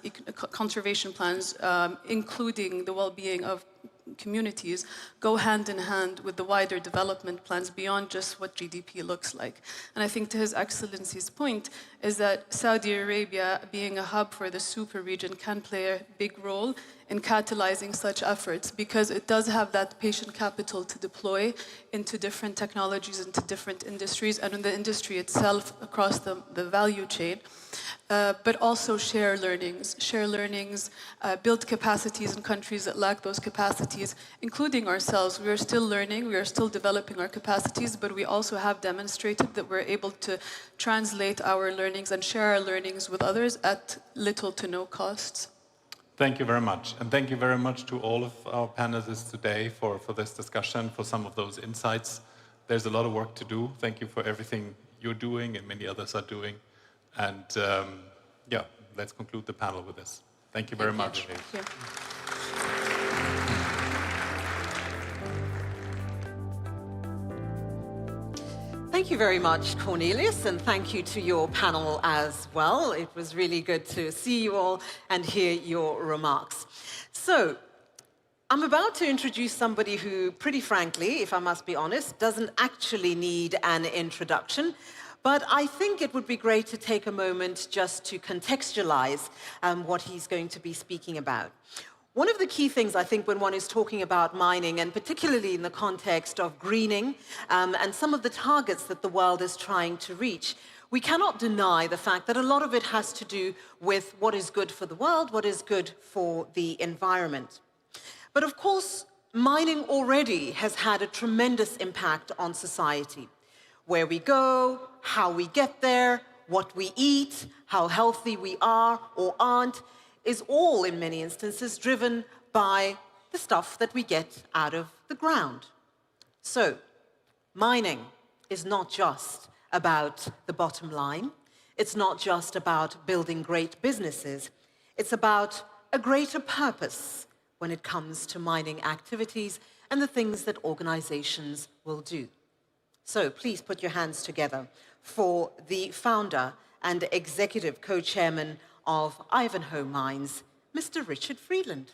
conservation plans, including the well-being of communities, go hand in hand with the wider development plans beyond just what GDP looks like. And I think to His Excellency's point is that Saudi Arabia, being a hub for the super region, can play a big role in catalyzing such efforts because it does have that patient capital to deploy into different technologies, into different industries, and in the industry itself across the value chain. But also share learnings, build capacities in countries that lack those capacities, including ourselves. We are still learning, we are still developing our capacities, but we also have demonstrated that we're able to translate our learnings and share our learnings with others at little to no cost. Thank you very much. And thank you very much to all of our panelists today for this discussion, for some of those insights. There's a lot of work to do. Thank you for everything you're doing and many others are doing. And yeah, let's conclude the panel with this. Thank you very much. Thank you. Thank you very much, Cornelius, and thank you to your panel as well. It was really good to see you all and hear your remarks. So, I'm about to introduce somebody who, pretty frankly, if I must be honest, doesn't actually need an introduction. But I think it would be great to take a moment just to contextualize what he's going to be speaking about. One of the key things, I think, when one is talking about mining, and particularly in the context of greening and some of the targets that the world is trying to reach, we cannot deny the fact that a lot of it has to do with what is good for the world, what is good for the environment. But of course, mining already has had a tremendous impact on society. Where we go, how we get there, what we eat, how healthy we are or aren't, is all, in many instances, driven by the stuff that we get out of the ground. So, mining is not just about the bottom line. It's not just about building great businesses. It's about a greater purpose when it comes to mining activities and the things that organizations will do. So please put your hands together for the founder and executive co-chairman of Ivanhoe Mines, Mr. Richard Friedland.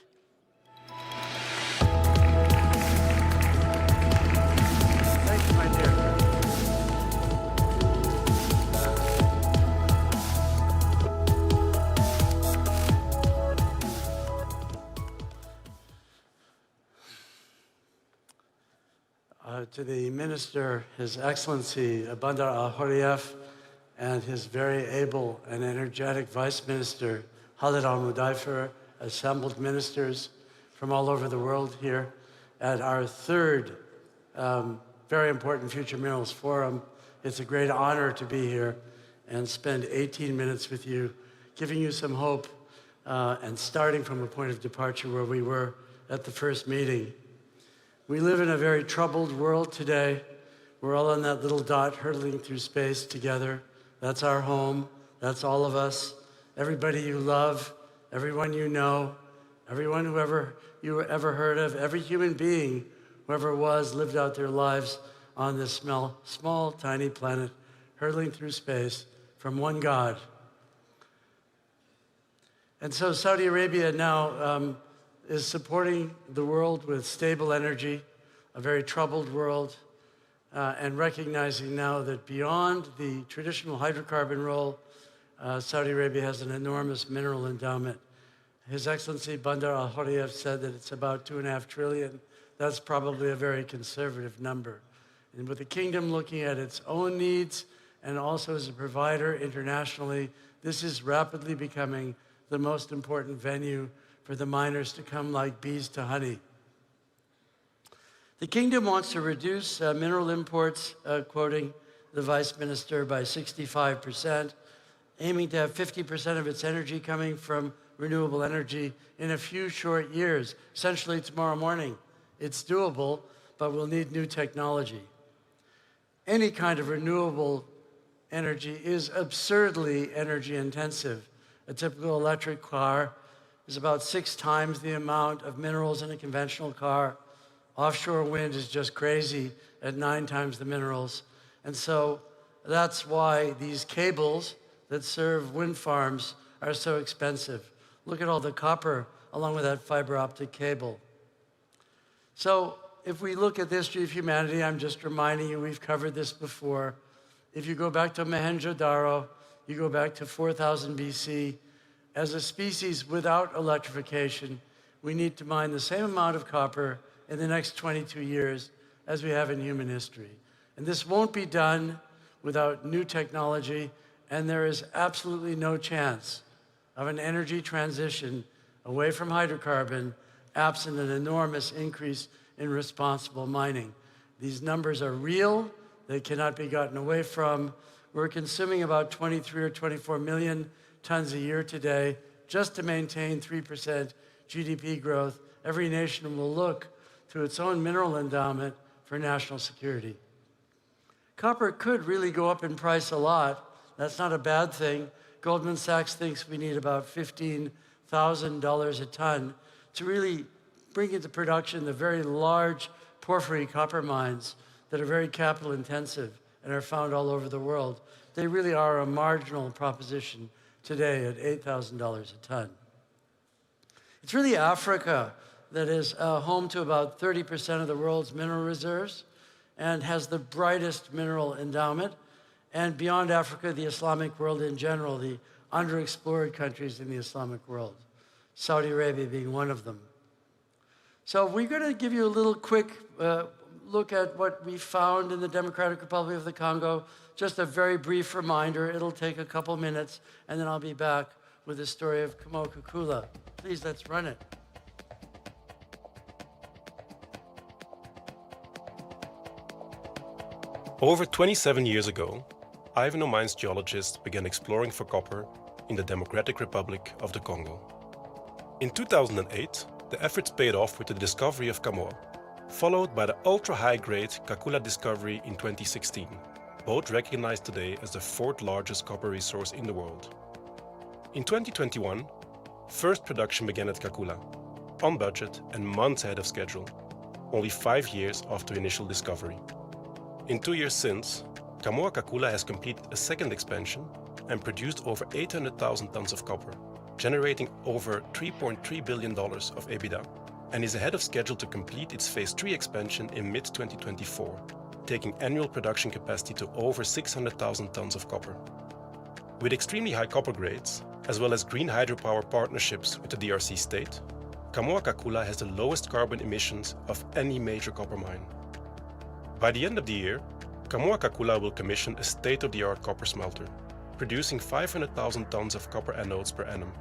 Thank you, my dear. To the Minister, His Excellency Bandar Al-Hurriyef, and his very able and energetic Vice Minister, Khalid Al-Mudaifer, assembled ministers from all over the world here at our third very important Future Minerals Forum. It's a great honor to be here and spend 18 minutes with you, giving you some hope and starting from a point of departure where we were at the first meeting. We live in a very troubled world today. We're all on that little dot hurtling through space together. That's our home. That's all of us. Everybody you love, everyone you know, Everyone you ever heard of, every human being, whoever was, lived out their lives on this small, tiny planet, hurtling through space from one God. And so Saudi Arabia now is supporting the world with stable energy, a very troubled world, and recognizing now that beyond the traditional hydrocarbon role, Saudi Arabia has an enormous mineral endowment. His Excellency Bandar Al-Horayef said that it's about $2.5 trillion. That's probably a very conservative number. And with the kingdom looking at its own needs and also as a provider internationally, this is rapidly becoming the most important venue for the miners to come like bees to honey. The kingdom wants to reduce mineral imports, quoting the vice minister, by 65%, aiming to have 50% of its energy coming from renewable energy in a few short years, essentially tomorrow morning. It's doable, but we'll need new technology. Any kind of renewable energy is absurdly energy intensive. A typical electric car is about 6 times the amount of minerals in a conventional car. Offshore wind is just crazy at 9 times the minerals. And so that's why these cables that serve wind farms are so expensive. Look at all the copper along with that fiber optic cable. So if we look at the history of humanity, I'm just reminding you, we've covered this before. If you go back to Mohenjo-Daro, you go back to 4000 BC, as a species without electrification, we need to mine the same amount of copper in the next 22 years as we have in human history. And this won't be done without new technology, and there is absolutely no chance of an energy transition away from hydrocarbon absent an enormous increase in responsible mining. These numbers are real. They cannot be gotten away from. We're consuming about 23 or 24 million tons a year today just to maintain 3% GDP growth. Every nation will look to its own mineral endowment for national security. Copper could really go up in price a lot. That's not a bad thing. Goldman Sachs thinks we need about $15,000 a ton to really bring into production the very large porphyry copper mines that are very capital intensive and are found all over the world. They really are a marginal proposition today at $8,000 a ton. It's really Africa that is home to about 30% of the world's mineral reserves and has the brightest mineral endowment. And beyond Africa, the Islamic world in general, the underexplored countries in the Islamic world, Saudi Arabia being one of them. So we're going to give you a little quick look at what we found in the Democratic Republic of the Congo. Just a very brief reminder. It'll take a couple minutes, and then I'll be back with the story of Kamoa-Kakula. Please, let's run it. Over 27 years ago, Ivanhoe Mines geologists began exploring for copper in the Democratic Republic of the Congo. In 2008, the efforts paid off with the discovery of Kamoa, followed by the ultra-high-grade Kakula discovery in 2016, both recognized today as the 4th largest copper resource in the world. In 2021, first production began at Kakula, on budget and months ahead of schedule, only 5 years after initial discovery. In 2 years since, Kamoa-Kakula has completed a second expansion and produced over 800,000 tons of copper, generating over $3.3 billion of EBITDA, and is ahead of schedule to complete its Phase 3 expansion in mid-2024, taking annual production capacity to over 600,000 tons of copper. With extremely high copper grades, as well as green hydropower partnerships with the DRC state, Kamoa-Kakula has the lowest carbon emissions of any major copper mine. By the end of the year, Kamoa-Kakula will commission a state-of-the-art copper smelter, producing 500,000 tons of copper anodes per annum,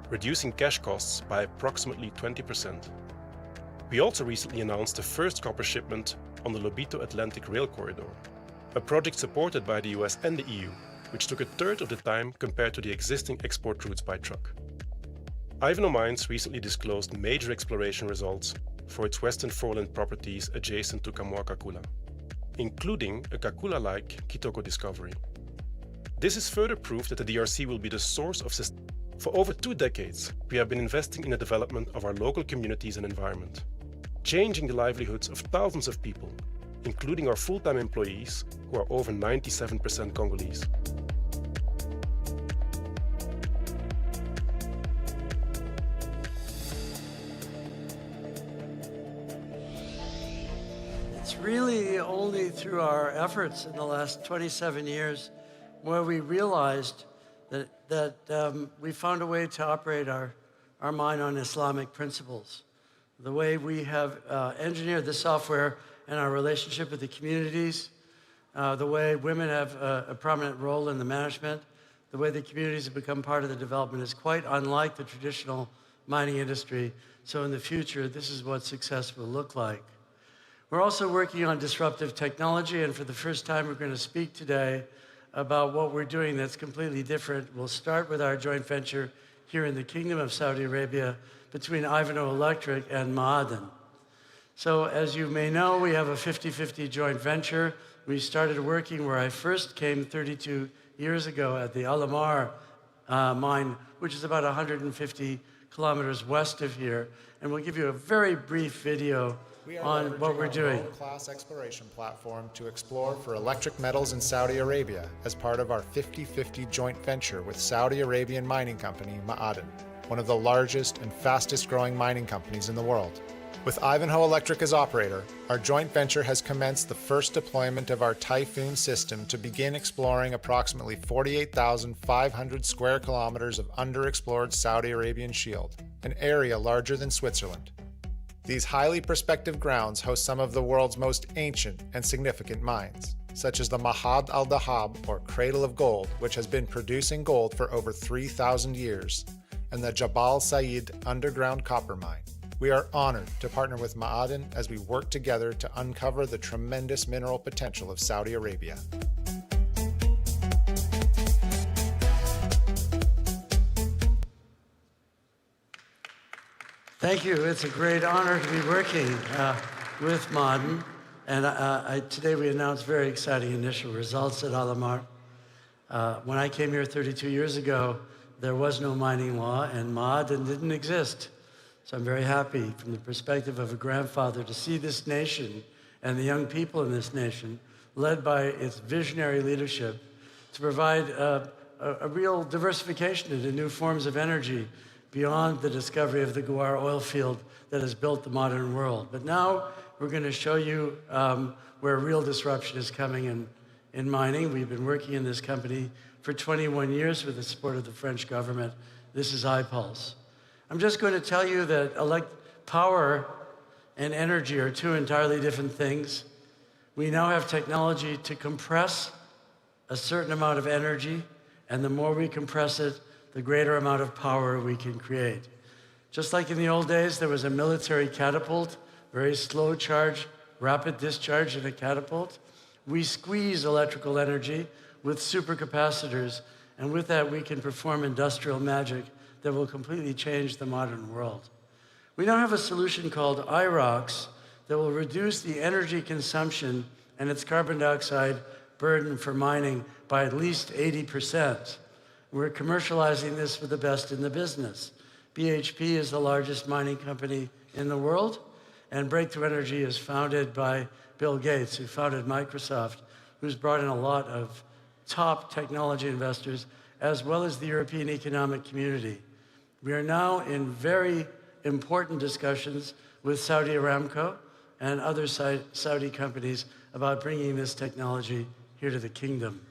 reducing cash costs by approximately 20%. We also recently announced the first copper shipment on the Lobito Atlantic Rail Corridor, a project supported by the US and the EU, which took a third of the time compared to the existing export routes by truck. Ivanhoe Mines recently disclosed major exploration results for its Western Foreland properties adjacent to Kamoa-Kakula, including a Kakula-like Kitoko discovery. This is further proof that the DRC will be the source of For over 2 decades, we have been investing in the development of our local communities and environment, changing the livelihoods of thousands of people, including our full-time employees, who are over 97% Congolese. It's really only through our efforts in the last 27 years where we realized that we found a way to operate our mine on Islamic principles. The way we have engineered the software and our relationship with the communities, the way women have a prominent role in the management, the way the communities have become part of the development is quite unlike the traditional mining industry. So in the future, this is what success will look like. We're also working on disruptive technology, and for the first time, we're going to speak today about what we're doing that's completely different. We'll start with our joint venture here in the Kingdom of Saudi Arabia between Ivanhoe Electric and Ma'aden. So as you may know, we have a 50-50 joint venture. We started working where I first came 32 years ago at the Alamar mine, which is about 150 kilometers west of here. And we'll give you a very brief video on what we're doing. World-class exploration platform to explore for electric metals in Saudi Arabia as part of our 50-50 joint venture with Saudi Arabian mining company Ma'aden, one of the largest and fastest growing mining companies in the world. With Ivanhoe Electric as operator, our joint venture has commenced the first deployment of our Typhoon system to begin exploring approximately 48,500 square kilometers of underexplored Saudi Arabian Shield, an area larger than Switzerland. These highly prospective grounds host some of the world's most ancient and significant mines, such as the Mahad al-Dahab, or Cradle of Gold, which has been producing gold for over 3,000 years, and the Jabal Sayid underground copper mine. We are honored to partner with Ma'aden as we work together to uncover the tremendous mineral potential of Saudi Arabia. Thank you. It's a great honor to be working with Ma'aden. And today we announced very exciting initial results at Alamar. When I came here 32 years ago, there was no mining law and Ma'aden didn't exist. So I'm very happy from the perspective of a grandfather to see this nation and the young people in this nation, led by its visionary leadership, to provide a real diversification into new forms of energy beyond the discovery of the Guar oil field that has built the modern world. But now we're going to show you where real disruption is coming in mining. We've been working in this company for 21 years with the support of the French government. This is iPulse. I'm just going to tell you that power and energy are two entirely different things. We now have technology to compress a certain amount of energy, and the more we compress it, the greater amount of power we can create. Just like in the old days, there was a military catapult, very slow charge, rapid discharge in a catapult. We squeeze electrical energy with supercapacitors, and with that we can perform industrial magic that will completely change the modern world. We now have a solution called IROX that will reduce the energy consumption and its carbon dioxide burden for mining by at least 80%. We're commercializing this with the best in the business. BHP is the largest mining company in the world, and Breakthrough Energy is founded by Bill Gates, who founded Microsoft, who's brought in a lot of top technology investors, as well as the European Economic Community. We are now in very important discussions with Saudi Aramco and other Saudi companies about bringing this technology here to the kingdom.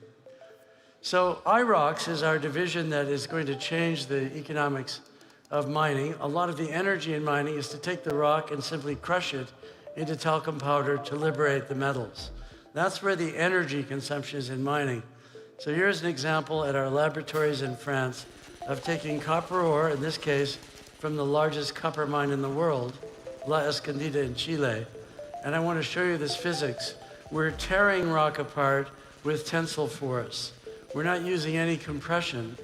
So IROX is our division that is going to change the economics of mining. A lot of the energy in mining is to take the rock and simply crush it into talcum powder to liberate the metals. That's where the energy consumption is in mining. So here's an example at our laboratories in France of taking copper ore, in this case, from the largest copper mine in the world, La Escondida in Chile. And I want to show you this physics. We're tearing rock apart with tensile force. We're not using any compression.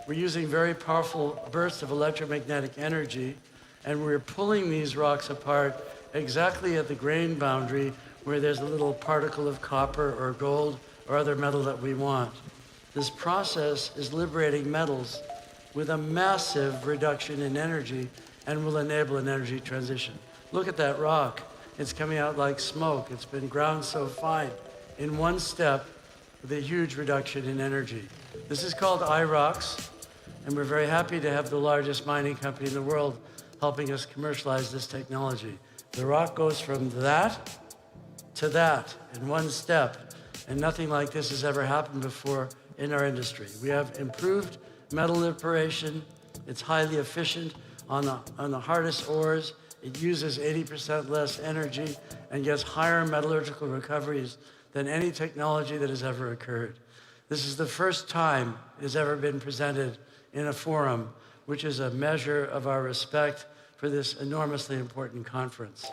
We're using very powerful bursts of electromagnetic energy, and we're pulling these rocks apart exactly at the grain boundary where there's a little particle of copper or gold or other metal that we want. This process is liberating metals with a massive reduction in energy and will enable an energy transition. Look at that rock. It's coming out like smoke. It's been ground so fine in one step with a huge reduction in energy. This is called IROX, and we're very happy to have the largest mining company in the world helping us commercialize this technology. The rock goes from that to that in one step, and nothing like this has ever happened before in our industry. We have improved metal liberation. It's highly efficient on the hardest ores. It uses 80% less energy and gets higher metallurgical recoveries than any technology that has ever occurred. This is the first time it has ever been presented in a forum, which is a measure of our respect for this enormously important conference.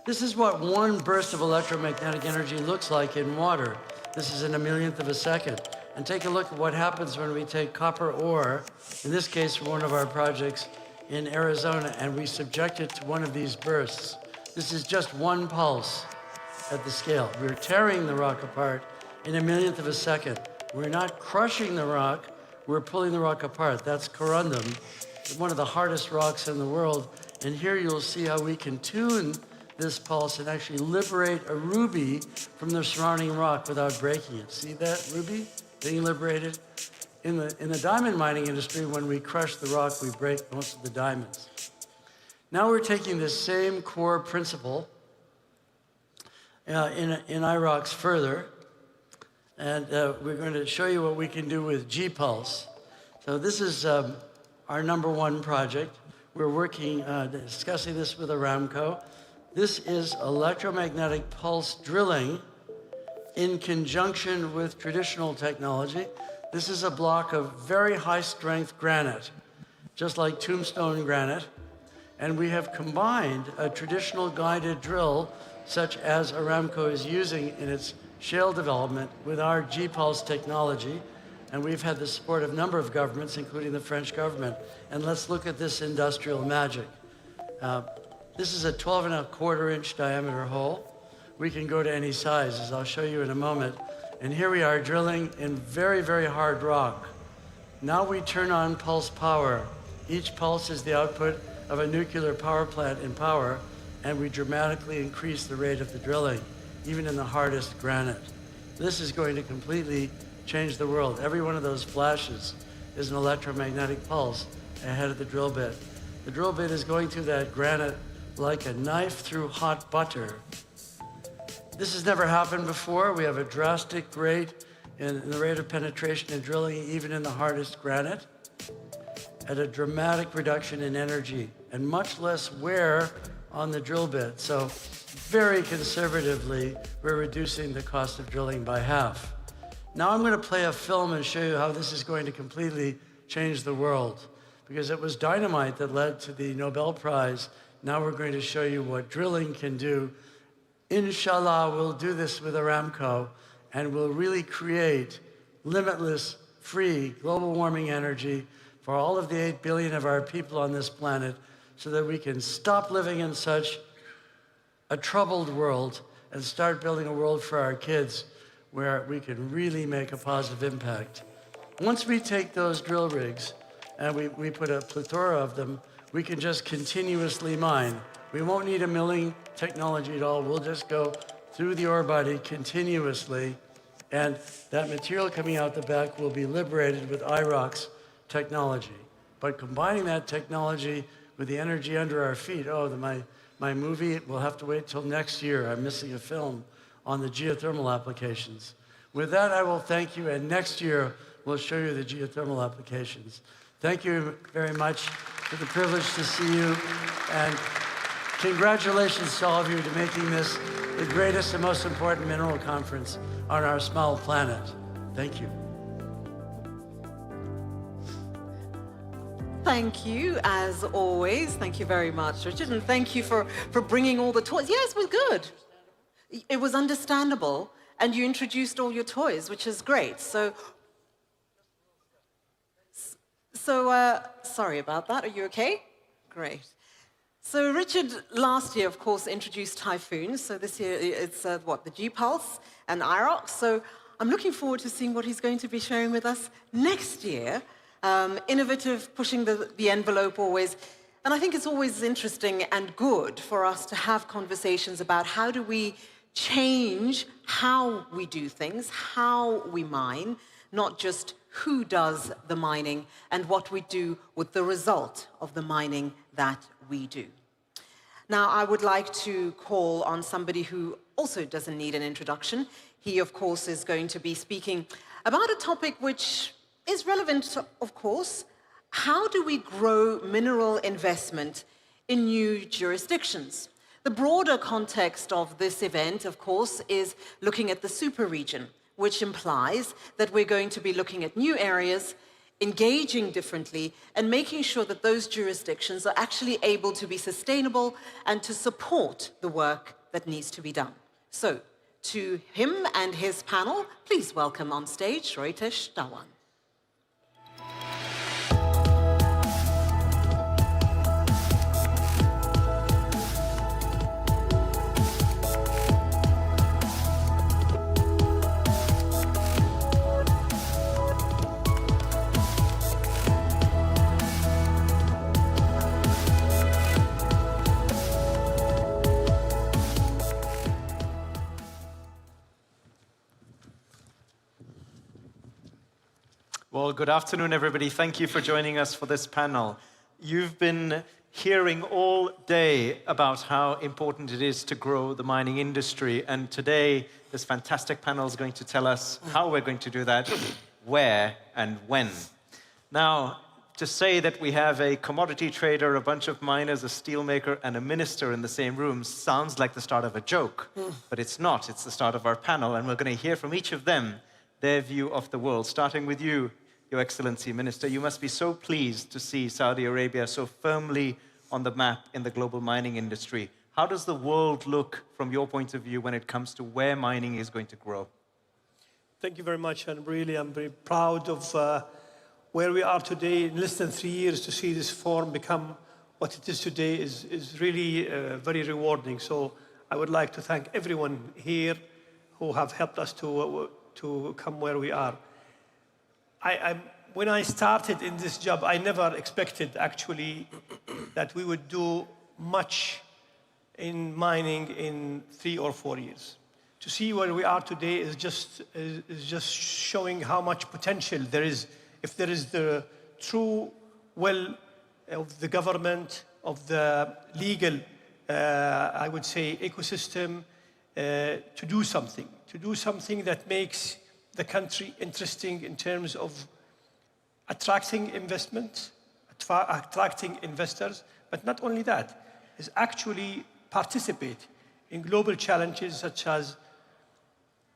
This is what one burst of electromagnetic energy looks like in water. This is in a millionth of a second. And take a look at what happens when we take copper ore, in this case from one of our projects in Arizona, and we subject it to one of these bursts. This is just one pulse at the scale. We're tearing the rock apart in a millionth of a second. We're not crushing the rock, we're pulling the rock apart. That's corundum, one of the hardest rocks in the world. And here you'll see how we can tune this pulse and actually liberate a ruby from the surrounding rock without breaking it. See that ruby being liberated? In the diamond mining industry, when we crush the rock, we break most of the diamonds. Now we're taking this same core principle in IROX further, and we're going to show you what we can do with G-Pulse. So this is our #1 project. We're working, discussing this with Aramco. This is electromagnetic pulse drilling in conjunction with traditional technology. This is a block of very high-strength granite, just like tombstone granite, and we have combined a traditional guided drill, such as Aramco is using in its shale development, with our G-Pulse technology, and we've had the support of a number of governments, including the French government. And let's look at this industrial magic. This is a 12.25-inch diameter hole. We can go to any size, as I'll show you in a moment. And here we are drilling in very, very hard rock. Now we turn on pulse power. Each pulse is the output of a nuclear power plant in power, and we dramatically increase the rate of the drilling, even in the hardest granite. This is going to completely change the world. Every one of those flashes is an electromagnetic pulse ahead of the drill bit. The drill bit is going through that granite like a knife through hot butter. This has never happened before. We have a drastic rate in the rate of penetration and drilling, even in the hardest granite, at a dramatic reduction in energy and much less wear on the drill bit. So very conservatively, we're reducing the cost of drilling by half. Now I'm going to play a film and show you how this is going to completely change the world, because it was dynamite that led to the Nobel Prize. Now we're going to show you what drilling can do. Inshallah, we'll do this with Aramco, and we'll really create limitless, free, global warming energy for all of the 8 billion of our people on this planet, so that we can stop living in such a troubled world and start building a world for our kids where we can really make a positive impact. Once we take those drill rigs and we put a plethora of them, we can just continuously mine. We won't need a milling technology at all. We'll just go through the ore body continuously, and that material coming out the back will be liberated with IROX technology. But combining that technology with the energy under our feet, my movie will have to wait till next year. I'm missing a film on the geothermal applications. With that, I will thank you, and next year we'll show you the geothermal applications. Thank you very much for the privilege to see you, and congratulations to all of you to making this the greatest and most important mineral conference on our small planet. Thank you. Thank you, as always. Thank you very much, Richard, and thank you for bringing all the toys. Yes, it was good. It was understandable, and you introduced all your toys, which is great. So sorry about that. Are you okay? Great. So Richard, last year, of course, introduced typhoons. So this year, it's the G-Pulse and IROX. So I'm looking forward to seeing what he's going to be sharing with us next year. Innovative, pushing the envelope always. And I think it's always interesting and good for us to have conversations about how do we change how we do things, how we mine, not just who does the mining and what we do with the result of the mining that we do. Now, I would like to call on somebody who also doesn't need an introduction. He, of course, is going to be speaking about a topic which is relevant, of course. How do we grow mineral investment in new jurisdictions? The broader context of this event, of course, is looking at the super region, which implies that we're going to be looking at new areas, engaging differently, and making sure that those jurisdictions are actually able to be sustainable and to support the work that needs to be done. So, to him and his panel, please welcome on stage Reitesh Dhawan. Well, good afternoon, everybody. Thank you for joining us for this panel. You've been hearing all day about how important it is to grow the mining industry, and today this fantastic panel is going to tell us how we're going to do that, where and when. Now, to say that we have a commodity trader, a bunch of miners, a steelmaker, and a minister in the same room sounds like the start of a joke, but it's not. It's the start of our panel, and we're going to hear from each of them their view of the world. Starting with you, Your Excellency, Minister, you must be so pleased to see Saudi Arabia so firmly on the map in the global mining industry. How does the world look from your point of view when it comes to where mining is going to grow? Thank you very much, and really I'm very proud of where we are today. In less than 3 years to see this forum become what it is today is really very rewarding. So I would like to thank everyone here who have helped us to come where we are. When I started in this job, I never expected actually that we would do much in mining in 3 or 4 years. To see where we are today is just showing how much potential there is if there is the true will of the government, of the legal, I would say, ecosystem to do something that makes the country interesting in terms of attracting investment, attracting investors, but not only that, is actually participate in global challenges such as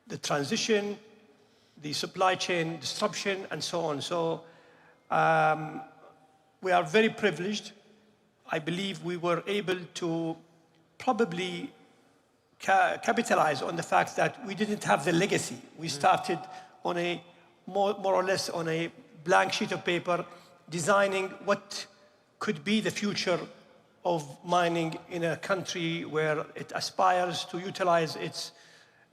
the transition, the supply chain disruption, and so on. So we are very privileged. I believe we were able to probably capitalize on the fact that we didn't have the legacy. We started on a more or less on a blank sheet of paper, designing what could be the future of mining in a country where it aspires to utilize its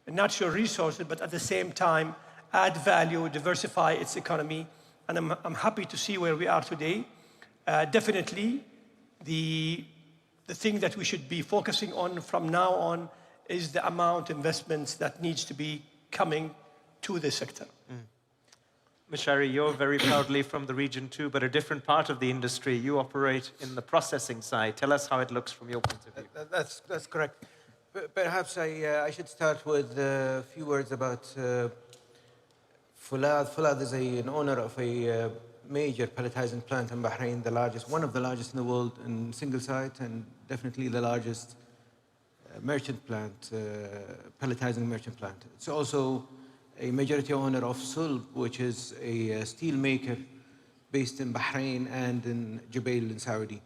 natural resources, but at the same time add value, diversify its economy. And I'm happy to see where we are today. Definitely, the thing that we should be focusing on from now on is the amount of investments that needs to be coming to the sector. Mishari, you're very proudly from the region too, but a different part of the industry. You operate in the processing side. Tell us how it looks from your point of view. That's correct. Perhaps I should start with a few words about Fulad. Fulad is an owner of a major pelletizing plant in Bahrain, one of the largest in the world in single site, and definitely the largest merchant plant, pelletizing merchant plant. It's also a majority owner of Sulb, which is a steel maker based in Bahrain and in Jubail in Saudi.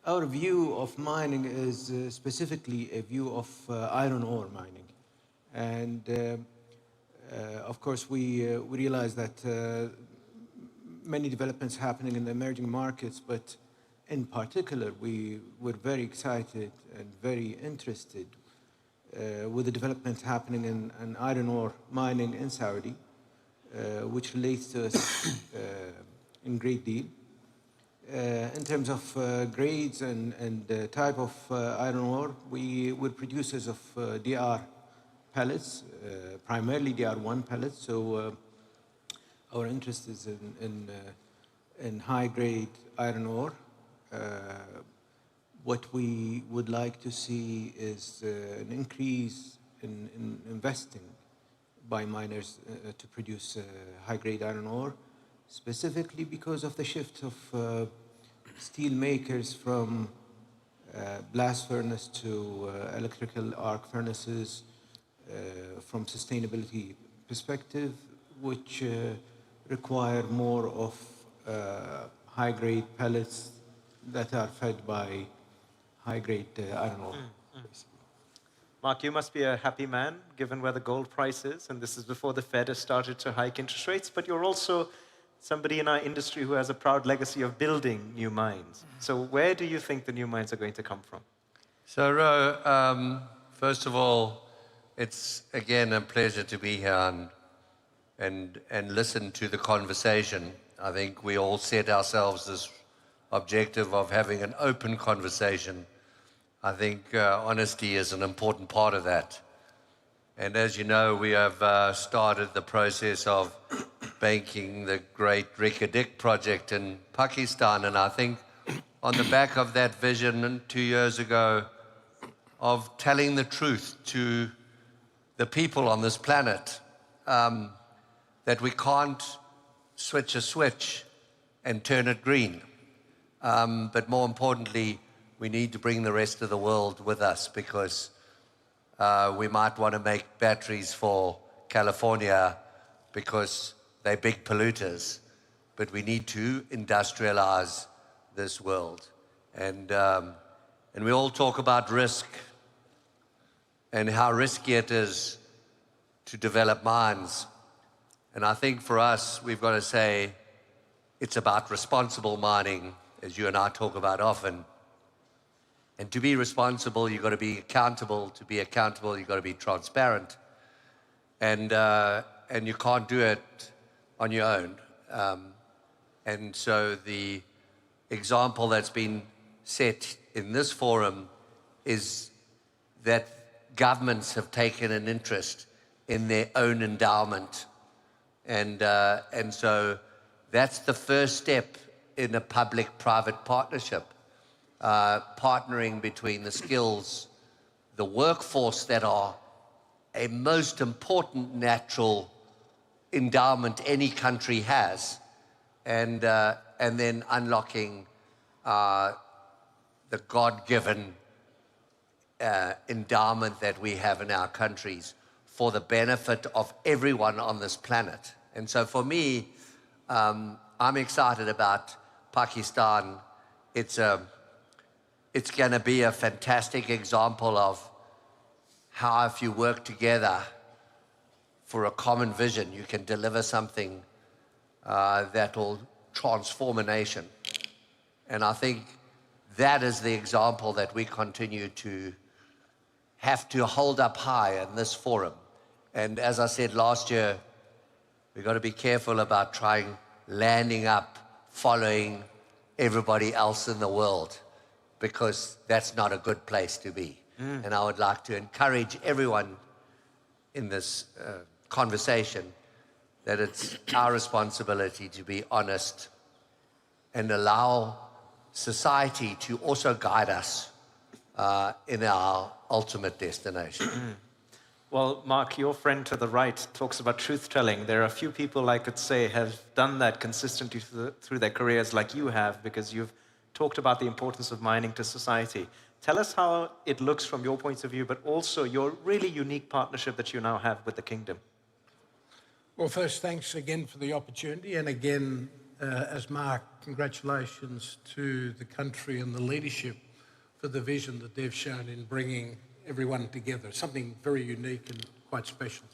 Our view of mining is specifically a view of iron ore mining. And of course, we realize that many developments happening in the emerging markets, but in particular, we were very excited and very interested with the development happening in iron ore mining in Saudi, which relates to us in great deal. In terms of grades and type of iron ore, we're producers of DR pellets, primarily DR1 pellets. So our interest is in high-grade iron ore. What we would like to see is an increase in investing by miners to produce high-grade iron ore, specifically because of the shift of steel makers from blast furnace to electrical arc furnaces from sustainability perspective, which require more of high-grade pellets that are fed by high-grade iron ore. Mark, you must be a happy man, given where the gold price is, and this is before the Fed has started to hike interest rates, but you're also somebody in our industry who has a proud legacy of building new mines. So where do you think the new mines are going to come from? So, Ro, first of all, it's again a pleasure to be here and listen to the conversation. I think we all set ourselves this objective of having an open conversation. I think honesty is an important part of that. And as you know, we have started the process of banking the great Reko Diq project in Pakistan. And I think on the back of that vision 2 years ago of telling the truth to the people on this planet, that we can't switch a switch and turn it green. But more importantly, we need to bring the rest of the world with us, because we might want to make batteries for California because they're big polluters, but we need to industrialize this world. And we all talk about risk and how risky it is to develop mines. And I think for us, we've got to say it's about responsible mining, as you and I talk about often. And to be responsible, you've got to be accountable. To be accountable, you've got to be transparent. And you can't do it on your own. And so the example that's been set in this forum is that governments have taken an interest in their own endowment. And so that's the first step in a public-private partnership. Partnering between the skills, the workforce that are a most important natural endowment any country has, and then unlocking the God-given endowment that we have in our countries for the benefit of everyone on this planet. And so for me, I'm excited about Pakistan. It's going to be a fantastic example of how, if you work together for a common vision, you can deliver something that will transform a nation. And I think that is the example that we continue to have to hold up high in this forum. And as I said last year, we've got to be careful about landing up, following everybody else in the world, because that's not a good place to be. And I would like to encourage everyone in this conversation that it's our responsibility to be honest and allow society to also guide us in our ultimate destination. Well, Mark, your friend to the right talks about truth-telling. There are a few people I could say have done that consistently through their careers like you have, because you've talked about the importance of mining to society. Tell us how it looks from your point of view, but also your really unique partnership that you now have with the Kingdom. Well, first, thanks again for the opportunity. And again, as Mark, congratulations to the country and the leadership for the vision that they've shown in bringing everyone together, something very unique and quite special.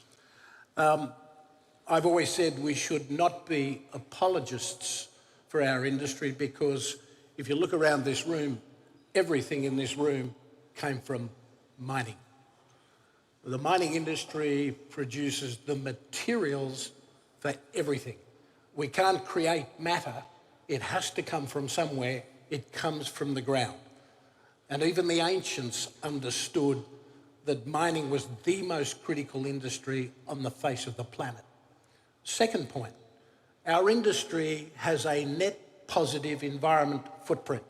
I've always said we should not be apologists for our industry, because if you look around this room, everything in this room came from mining. The mining industry produces the materials for everything. We can't create matter it has to come from somewhere. It comes from the ground. And even the ancients understood that mining was the most critical industry on the face of the planet. Second point, our industry has a net positive environment footprint,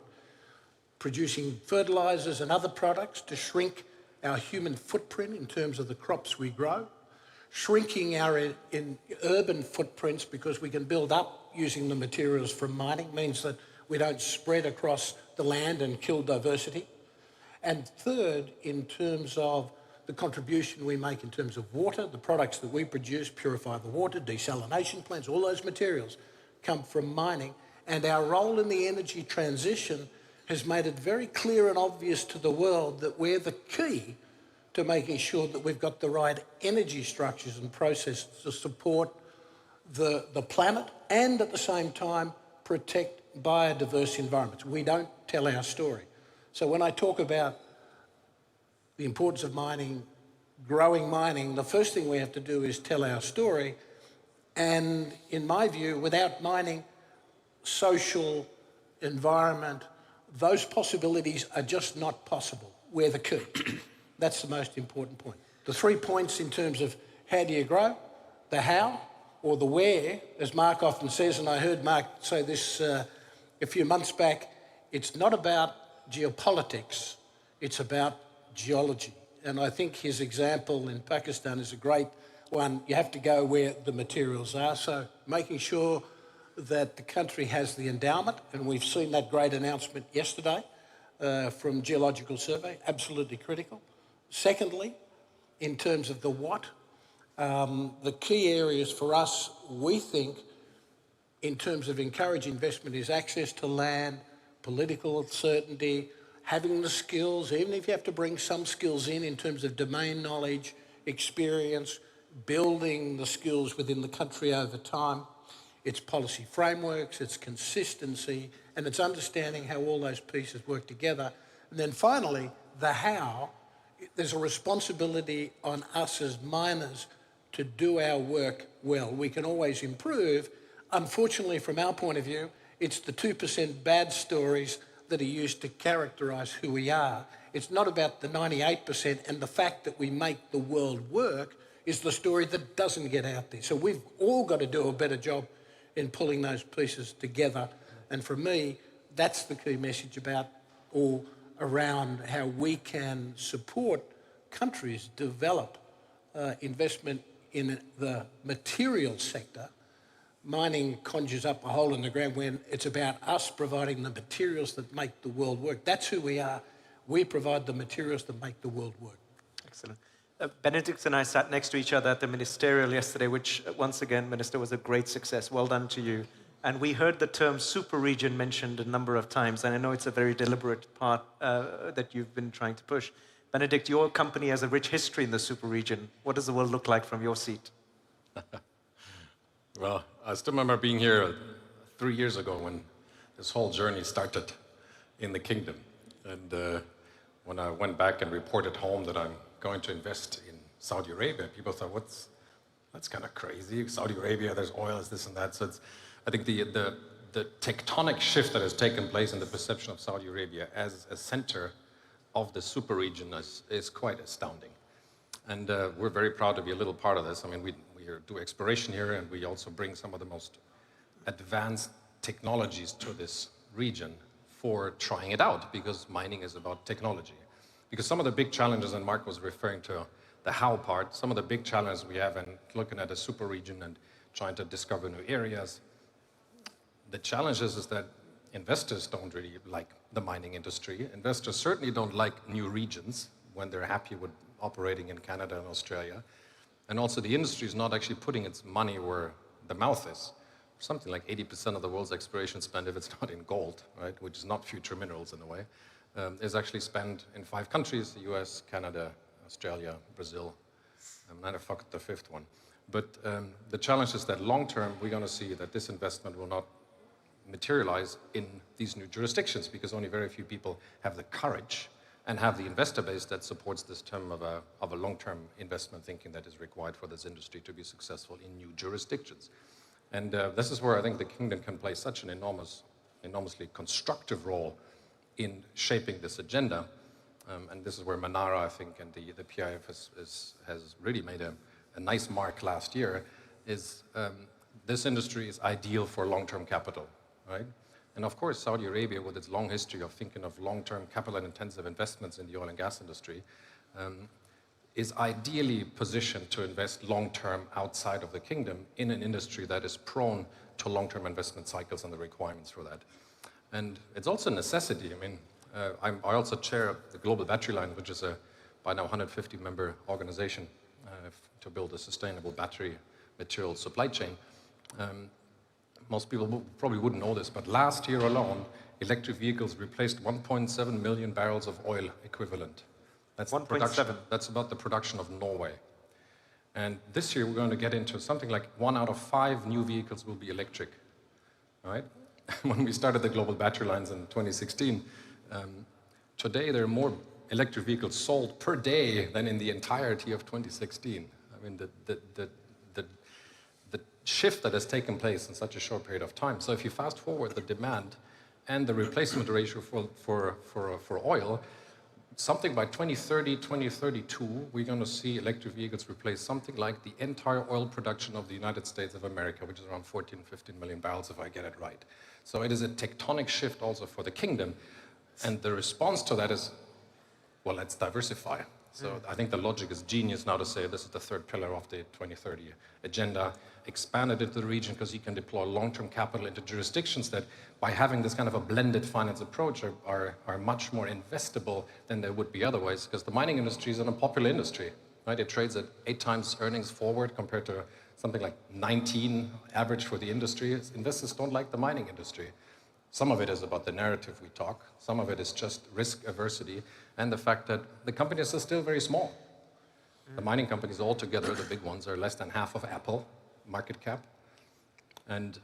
producing fertilisers and other products to shrink our human footprint in terms of the crops we grow, shrinking our in urban footprints because we can build up using the materials from mining, means that we don't spread across the land and kill diversity. And third, in terms of the contribution we make in terms of water, the products that we produce purify the water, desalination plants, all those materials come from mining. And our role in the energy transition has made it very clear and obvious to the world that we're the key to making sure that we've got the right energy structures and processes to support the planet and at the same time protect biodiverse environments. We don't tell our story. So when I talk about the importance of mining, growing mining, the first thing we have to do is tell our story. And in my view, without mining, social, environment, those possibilities are just not possible. We're the key. That's the most important point. The 3 points in terms of how do you grow, the how, or the where, as Mark often says, and I heard Mark say this a few months back, it's not about geopolitics, it's about geology. And I think his example in Pakistan is a great one. You have to go where the materials are. So making sure that the country has the endowment, and we've seen that great announcement yesterday from Geological Survey, absolutely critical. Secondly, in terms of the what, the key areas for us, we think, in terms of encouraging investment is access to land, political certainty, having the skills, even if you have to bring some skills in terms of domain knowledge, experience, building the skills within the country over time. It's policy frameworks, it's consistency, and it's understanding how all those pieces work together. And then finally, the how. There's a responsibility on us as miners to do our work well. We can always improve. Unfortunately, from our point of view, it's the 2% bad stories that are used to characterise who we are. It's not about the 98%, and the fact that we make the world work is the story that doesn't get out there. So we've all got to do a better job in pulling those pieces together. And for me, that's the key message about or around how we can support countries develop investment in the material sector. Mining conjures up a hole in the ground when it's about us providing the materials that make the world work. That's who we are. We provide the materials that make the world work. Excellent. Benedict and I sat next to each other at the ministerial yesterday, which once again, Minister, was a great success. Well done to you. And we heard the term super region mentioned a number of times, and I know it's a very deliberate part that you've been trying to push. Benedict, your company has a rich history in the super region. What does the world look like from your seat? Well, I still remember being here 3 years ago when this whole journey started in the kingdom. And when I went back and reported home that I'm going to invest in Saudi Arabia, people thought, that's kind of crazy. Saudi Arabia, there's oil, there's this and that. So I think the tectonic shift that has taken place in the perception of Saudi Arabia as a center of the super region is quite astounding. And we're very proud to be a little part of this. I mean, we do exploration here, and we also bring some of the most advanced technologies to this region for trying it out, because mining is about technology. Because some of the big challenges, and Mark was referring to the how part, some of the big challenges we have in looking at a super region and trying to discover new areas, the challenge is that investors don't really like the mining industry. Investors certainly don't like new regions when they're happy with operating in Canada and Australia. And also the industry is not actually putting its money where the mouth is. Something like 80% of the world's exploration spend, if it's not in gold, right, which is not future minerals in a way, is actually spent in 5 countries, the US, Canada, Australia, Brazil, and I forgot the 5th one. But the challenge is that long term, we're going to see that this investment will not materialize in these new jurisdictions, because only very few people have the courage and have the investor base that supports this term of a long-term investment thinking that is required for this industry to be successful in new jurisdictions. And this is where I think the kingdom can play such an enormous enormously constructive role in shaping this agenda. And this is where Manara, I think, and the PIF has really made a nice mark last year, is this industry is ideal for long-term capital, right? And of course, Saudi Arabia, with its long history of thinking of long-term capital-intensive investments in the oil and gas industry, is ideally positioned to invest long-term outside of the kingdom in an industry that is prone to long-term investment cycles and the requirements for that. And it's also a necessity. I mean, I also chair the Global Battery Line, which is a by now 150-member organization to build a sustainable battery material supply chain. Most people probably wouldn't know this, but last year alone, electric vehicles replaced 1.7 million barrels of oil equivalent. That's 1.7. That's about the production of Norway. And this year we're going to get into something like 1 out of 5 new vehicles will be electric, right? When we started the Global Battery Lines in 2016, today there are more electric vehicles sold per day than in the entirety of 2016. I mean, the shift that has taken place in such a short period of time. So if you fast forward the demand and the replacement ratio for oil, something by 2030, 2032, we're going to see electric vehicles replace something like the entire oil production of the United States of America, which is around 14, 15 million barrels, if I get it right. So it is a tectonic shift also for the kingdom. And the response to that is, well, let's diversify. So I think the logic is genius now to say this is the third pillar of the 2030 agenda, expand it into the region because you can deploy long-term capital into jurisdictions that, by having this kind of a blended finance approach, are much more investable than they would be otherwise, because the mining industry is an unpopular industry, right? It trades at 8 times earnings forward compared to something like 19 average for the industry. Investors don't like the mining industry. Some of it is about the narrative we talk. Some of it is just risk aversity and the fact that the companies are still very small. The mining companies altogether, the big ones, are less than half of Apple market cap. And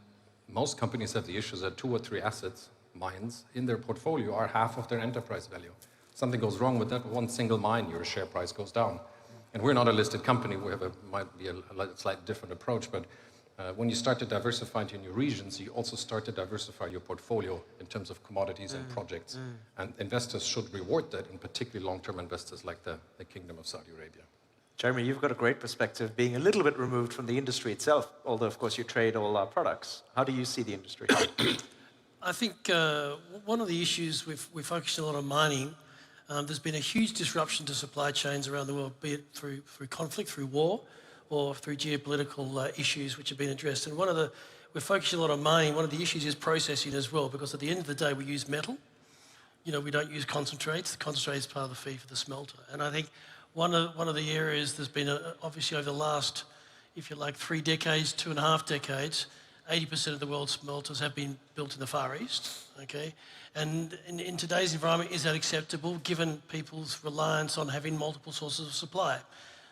most companies have the issues that 2 or 3 assets, mines, in their portfolio are half of their enterprise value. Something goes wrong with that one single mine, your share price goes down. And we're not a listed company. We have might be a slightly different approach, but when you start to diversify into new regions, you also start to diversify your portfolio in terms of commodities and projects. And investors should reward that, in particularly long-term investors like the Kingdom of Saudi Arabia. Jeremy, you've got a great perspective, being a little bit removed from the industry itself, although, of course, you trade all our products. How do you see the industry? I think one of the issues we focused a lot on mining. There's been a huge disruption to supply chains around the world, be it through conflict, through war, or through geopolitical issues which have been addressed. And we're focusing a lot on mining. One of the issues is processing as well, because at the end of the day, we use metal. You know, we don't use concentrates. The concentrate is part of the fee for the smelter. And I think one of the areas there's been, obviously over the last, if you like, 3 decades, 2.5 decades, 80% of the world's smelters have been built in the Far East, okay? And in today's environment, is that acceptable given people's reliance on having multiple sources of supply?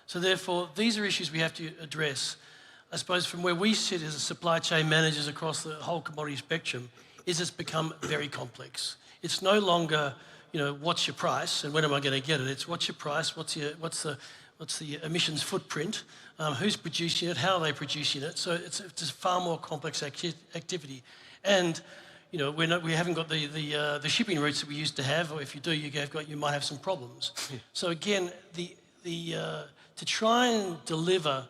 So therefore, these are issues we have to address. I suppose from where we sit as supply chain managers across the whole commodity spectrum, is it's become very complex. It's no longer, you know, what's your price and when am I going to get it? It's what's your price, what's the emissions footprint, who's producing it, how are they producing it? So it's a far more complex activity. And you know, we haven't got the shipping routes that we used to have, or if you do, you might have some problems. So again, to try and deliver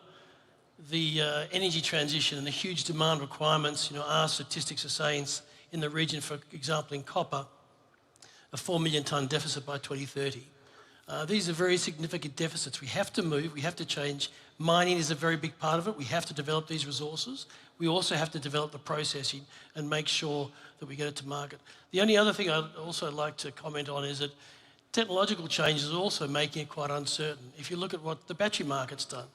the energy transition and the huge demand requirements, you know, our statistics are saying in the region, for example, in copper, a 4 million tonne deficit by 2030. These are very significant deficits. We have to move, we have to change. Mining is a very big part of it. We have to develop these resources. We also have to develop the processing and make sure that we get it to market. The only other thing I'd also like to comment on is that technological changes are also making it quite uncertain. If you look at what the battery market's done,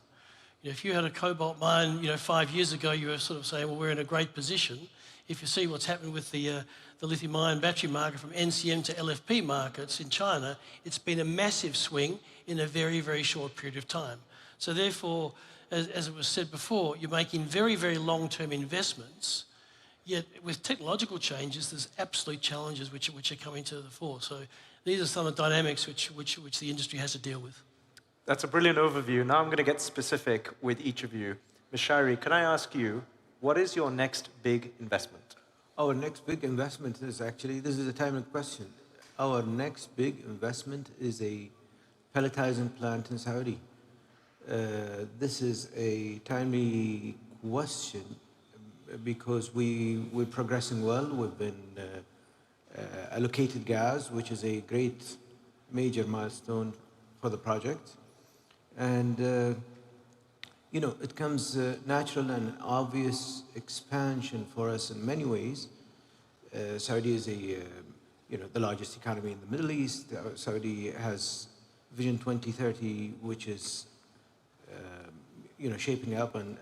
you know, if you had a cobalt mine, you know, 5 years ago, you were sort of saying, well, we're in a great position. If you see what's happened with the lithium-ion battery market from NCM to LFP markets in China, it's been a massive swing in a very, very short period of time. So therefore, as it was said before, you're making very, very long-term investments, yet with technological changes, there's absolute challenges which are coming to the fore. So these are some of the dynamics which the industry has to deal with. That's a brilliant overview. Now I'm going to get specific with each of you. Ms. Shirey, can I ask you, what is your next big investment? Our next big investment is actually, this is a timely question. Our next big investment is a pelletizing plant in Saudi. This is a timely question because we're progressing well. We've been allocated gas, which is a great major milestone for the project. And you know, it comes natural and obvious expansion for us in many ways. Saudi is the largest economy in the Middle East. Saudi has Vision 2030, which is shaping up, and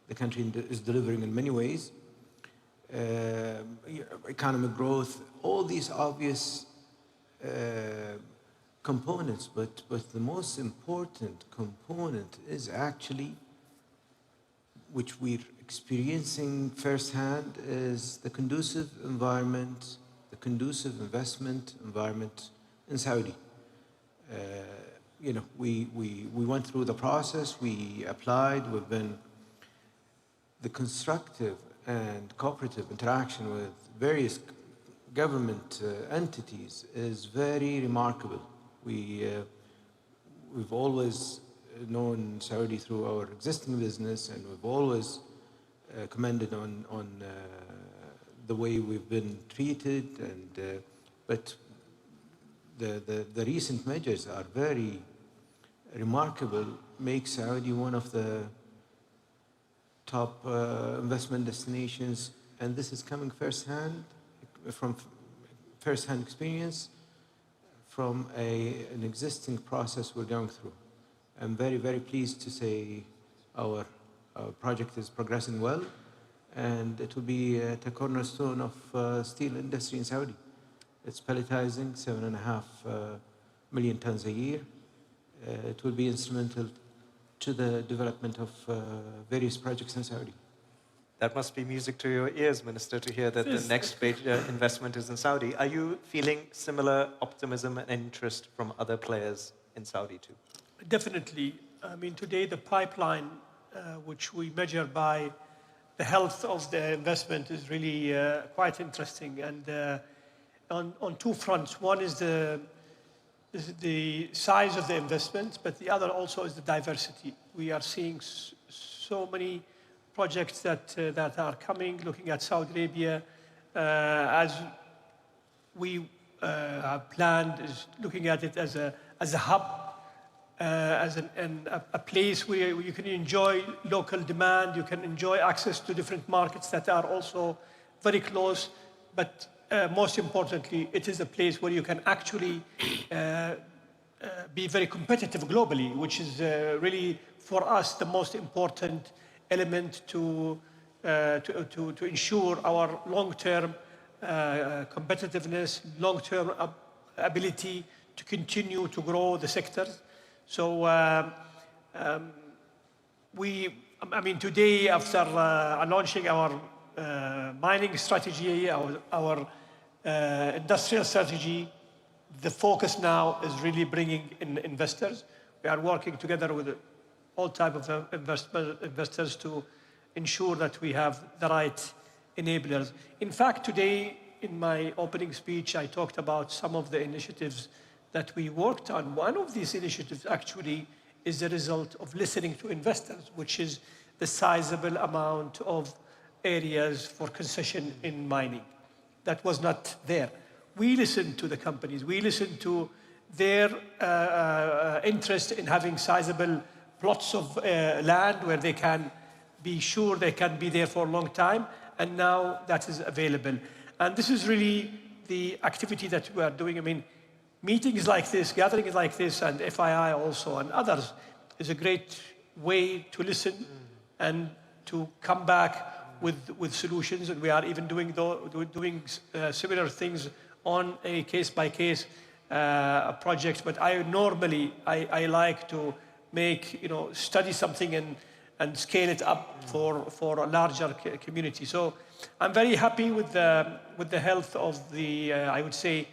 the country is delivering in many ways. Economic growth, all these obvious components, but the most important component is actually, which we're experiencing firsthand, is the conducive environment, the conducive investment environment in Saudi. We went through the process, we applied, we've been, the constructive and cooperative interaction with various government entities is very remarkable. We've always known Saudi through our existing business, and we've always commended on the way we've been treated. And but the recent measures are very remarkable, make Saudi one of the top investment destinations, and this is coming firsthand from firsthand experience from an existing process we're going through. I'm very, very pleased to say our project is progressing well, and it will be a cornerstone of steel industry in Saudi. It's pelletizing 7.5 million tons a year. It will be instrumental to the development of various projects in Saudi. That must be music to your ears, Minister, to hear that the next major investment is in Saudi. Are you feeling similar optimism and interest from other players in Saudi too? Definitely. I mean, today the pipeline, which we measure by the health of the investment, is really quite interesting. And on two fronts. One is the size of the investment, but the other also is the diversity. We are seeing so many projects that are coming, looking at Saudi Arabia as we have planned, is looking at it as a hub, as a place where you can enjoy local demand, you can enjoy access to different markets that are also very close, but most importantly, it is a place where you can actually be very competitive globally, which is really for us the most important element to ensure our long-term competitiveness, long-term ability to continue to grow the sector. So today, after launching our mining strategy, our industrial strategy, the focus now is really bringing in investors. We are working together with all types of investors to ensure that we have the right enablers. In fact, today, in my opening speech, I talked about some of the initiatives that we worked on. One of these initiatives actually is the result of listening to investors, which is the sizable amount of areas for concession in mining. That was not there. We listened to the companies. We listened to their interest in having sizable plots of land where they can be sure they can be there for a long time, and now that is available. And this is really the activity that we are doing. I mean, meetings like this, gatherings like this, and FII also, and others, is a great way to listen and to come back with solutions. And we are even doing similar things on a case-by-case project. But I normally like to study something and scale it up for a larger community. So I'm very happy with the health of the, I would say,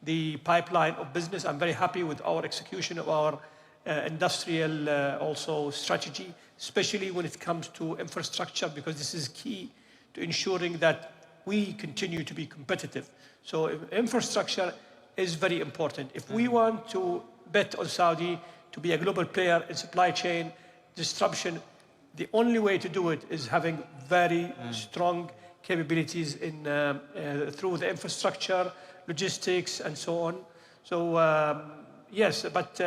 the pipeline of business. I'm very happy with our execution of our industrial also strategy, especially when it comes to infrastructure, because this is key to ensuring that we continue to be competitive. So infrastructure is very important. If we want to bet on Saudi to be a global player in supply chain disruption, the only way to do it is having very strong capabilities in, through the infrastructure, logistics, and so on. So yes, but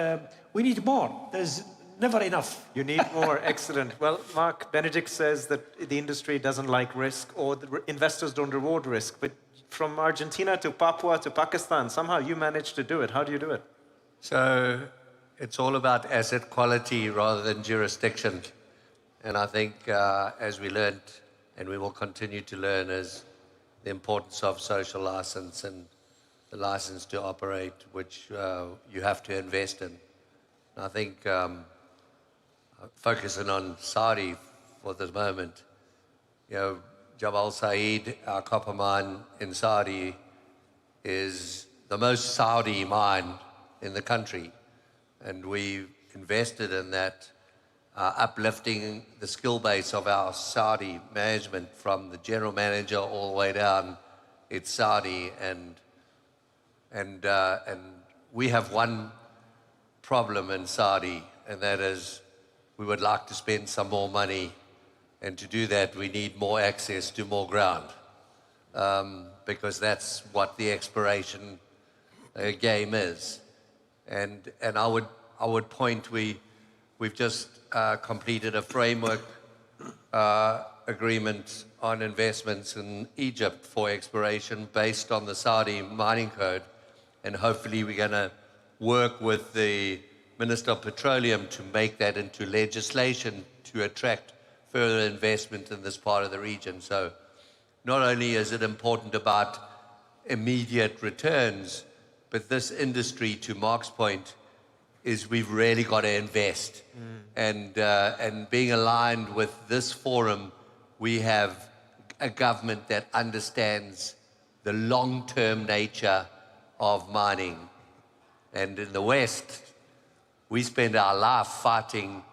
we need more. There's never enough. You need more. Excellent. Well, Mark, Benedict says that the industry doesn't like risk, or the investors don't reward risk. But from Argentina to Papua to Pakistan, somehow you managed to do it. How do you do it? So it's all about asset quality rather than jurisdiction. And I think as we learned, and we will continue to learn, is the importance of social license and the license to operate, which you have to invest in. And I think focusing on Saudi for the moment, you know, Jabal Sayed, our copper mine in Saudi, is the most Saudi mine in the country. And we've invested in that, uplifting the skill base of our Saudi management from the general manager all the way down. It's Saudi, and we have one problem in Saudi, and that is we would like to spend some more money, and to do that we need more access to more ground, because that's what the exploration game is. And I would point, we've just completed a framework agreement on investments in Egypt for exploration based on the Saudi mining code, and hopefully we're going to work with the Minister of Petroleum to make that into legislation to attract further investment in this part of the region. So not only is it important about immediate returns, but this industry, to Mark's point, is we've really got to invest. And being aligned with this forum, we have a government that understands the long-term nature of mining. And in the West, we spend our life fighting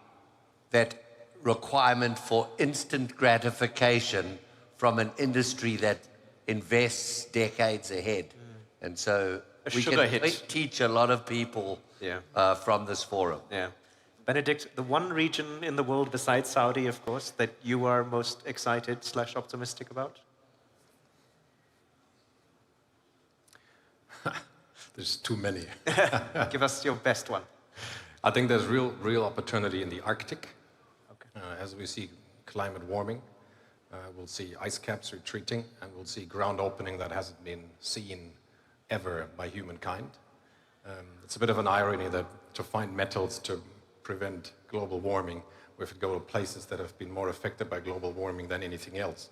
that requirement for instant gratification from an industry that invests decades ahead. And so we can teach a lot of people from this forum. Yeah. Benedict, the one region in the world besides Saudi, of course, that you are most excited / optimistic about? There's too many. Give us your best one. I think there's real opportunity in the Arctic. As we see climate warming, we'll see ice caps retreating, and we'll see ground opening that hasn't been seen ever by humankind. It's a bit of an irony that to find metals to prevent global warming, we have to go to places that have been more affected by global warming than anything else.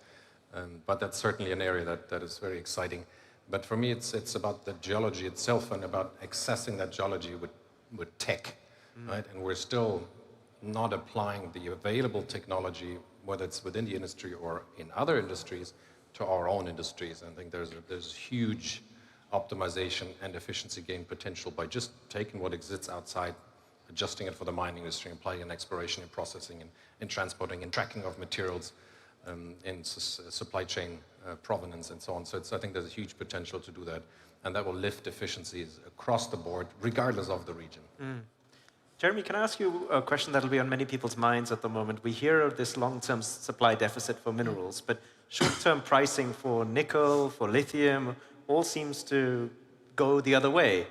But that's certainly an area that is very exciting. But for me, it's about the geology itself and about accessing that geology with tech, right? And we're still not applying the available technology, whether it's within the industry or in other industries, to our own industries. I think there's huge optimization and efficiency gain potential by just taking what exists outside, adjusting it for the mining industry, applying in exploration and processing and transporting and tracking of materials in supply chain provenance and so on. So I think there's a huge potential to do that, and that will lift efficiencies across the board, regardless of the region. Jeremy, can I ask you a question that'll be on many people's minds at the moment? We hear of this long-term supply deficit for minerals, but short-term pricing for nickel, for lithium, all seems to go the other way.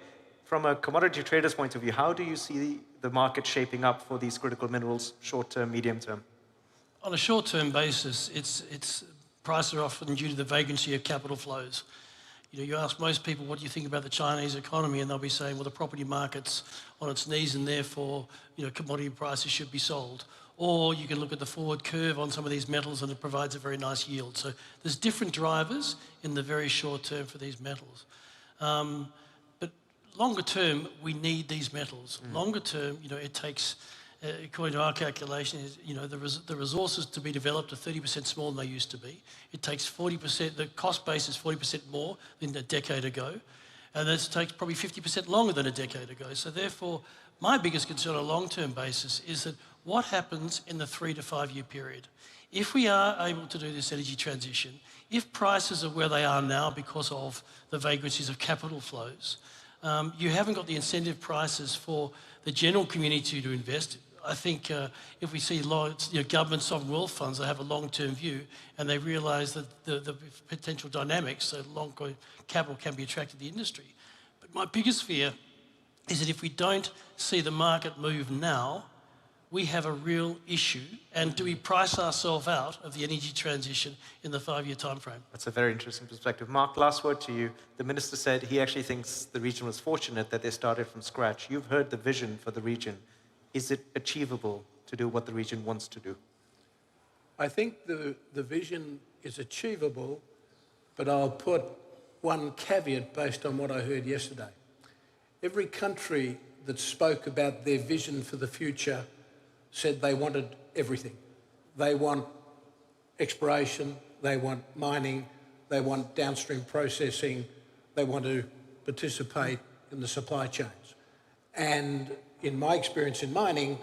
From a commodity trader's point of view, how do you see the market shaping up for these critical minerals, short-term, medium-term? On a short-term basis, its prices are often due to the vagrancy of capital flows. You know, you ask most people, what do you think about the Chinese economy? And they'll be saying, well, the property market's on its knees and therefore, you know, commodity prices should be sold. Or you can look at the forward curve on some of these metals and it provides a very nice yield. So there's different drivers in the very short term for these metals. But longer term, we need these metals. Longer term, you know, it takes, according to our calculations, you know, the resources to be developed are 30% smaller than they used to be. It takes 40%, the cost base is 40% more than a decade ago. And this takes probably 50% longer than a decade ago. So therefore, my biggest concern on a long-term basis is that what happens in the 3 to 5 year period? If we are able to do this energy transition, if prices are where they are now because of the vagrancies of capital flows, you haven't got the incentive prices for the general community to invest. I think if we see government sovereign wealth funds, they have a long-term view and they realise that the potential dynamics, so long capital can be attracted to the industry. But my biggest fear is that if we don't see the market move now, we have a real issue. And do we price ourselves out of the energy transition in the 5-year time frame? That's a very interesting perspective. Mark, last word to you. The Minister said he actually thinks the region was fortunate that they started from scratch. You've heard the vision for the region. Is it achievable to do what the region wants to do? I think the vision is achievable, but I'll put one caveat based on what I heard yesterday. Every country that spoke about their vision for the future said they wanted everything. They want exploration, they want mining, they want downstream processing, they want to participate in the supply chains. And in my experience in mining,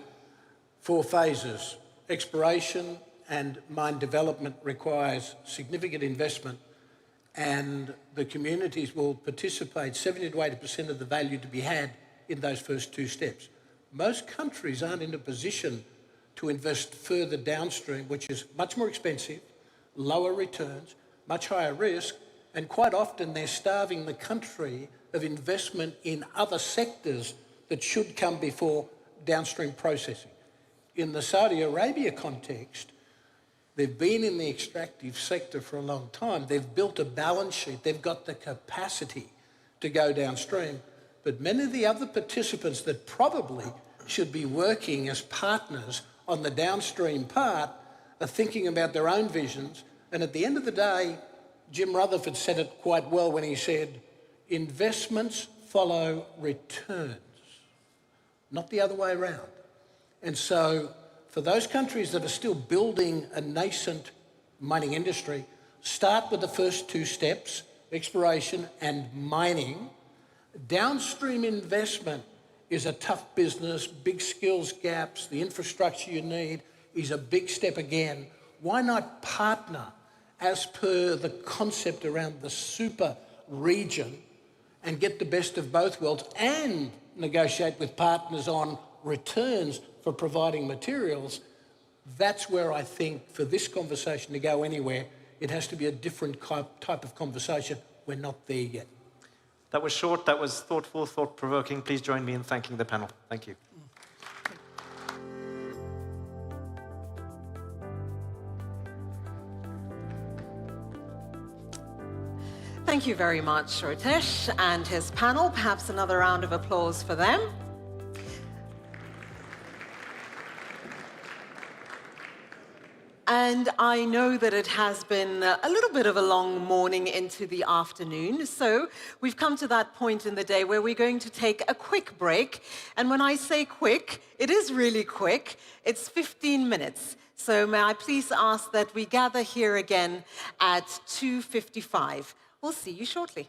4 phases. Exploration and mine development requires significant investment, and the communities will participate 70 to 80% of the value to be had in those first 2 steps. Most countries aren't in a position to invest further downstream, which is much more expensive, lower returns, much higher risk, and quite often they're starving the country of investment in other sectors that should come before downstream processing. In the Saudi Arabia context, they've been in the extractive sector for a long time. They've built a balance sheet. They've got the capacity to go downstream. But many of the other participants that probably should be working as partners on the downstream part are thinking about their own visions. And at the end of the day, Jim Rutherford said it quite well when he said, investments follow returns, not the other way around. And so for those countries that are still building a nascent mining industry, start with the first 2 steps, exploration and mining. Downstream investment is a tough business, big skills gaps, the infrastructure you need is a big step again. Why not partner as per the concept around the super region and get the best of both worlds and negotiate with partners on returns for providing materials? That's where I think for this conversation to go anywhere, it has to be a different type of conversation. We're not there yet. That was short, that was thoughtful, thought-provoking. Please join me in thanking the panel. Thank you. Thank you very much, Ritesh and his panel. Perhaps another round of applause for them. And I know that it has been a little bit of a long morning into the afternoon, so we've come to that point in the day where we're going to take a quick break. And when I say quick, it is really quick. It's 15 minutes. So may I please ask that we gather here again at 2:55. We'll see you shortly.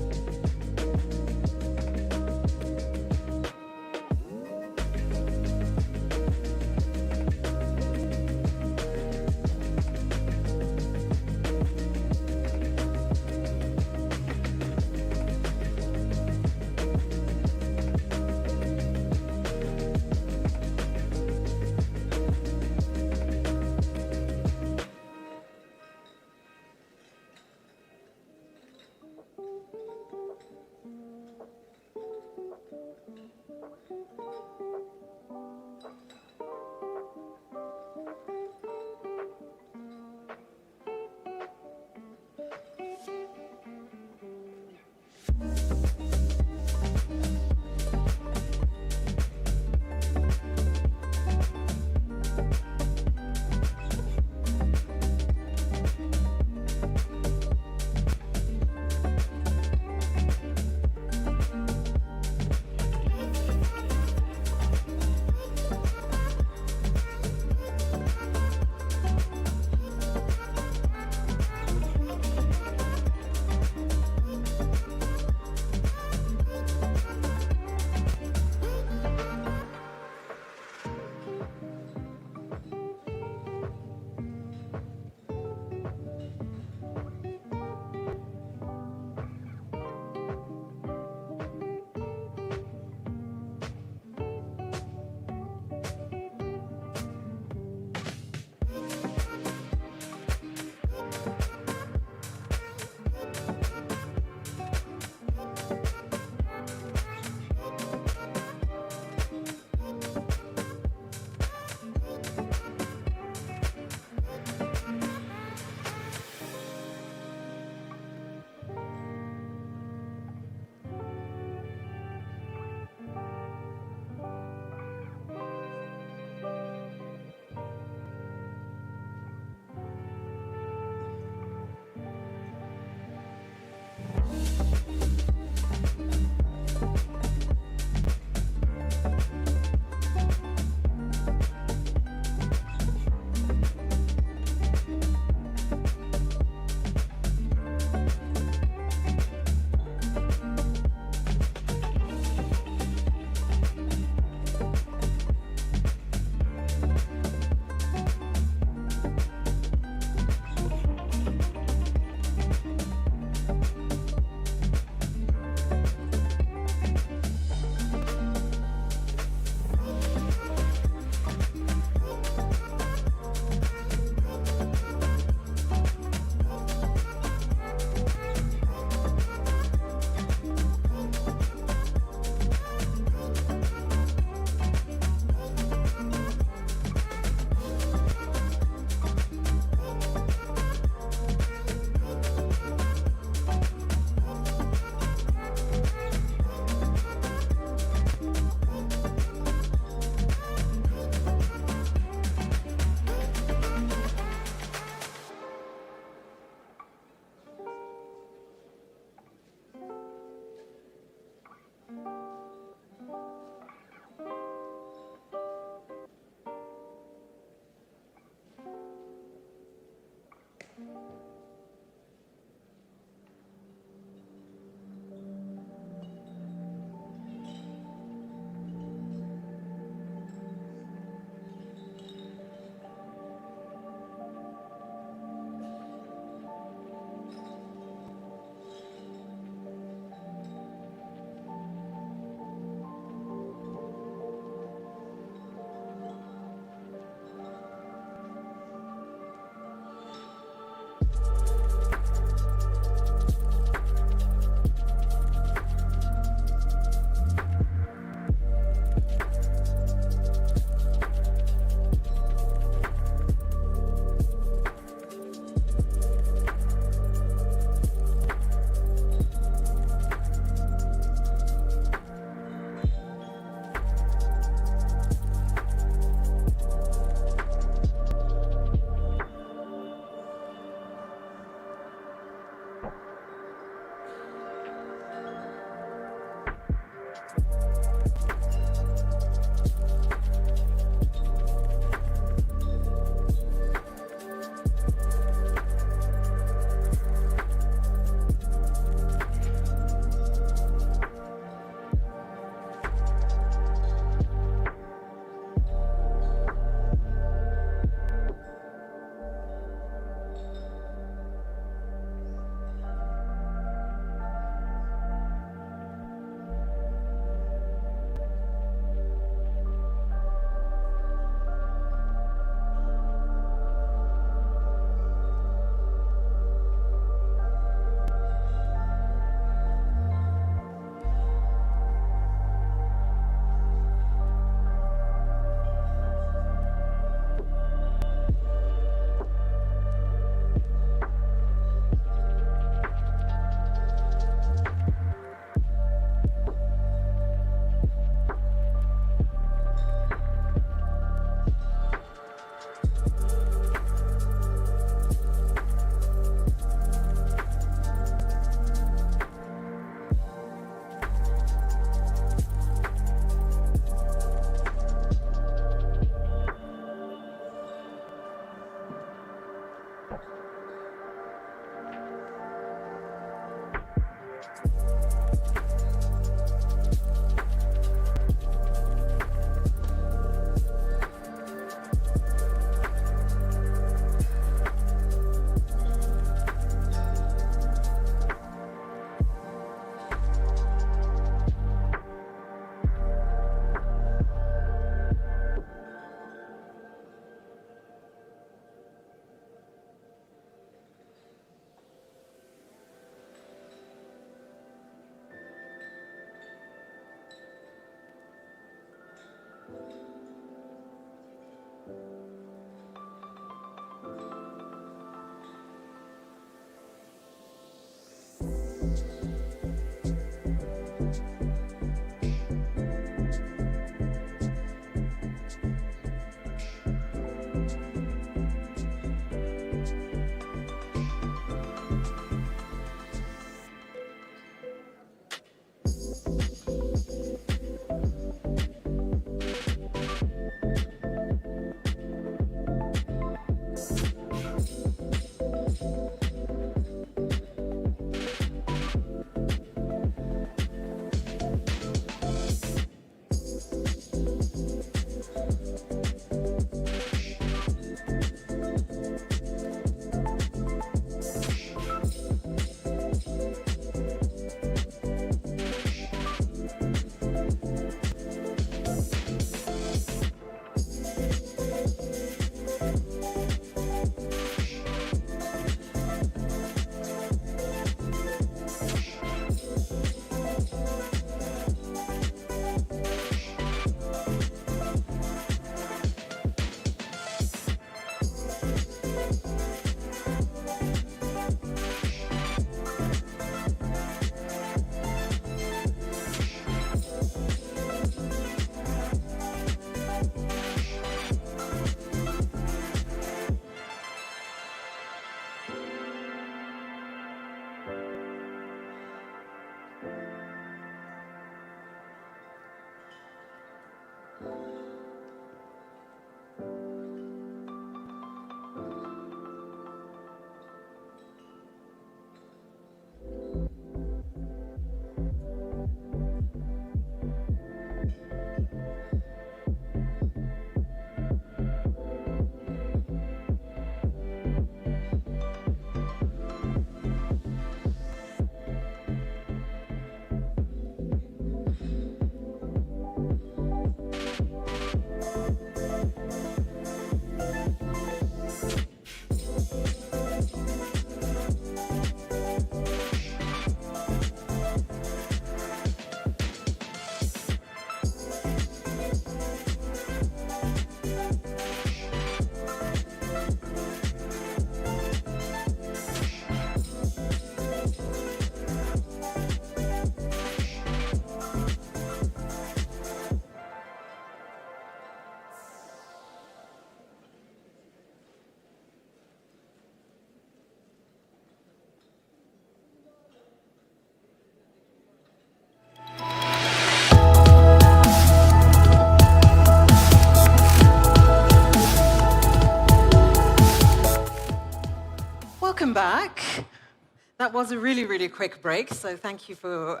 was a really, really quick break, so thank you for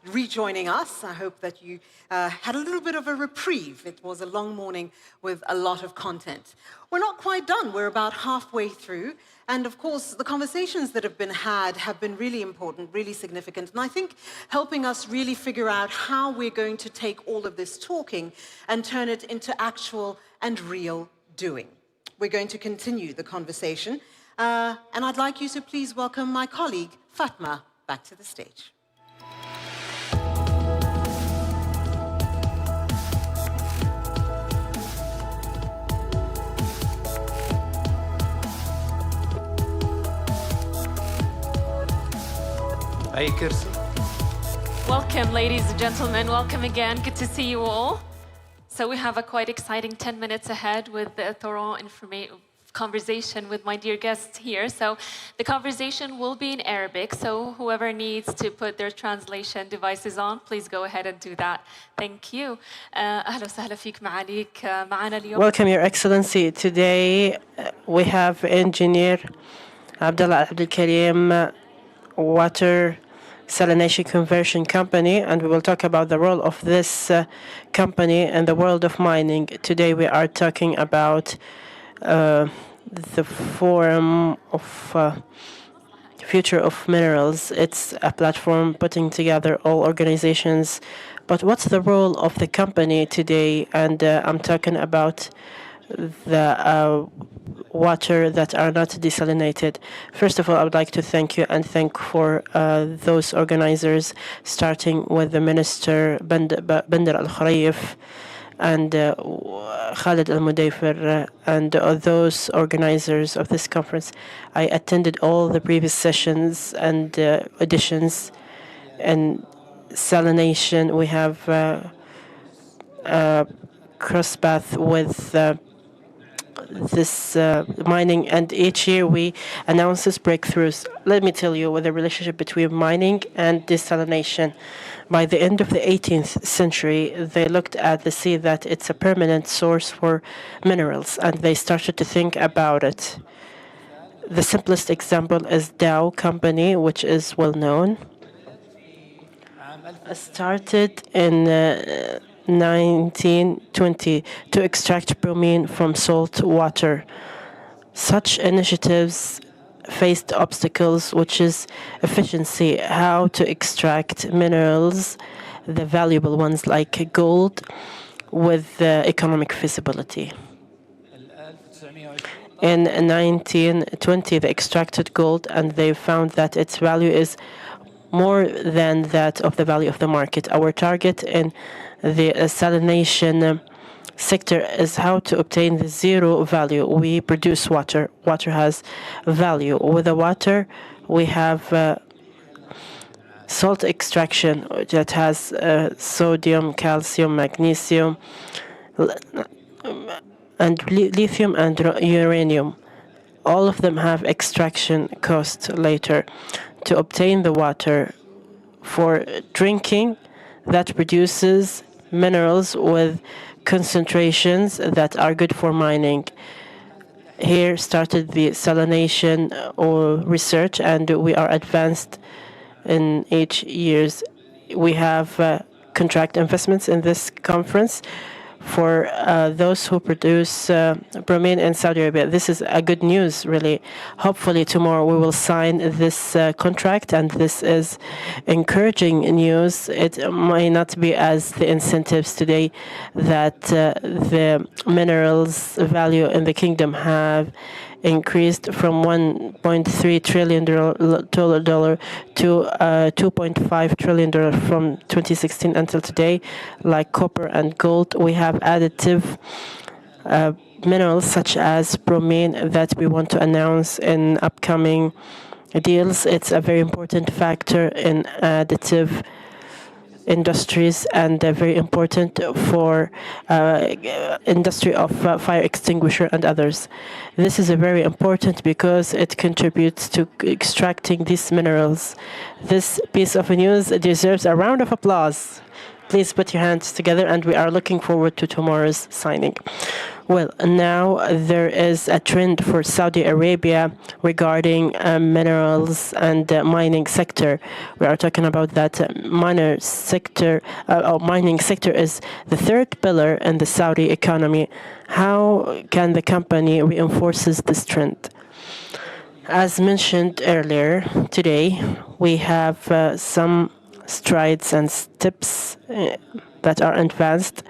rejoining us. I hope that you had a little bit of a reprieve. It was a long morning with a lot of content. We're not quite done. We're about halfway through. And of course, the conversations that have been had have been really important, really significant. And I think helping us really figure out how we're going to take all of this talking and turn it into actual and real doing. We're going to continue the conversation. And I'd like you to please welcome my colleague, Fatma, back to the stage. Welcome, ladies and gentlemen. Welcome again. Good to see you all. So we have a quite exciting 10 minutes ahead with the thorough conversation with my dear guests here. So the conversation will be in Arabic. So whoever needs to put their translation devices on, please go ahead and do that. Thank you. أهلا وسهلا فيك معاليك معنا اليوم. Welcome, Your Excellency. Today we have Engineer Abdullah Abdul Karim, Water Salination Conversion Company, and we will talk about the role of this company in the world of mining. Today we are talking about the Forum of Future of Minerals. It's a platform putting together all organizations. But what's the role of the company today? And I'm talking about the water that are not desalinated. First of all, I would like to thank you and thank for those organizers, starting with the Minister Bandar Al-Khurayef and Khalid Al-Mudayfir and those organizers of this conference. I attended all the previous sessions and editions. And salination, we have cross path with this mining, and each year we announce these breakthroughs. Let me tell you with the relationship between mining and desalination. By the end of the 18th century, they looked at the sea that it's a permanent source for minerals, and they started to think about it. The simplest example is Dow Company, which is well known. Started in 1920 to extract bromine from salt water. Such initiatives faced obstacles, which is efficiency, how to extract minerals, the valuable ones like gold, with economic feasibility. In 1920, they extracted gold and they found that its value is more than that of the value of the market. Our target in the salination sector is how to obtain the zero value. We produce water. Water has value. With the water, we have salt extraction that has sodium, calcium, magnesium, and lithium and uranium. All of them have extraction costs later. To obtain the water for drinking that produces minerals with concentrations that are good for mining. Here started the salination or research, and we are advanced in each years. We have contract investments in this conference for those who produce bromine in Saudi Arabia. This is a good news, really. Hopefully tomorrow we will sign this contract, and this is encouraging news. It may not be as the incentives today that the minerals value in the kingdom have increased from $1.3 trillion to $2.5 trillion from 2016 until today. Like copper and gold, we have additive minerals such as bromine that we want to announce in upcoming deals. It's a very important factor in additive industries and very important for industry of fire extinguisher and others. This is very important because it contributes to extracting these minerals. This piece of news deserves a round of applause. please put your hands together, and we are looking forward to tomorrow's signing. Well, now there is a trend for Saudi Arabia regarding minerals and mining sector. We are talking about that mining sector is the third pillar in the Saudi economy. How can the company reinforces this trend? As mentioned earlier today, we have some strides and steps that are advanced,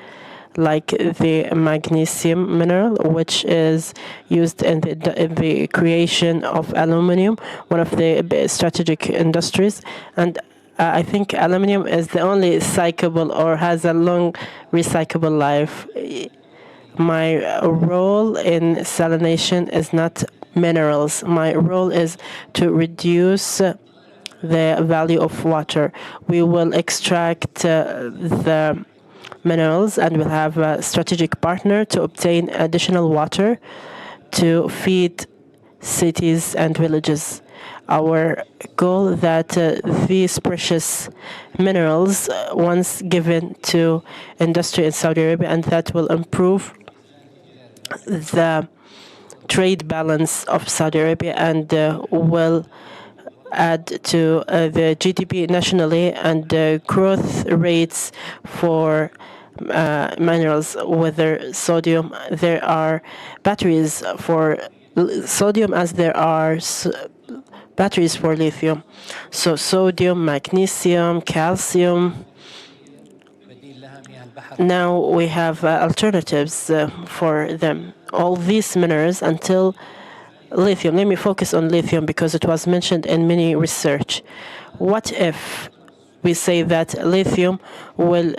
like the magnesium mineral, which is used in the creation of aluminum, one of the strategic industries. And I think aluminum is the only recyclable or has a long recyclable life. My role in salination is not minerals. My role is to reduce the value of water. We will extract the minerals, and we'll have a strategic partner to obtain additional water to feed cities and villages. Our goal that these precious minerals once given to industry in Saudi Arabia, and that will improve the trade balance of Saudi Arabia and will add to the GDP nationally and growth rates for minerals, whether sodium. There are batteries for sodium as there are batteries for lithium. So sodium, magnesium, calcium. Now we have alternatives for them. All these minerals until lithium. Let me focus on lithium because it was mentioned in many research. What if we say that lithium will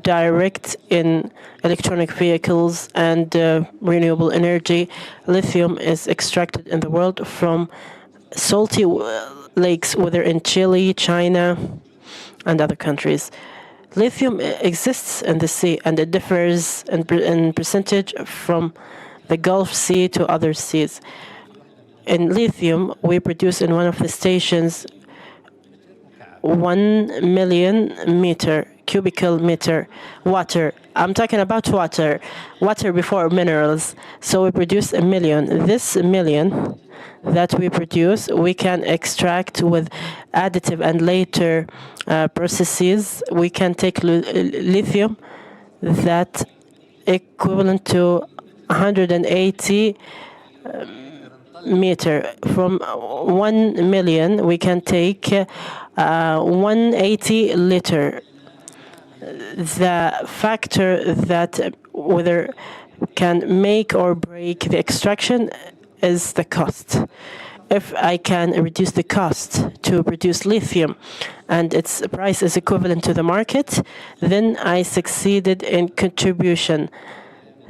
direct in electronic vehicles and renewable energy? Lithium is extracted in the world from salty lakes, whether in Chile, China, and other countries. Lithium exists in the sea, and it differs in percentage from the Gulf Sea to other seas. In lithium, we produce in one of the stations 1 million cubical meter water. I'm talking about water before minerals. So we produce 1 million. This 1 million that we produce, we can extract with additive and later processes. We can take lithium that equivalent to 180 meter. From 1 million, we can take 180 liter. The factor that whether can make or break the extraction is the cost. If I can reduce the cost to produce lithium and its price is equivalent to the market, then I succeeded in contribution.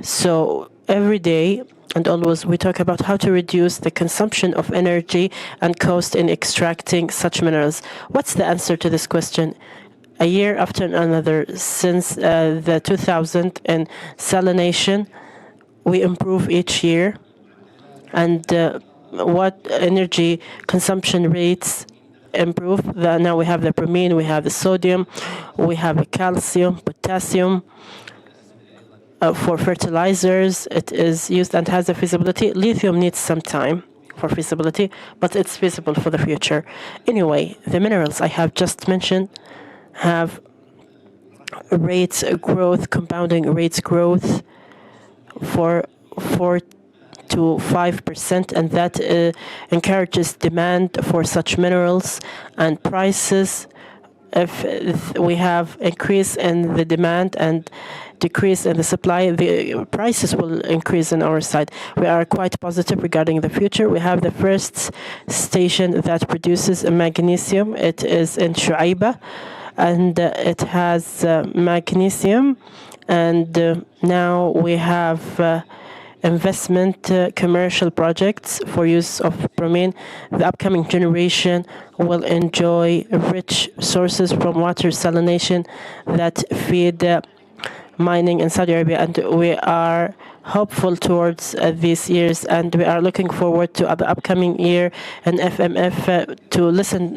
So every day and always we talk about how to reduce the consumption of energy and cost in extracting such minerals. What's the answer to this question? A year after another, since the 2000 in salination, we improve each year. And what energy consumption rates improve? Now we have the bromine, we have the sodium, we have the calcium, potassium. For fertilizers, it is used and has a feasibility. Lithium needs some time for feasibility, but it's feasible for the future. Anyway, the minerals I have just mentioned have rates growth, compounding rates growth for 4 to 5%, and that encourages demand for such minerals and prices. If we have increase in the demand and decrease in the supply, the prices will increase on our side. We are quite positive regarding the future. We have the first station that produces magnesium. It is in Shuaiba, and it has magnesium. And now we have investment commercial projects for use of bromine. The upcoming generation will enjoy rich sources from water salination that feed mining in Saudi Arabia, and we are hopeful towards these years, and we are looking forward to the upcoming year and FMF to listen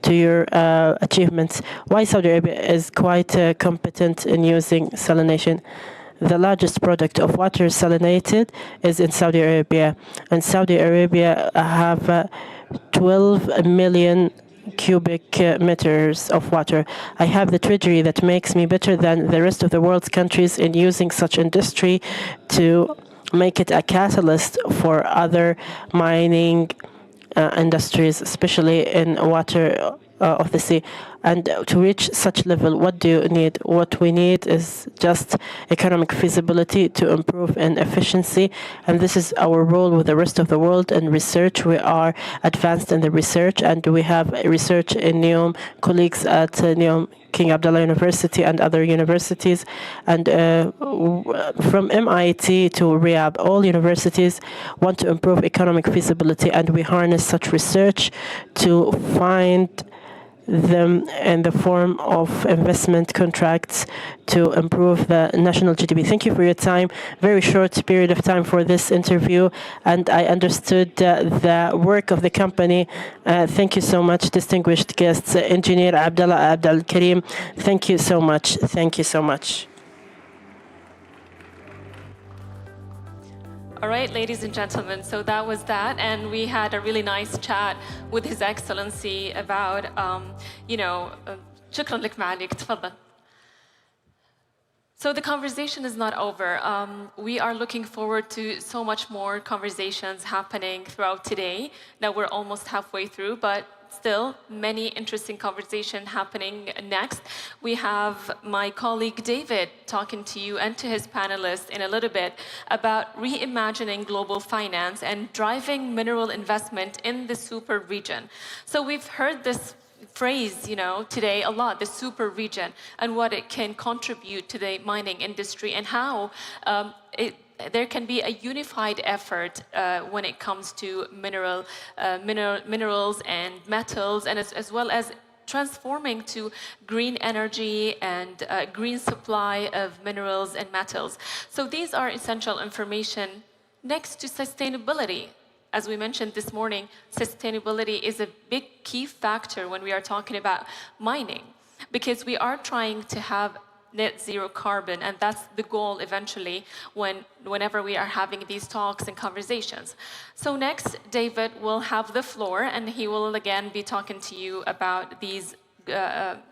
to your achievements. Why Saudi Arabia is quite competent in using salination. The largest product of water salinated is in Saudi Arabia, and Saudi Arabia have 12 million cubic meters of water. I have the treasury that makes me better than the rest of the world's countries in using such industry to make it a catalyst for other mining industries, especially in water of the sea. And to reach such level, what do you need? What we need is just economic feasibility to improve in efficiency. And this is our role with the rest of the world. In research, we are advanced in the research, and we have research in NEOM, colleagues at NEOM, King Abdullah University and other universities, and from MIT to Riyadh, all universities want to improve economic feasibility, and we harness such research to find them in the form of investment contracts to improve the national GDP. Thank you for your time. Very short period of time for this interview, and I understood the work of the company. Thank you so much, distinguished guests. Engineer Abdullah Abdul Karim, thank you so much. Thank you so much. All right, ladies and gentlemen, so that was that, and we had a really nice chat with His Excellency about, شكرا لك معاليك, تفضل. So the conversation is not over. We are looking forward to so much more conversations happening throughout today. Now we're almost halfway through, but still many interesting conversation happening next. We have my colleague David talking to you and to his panelists in a little bit about reimagining global finance and driving mineral investment in the super region. So we've heard this phrase, today a lot, the super region, and what it can contribute to the mining industry, and how there can be a unified effort when it comes to minerals and metals, and as well as transforming to green energy and green supply of minerals and metals. So these are essential information next to sustainability. As we mentioned this morning, sustainability is a big key factor when we are talking about mining, because we are trying to have net zero carbon, and that's the goal eventually whenever we are having these talks and conversations. So next, David will have the floor, and he will again be talking to you about these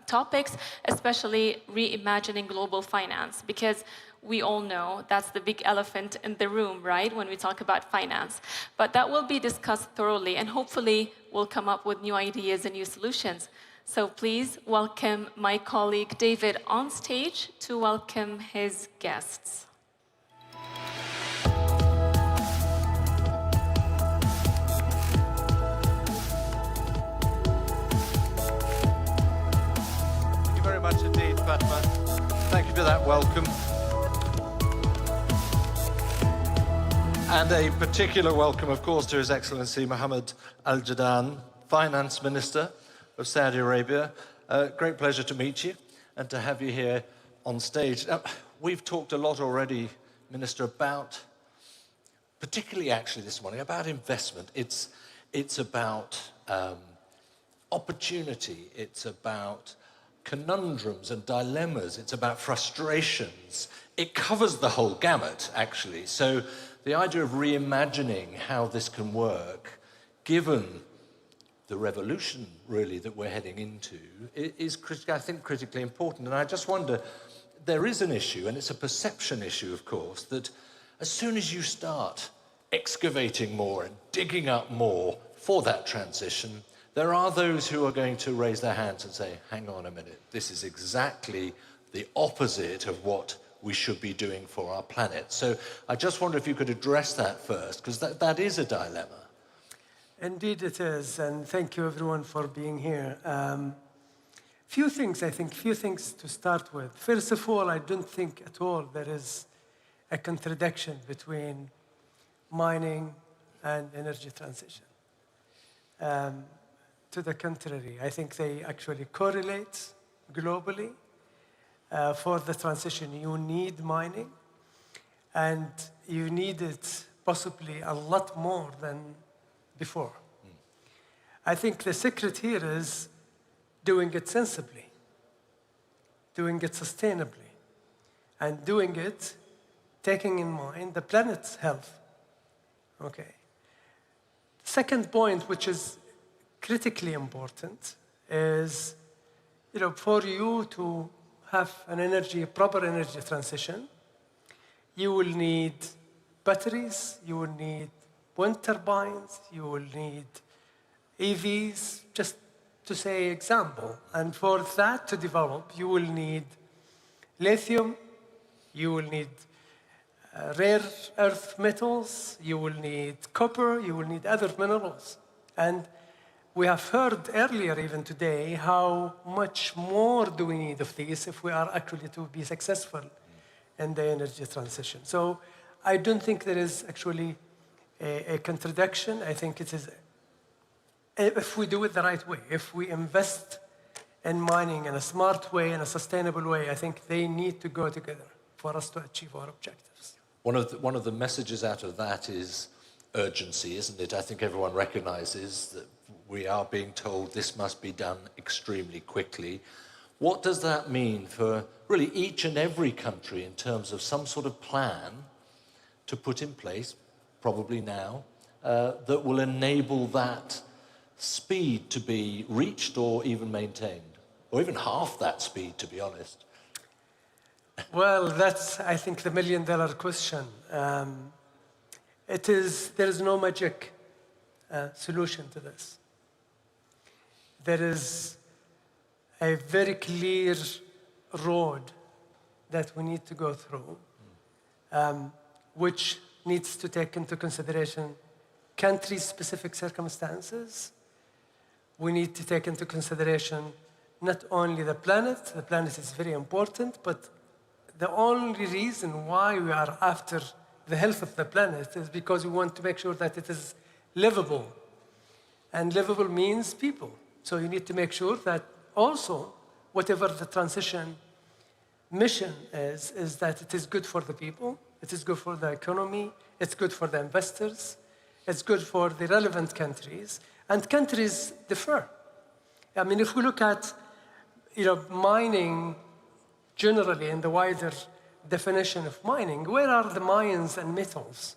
topics, especially reimagining global finance, because we all know that's the big elephant in the room, right, when we talk about finance. But that will be discussed thoroughly, and hopefully we'll come up with new ideas and new solutions. So please welcome my colleague David on stage to welcome his guests. Thank you very much indeed, Fatma. Thank you for that welcome. And a particular welcome, of course, to His Excellency Mohammed Al Jadaan, Finance Minister of Saudi Arabia. Great pleasure to meet you and to have you here on stage. Now, we've talked a lot already, Minister, about, particularly actually this morning, about investment. It's about opportunity. It's about conundrums and dilemmas. It's about frustrations. It covers the whole gamut, actually. So the idea of reimagining how this can work, given the revolution, really, that we're heading into, is, I think, critically important. And I just wonder, there is an issue, and it's a perception issue, of course, that as soon as you start excavating more and digging up more for that transition, there are those who are going to raise their hands and say, hang on a minute, this is exactly the opposite of what we should be doing for our planet. So I just wonder if you could address that first, because that is a dilemma. Indeed it is, and thank you everyone for being here. Few things to start with. First of all, I don't think at all there is a contradiction between mining and energy transition. To the contrary, I think they actually correlate globally. for the transition, you need mining, and you need it possibly a lot more than before. I think the secret here is doing it sensibly, doing it sustainably, and doing it taking in mind the planet's health. Okay. Second point, which is critically important, is for you to have a proper energy transition, you will need batteries, you will need wind turbines, you will need EVs, just to say example. And for that to develop, you will need lithium, you will need rare earth metals, you will need copper, you will need other minerals. And we have heard earlier, even today, how much more do we need of these if we are actually to be successful in the energy transition. So I don't think there is actually a contradiction. I think it is, if we do it the right way, if we invest in mining in a smart way, in a sustainable way, I think they need to go together for us to achieve our objectives. One of the messages out of that is urgency, isn't it? I think everyone recognizes that we are being told this must be done extremely quickly. What does that mean for really each and every country in terms of some sort of plan to put in place, probably now, that will enable that speed to be reached or even maintained, or even half that speed, to be honest? Well, that's, I think, the million-dollar question. There is no magic solution to this. There is a very clear road that we need to go through, which needs to take into consideration country-specific circumstances. We need to take into consideration not only the planet is very important, but the only reason why we are after the health of the planet is because we want to make sure that it is livable. And livable means people. So you need to make sure that also, whatever the transition mission is that it is good for the people, it is good for the economy, it's good for the investors, it's good for the relevant countries, and countries differ. I mean, if we look at mining generally in the wider definition of mining, where are the mines and metals?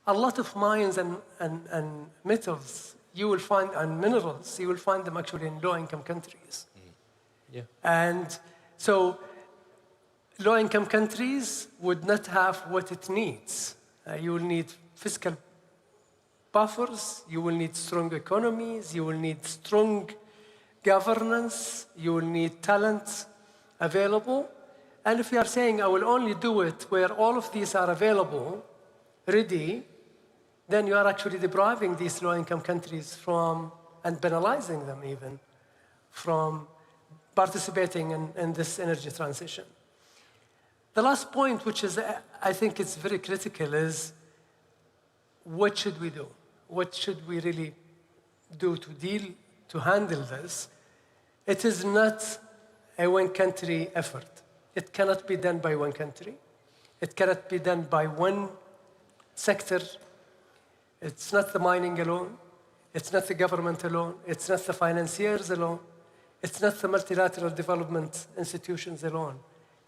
A lot of mines and metals you will find, and minerals, you will find them actually in low-income countries. Yeah. And so low-income countries would not have what it needs. You will need fiscal buffers, you will need strong economies, you will need strong governance, you will need talent available. And if you are saying, I will only do it where all of these are available, ready, then you are actually depriving these low-income countries from, and penalizing them even, from participating in this energy transition. The last point, which is, I think it's very critical, is what should we do? What should we really do to handle this? It is not a one-country effort. It cannot be done by one country. It cannot be done by one sector. It's not the mining alone. It's not the government alone. It's not the financiers alone. It's not the multilateral development institutions alone.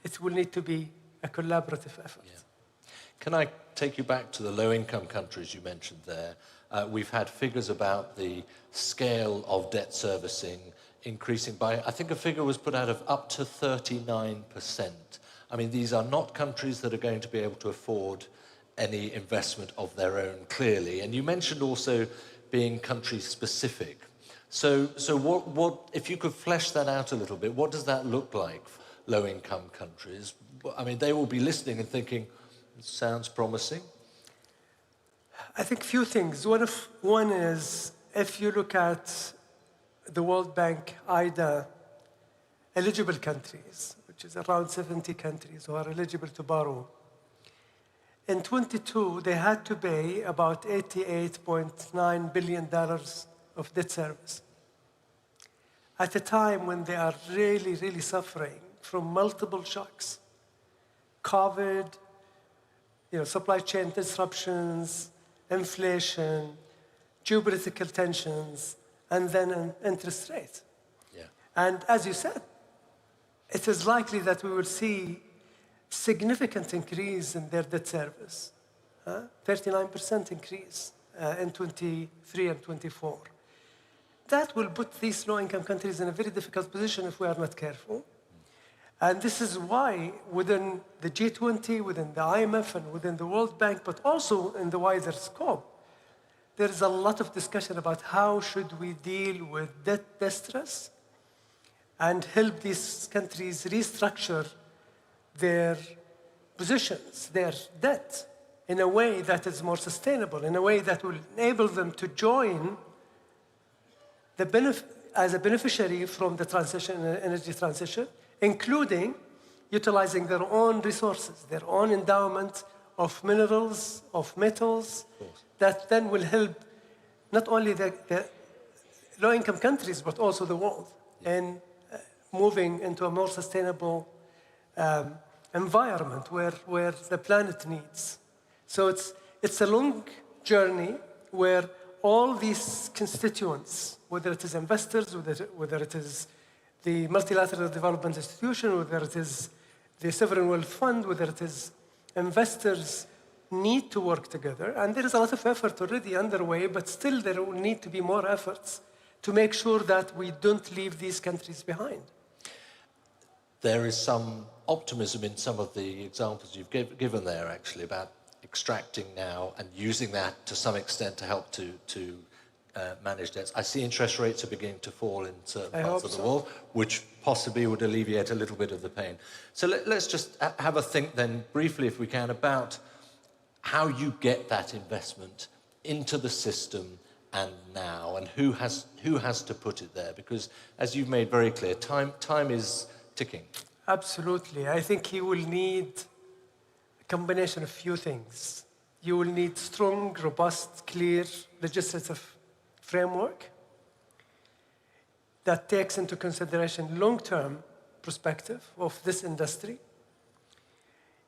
It will need to be a collaborative effort. Yeah. Can I take you back to the low-income countries you mentioned there? We've had figures about the scale of debt servicing increasing by, I think a figure was put out of up to 39%. I mean, these are not countries that are going to be able to afford any investment of their own, clearly. And you mentioned also being country-specific. So what, if you could flesh that out a little bit, what does that look like for low-income countries? I mean, they will be listening and thinking, sounds promising. I think a few things. One is, if you look at the World Bank IDA eligible countries, which is around 70 countries who are eligible to borrow, in 22, they had to pay about $88.9 billion of debt service. At a time when they are really, really suffering from multiple shocks. COVID, supply chain disruptions, inflation, geopolitical tensions, and then an interest rate. Yeah. And as you said, it is likely that we will see significant increase in their debt service, 39% increase in 23 and 24. That will put these low-income countries in a very difficult position if we are not careful. And this is why within the G20, within the IMF, and within the World Bank, but also in the wider scope, there is a lot of discussion about how should we deal with debt distress and help these countries restructure their positions, their debt, in a way that is more sustainable, in a way that will enable them to join as a beneficiary from the transition, energy transition, including utilizing their own resources, their own endowment of minerals, of metals, that then will help not only the low-income countries, but also the world in moving into a more sustainable environment where the planet needs. So it's a long journey where all these constituents, whether it is investors, whether it is the multilateral development institution, whether it is the sovereign wealth fund, whether it is investors, need to work together. And there is a lot of effort already underway, but still there will need to be more efforts to make sure that we don't leave these countries behind. There is some optimism in some of the examples you've given there, actually, about extracting now and using that to some extent to help to manage debts. I see interest rates are beginning to fall in certain parts of the world, which possibly would alleviate a little bit of the pain. So let's just have a think then, briefly, if we can, about how you get that investment into the system and now, and who has to put it there? Because, as you've made very clear, time is ticking. Absolutely. I think you will need a combination of few things. You will need strong, robust, clear legislative framework that takes into consideration long-term perspective of this industry.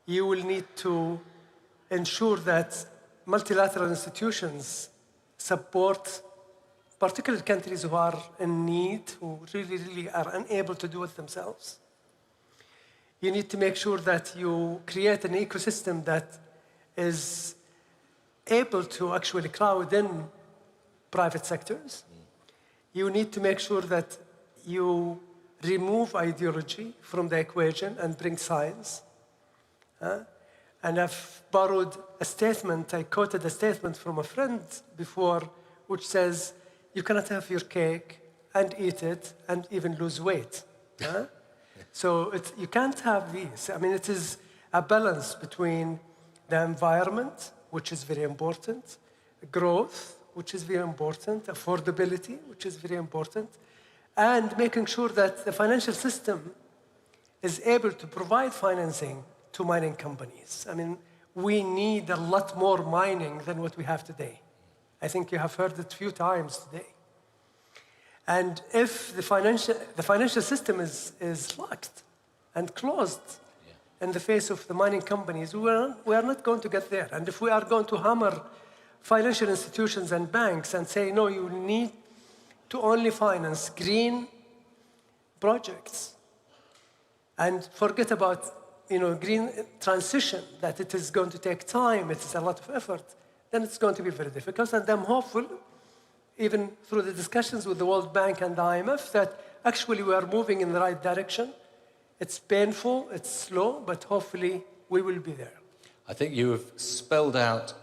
You will need to ensure that multilateral institutions support particular countries who are in need, who really are unable to do it themselves. You need to make sure that you create an ecosystem that is able to actually crowd in private sectors. You need to make sure that you remove ideology from the equation and bring science. And I've borrowed a statement, I quoted a statement from a friend before, which says, you cannot have your cake and eat it and even lose weight. So you can't have these. I mean, it is a balance between the environment, which is very important, growth, which is very important, affordability, which is very important, and making sure that the financial system is able to provide financing to mining companies. I mean, we need a lot more mining than what we have today. I think you have heard it a few times today. And if the financial system is locked and closed in the face of the mining companies, we are not going to get there. And if we are going to hammer financial institutions and banks and say, no, you need to only finance green projects and forget about green transition, that it is going to take time, it is a lot of effort, then it's going to be very difficult. And I'm hopeful, even through the discussions with the World Bank and the IMF, that actually we are moving in the right direction. It's painful, it's slow, but hopefully we will be there. I think you have spelled out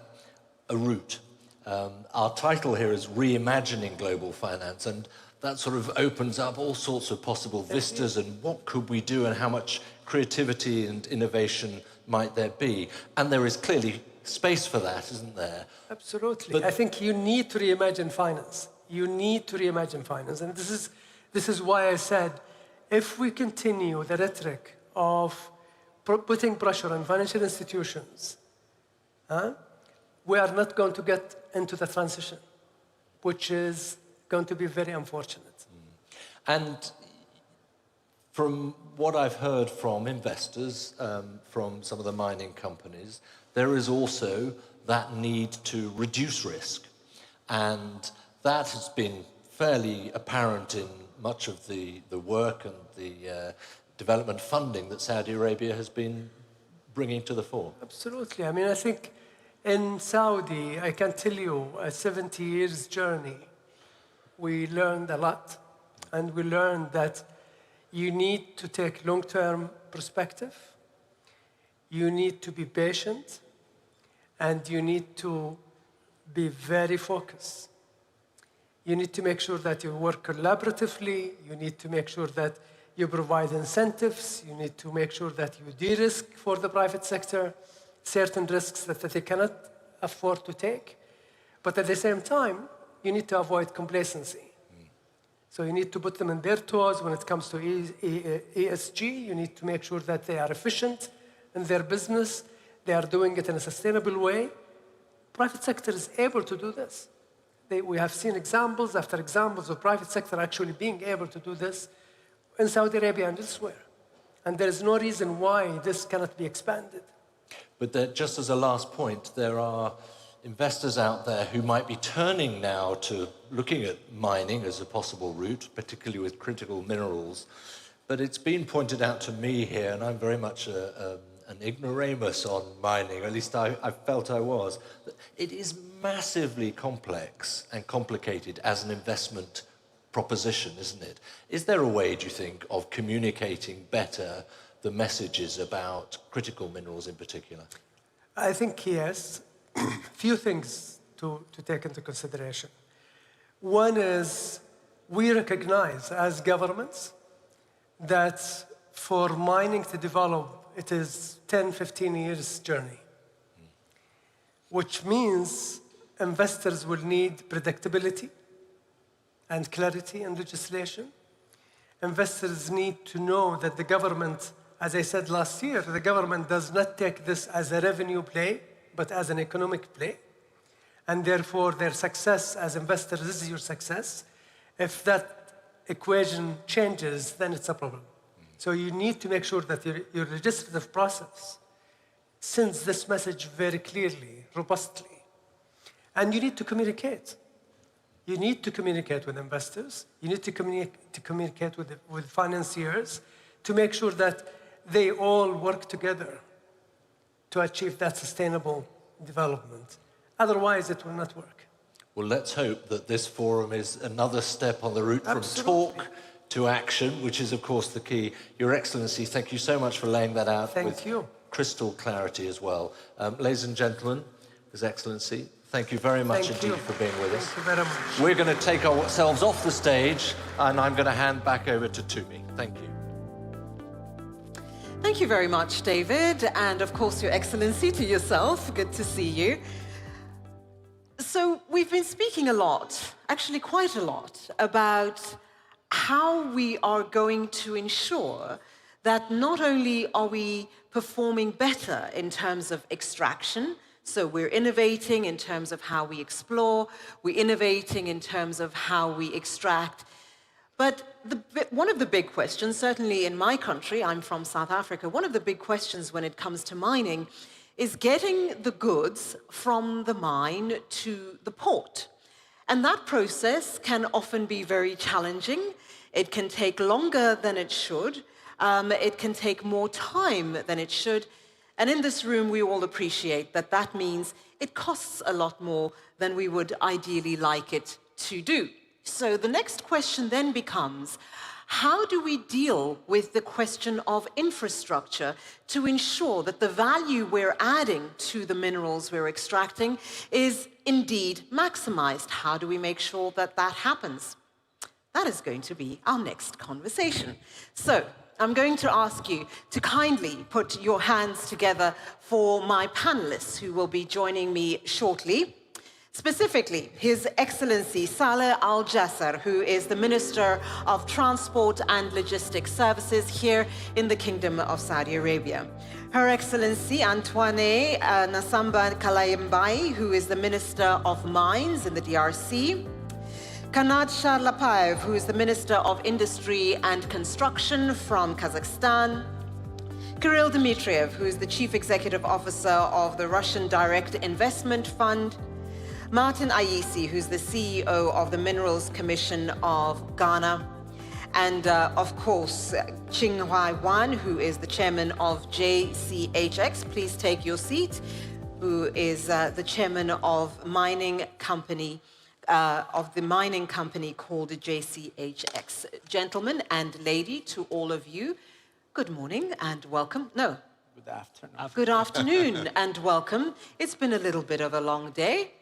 a route. Our title here is Reimagining Global Finance, and that sort of opens up all sorts of possible vistas and what could we do and how much creativity and innovation might there be. And there is clearly space for that, isn't there? Absolutely. But I think you need to reimagine finance. You need to reimagine finance. And this is why I said, if we continue the rhetoric of putting pressure on financial institutions, we are not going to get into the transition, which is going to be very unfortunate. And From what I've heard from investors, from some of the mining companies, there is also that need to reduce risk. And that has been fairly apparent in much of the work and the development funding that Saudi Arabia has been bringing to the fore. Absolutely. I mean, I think in Saudi, I can tell you, a 70 years journey, we learned a lot. And we learned that you need to take long-term perspective, you need to be patient, and you need to be very focused. You need to make sure that you work collaboratively, you need to make sure that you provide incentives, you need to make sure that you de-risk for the private sector certain risks that they cannot afford to take. But at the same time, you need to avoid complacency. So you need to put them in their toes when it comes to ESG. You need to make sure that they are efficient in their business. They are doing it in a sustainable way. Private sector is able to do this. We have seen examples after examples of private sector actually being able to do this in Saudi Arabia and elsewhere. And there is no reason why this cannot be expanded. But just as a last point, there are investors out there who might be turning now to looking at mining as a possible route, particularly with critical minerals. But it's been pointed out to me here, and I'm very much an ignoramus on mining, at least I felt I was, that it is massively complex and complicated as an investment proposition, isn't it? Is there a way, do you think, of communicating better the messages about critical minerals in particular? I think yes. Few things to take into consideration. One is we recognize as governments that for mining to develop, it is 10, 15 years journey, which means investors will need predictability and clarity in legislation. Investors need to know that the government, as I said last year, the government does not take this as a revenue play, but as an economic play. And therefore, their success as investors is your success. If that equation changes, then it's a problem. So you need to make sure that your legislative process sends this message very clearly, robustly. And you need to communicate. You need to communicate with investors. You need to communicate with financiers to make sure that they all work together to achieve that sustainable development. Otherwise, it will not work. Well, let's hope that this forum is another step on the route from talk to action, which is, of course, the key. Your Excellency, thank you so much for laying that out with crystal clarity as well. Ladies and gentlemen, His Excellency, thank you very much indeed for being with us. Thank you very much. We're going to take ourselves off the stage, and I'm going to hand back over to Tumi. Thank you. Thank you very much, David, and of course, Your Excellency, to yourself. Good to see you. So we've been speaking a lot, actually quite a lot, about how we are going to ensure that not only are we performing better in terms of extraction, so we're innovating in terms of how we explore, we're innovating in terms of how we extract. But one of the big questions, certainly in my country, I'm from South Africa, one of the big questions when it comes to mining is getting the goods from the mine to the port. And that process can often be very challenging. It can take longer than it should. It can take more time than it should. And in this room, we all appreciate that that means it costs a lot more than we would ideally like it to do. So the next question then becomes, how do we deal with the question of infrastructure to ensure that the value we're adding to the minerals we're extracting is indeed maximized? How do we make sure that that happens? That is going to be our next conversation. So I'm going to ask you to kindly put your hands together for my panelists who will be joining me shortly. Specifically, His Excellency Saleh Al Jasser, who is the Minister of Transport and Logistics Services here in the Kingdom of Saudi Arabia. Her Excellency Antoine Nasamba Kalayembai, who is the Minister of Mines in the DRC. Kanat Sharlapayev, who is the Minister of Industry and Construction from Kazakhstan. Kirill Dmitriev, who is the Chief Executive Officer of the Russian Direct Investment Fund. Martin Ayisi, who's the CEO of the Minerals Commission of Ghana. And of course, Qinghai Wan, who is the chairman of JCHX. Please take your seat, who is the chairman of the mining company called JCHX. Gentlemen and lady, to all of you, good morning and welcome. No. Good afternoon. Good afternoon and welcome. It's been a little bit of a long day.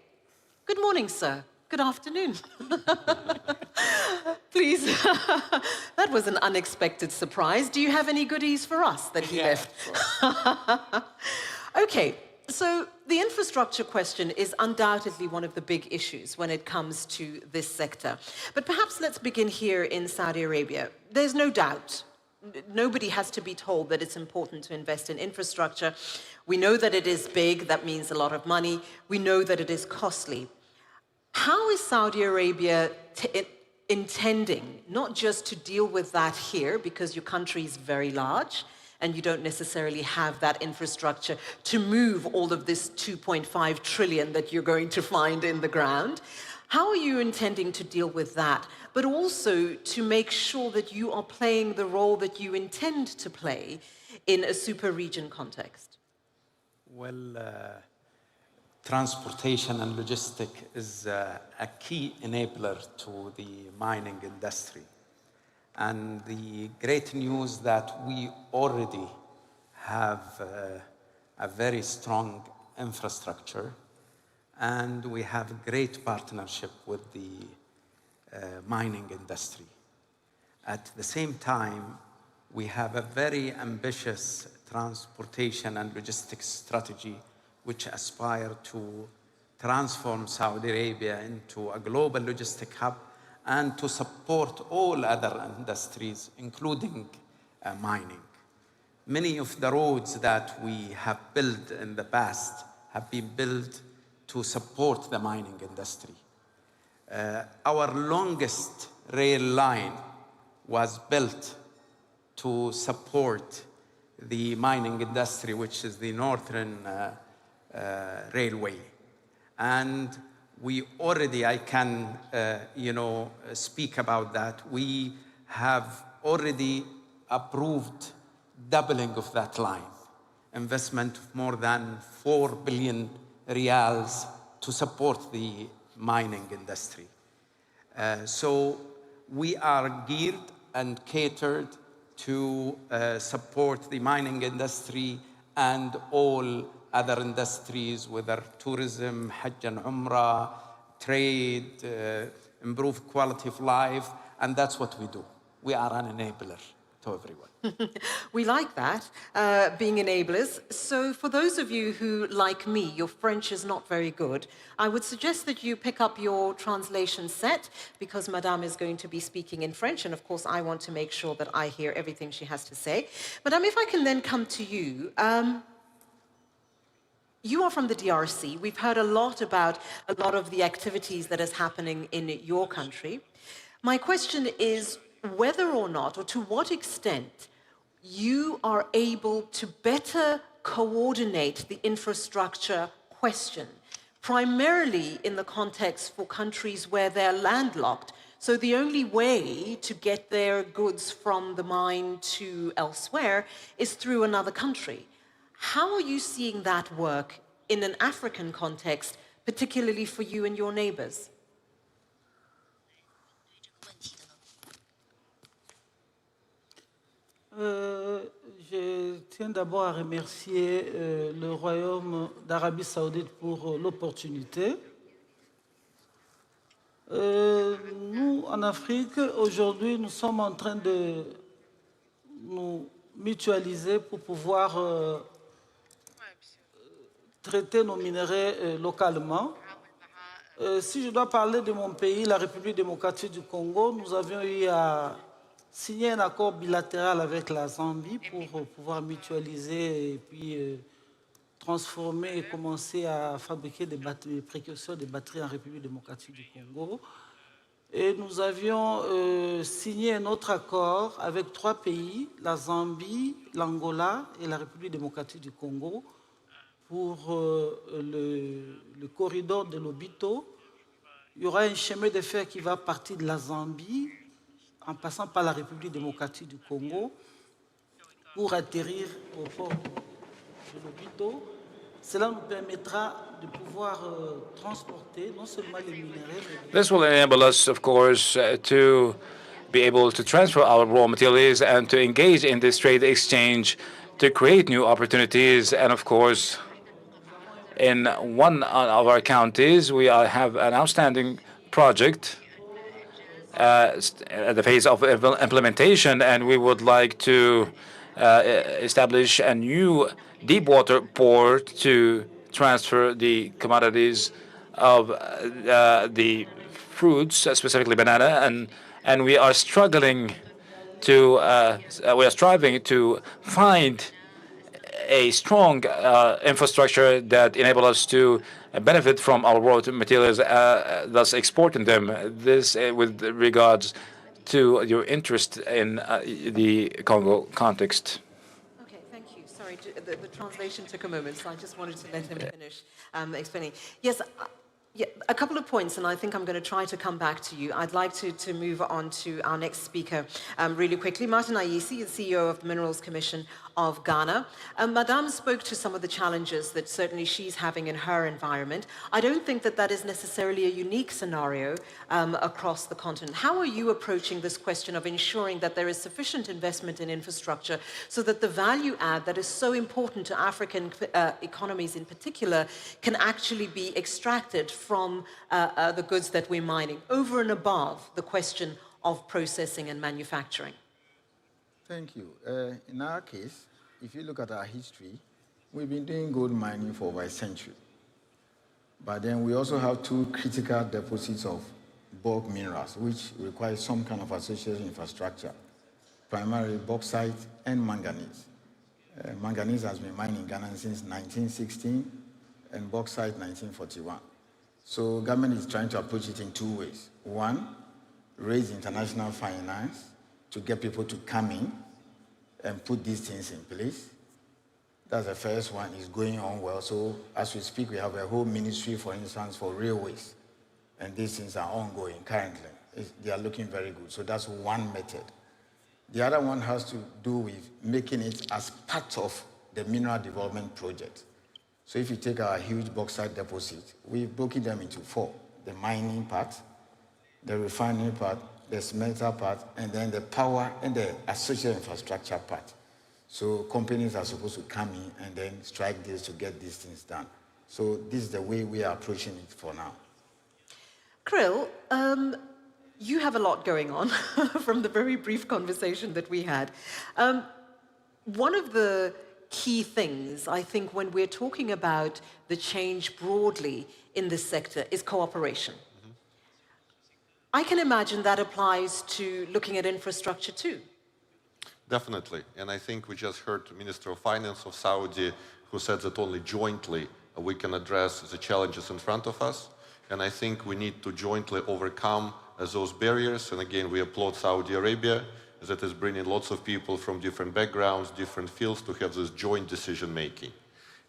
Good morning, sir. Good afternoon. Please. That was an unexpected surprise. Do you have any goodies for us that he left? Okay, so the infrastructure question is undoubtedly one of the big issues when it comes to this sector. But perhaps let's begin here in Saudi Arabia. There's no doubt. Nobody has to be told that it's important to invest in infrastructure. We know that it is big. That means a lot of money. We know that it is costly. How is Saudi Arabia intending not just to deal with that here, because your country is very large and you don't necessarily have that infrastructure to move all of this 2.5 trillion that you're going to find in the ground? How are you intending to deal with that, but also to make sure that you are playing the role that you intend to play in a super region context? Well, transportation and logistics is a key enabler to the mining industry. And the great news that we already have a very strong infrastructure, and we have a great partnership with the mining industry. At the same time, we have a very ambitious transportation and logistics strategy which aspire to transform Saudi Arabia into a global logistic hub and to support all other industries, including mining. Many of the roads that we have built in the past have been built to support the mining industry. Our longest rail line was built to support the mining industry, which is the Northern Railway. And we already, I can, speak about that. We have already approved doubling of that line, investment of more than 4 billion riyals to support the mining industry. So we are geared and catered to support the mining industry and all other industries, whether tourism, Hajj and Umrah, trade, improve quality of life, and that's what we do. We are an enabler to everyone. We like that, being enablers. So for those of you who, like me, your French is not very good, I would suggest that you pick up your translation set, because Madame is going to be speaking in French, and of course I want to make sure that I hear everything she has to say. Madame, if I can then come to you. You are from the DRC. We've heard a lot about a lot of the activities that is happening in your country. My question is whether or not, or to what extent, you are able to better coordinate the infrastructure question, primarily in the context for countries where they're landlocked. So the only way to get their goods from the mine to elsewhere is through another country. How are you seeing that work in an African context, particularly for you and your neighbors? Je tiens d'abord à remercier le Royaume d'Arabie Saoudite pour l'opportunité. Nous, en Afrique, aujourd'hui, nous sommes en train de nous mutualiser pour pouvoir traiter nos minerais localement. Si je dois parler de mon pays, la République démocratique du Congo, nous avions eu à signer un accord bilatéral avec la Zambie pour pouvoir mutualiser et puis transformer et commencer à fabriquer des batteries, des précurseurs de batteries en République démocratique du Congo. Et nous avions signé un autre accord avec 3 pays, la Zambie, l'Angola et la République démocratique du Congo, pour le corridor de Lobito. Il y aura un chemin de fer qui va partir de la Zambie, en passant par la République démocratique du Congo, pour atterrir au port de Lobito. Cela nous permettra de pouvoir transporter non seulement les minéraux, mais This will enable us, of course, to be able to transfer our raw materials and to engage in this trade exchange to create new opportunities. And of course, in one of our counties, we have an outstanding project at the phase of implementation, and we would like to establish a new deep water port to transfer the commodities of the fruits, specifically banana, and we are striving to find a strong infrastructure that enable us to benefit from our raw materials, thus exporting them. This with regards to your interest in the Congo context. Okay, thank you. Sorry, the translation took a moment, so I just wanted to let him finish explaining. Yes, yeah, a couple of points, and I think I'm going to try to come back to you. I'd like to move on to our next speaker really quickly. Martin Ayisi is CEO of the Minerals Commission of Ghana. Madame spoke to some of the challenges that certainly she's having in her environment. I don't think that that is necessarily a unique scenario across the continent. How are you approaching this question of ensuring that there is sufficient investment in infrastructure so that the value add that is so important to African economies in particular can actually be extracted from the goods that we're mining, over and above the question of processing and manufacturing? Thank you. In our case, if you look at our history, we've been doing gold mining for over a century. But then we also have 2 critical deposits of bulk minerals, which require some kind of associated infrastructure, primarily bauxite and manganese. Manganese has been mined in Ghana since 1916, and bauxite 1941. So government is trying to approach it in 2 ways. One, raise international finance to get people to come in and put these things in place. That's the first one. It's going on well. So as we speak, we have a whole ministry, for instance, for railways. And these things are ongoing currently. They are looking very good. So that's one method. The other one has to do with making it as part of the mineral development project. So if you take our huge bauxite deposit, we've broken them into 4. The mining part, the refining part, the smelter part, and then the power and the associated infrastructure part. So companies are supposed to come in and then strike deals to get these things done. So this is the way we are approaching it for now. Krill, you have a lot going on from the very brief conversation that we had. One of the key things, I think, when we're talking about the change broadly in this sector is cooperation. I can imagine that applies to looking at infrastructure too. Definitely, and I think we just heard the Minister of Finance of Saudi who said that only jointly we can address the challenges in front of us, and I think we need to jointly overcome those barriers, and again we applaud Saudi Arabia that is bringing lots of people from different backgrounds, different fields to have this joint decision making.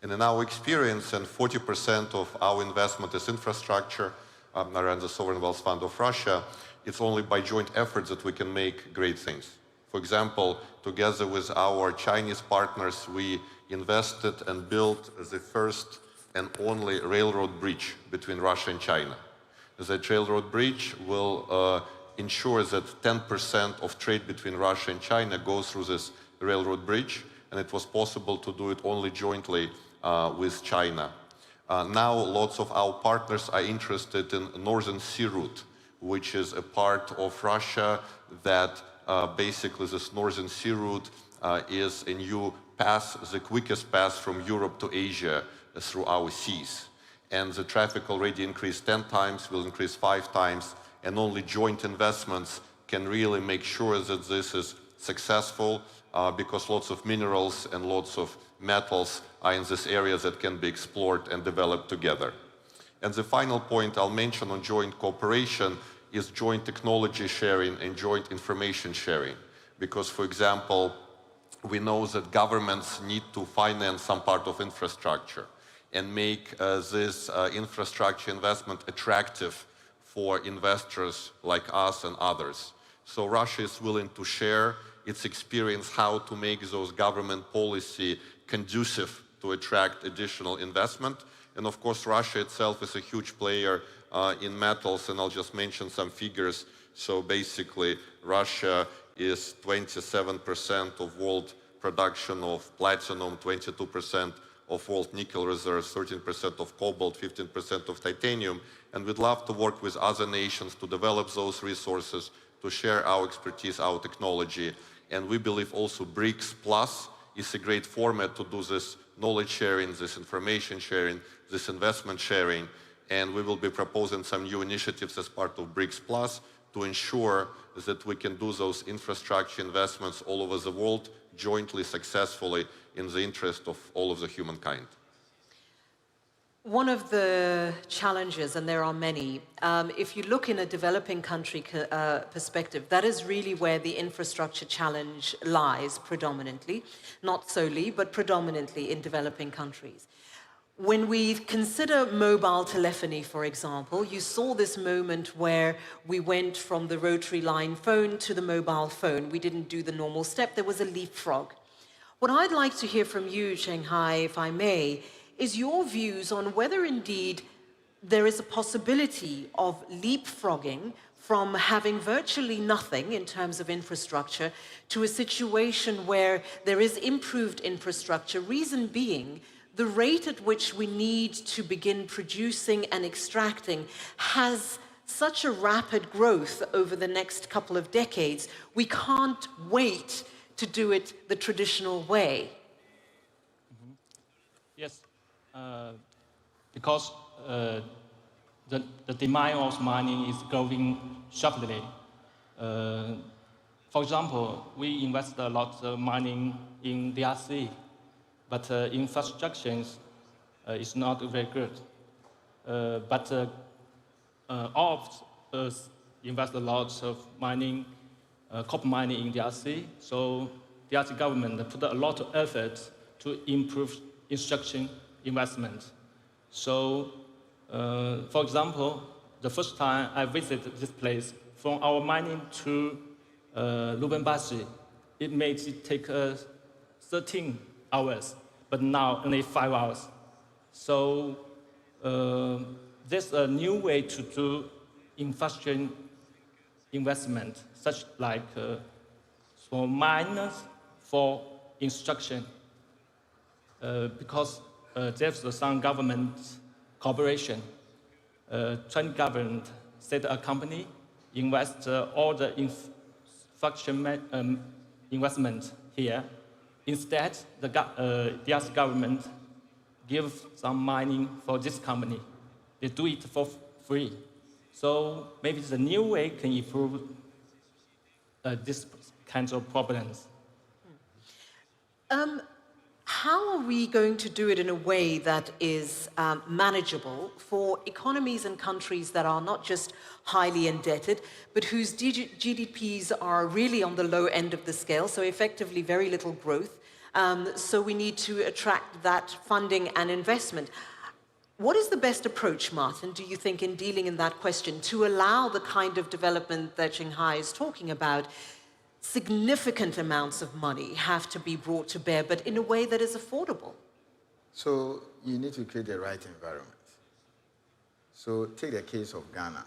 And in our experience, and 40% of our investment is infrastructure, around the Sovereign Wealth Fund of Russia, it's only by joint efforts that we can make great things. For example, together with our Chinese partners, we invested and built the first and only railroad bridge between Russia and China. That railroad bridge will ensure that 10% of trade between Russia and China goes through this railroad bridge, and it was possible to do it only jointly with China. Now lots of our partners are interested in Northern Sea route, which is a part of Russia that basically this Northern Sea route is a new path, the quickest path from Europe to Asia through our seas. And the traffic already increased 10 times, will increase 5 times, and only joint investments can really make sure that this is successful because lots of minerals and lots of metals are in this area that can be explored and developed together. And the final point I'll mention on joint cooperation is joint technology sharing and joint information sharing. Because, for example, we know that governments need to finance some part of infrastructure and make this infrastructure investment attractive for investors like us and others. So Russia is willing to share its experience how to make those government policy conducive to attract additional investment. And of course, Russia itself is a huge player in metals, and I'll just mention some figures. So basically, Russia is 27% of world production of platinum, 22% of world nickel reserves, 13% of cobalt, 15% of titanium. And we'd love to work with other nations to develop those resources, to share our expertise, our technology. And we believe also BRICS Plus is a great format to do this knowledge sharing, this information sharing, this investment sharing. And we will be proposing some new initiatives as part of BRICS Plus to ensure that we can do those infrastructure investments all over the world jointly, successfully, in the interest of all of the humankind. One of the challenges, and there are many, if you look in a developing country perspective, that is really where the infrastructure challenge lies predominantly, not solely, but predominantly in developing countries. When we consider mobile telephony, for example, you saw this moment where we went from the rotary line phone to the mobile phone. We didn't do the normal step, there was a leapfrog. What I'd like to hear from you, Shanghai, if I may, is your views on whether indeed there is a possibility of leapfrogging from having virtually nothing in terms of infrastructure to a situation where there is improved infrastructure, reason being the rate at which we need to begin producing and extracting has such a rapid growth over the next couple of decades, we can't wait to do it the traditional way. Yes, because the demand of mining is growing sharply. For example, we invest a lot of mining in DRC, but infrastructure is not very good. But all of us invest a lot of mining, copper mining in DRC, so DRC government put a lot of effort to improve infrastructure investment. So, for example, the first time I visited this place, from our mining to Lubumbashi, it may take 13 hours, but now only 5 hours. So there's a new way to do infrastructure investment, such like for miners, for instruction, because there's some government cooperation. Chinese government set a company, invest all the infrastructure investment here. Instead, the DRC government gives some mining for this company. They do it for free. So maybe the new way can improve this kinds of problems. How are we going to do it in a way that is manageable for economies and countries that are not just highly indebted, but whose GDPs are really on the low end of the scale, so effectively very little growth. So we need to attract that funding and investment. What is the best approach, Martin, do you think, in dealing in that question, to allow the kind of development that Shanghai is talking about? Significant amounts of money have to be brought to bear, but in a way that is affordable. So you need to create the right environment. So take the case of Ghana.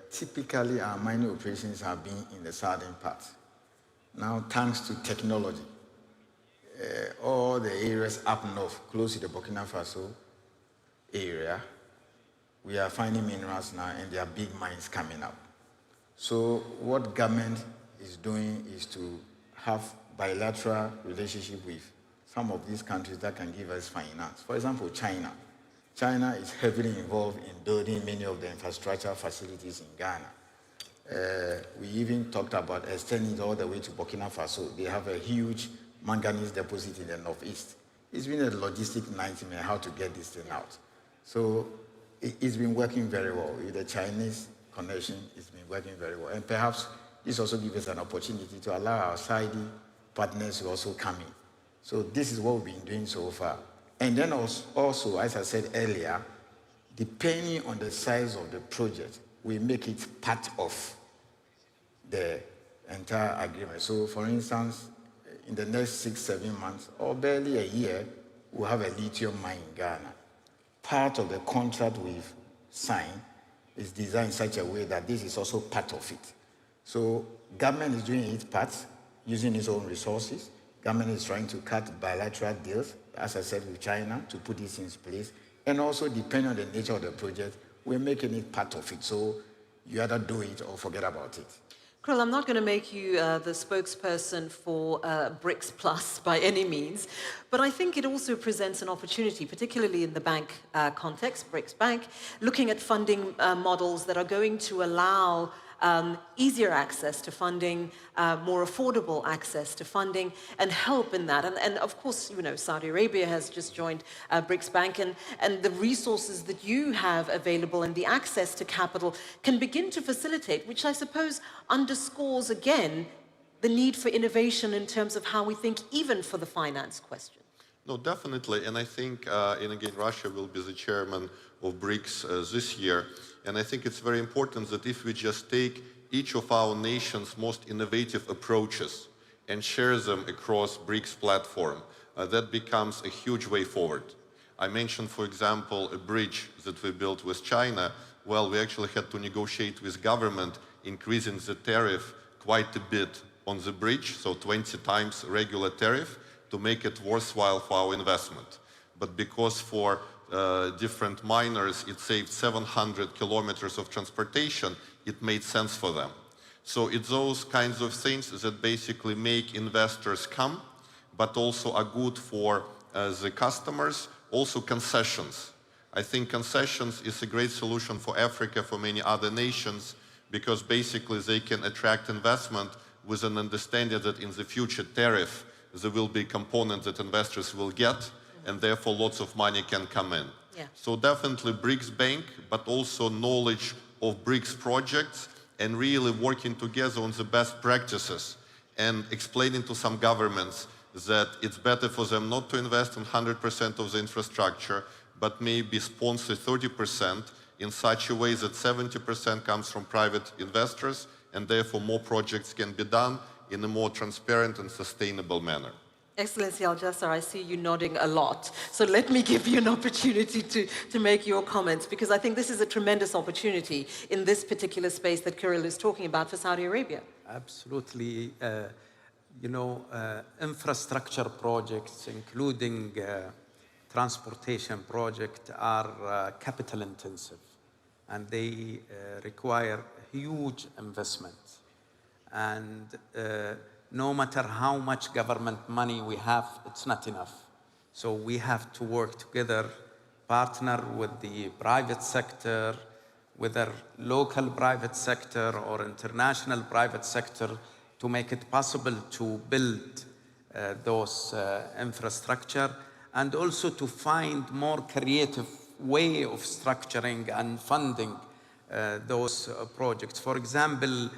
Typically, our mining operations have been in the southern part. Now, thanks to technology, all the areas up north, close to the Burkina Faso area, we are finding minerals now, and there are big mines coming up. So what government is doing is to have bilateral relationship with some of these countries that can give us finance. For example, China. China is heavily involved in building many of the infrastructure facilities in Ghana. We even talked about extending it all the way to Burkina Faso. They have a huge manganese deposit in the northeast. It's been a logistic nightmare how to get this thing out. So it's been working very well with the Chinese connection has been working very well. And perhaps this also gives us an opportunity to allow our Saudi partners to also come in. So this is what we've been doing so far. And then also, as I said earlier, depending on the size of the project, we make it part of the entire agreement. So for instance, in the next 6-7 months, or barely a year, we'll have a lithium mine in Ghana. Part of the contract we've signed is designed in such a way that this is also part of it. So government is doing its part, using its own resources. Government is trying to cut bilateral deals, as I said, with China, to put this in place. And also, depending on the nature of the project, we're making it part of it. So you either do it or forget about it. Krill, I'm not going to make you the spokesperson for BRICS Plus by any means, but I think it also presents an opportunity, particularly in the bank context, BRICS Bank, looking at funding models that are going to allow easier access to funding, more affordable access to funding, and help in that. And of course, you know, Saudi Arabia has just joined BRICS Bank, and the resources that you have available and the access to capital can begin to facilitate, which I suppose underscores again the need for innovation in terms of how we think even for the finance question. No, definitely. And I think, and again, Russia will be the chairman of BRICS this year. And I think it's very important that if we just take each of our nation's most innovative approaches and share them across BRICS platform, that becomes a huge way forward. I mentioned, for example, a bridge that we built with China. Well, we actually had to negotiate with government, increasing the tariff quite a bit on the bridge, so 20 times regular tariff, to make it worthwhile for our investment. But because for different miners, it saved 700 kilometers of transportation, it made sense for them. So it's those kinds of things that basically make investors come, but also are good for the customers. Also concessions. I think concessions is a great solution for Africa, for many other nations, because basically they can attract investment with an understanding that in the future tariff, there will be components that investors will get, and therefore lots of money can come in. Yeah. So definitely BRICS Bank, but also knowledge of BRICS projects and really working together on the best practices and explaining to some governments that it's better for them not to invest in 100% of the infrastructure, but maybe sponsor 30% in such a way that 70% comes from private investors, and therefore more projects can be done in a more transparent and sustainable manner. Excellency Al-Jassar, I see you nodding a lot. So let me give you an opportunity to make your comments, because I think this is a tremendous opportunity in this particular space that Kirill is talking about for Saudi Arabia. Absolutely. Infrastructure projects, including transportation projects, are capital intensive, and they require huge investments. And no matter how much government money we have, it's not enough. So we have to work together, partner with the private sector, whether local private sector or international private sector, to make it possible to build those infrastructure, and also to find more creative way of structuring and funding those projects. For example,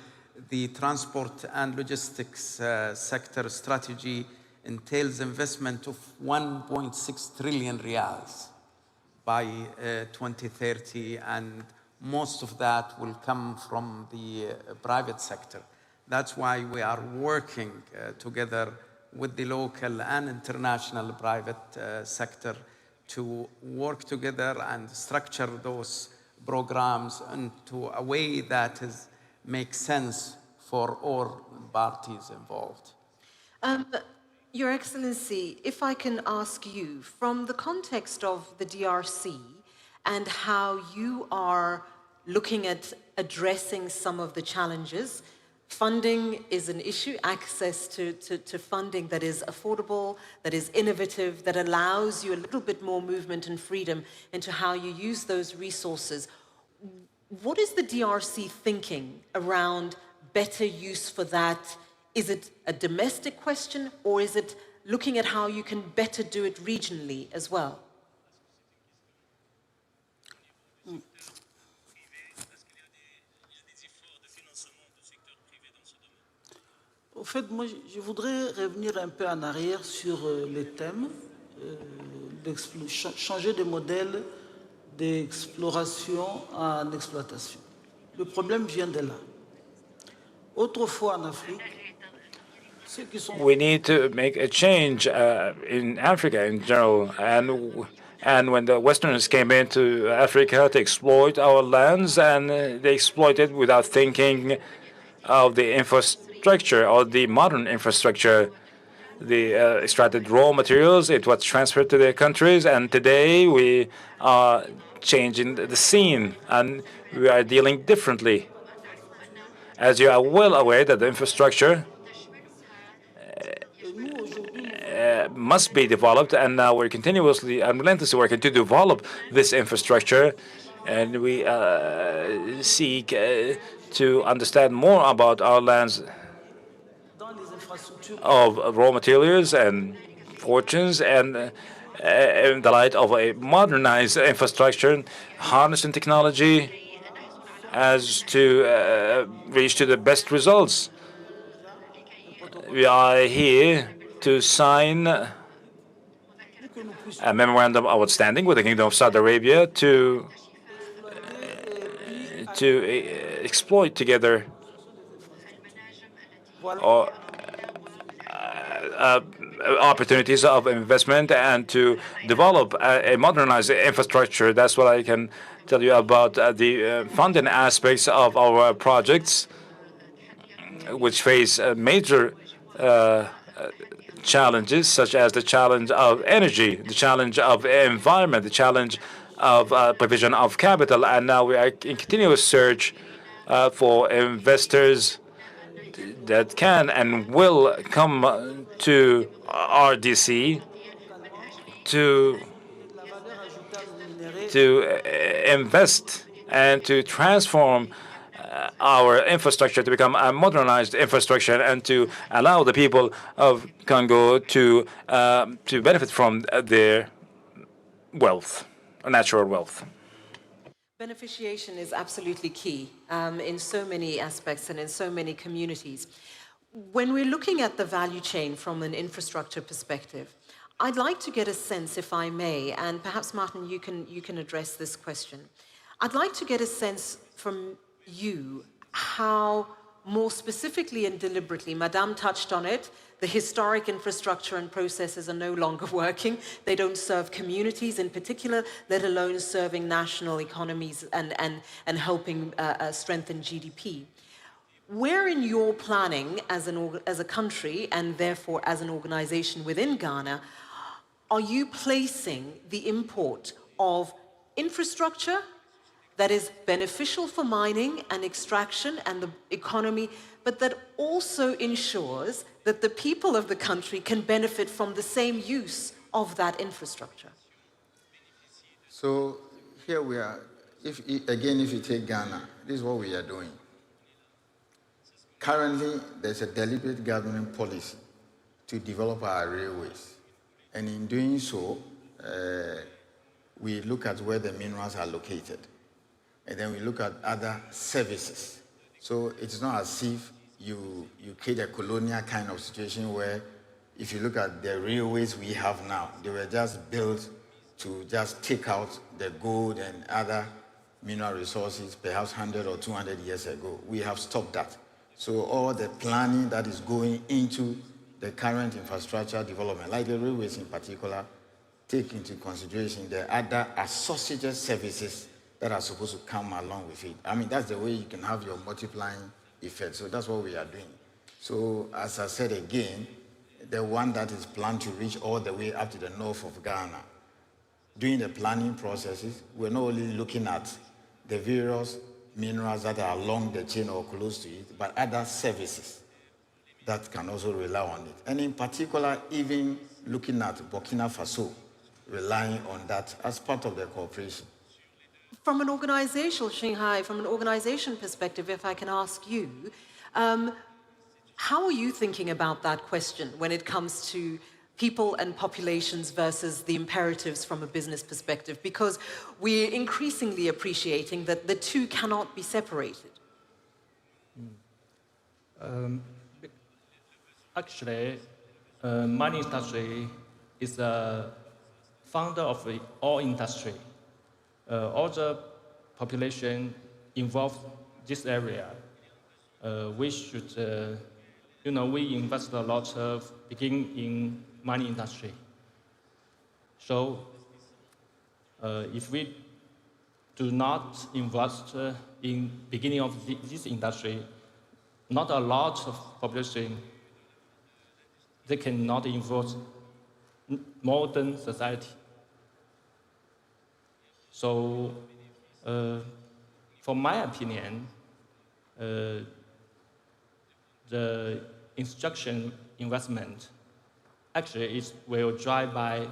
the transport and logistics sector strategy entails investment of 1.6 trillion riyals by 2030, and most of that will come from the private sector. That's why we are working together with the local and international private sector to work together and structure those programs into a way that makes sense for all parties involved. Your Excellency, if I can ask you, from the context of the DRC and how you are looking at addressing some of the challenges, funding is an issue, access to funding that is affordable, that is innovative, that allows you a little bit more movement and freedom into how you use those resources. What is the DRC thinking around better use for that? Is it a domestic question, or is it looking at how you can better do it regionally as well? Au fait, moi, je voudrais revenir un peu en arrière sur les thèmes, changer de modèle d'exploration en exploitation. Le problème vient de là. Autrefois en Afrique, ceux qui sont... We need to make a change in Africa in general, and when the Westerners came into Africa to exploit our lands, and they exploited without thinking of the infrastructure or the modern infrastructure, the extracted raw materials, it was transferred to their countries, and today we are changing the scene, and we are dealing differently. As you are well aware that the infrastructure must be developed, and now we're continuously and relentlessly working to develop this infrastructure, and we seek to understand more about our lands of raw materials and fortunes, and in the light of a modernized infrastructure, harnessing technology as to reach to the best results. We are here to sign a memorandum of understanding with the Kingdom of Saudi Arabia to exploit together opportunities of investment and to develop a modernized infrastructure. That's what I can tell you about the funding aspects of our projects, which face major challenges, such as the challenge of energy, the challenge of environment, the challenge of provision of capital. And now we are in continuous search for investors that can and will come to RDC to invest and to transform our infrastructure to become a modernized infrastructure, and to allow the people of Congo to benefit from their wealth, natural wealth. Beneficiation is absolutely key in so many aspects and in so many communities. When we're looking at the value chain from an infrastructure perspective, I'd like to get a sense, if I may, and perhaps Martin, you can address this question. I'd like to get a sense from you how, more specifically and deliberately, Madame touched on it, the historic infrastructure and processes are no longer working. They don't serve communities in particular, let alone serving national economies and helping strengthen GDP. Where in your planning as a country, and therefore as an organization within Ghana, are you placing the import of infrastructure that is beneficial for mining and extraction and the economy, but that also ensures that the people of the country can benefit from the same use of that infrastructure? So here we are. If you take Ghana, this is what we are doing. Currently, there's a deliberate government policy to develop our railways. And in doing so, we look at where the minerals are located. And then we look at other services. So it's not as if you create a colonial kind of situation where, if you look at the railways we have now, they were just built to just take out the gold and other mineral resources perhaps 100 or 200 years ago. We have stopped that. So all the planning that is going into the current infrastructure development, like the railways in particular, take into consideration the other associated services that are supposed to come along with it. I mean, that's the way you can have your multiplying effect. So that's what we are doing. So as I said again, the one that is planned to reach all the way up to the north of Ghana, during the planning processes, we're not only looking at the various minerals that are along the chain or close to it, but other services that can also rely on it. And in particular, even looking at Burkina Faso, relying on that as part of the cooperation. From an organizational, Shanghai, from an organization perspective, if I can ask you, how are you thinking about that question when it comes to people and populations versus the imperatives from a business perspective? Because we're increasingly appreciating that the two cannot be separated. Actually, mining industry is the founder of all industry. All the population involved this area. We should, we invest a lot of beginning in mining industry. So if we do not invest in beginning of this industry, not a lot of population, they cannot involve modern society. So, for my opinion, the instruction investment actually will drive by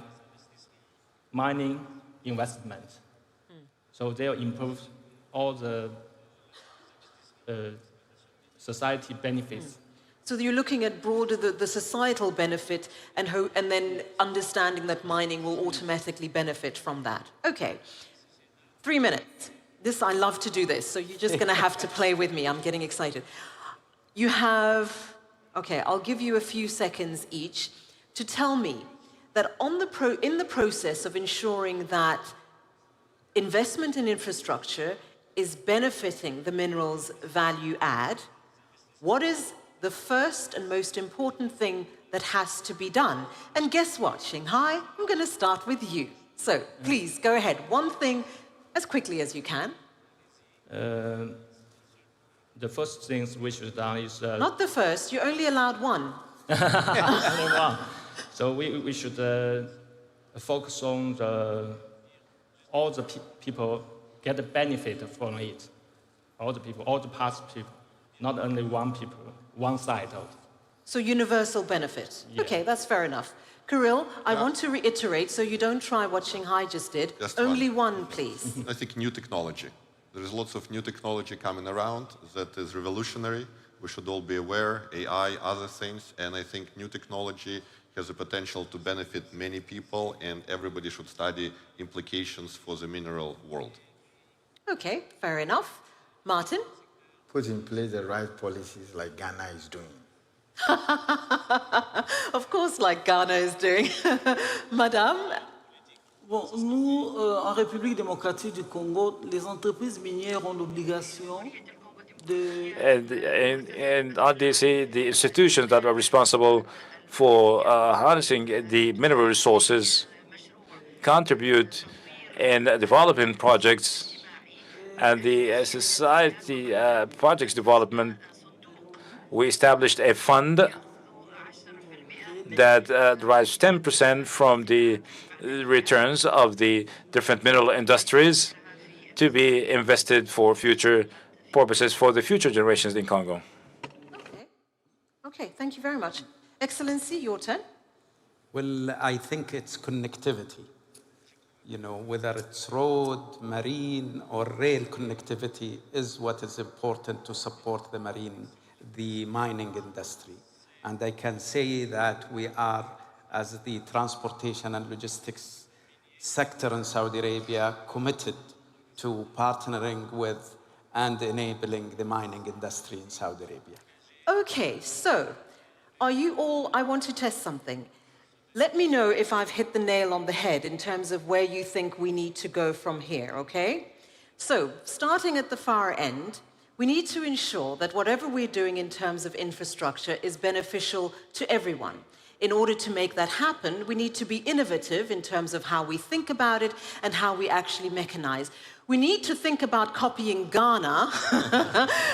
mining investment. So they'll improve all the society benefits. So you're looking at broader the societal benefit and then understanding that mining will automatically benefit from that. Okay, 3 minutes. I love to do this, so you're just going to have to play with me. I'm getting excited. You have, okay, I'll give you a few seconds each to tell me that in the process of ensuring that investment in infrastructure is benefiting the minerals value add, what is the first and most important thing that has to be done? And guess what, Shanghai? I'm going to start with you. So please go ahead. One thing as quickly as you can. The first things we should do is... Not the first. You're only allowed one. Only one. So we should focus on all the people get the benefit from it. All the people, all the past people, not only one side of it. So universal benefit. Yeah. Okay, that's fair enough. Kirill, I want to reiterate, so you don't try what Shanghai just did. Just only one, please. I think new technology. There is lots of new technology coming around that is revolutionary. We should all be aware, AI, other things, and I think new technology has the potential to benefit many people, and everybody should study implications for the mineral world. Okay, fair enough. Martin? Put in place the right policies like Ghana is doing. Of course, like Ghana is doing. Madame? Bon, nous, en République démocratique du Congo, les entreprises minières ont l'obligation de... And RDC, the institutions that are responsible for harnessing the mineral resources contribute in development projects, and the society projects development. We established a fund that derives 10% from the returns of the different mineral industries to be invested for future purposes for the future generations in Congo. Okay, thank you very much. Excellency, your turn. Well, I think it's connectivity. You know, whether it's road, marine, or rail connectivity is what is important to support the mining industry. And I can say that we are, as the transportation and logistics sector in Saudi Arabia, committed to partnering with and enabling the mining industry in Saudi Arabia. Okay, so are you all, I want to test something. Let me know if I've hit the nail on the head in terms of where you think we need to go from here, okay? So, starting at the far end, we need to ensure that whatever we're doing in terms of infrastructure is beneficial to everyone. In order to make that happen, we need to be innovative in terms of how we think about it and how we actually mechanize. We need to think about copying Ghana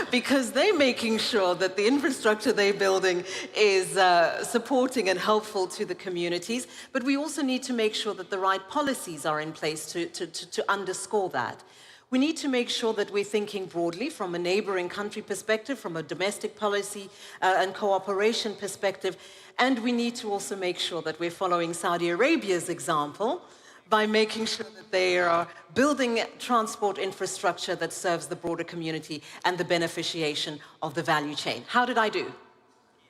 because they're making sure that the infrastructure they're building is supporting and helpful to the communities. But we also need to make sure that the right policies are in place to underscore that. We need to make sure that we're thinking broadly from a neighboring country perspective, from a domestic policy and cooperation perspective. And we need to also make sure that we're following Saudi Arabia's example by making sure that they are building transport infrastructure that serves the broader community and the beneficiation of the value chain. How did I do?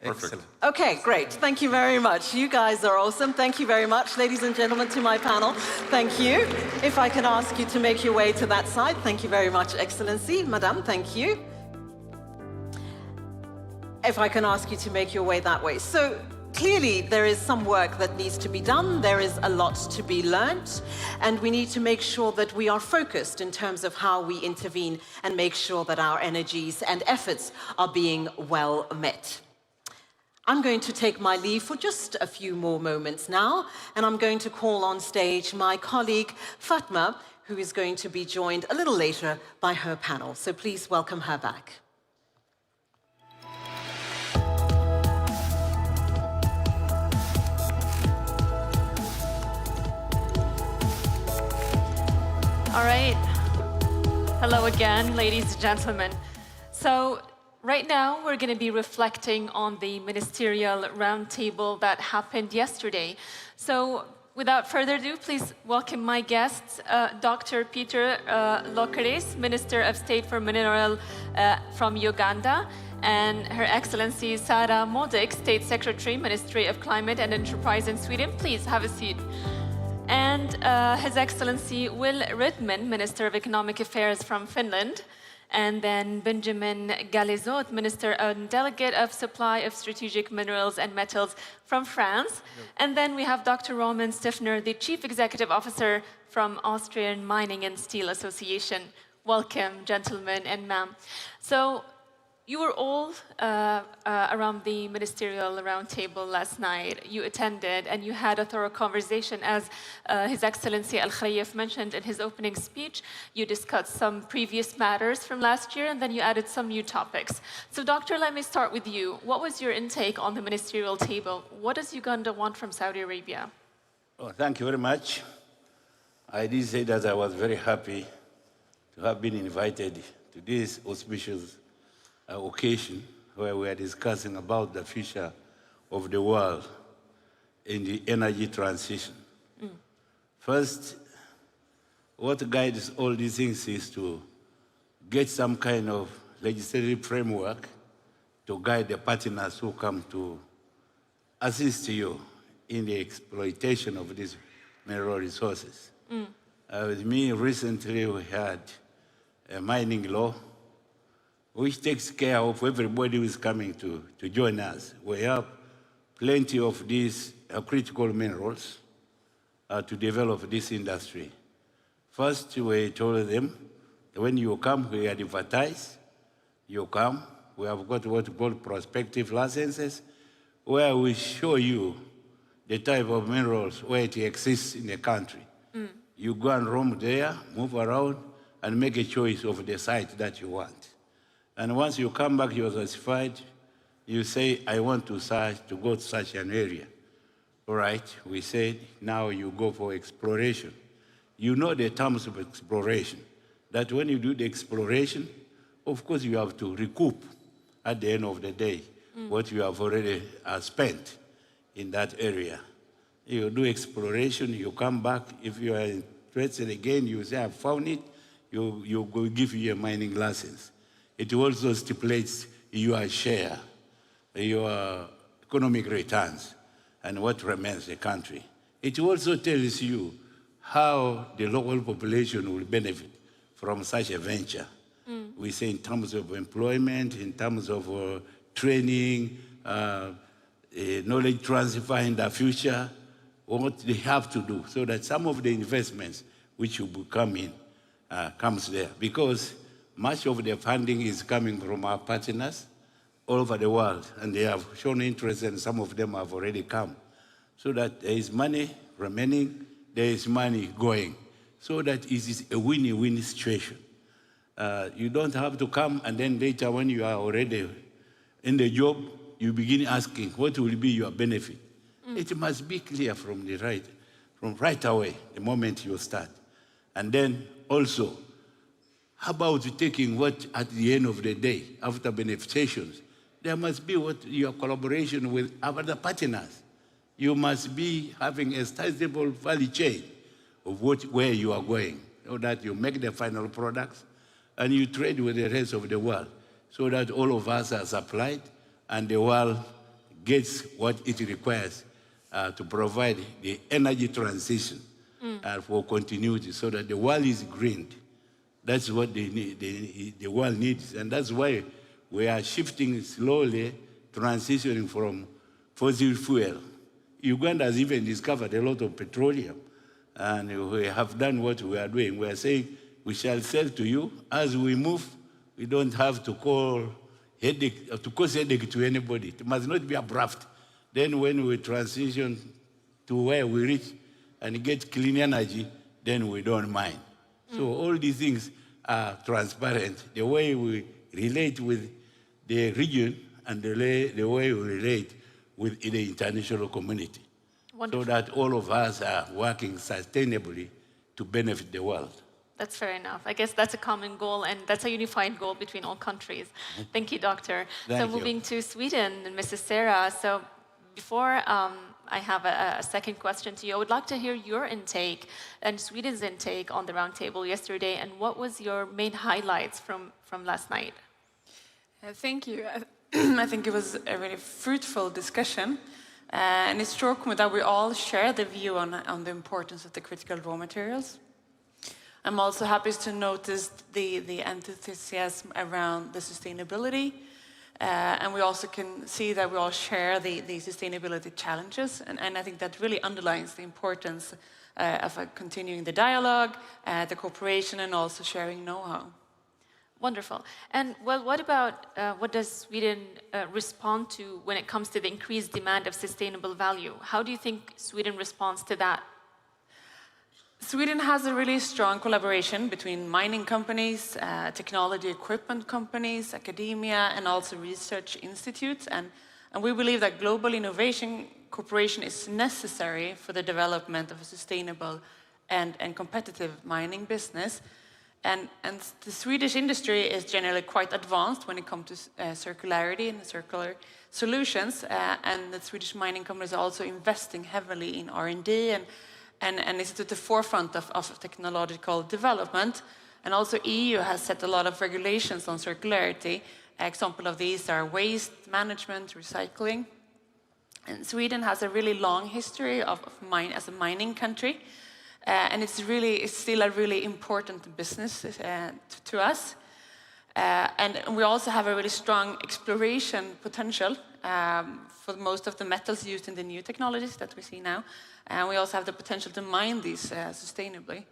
Excellent. Okay, great. Thank you very much. You guys are awesome. Thank you very much, ladies and gentlemen, to my panel. Thank you. If I can ask you to make your way to that side. Thank you very much, Excellency. Madame, thank you. if I can ask you to make your way that way. So clearly there is some work that needs to be done. There is a lot to be learnt, and we need to make sure that we are focused in terms of how we intervene and make sure that our energies and efforts are being well met. I'm going to take my leave for just a few more moments now, and I'm going to call on stage my colleague Fatma, who is going to be joined a little later by her panel. So please welcome her back. All right. Hello again, ladies and gentlemen. So right now, we're going to be reflecting on the ministerial roundtable that happened yesterday. So without further ado, please welcome my guests, Dr. Peter Lokeres, Minister of State for Mineral from Uganda, and Her Excellency Sara Modig, State Secretary, Ministry of Climate and Enterprise in Sweden. Please have a seat. And His Excellency Will Ridman, Minister of Economic Affairs from Finland, and then Benjamin Galizot, Minister and Delegate of Supply of Strategic Minerals and Metals from France. And then we have Dr. Roman Stiffner, the Chief Executive Officer from Austrian Mining and Steel Association. Welcome, gentlemen and ma'am. So you were all around the ministerial roundtable last night. You attended and you had a thorough conversation. As His Excellency Al-Khrayef mentioned in his opening speech, you discussed some previous matters from last year and then you added some new topics. So Doctor, let me start with you. What was your intake on the ministerial table? What does Uganda want from Saudi Arabia? Oh, thank you very much. I did say that I was very happy to have been invited to this auspicious occasion where we are discussing about the future of the world in the energy transition. First, what guides all these things is to get some kind of legislative framework to guide the partners who come to assist you in the exploitation of these mineral resources. With me, recently we had a mining law which takes care of everybody who is coming to join us. We have plenty of these critical minerals to develop this industry. First, we told them, when you come, we advertise. You come, we have got what we call prospective licenses, where we show you the type of minerals where it exists in the country. You go and roam there, move around, and make a choice of the site that you want. And once you come back, you're satisfied, you say, I want to go to such an area. All right, we said, now you go for exploration. You know the terms of exploration, that when you do the exploration, of course you have to recoup at the end of the day what you have already spent in that area. You do exploration, you come back, if you are interested again, you say, I found it, you will give you a mining license. It also stipulates your share, your economic returns, and what remains the country. It also tells you how the local population will benefit from such a venture. We say in terms of employment, in terms of training, knowledge transfer in the future, what they have to do so that some of the investments which will come in comes there. Because much of the funding is coming from our partners all over the world, and they have shown interest, and some of them have already come. So that there is money remaining, there is money going, so that it is a win-win situation. You don't have to come, and then later when you are already in the job, you begin asking, what will be your benefit? It must be clear from right away, the moment you start. And then also, how about taking what at the end of the day, after beneficiations, there must be what your collaboration with other partners. You must be having a sizable value chain of where you are going, so that you make the final products and you trade with the rest of the world, so that all of us are supplied and the world gets what it requires to provide the energy transition for continuity, so that the world is greened. That's what they need, the world needs, and that's why we are shifting slowly transitioning from fossil fuel. Uganda has even discovered a lot of petroleum, and we have done what we are doing. We are saying we shall sell to you as we move. We don't have to cause headache to anybody. It must not be abrupt. Then when we transition to where we reach and get clean energy, then we don't mind. So all these things are transparent. The way we relate with the region and the way we relate with the international community. Wonderful. So that all of us are working sustainably to benefit the world. That's fair enough. I guess that's a common goal, and that's a unified goal between all countries. Thank you, Doctor. Thank you. Moving to Sweden, Mrs. Sarah. So before I have a second question to you, I would like to hear your intake and Sweden's intake on the roundtable yesterday, and what was your main highlights from last night? Thank you. I think it was a really fruitful discussion. And it struck me that we all share the view on the importance of the critical raw materials. I'm also happy to notice the enthusiasm around the sustainability. And we also can see that we all share the sustainability challenges. And I think that really underlines the importance of continuing the dialogue, the cooperation, and also sharing know-how. Wonderful. And well, what about what does Sweden respond to when it comes to the increased demand of sustainable value? How do you think Sweden responds to that? Sweden has a really strong collaboration between mining companies, technology equipment companies, academia, and also research institutes. And we believe that global innovation cooperation is necessary for the development of a sustainable and competitive mining business. And the Swedish industry is generally quite advanced when it comes to circularity and circular solutions. And the Swedish mining companies are also investing heavily in R&D and is at the forefront of technological development. And also EU has set a lot of regulations on circularity. Example of these are waste management, recycling. And Sweden has a really long history as a mining country. And it's still a really important business to us. And we also have a really strong exploration potential for most of the metals used in the new technologies that we see now. And we also have the potential to mine these sustainably.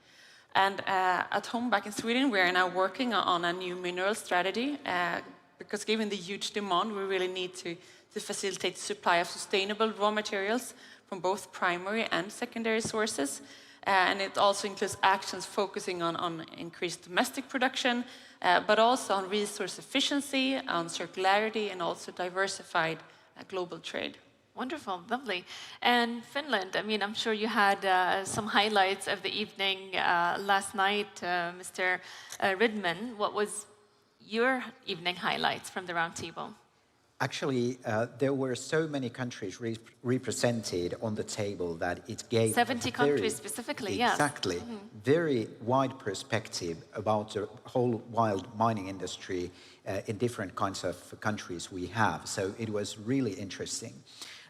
And at home back in Sweden, we are now working on a new mineral strategy because given the huge demand, we really need to facilitate the supply of sustainable raw materials from both primary and secondary sources. And it also includes actions focusing on increased domestic production, but also on resource efficiency, on circularity, and also diversified global trade. Wonderful, lovely. And Finland, I mean, I'm sure you had some highlights of the evening last night, Mr. Rydman. What was your evening highlights from the roundtable? Actually, there were so many countries represented on the table that it gave 70 countries specifically, yes. Exactly. Very wide perspective about the whole wild mining industry in different kinds of countries we have. So it was really interesting.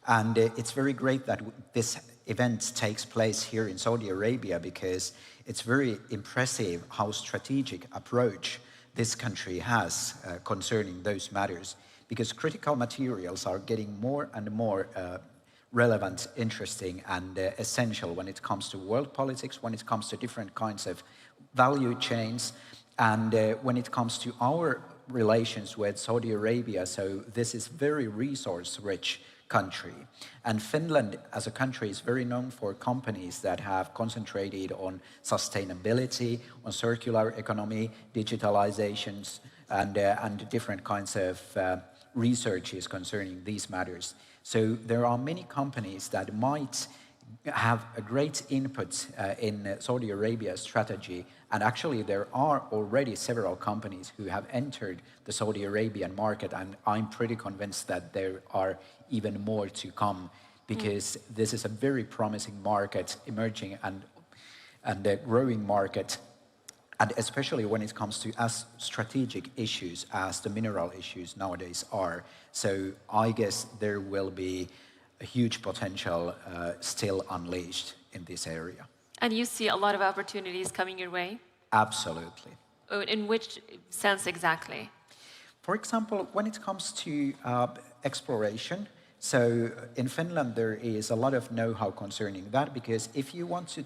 And it's very great that this event takes place here in Saudi Arabia because it's very impressive how strategic approach this country has concerning those matters. Because critical materials are getting more and more relevant, interesting, and essential when it comes to world politics, when it comes to different kinds of value chains, and when it comes to our relations with Saudi Arabia. So this is very resource-rich country. And Finland, as a country, is very known for companies that have concentrated on sustainability, on circular economy, digitalizations, and different kinds of researches concerning these matters. So there are many companies that might have a great input in Saudi Arabia's strategy, and actually there are already several companies who have entered the Saudi Arabian market, and I'm pretty convinced that there are even more to come because this is a very promising market, emerging and a growing market. And especially when it comes to as strategic issues as the mineral issues nowadays are. So I guess there will be a huge potential still unleashed in this area. And you see a lot of opportunities coming your way? Absolutely. In which sense exactly? For example, when it comes to exploration. So in Finland, there is a lot of know-how concerning that, because if you want to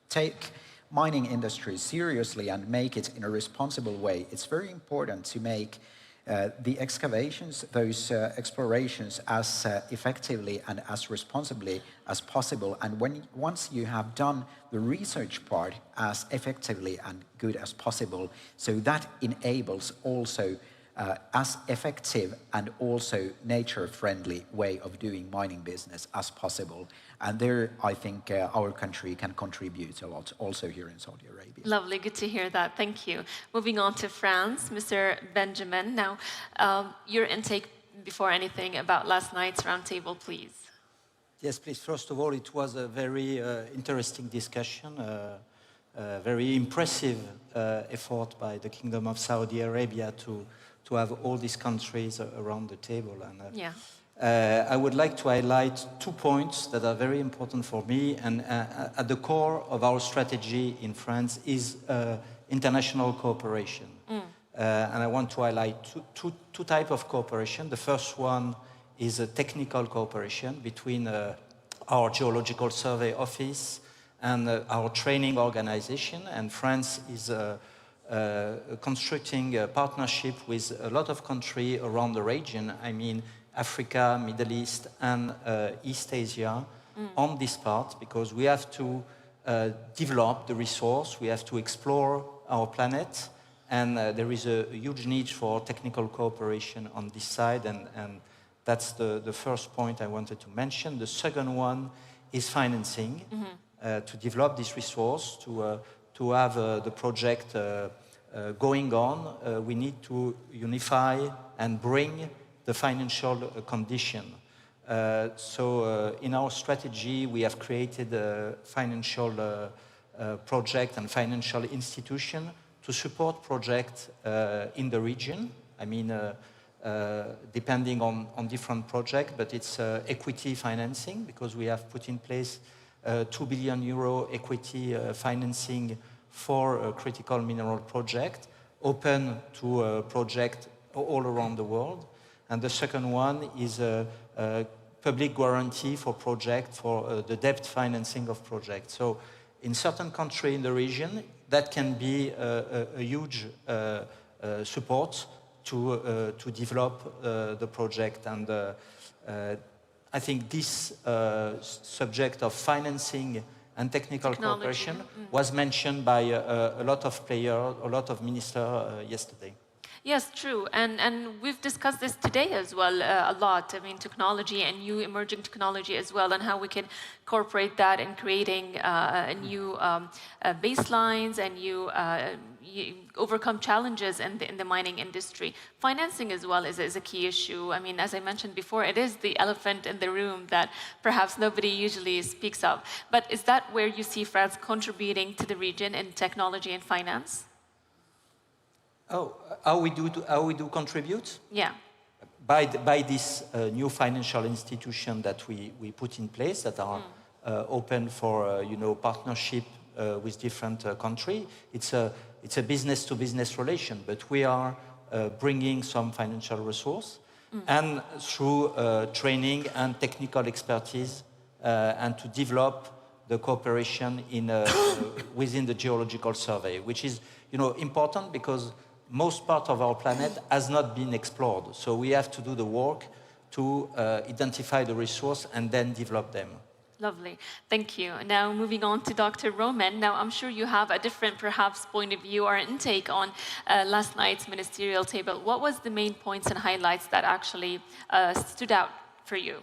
take mining industry seriously and make it in a responsible way, it's very important to make the excavations, those explorations as effectively and as responsibly as possible. And once you have done the research part as effectively and good as possible, so that enables also as effective and also nature-friendly way of doing mining business as possible. And there, I think our country can contribute a lot, also here in Saudi Arabia. Lovely, good to hear that. Thank you. Moving on to France, Mr. Benjamin. Now, your intake before anything about last night's roundtable, please. Yes, please. First of all, it was a very interesting discussion, very impressive effort by the Kingdom of Saudi Arabia to have all these countries around the table. And I would like to highlight 2 points that are very important for me. And at the core of our strategy in France is international cooperation. And I want to highlight two types of cooperation. The first one is a technical cooperation between our Geological Survey Office and our training organization. And France is constructing a partnership with a lot of countries around the region. I mean, Africa, Middle East, and East Asia on this part, because we have to develop the resource, we have to explore our planet, and there is a huge need for technical cooperation on this side, and that's the first point I wanted to mention. The second one is financing. To develop this resource, to have the project going on, we need to unify and bring the financial condition. So in our strategy, we have created a financial project and financial institution to support projects in the region. I mean, depending on different projects, but it's equity financing, because we have put in place €2 billion equity financing for a critical mineral project, open to projects all around the world. And the second one is a public guarantee for projects, for the debt financing of projects. So in certain countries in the region, that can be a huge support to develop the project. And I think this subject of financing and technical cooperation was mentioned by a lot of players, a lot of ministers yesterday. Yes, true. And we've discussed this today as well a lot. I mean, technology and new emerging technology as well, and how we can incorporate that in creating new baselines and new overcome challenges in the mining industry. Financing as well is a key issue. I mean, as I mentioned before, it is the elephant in the room that perhaps nobody usually speaks of. But is that where you see France contributing to the region in technology and finance? Oh, how we do contribute? Yeah. By this new financial institution that we put in place, that are open for partnership with different countries. It's a business-to-business relation, but we are bringing some financial resource, and through training and technical expertise, and to develop the cooperation within the geological survey, which is important because most part of our planet has not been explored. So we have to do the work to identify the resource and then develop them. Lovely. Thank you. Now moving on to Dr. Roman. Now I'm sure you have a different perhaps point of view or intake on last night's ministerial table. What was the main points and highlights that actually stood out for you?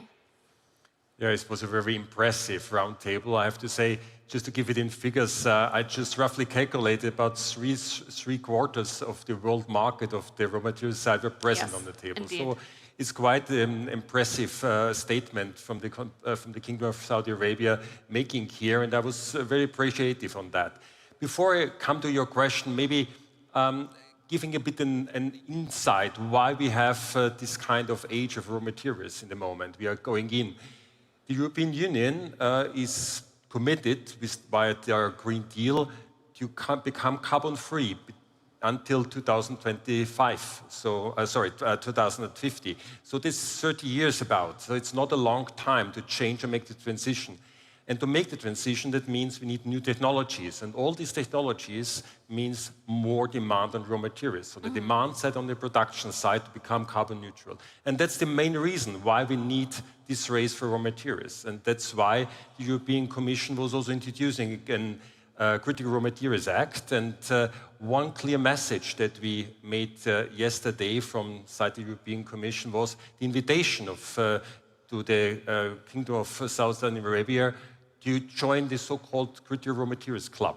Yeah, it was a very impressive roundtable, I have to say. Just to give it in figures, I just roughly calculated about three quarters of the world market of the raw materials side were present on the table. Indeed. So it's quite an impressive statement from the Kingdom of Saudi Arabia making here, and I was very appreciative on that. Before I come to your question, maybe giving a bit an insight why we have this kind of age of raw materials in the moment we are going in. The European Union is committed via their Green Deal to become carbon-free until 2025, 2050. So this is 30 years about, so it's not a long time to change and make the transition. And to make the transition, that means we need new technologies. And all these technologies means more demand on raw materials. So the demand side on the production side to become carbon neutral. And that's the main reason why we need this race for raw materials. And that's why the European Commission was also introducing a Critical Raw Materials Act. And one clear message that we made yesterday from side of the European Commission was the invitation to the Kingdom of Saudi Arabia to join the so-called Critical Raw Materials Club.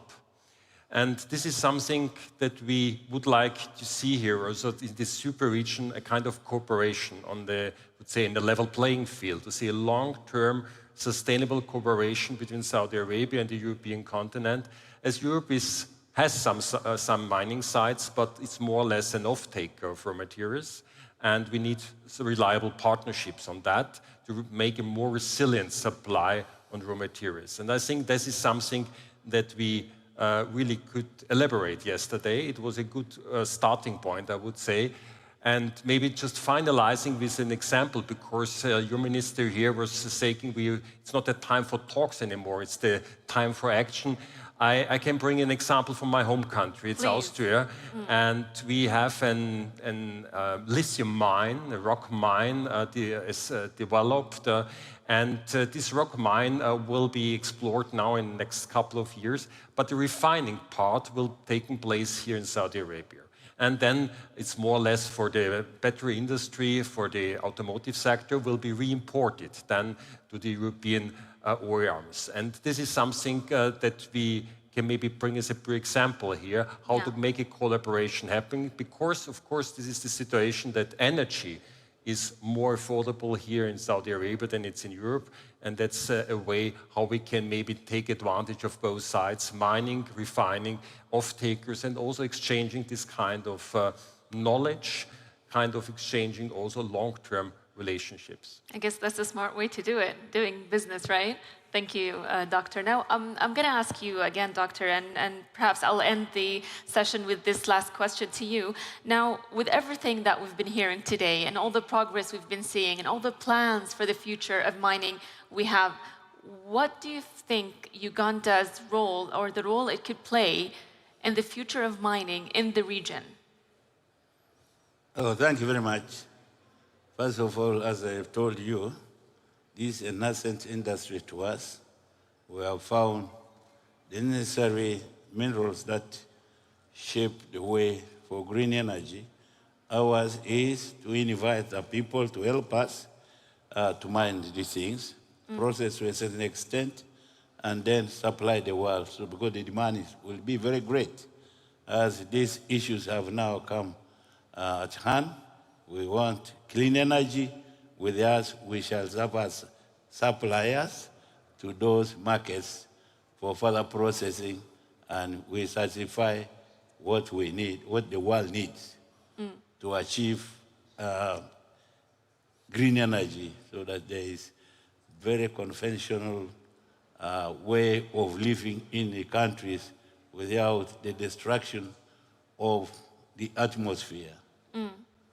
And this is something that we would like to see here, also in this super region, a kind of cooperation on the, let's say, in the level playing field, to see a long-term sustainable cooperation between Saudi Arabia and the European continent, as Europe has some mining sites, but it's more or less an off-taker of raw materials. And we need reliable partnerships on that to make a more resilient supply on raw materials. And I think this is something that we really could elaborate yesterday. It was a good starting point, I would say. And maybe just finalizing with an example, because your minister here was saying it's not the time for talks anymore, it's the time for action. I can bring an example from my home country, it's Austria, and we have an lithium mine, a rock mine developed, and this rock mine will be explored now in the next couple of years, but the refining part will take place here in Saudi Arabia. And then it's more or less for the battery industry, for the automotive sector, will be re-imported then to the European OEMs. And this is something that we can maybe bring as a pre-example here, how to make a collaboration happen, because, of course, this is the situation that energy is more affordable here in Saudi Arabia than it's in Europe, and that's a way how we can maybe take advantage of both sides, mining, refining, off-takers, and also exchanging this kind of knowledge, kind of exchanging also long-term relationships. I guess that's a smart way to do it, doing business, right? Thank you, Doctor. Now, I'm going to ask you again, Doctor, and perhaps I'll end the session with this last question to you. Now, with everything that we've been hearing today and all the progress we've been seeing and all the plans for the future of mining we have, what do you think Uganda's role or the role it could play in the future of mining in the region? Oh, thank you very much. First of all, as I've told you, this is a nascent industry to us. We have found the necessary minerals that shape the way for green energy. Ours is to invite the people to help us to mine these things, process to a certain extent, and then supply the world. So because the demand will be very great. As these issues have now come at hand, we want clean energy. With us, we shall serve as suppliers to those markets for further processing, and we satisfy what we need, what the world needs to achieve green energy, so that there is very conventional way of living in the countries without the destruction of the atmosphere.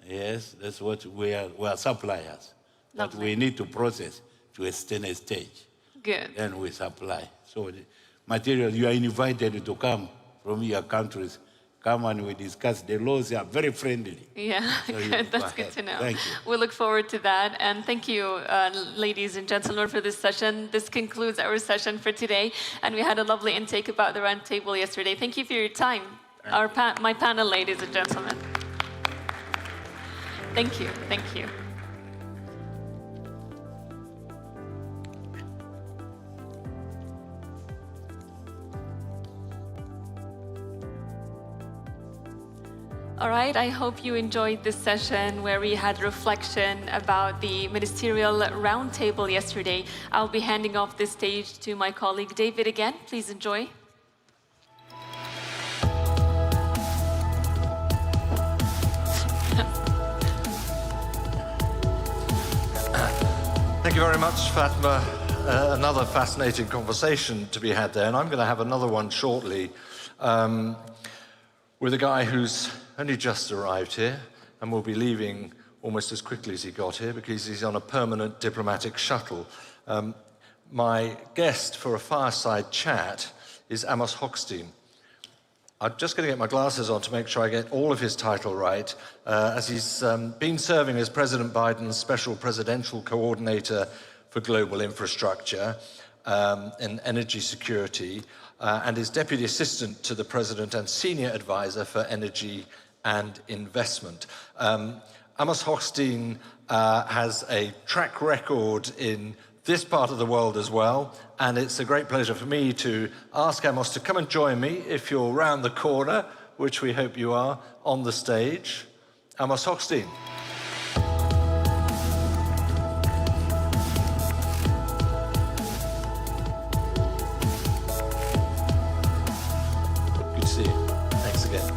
Yes, that's what we are suppliers. But we need to process to a certain stage. Good. Then we supply. So the material, you are invited to come from your countries. Come and we discuss. The laws are very friendly. Yeah, So good. That's good to know. Thank you. We look forward to that. And thank you, ladies and gentlemen, for this session. This concludes our session for today. And we had a lovely intake about the round table yesterday. Thank you for your time. My panel, ladies and gentlemen. Thank you. Thank you. All right, I hope you enjoyed this session where we had reflection about the ministerial roundtable yesterday. I'll be handing off this stage to my colleague David again. Please enjoy. Thank you very much, Fatma. Another fascinating conversation to be had there, and I'm going to have another one shortly. with a guy who's only just arrived here and will be leaving almost as quickly as he got here because he's on a permanent diplomatic shuttle. My guest for a fireside chat is Amos Hochstein. I'm just going to get my glasses on to make sure I get all of his title right, as he's been serving as President Biden's Special Presidential Coordinator for Global Infrastructure and Energy Security, and is Deputy Assistant to the President and Senior Advisor for Energy and Investment. Amos Hochstein has a track record in this part of the world as well, and it's a great pleasure for me to ask Amos to come and join me, if you're round the corner, which we hope you are, on the stage. Amos Hochstein. Good to see you. Thanks again.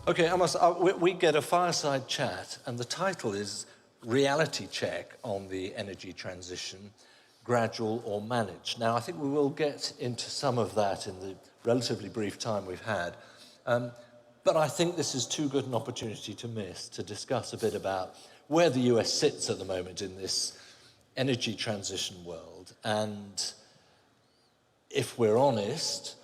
Okay, Amos, we get a fireside chat, and the title is Reality Check on the Energy Transition, Gradual or Managed. Now, I think we will get into some of that in the relatively brief time we've had, but I think this is too good an opportunity to miss to discuss a bit about where the US sits at the moment in this energy transition world. And if we're honest,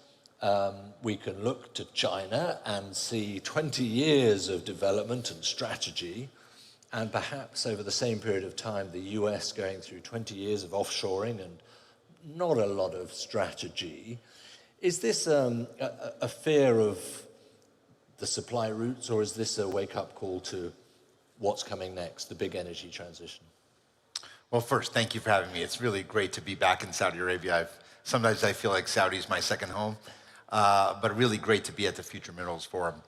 we can look to China and see 20 years of development and strategy, and perhaps over the same period of time, the US going through 20 years of offshoring and not a lot of strategy. Is this a fear of the supply routes, or is this a wake-up call to what's coming next, the big energy transition? Well, first, thank you for having me. It's really great to be back in Saudi Arabia. Sometimes I feel like Saudi is my second home, but really great to be at the Future Minerals Forum.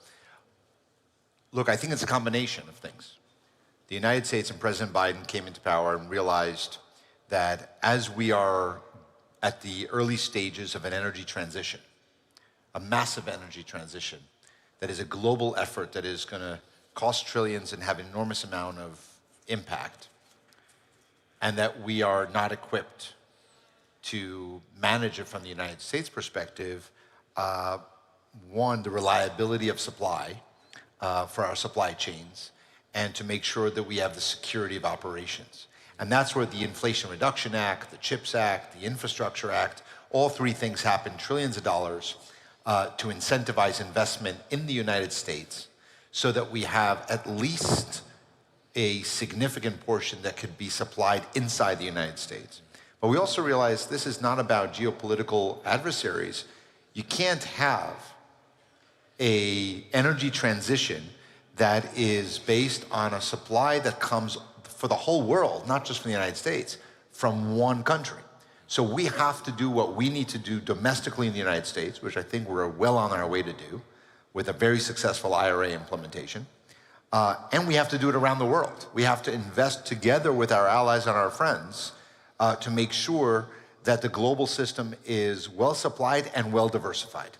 Look, I think it's a combination of things. The United States and President Biden came into power and realized that as we are at the early stages of an energy transition, a massive energy transition, that is a global effort that is going to cost trillions and have an enormous amount of impact, and that we are not equipped to manage it from the United States perspective, one, the reliability of supply for our supply chains, and to make sure that we have the security of operations. And that's where the Inflation Reduction Act, the CHIPS Act, the Infrastructure Act, all three things happen, trillions of dollars to incentivize investment in the United States so that we have at least a significant portion that could be supplied inside the United States. But we also realize this is not about geopolitical adversaries. You can't have an energy transition that is based on a supply that comes for the whole world, not just from the United States, from one country. So we have to do what we need to do domestically in the United States, which I think we're well on our way to do with a very successful IRA implementation. And we have to do it around the world. We have to invest together with our allies and our friends to make sure that the global system is well supplied and well diversified.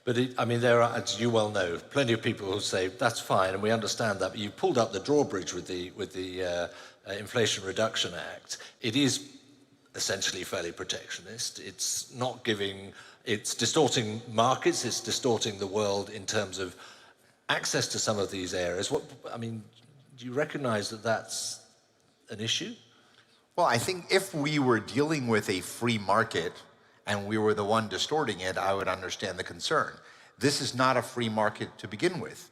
But I mean, there are, as you well know, plenty of people who say that's fine, and we understand that. But you pulled up the drawbridge with the Inflation Reduction Act. It is essentially fairly protectionist. It's not giving, it's distorting markets. It's distorting the world in terms of access to some of these areas. What I mean, do you recognise that that's an issue? Well, I think if we were dealing with a free market and we were the one distorting it, I would understand the concern. This is not a free market to begin with.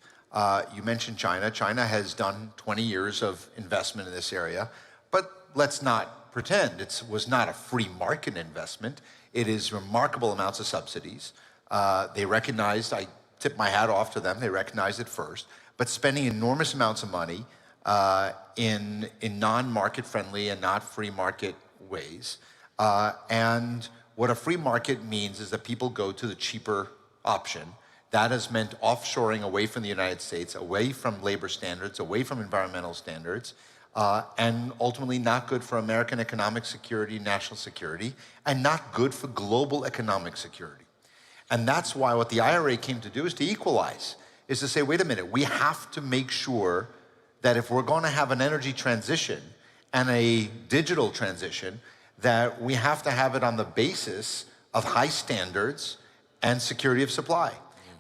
You mentioned China. China has done 20 years of investment in this area, but let's not pretend it was not a free market investment. It is remarkable amounts of subsidies. They recognized, I tip my hat off to them, they recognized it first, but spending enormous amounts of money in non-market friendly and not free market ways. And what a free market means is that people go to the cheaper option. That has meant offshoring away from the United States, away from labor standards, away from environmental standards, and ultimately not good for American economic security, national security, and not good for global economic security. And that's why what the IRA came to do is to equalize, is to say, wait a minute, we have to make sure that if we're going to have an energy transition and a digital transition, that we have to have it on the basis of high standards and security of supply.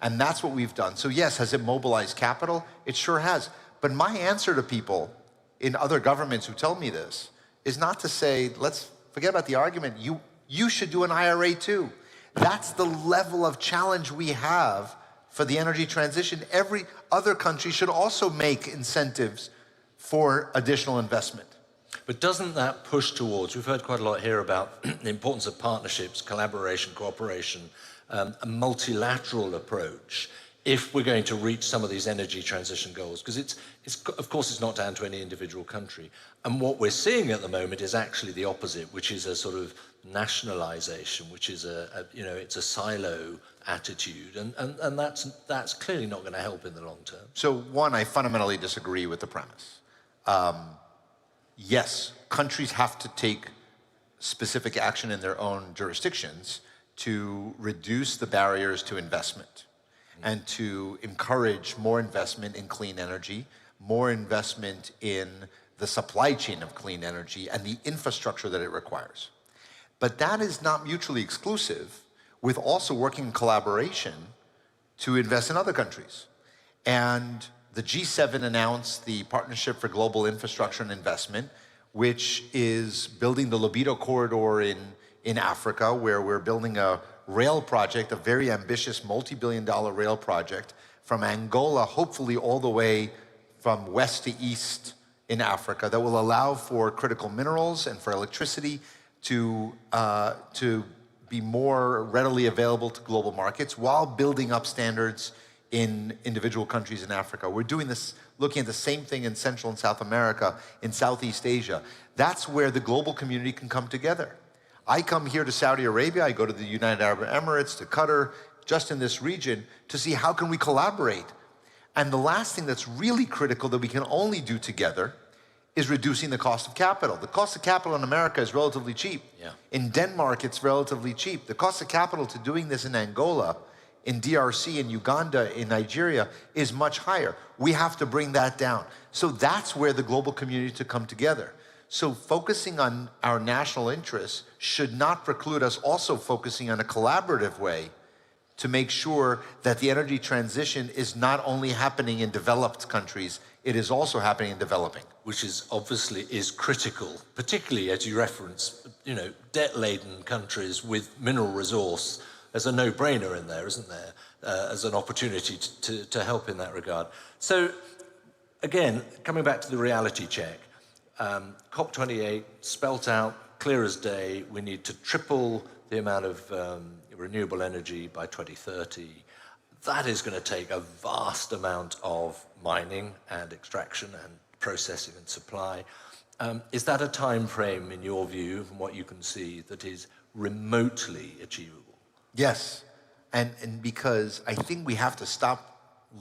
And that's what we've done. So yes, has it mobilized capital? It sure has. But my answer to people in other governments who tell me this is not to say, let's forget about the argument. You should do an IRA too. That's the level of challenge we have for the energy transition. Every other country should also make incentives for additional investment. But doesn't that push towards, we've heard quite a lot here about the importance of partnerships, collaboration, cooperation, a multilateral approach, if we're going to reach some of these energy transition goals, because of course it's not down to any individual country. And what we're seeing at the moment is actually the opposite, which is a sort of nationalization, which is it's a silo attitude, and that's clearly not going to help in the long term. So one, I fundamentally disagree with the premise. Yes, countries have to take specific action in their own jurisdictions to reduce the barriers to investment and to encourage more investment in clean energy, more investment in the supply chain of clean energy and the infrastructure that it requires. But that is not mutually exclusive with also working in collaboration to invest in other countries. And the G7 announced the Partnership for Global Infrastructure and Investment, which is building the Libido corridor in Africa, where we're building a rail project, a very ambitious multi-billion-dollar rail project from Angola, hopefully all the way from west to east in Africa, that will allow for critical minerals and for electricity to be more readily available to global markets while building up standards in individual countries in Africa. We're doing this, looking at the same thing in Central and South America, in Southeast Asia. That's where the global community can come together. I come here to Saudi Arabia, I go to the United Arab Emirates, to Qatar, just in this region, to see how can we collaborate. And the last thing that's really critical that we can only do together is reducing the cost of capital. The cost of capital in America is relatively cheap. Yeah. In Denmark, it's relatively cheap. The cost of capital to doing this in Angola, in DRC, in Uganda, in Nigeria, is much higher. We have to bring that down. So that's where the global community to come together. So focusing on our national interests should not preclude us also focusing on a collaborative way to make sure that the energy transition is not only happening in developed countries, it is also happening in developing. Which is obviously is critical, particularly as you reference, debt-laden countries with mineral resource. There's a no-brainer in there, isn't there, as an opportunity to help in that regard. So again, coming back to the reality check, COP28 spelt out clear as day, we need to triple the amount of renewable energy by 2030. That is going to take a vast amount of mining and extraction and processing and supply. Is that a time frame, in your view, from what you can see, that is remotely achievable? Yes, and because I think we have to stop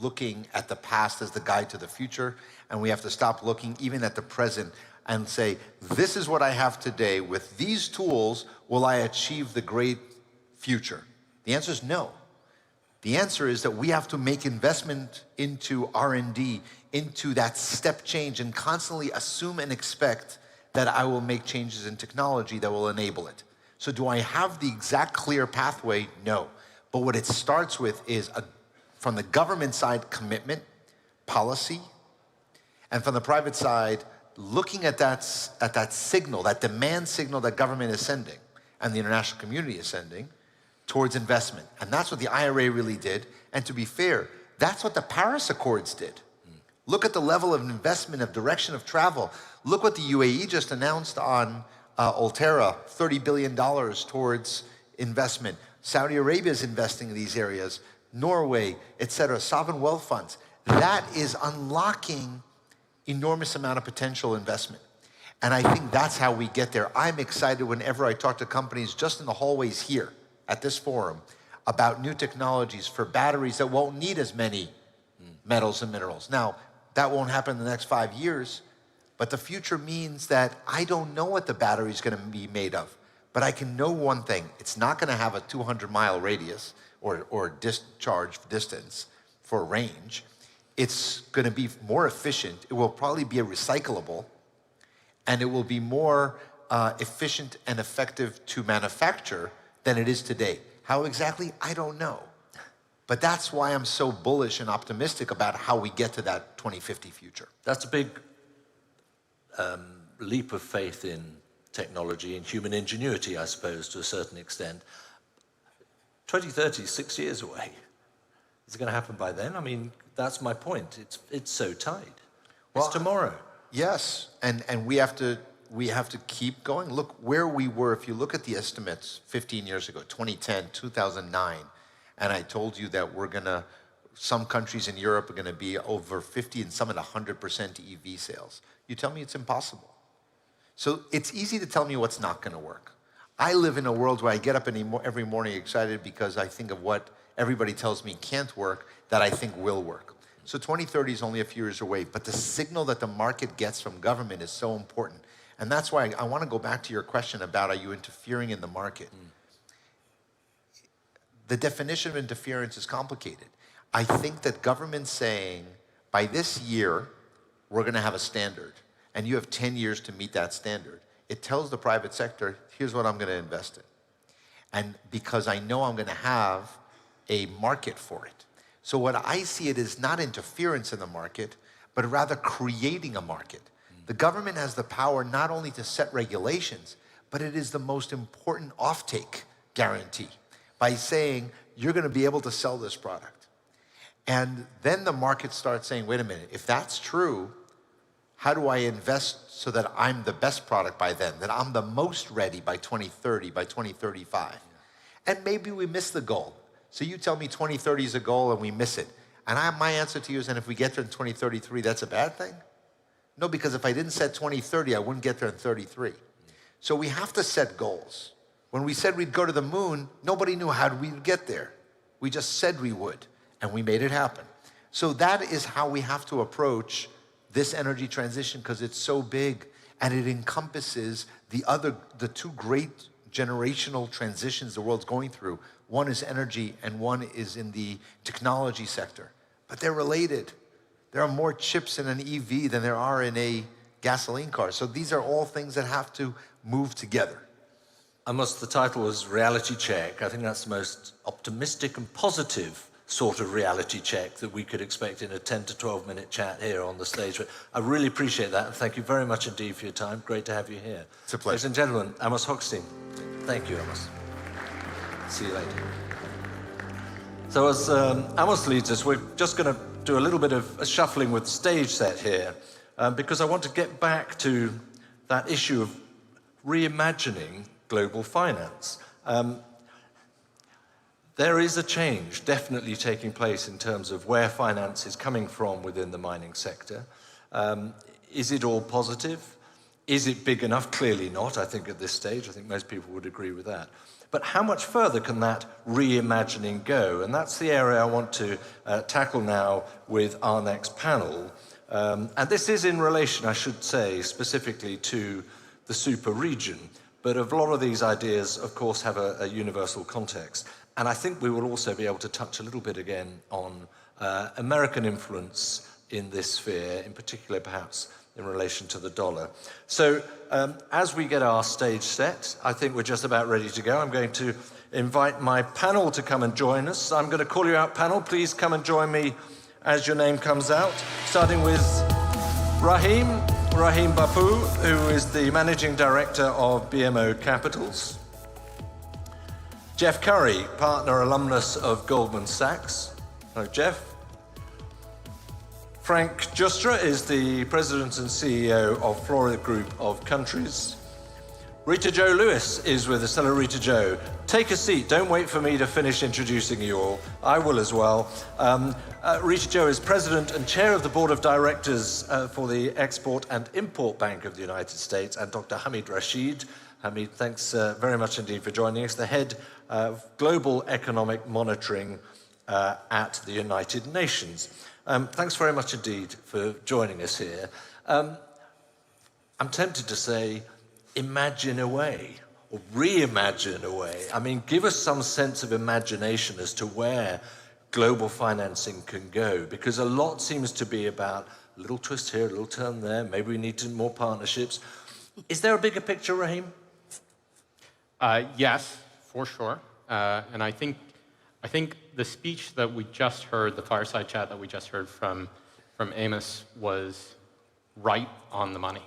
looking at the past as the guide to the future, and we have to stop looking even at the present and say, this is what I have today. With these tools, will I achieve the great future? The answer is no. The answer is that we have to make investment into R&D, into that step change, and constantly assume and expect that I will make changes in technology that will enable it. So do I have the exact clear pathway? No. But what it starts with is, from the government side, commitment, policy, and from the private side, looking at that signal, that demand signal that government is sending and the international community is sending towards investment. And that's what the IRA really did. And to be fair, that's what the Paris Accords did. Look at the level of investment, of direction of travel. Look what the UAE just announced on Altera, $30 billion towards investment. Saudi Arabia is investing in these areas, Norway, et cetera, sovereign wealth funds. That is unlocking enormous amount of potential investment. And I think that's how we get there. I'm excited whenever I talk to companies just in the hallways here at this forum about new technologies for batteries that won't need as many metals and minerals. Now, that won't happen in the next 5 years, but the future means that I don't know what the battery is going to be made of, but I can know one thing. It's not going to have a 200-mile radius or discharge distance for range. It's going to be more efficient. It will probably be a recyclable, and it will be more efficient and effective to manufacture than it is today. How exactly? I don't know. But that's why I'm so bullish and optimistic about how we get to that 2050 future. That's a big leap of faith in technology and human ingenuity, I suppose, to a certain extent. 2030 is 6 years away. Is it going to happen by then? I mean, that's my point. It's so tight. It's tomorrow. Yes, and we have to keep going. Look where we were. If you look at the estimates 15 years ago, 2010, 2009, and I told you that some countries in Europe are going to be over 50 and some at 100% EV sales. You tell me it's impossible. So it's easy to tell me what's not going to work. I live in a world where I get up every morning excited because I think of what everybody tells me can't work that I think will work. So 2030 is only a few years away, but the signal that the market gets from government is so important. And that's why I want to go back to your question about, are you interfering in the market? The definition of interference is complicated. I think that government saying, by this year, we're going to have a standard, and you have 10 years to meet that standard, it tells the private sector, here's what I'm going to invest in. And because I know I'm going to have a market for it. So what I see it is not interference in the market, but rather creating a market. The government has the power not only to set regulations, but it is the most important offtake guarantee by saying, you're going to be able to sell this product. And then the market starts saying, wait a minute, if that's true, how do I invest so that I'm the best product by then, that I'm the most ready by 2030, by 2035? And maybe we miss the goal. So you tell me 2030 is a goal and we miss it. And my answer to you is, and if we get there in 2033, that's a bad thing? No, because if I didn't set 2030, I wouldn't get there in 33. So we have to set goals. When we said we'd go to the moon, nobody knew how we'd get there. We just said we would, and we made it happen. So that is how we have to approach this energy transition, because it's so big and it encompasses the two great generational transitions the world's going through. One is energy and one is in the technology sector. But they're related. There are more chips in an EV than there are in a gasoline car. So these are all things that have to move together. The title was Reality Check. I think that's the most optimistic and positive sort of reality check that we could expect in a 10 to 12 minute chat here on the stage. But I really appreciate that, and thank you very much indeed for your time. Great to have you here. It's a pleasure. Ladies and gentlemen, Amos Hochstein. Thank you, Amos. See you later. So as Amos leads us, we're just going to do a little bit of a shuffling with the stage set here, because I want to get back to that issue of reimagining global finance. There is a change definitely taking place in terms of where finance is coming from within the mining sector. Is it all positive? Is it big enough? Clearly not, I think, at this stage. I think most people would agree with that. But how much further can that reimagining go? And that's the area I want to tackle now with our next panel. And this is in relation, I should say, specifically to the super region. But a lot of these ideas, of course, have a universal context. And I think we will also be able to touch a little bit again on American influence in this sphere, in particular, perhaps, in relation to the dollar. So as we get our stage set, I think we're just about ready to go. I'm going to invite my panel to come and join us. I'm going to call you out, panel. Please come and join me as your name comes out, starting with Rahim Bapu, who is the Managing Director of BMO Capitals. Jeff Curry, partner alumnus of Goldman Sachs. Hello, Jeff. Frank Justra is the President and CEO of Florida Group of Countries. Rita Jo Lewis is with us. Hello, Rita Jo. Take a seat. Don't wait for me to finish introducing you all. I will as well. Rita Jo is President and Chair of the Board of Directors for the Export and Import Bank of the United States, and Dr. Hamid Rashid. Hamid, thanks very much indeed for joining us, the Head of Global Economic Monitoring at the United Nations. Thanks very much indeed for joining us here. I'm tempted to say, imagine away, or reimagine away. I mean, give us some sense of imagination as to where global financing can go, because a lot seems to be about a little twist here, a little turn there, maybe we need more partnerships. Is there a bigger picture, Rahim? Yes, for sure. And I think I think the speech that we just heard, the fireside chat that we just heard from Amos was right on the money.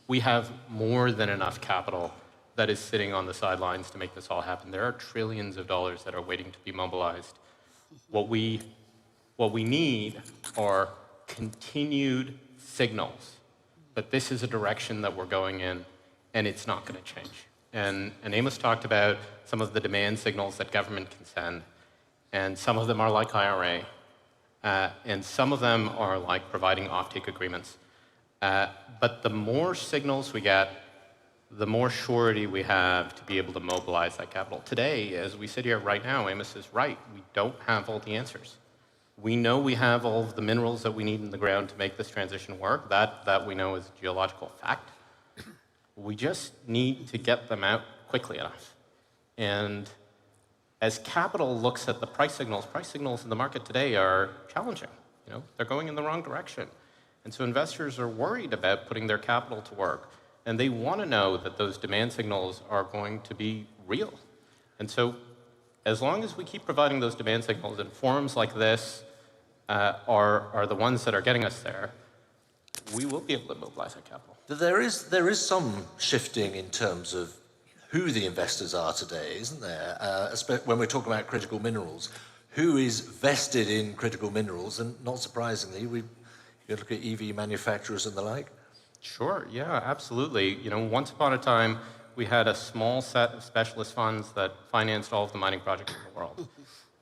We have more than enough capital that is sitting on the sidelines to make this all happen. There are trillions of dollars that are waiting to be mobilized. What we need are continued signals that this is a direction that we're going in, and it's not going to change. And Amos talked about some of the demand signals that government can send, and some of them are like IRA, and some of them are like providing offtake agreements. But the more signals we get, the more surety we have to be able to mobilize that capital. Today, as we sit here right now, Amos is right. We don't have all the answers. We know we have all of the minerals that we need in the ground to make this transition work. That we know is a geological fact. We just need to get them out quickly enough. And as capital looks at the price signals in the market today are challenging. They're going in the wrong direction. And so investors are worried about putting their capital to work. And they want to know that those demand signals are going to be real. And so as long as we keep providing those demand signals, and forums like this are the ones that are getting us there, we will be able to mobilize that capital. There is some shifting in terms of who the investors are today, isn't there? When we're talking about critical minerals, who is vested in critical minerals? And not surprisingly, you look at EV manufacturers and the like. Sure, yeah, absolutely. Once upon a time, we had a small set of specialist funds that financed all of the mining projects in the world.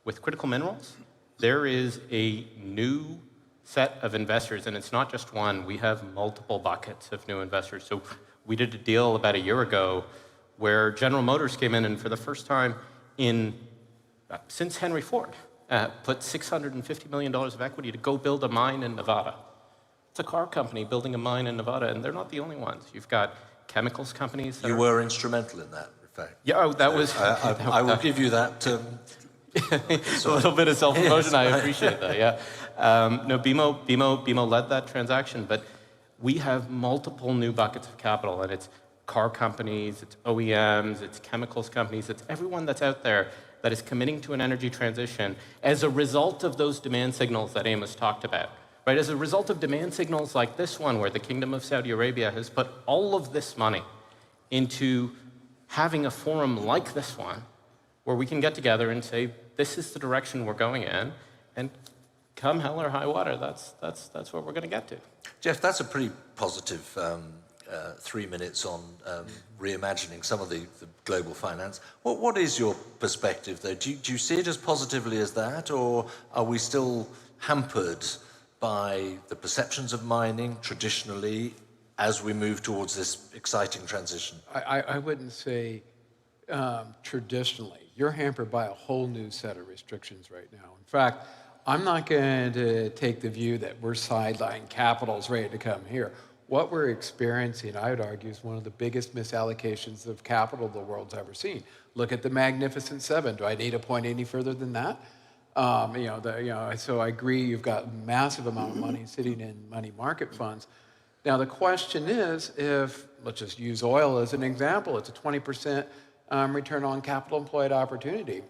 With critical minerals, there is a new set of investors, and it's not just one. We have multiple buckets of new investors. So we did a deal about a year ago where General Motors came in and for the first time since Henry Ford, put $650 million of equity to go build a mine in Nevada. It's a car company building a mine in Nevada, and they're not the only ones. You've got chemicals companies. You were instrumental in that, in fact. Yeah, that was... I will give you that. A little bit of self-promotion, I appreciate that, yeah. No, BMO led that transaction, but we have multiple new buckets of capital, and it's car companies, it's OEMs, it's chemicals companies, it's everyone that's out there that is committing to an energy transition as a result of those demand signals that Amos talked about. Right, as a result of demand signals like this one, where the Kingdom of Saudi Arabia has put all of this money into having a forum like this one, where we can get together and say, this is the direction we're going in, and come hell or high water, that's where we're going to get to. Jeff, that's a pretty positive 3 minutes on reimagining some of the global finance. What is your perspective, though? Do you see it as positively as that, or are we still hampered by the perceptions of mining traditionally as we move towards this exciting transition? I wouldn't say traditionally. You're hampered by a whole new set of restrictions right now. In fact, I'm not going to take the view that we're sidelining capital's ready to come here. What we're experiencing, I would argue, is one of the biggest misallocations of capital the world's ever seen. Look at the Magnificent Seven. Do I need to point any further than that? So I agree, you've got a massive amount of money sitting in money market funds. Now the question is, let's just use oil as an example, it's a 20% return on capital employed opportunity,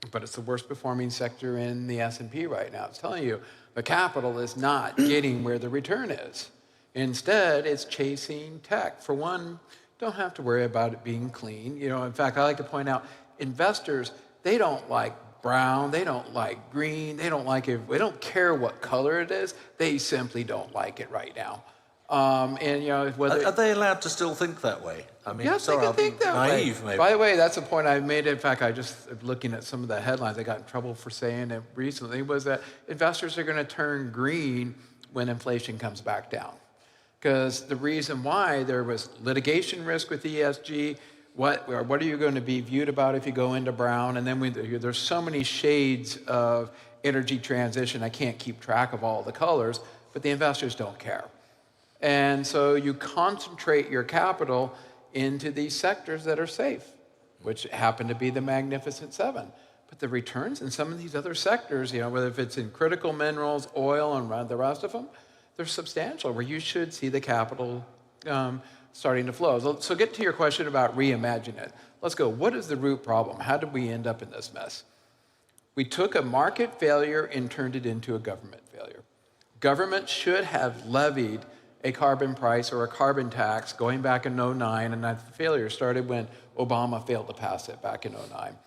but it's the worst performing sector in the S&P right now. It's telling you the capital is not getting where the return is. Instead, it's chasing tech. For one, don't have to worry about it being clean. In fact, I like to point out, investors, they don't like brown, they don't like green, they don't care what color it is, they simply don't like it right now. Whether are they allowed to still think that way? I mean, yes, sorry, they can think that naive, way. Maybe. By the way, that's a point I made. In fact, looking at some of the headlines, I got in trouble for saying it recently, was that investors are going to turn green when inflation comes back down. Because the reason why there was litigation risk with ESG, what are you going to be viewed about if you go into brown? And then there's so many shades of energy transition, I can't keep track of all the colors, but the investors don't care. And so you concentrate your capital into these sectors that are safe, which happen to be the Magnificent Seven. But the returns in some of these other sectors, whether if it's in critical minerals, oil, and the rest of them, they're substantial, where you should see the capital starting to flow. So get to your question about reimagine it. Let's go. What is the root problem? How did we end up in this mess? We took a market failure and turned it into a government failure. Government should have levied a carbon price or a carbon tax going back in 2009, and that failure started when Obama failed to pass it back in 2009.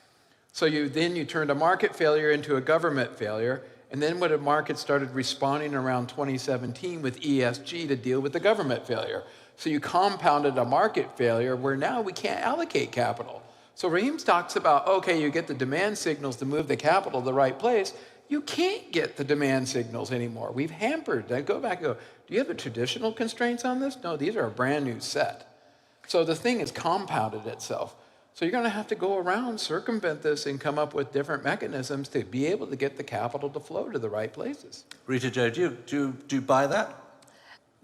So you turned a market failure into a government failure, and then when the market started responding around 2017 with ESG to deal with the government failure. So you compounded a market failure where now we can't allocate capital. So Raheem talks about, okay, you get the demand signals to move the capital to the right place. You can't get the demand signals anymore. We've hampered. I go back and go, do you have the traditional constraints on this? No, these are a brand new set. So the thing has compounded itself. So you're going to have to go around, circumvent this, and come up with different mechanisms to be able to get the capital to flow to the right places. Rita Jo, do you buy that?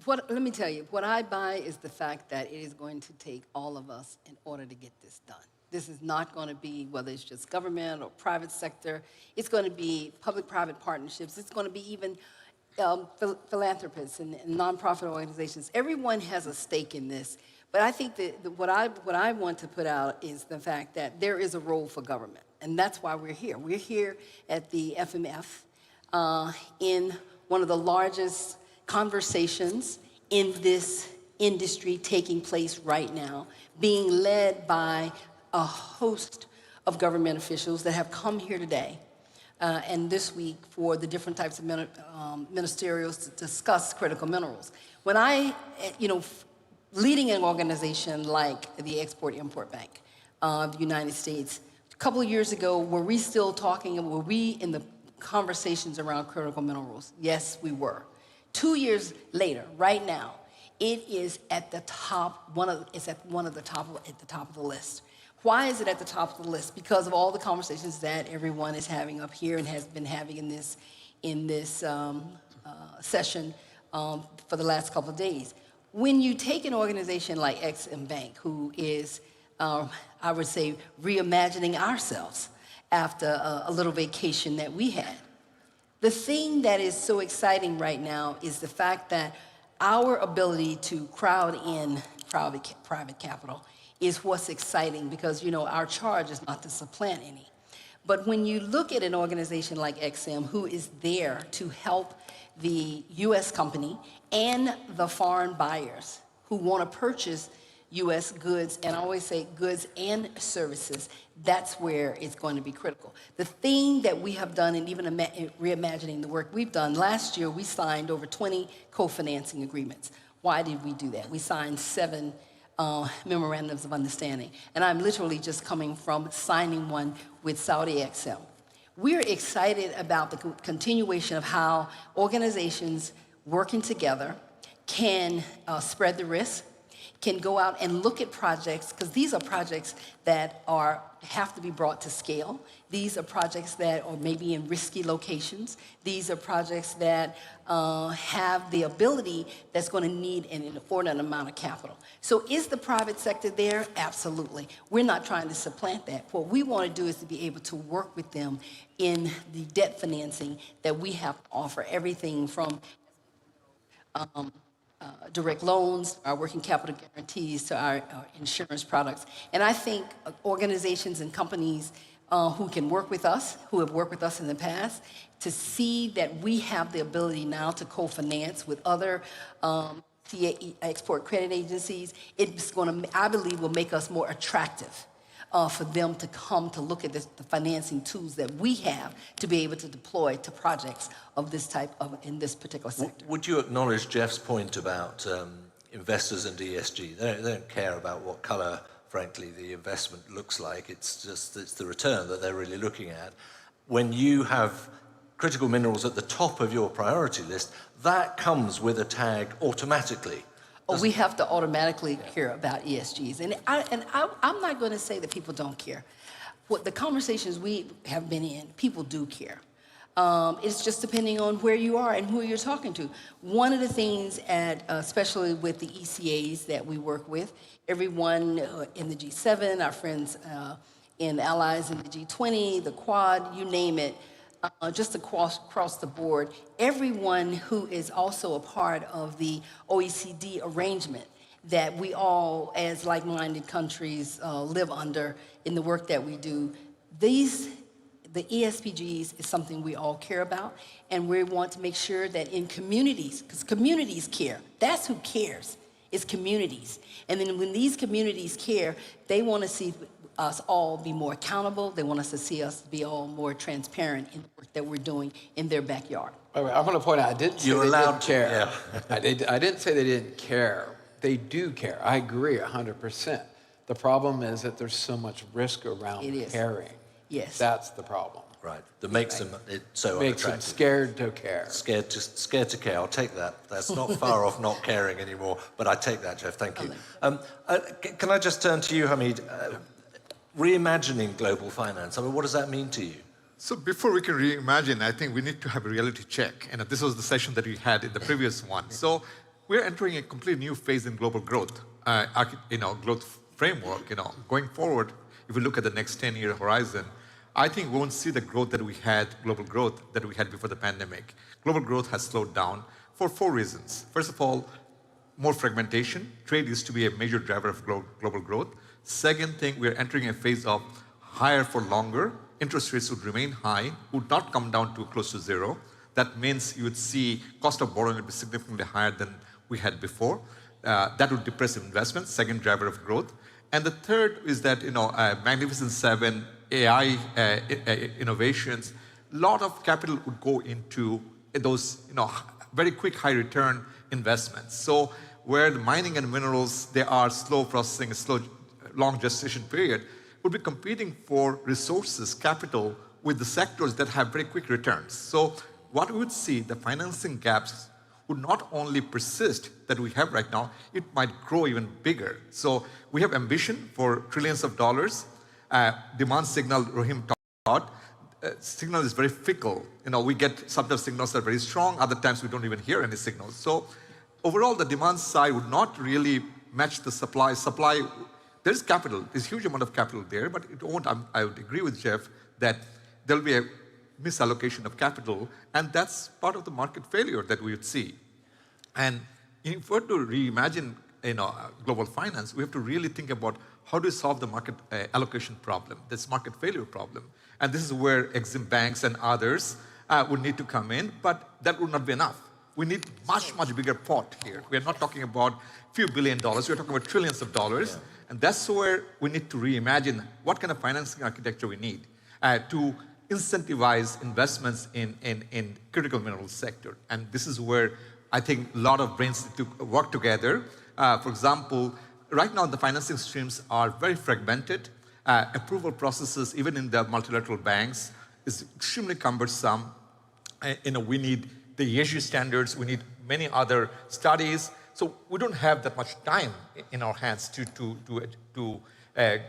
Let me tell you, what I buy is the fact that it is going to take all of us in order to get this done. This is not going to be, whether it's just government or private sector, it's going to be public-private partnerships, it's going to be even philanthropists and nonprofit organizations. Everyone has a stake in this. But I think that what I want to put out is the fact that there is a role for government, and that's why we're here. We're here at the FMF in one of the largest conversations in this industry taking place right now, being led by a host of government officials that have come here today and this week for the different types of ministerials to discuss critical minerals. When I, leading an organization like the Export-Import Bank of the United States, a couple of years ago, were we still talking, were we in the conversations around critical minerals? Yes, we were. 2 years later, right now, it is at the top, at the top of the list. Why is it at the top of the list? Because of all the conversations that everyone is having up here and has been having in this session for the last couple of days. When you take an organization like Ex-Im Bank, who is, I would say, reimagining ourselves after a little vacation that we had, the thing that is so exciting right now is the fact that our ability to crowd in private capital is what's exciting, because our charge is not to supplant any. But when you look at an organization like Ex-Im, who is there to help the U.S. company and the foreign buyers who want to purchase U.S. goods, and I always say goods and services, that's where it's going to be critical. The thing that we have done, and even reimagining the work we've done, last year we signed over 20 co-financing agreements. Why did we do that? We signed 7 memorandums of understanding, and I'm literally just coming from signing one with Saudi Exim. We're excited about the continuation of how organizations working together can spread the risk, can go out and look at projects, because these are projects that have to be brought to scale. These are projects that are maybe in risky locations. These are projects that have the ability that's going to need an inordinate amount of capital. So is the private sector there? Absolutely. We're not trying to supplant that. What we want to do is to be able to work with them in the debt financing that we have to offer, everything from direct loans, our working capital guarantees, to our insurance products. And I think organizations and companies who can work with us, who have worked with us in the past, to see that we have the ability now to co-finance with other export credit agencies, it's going to, I believe, will make us more attractive for them to come to look at the financing tools that we have to be able to deploy to projects of this type in this particular sector. Would you acknowledge Jeff's point about investors and ESG? They don't care about what color, frankly, the investment looks like. It's the return that they're really looking at. When you have critical minerals at the top of your priority list, that comes with a tag automatically. Oh, we have to automatically care about ESGs. And I'm not going to say that people don't care. What the conversations we have been in, people do care. It's just depending on where you are and who you're talking to. One of the things, especially with the ECAs that we work with, everyone in the G7, our friends and allies in the G20, the Quad, you name it, just across the board, everyone who is also a part of the OECD arrangement, that we all, as like-minded countries, live under in the work that we do. The ESPGs is something we all care about, and we want to make sure that in communities, because communities care, that's who cares, is communities. And then when these communities care, they want to see us all be more accountable. They want us to see us be all more transparent in the work that we're doing in their backyard. I want to point out, I didn't say they didn't care. I didn't say they didn't care. They do care. I agree 100%. The problem is that there's so much risk around caring. Yes. That's the problem. Right. That makes them so Makes them unattractive. scared to care. Scared to care. I'll take that. That's not far off not caring anymore, but I take that, Jeff. Thank you. Can I just turn to you, Hamid? Reimagining global finance. I mean, what does that mean to you? So before we can reimagine, I think we need to have a reality check. And this was the session that we had in the previous one. So we're entering a completely new phase in global growth, growth framework. Going forward, if we look at the next 10-year horizon, I think we won't see the growth that we had, global growth that we had before the pandemic. Global growth has slowed down for 4 reasons. First of all, more fragmentation. Trade used to be a major driver of global growth. Second thing, we're entering a phase of higher for longer. Interest rates would remain high, would not come down to close to zero. That means you would see cost of borrowing would be significantly higher than we had before. That would depress investment, second driver of growth. And the third is that, Magnificent Seven, AI innovations, a lot of capital would go into those, very quick, high return investments. So where the mining and minerals, they are slow processing, long gestation period, would be competing for resources, capital, with the sectors that have very quick returns. So what we would see, the financing gaps would not only persist that we have right now, it might grow even bigger. So we have ambition for trillions of dollars. Demand signal, Rohim taught, signal is very fickle. We get sometimes signals that are very strong, other times we don't even hear any signals. So overall, the demand side would not really match the supply. There's capital, there's huge amount of capital there, but it won't, I would agree with Jeff that there'll be a misallocation of capital, and that's part of the market failure that we would see. And if we're to reimagine global finance, we have to really think about how do we solve the market allocation problem, this market failure problem. And this is where Exim banks and others would need to come in, but that would not be enough. We need much, much bigger pot here. We're not talking about a few $1 billion, we're talking about trillions of dollars. Yeah. And that's where we need to reimagine what kind of financing architecture we need to incentivize investments in critical minerals sector. And this is where I think a lot of brains need to work together. For example, right now the financing streams are very fragmented. Approval processes, even in the multilateral banks, is extremely cumbersome. We need the ESG standards, we need many other studies. So we don't have that much time in our hands to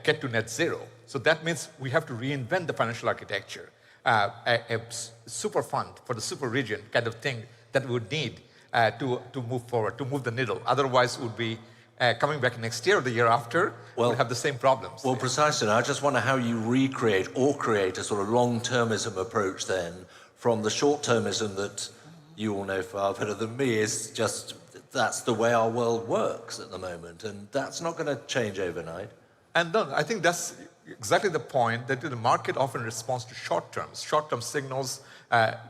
get to net zero. So that means we have to reinvent the financial architecture, a super fund for the super region kind of thing that we would need to move forward, to move the needle. Otherwise, it would be coming back next year or the year after, we'll have the same problems. Well, precisely. I just wonder how you recreate or create a sort of long-termism approach then from the short-termism that you all know far better than me is just that's the way our world works at the moment, and that's not going to change overnight. And no, I think that's exactly the point, that the market often responds to short-term signals.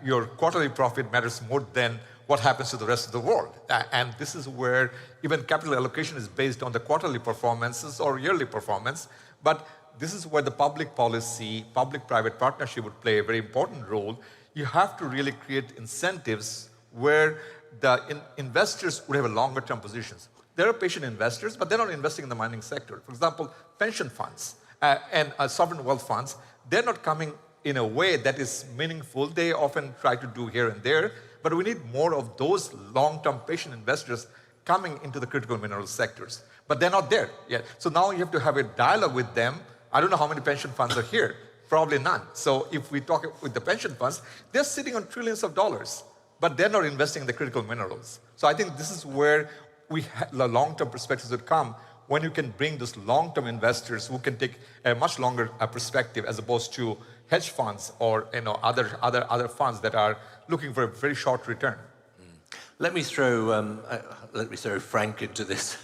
Your quarterly profit matters more than what happens to the rest of the world. And this is where even capital allocation is based on the quarterly performances or yearly performance. But this is where the public policy, public-private partnership would play a very important role. You have to really create incentives where the investors would have a longer-term positions. There are patient investors, but they're not investing in the mining sector. For example, pension funds and sovereign wealth funds, they're not coming in a way that is meaningful. They often try to do here and there, but we need more of those long-term patient investors coming into the critical mineral sectors. But they're not there yet. So now you have to have a dialogue with them. I don't know how many pension funds are here. Probably none. So if we talk with the pension funds, they're sitting on trillions of dollars, but they're not investing in the critical minerals. So I think this is where the long-term perspectives would come, when you can bring those long-term investors who can take a much longer perspective as opposed to hedge funds or other funds that are looking for a very short return. Let me throw Frank into this.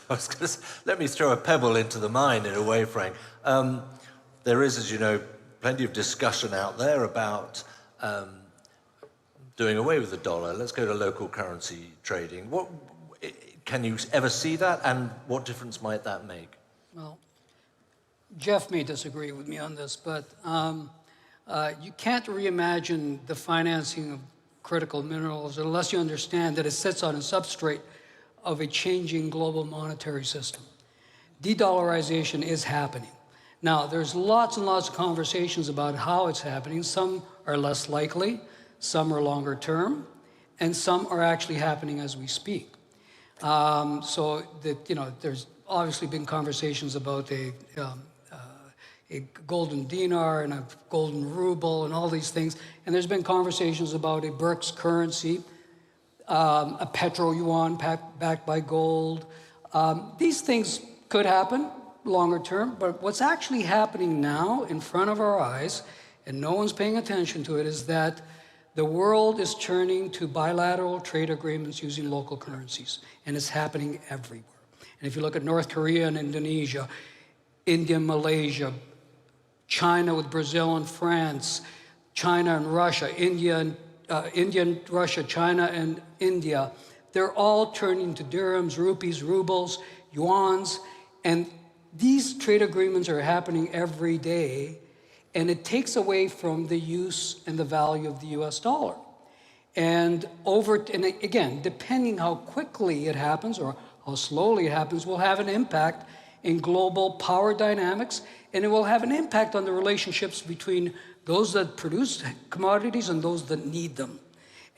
Let me throw a pebble into the mine in a way, Frank. There is, as you know, plenty of discussion out there about doing away with the dollar. Let's go to local currency trading. Can you ever see that, and what difference might that make? Well, Jeff may disagree with me on this, but you can't reimagine the financing of critical minerals unless you understand that it sits on a substrate of a changing global monetary system. De-dollarization is happening. Now, there's lots and lots of conversations about how it's happening. Some are less likely, some are longer term, and some are actually happening as we speak. So that, there's obviously been conversations about a golden dinar and a golden ruble and all these things. And there's been conversations about a BRICS currency, a petro yuan backed by gold. These things could happen longer term, but what's actually happening now in front of our eyes, and no one's paying attention to it, is that the world is turning to bilateral trade agreements using local currencies, and it's happening everywhere. And if you look at North Korea and Indonesia, India, Malaysia, China with Brazil and France, China and Russia, India and Russia, China and India, they're all turning to dirhams, rupees, rubles, yuans, and these trade agreements are happening every day, and it takes away from the use and the value of the US dollar. And again, depending how quickly it happens or how slowly it happens, will have an impact in global power dynamics, and it will have an impact on the relationships between those that produce commodities and those that need them.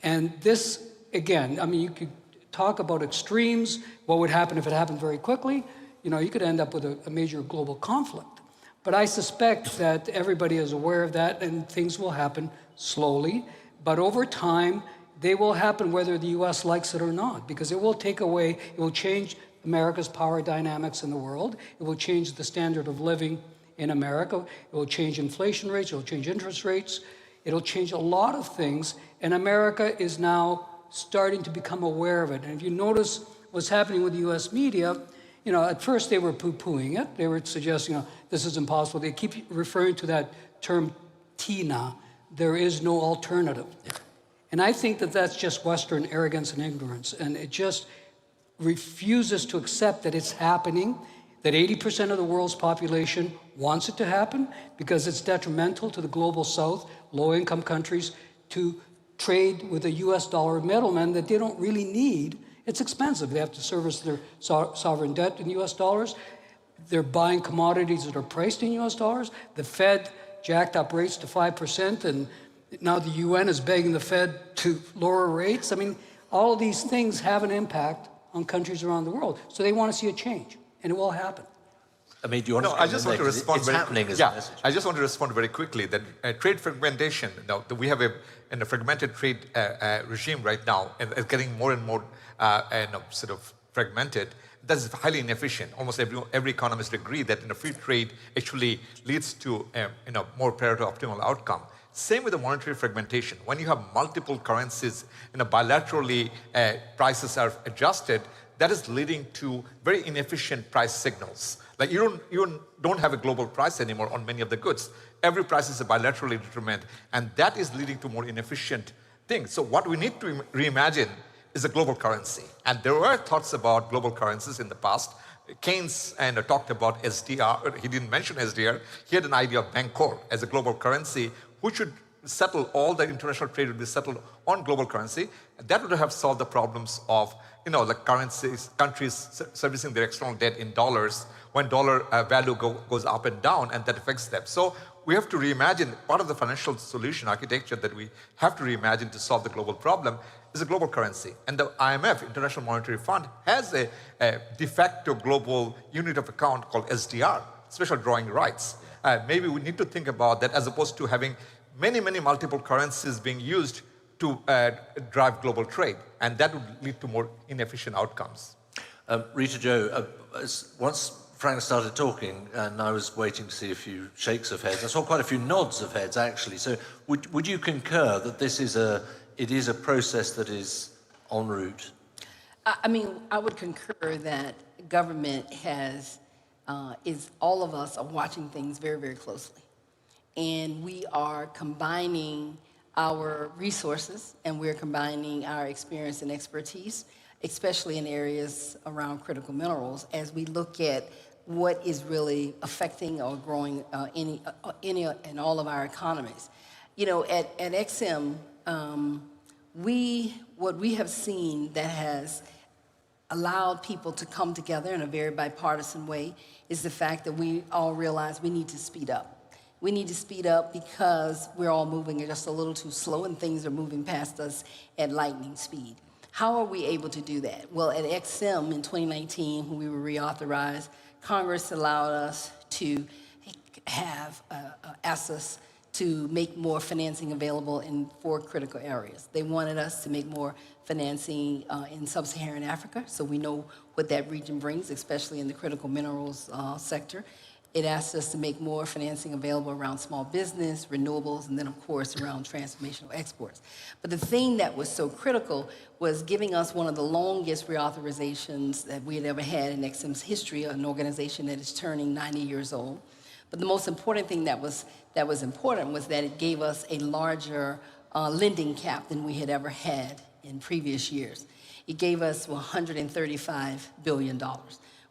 And this, again, I mean, you could talk about extremes, what would happen if it happened very quickly. You could end up with a major global conflict. But I suspect that everybody is aware of that, and things will happen slowly. But over time, they will happen whether the US likes it or not, because it will change America's power dynamics in the world. It will change the standard of living in America. It will change inflation rates. It will change interest rates. It'll change a lot of things. And America is now starting to become aware of it. And if you notice what's happening with the US media, at first they were poo-pooing it. They were suggesting, this is impossible. They keep referring to that term TINA. There is no alternative. And I think that that's just Western arrogance and ignorance. And it just refuses to accept that it's happening, that 80% of the world's population wants it to happen because it's detrimental to the global south, low-income countries, to trade with a US dollar middleman that they don't really need. It's expensive. They have to service their sovereign debt in US dollars. They're buying commodities that are priced in US dollars. The Fed jacked up rates to 5%, and now the UN is begging the Fed to lower rates. I mean, all of these things have an impact on countries around the world. So they want to see a change, and it will happen. I mean, do you want I just want to respond. It's happening as a message. I just want to respond very quickly that trade fragmentation. We have a fragmented trade regime right now, and it's getting more and more sort of fragmented. That's highly inefficient. Almost every economist agree that free trade actually leads to more Pareto optimal outcome. Same with the monetary fragmentation. When you have multiple currencies, bilaterally prices are adjusted, that is leading to very inefficient price signals. Like you don't have a global price anymore on many of the goods. Every price is bilaterally determined, and that is leading to more inefficient things. So what we need to reimagine is a global currency. And there were thoughts about global currencies in the past. Keynes talked about SDR. He didn't mention SDR. He had an idea of Bancor as a global currency, which should settle all the international trade would be settled on global currency. And that would have solved the problems of countries servicing their external debt in dollars when dollar value goes up and down, and that affects them. So we have to reimagine. Part of the financial solution architecture that we have to reimagine to solve the global problem is a global currency. And the IMF, International Monetary Fund, has a de facto global unit of account called SDR, special drawing rights. Maybe we need to think about that as opposed to having many multiple currencies being used to drive global trade. And that would lead to more inefficient outcomes. Rita Jo, once Frank started talking, and I was waiting to see a few shakes of heads. I saw quite a few nods of heads, actually. So would you concur that it is a process that is en route? I mean, I would concur that government all of us are watching things very, very closely. And we are combining our resources and we're combining our experience and expertise, especially in areas around critical minerals, as we look at what is really affecting or growing any and all of our economies. You know, at XM, what we have seen that has allowed people to come together in a very bipartisan way is the fact that we all realize we need to speed up. We need to speed up because we're all moving just a little too slow and things are moving past us at lightning speed. How are we able to do that? Well, at XM in 2019, when we were reauthorized, Congress allowed us to have asked us to make more financing available in 4 critical areas. They wanted us to make more financing in sub-Saharan Africa, so we know what that region brings, especially in the critical minerals sector. It asked us to make more financing available around small business, renewables, and then, of course, around transformational exports. But the thing that was so critical was giving us one of the longest reauthorizations that we had ever had in XM's history, an organization that is turning 90 years old. But the most important thing that was important was that it gave us a larger lending cap than we had ever had in previous years. It gave us $135 billion.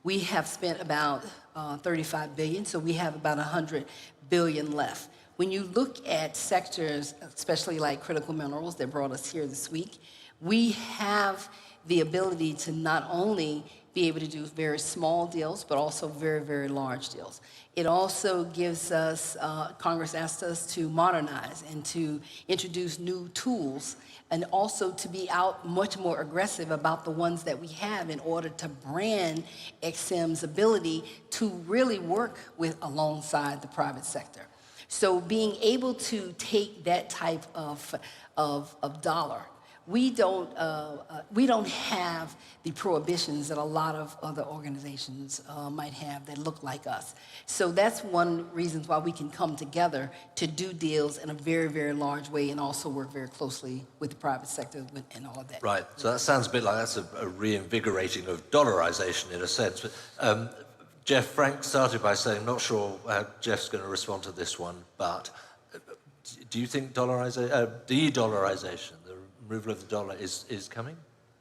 We have spent about $35 billion, so we have about $100 billion left. When you look at sectors, especially like critical minerals that brought us here this week, we have the ability to not only be able to do very small deals, but also very, very large deals. It also gives us, Congress asked us to modernize and to introduce new tools and also to be out much more aggressive about the ones that we have in order to brand XM's ability to really work alongside the private sector. So being able to take that type of dollar, we don't have the prohibitions that a lot of other organizations might have that look like us. So that's one reason why we can come together to do deals in a very, very large way and also work very closely with the private sector and all of that. Right, so that sounds a bit like that's a reinvigorating of dollarization in a sense. But, Jeff, Frank started by saying, not sure how Jeff's going to respond to this one, but do you think de-dollarization, the removal of the dollar is coming?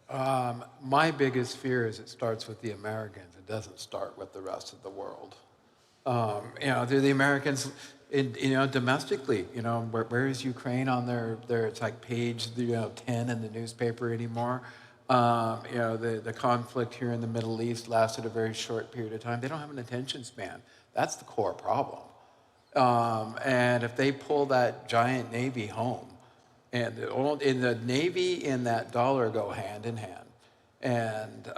My biggest fear is it starts with the Americans. It doesn't start with the rest of the world. The Americans, domestically, where is Ukraine on their it's like page 10 in the newspaper anymore? The conflict here in the Middle East lasted a very short period of time. They don't have an attention span. That's the core problem. And if they pull that giant Navy home, and the Navy and that dollar go hand in hand. And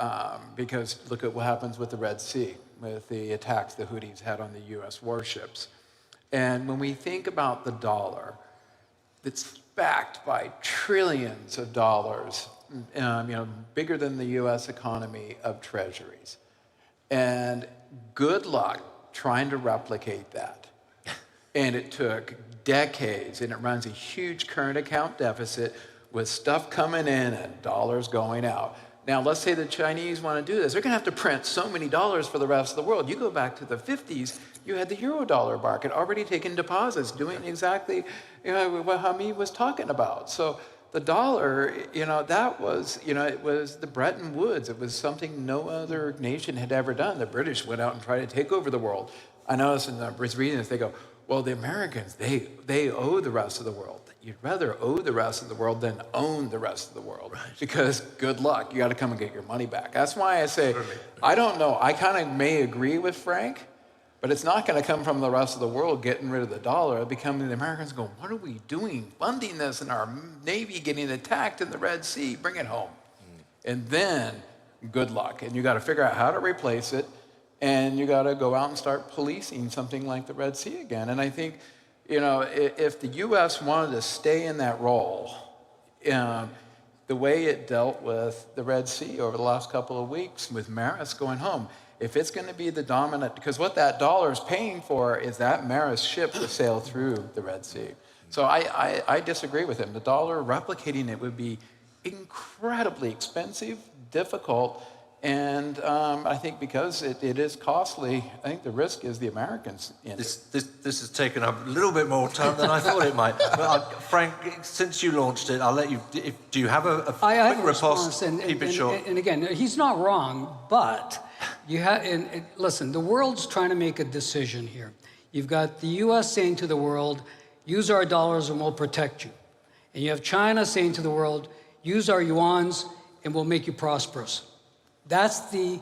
because look at what happens with the Red Sea, with the attacks the Houthis had on the U.S. warships. And when we think about the dollar, it's backed by trillions of dollars, bigger than the U.S. economy of treasuries. And good luck trying to replicate that. And it took decades, and it runs a huge current account deficit with stuff coming in and dollars going out. Now, let's say the Chinese want to do this. They're going to have to print so many dollars for the rest of the world. You go back to the 50s, you had the Eurodollar market already taking deposits, doing exactly what Hamid was talking about. So the dollar, that was, it was the Bretton Woods. It was something no other nation had ever done. The British went out and tried to take over the world. I noticed in the reading this, they go, well, the Americans, they owe the rest of the world. You'd rather owe the rest of the world than own the rest of the world. Right. Because good luck, you got to come and get your money back. That's why I say, I don't know. I kind of may agree with Frank, but it's not going to come from the rest of the world getting rid of the dollar. It'll become the Americans going, what are we doing? Funding this and our Navy getting attacked in the Red Sea. Bring it home. And then, good luck. And you got to figure out how to replace it. And you got to go out and start policing something like the Red Sea again. And I think, if the U.S. wanted to stay in that role, the way it dealt with the Red Sea over the last couple of weeks with Maris going home, if it's going to be the dominant, because what that dollar is paying for is that Maris ship to sail through the Red Sea. So I disagree with him. The dollar, replicating it would be incredibly expensive, difficult, and I think because it is costly, I think the risk is the Americans in This has taken up a little bit more time than I thought it might. But Frank, since you launched it, I'll let you. Do you have a quick response, Keep it short. And again, he's not wrong, but you have. Listen, the world's trying to make a decision here. You've got the U.S. saying to the world, "Use our dollars and we'll protect you," and you have China saying to the world, "Use our yuans and we'll make you prosperous." That's the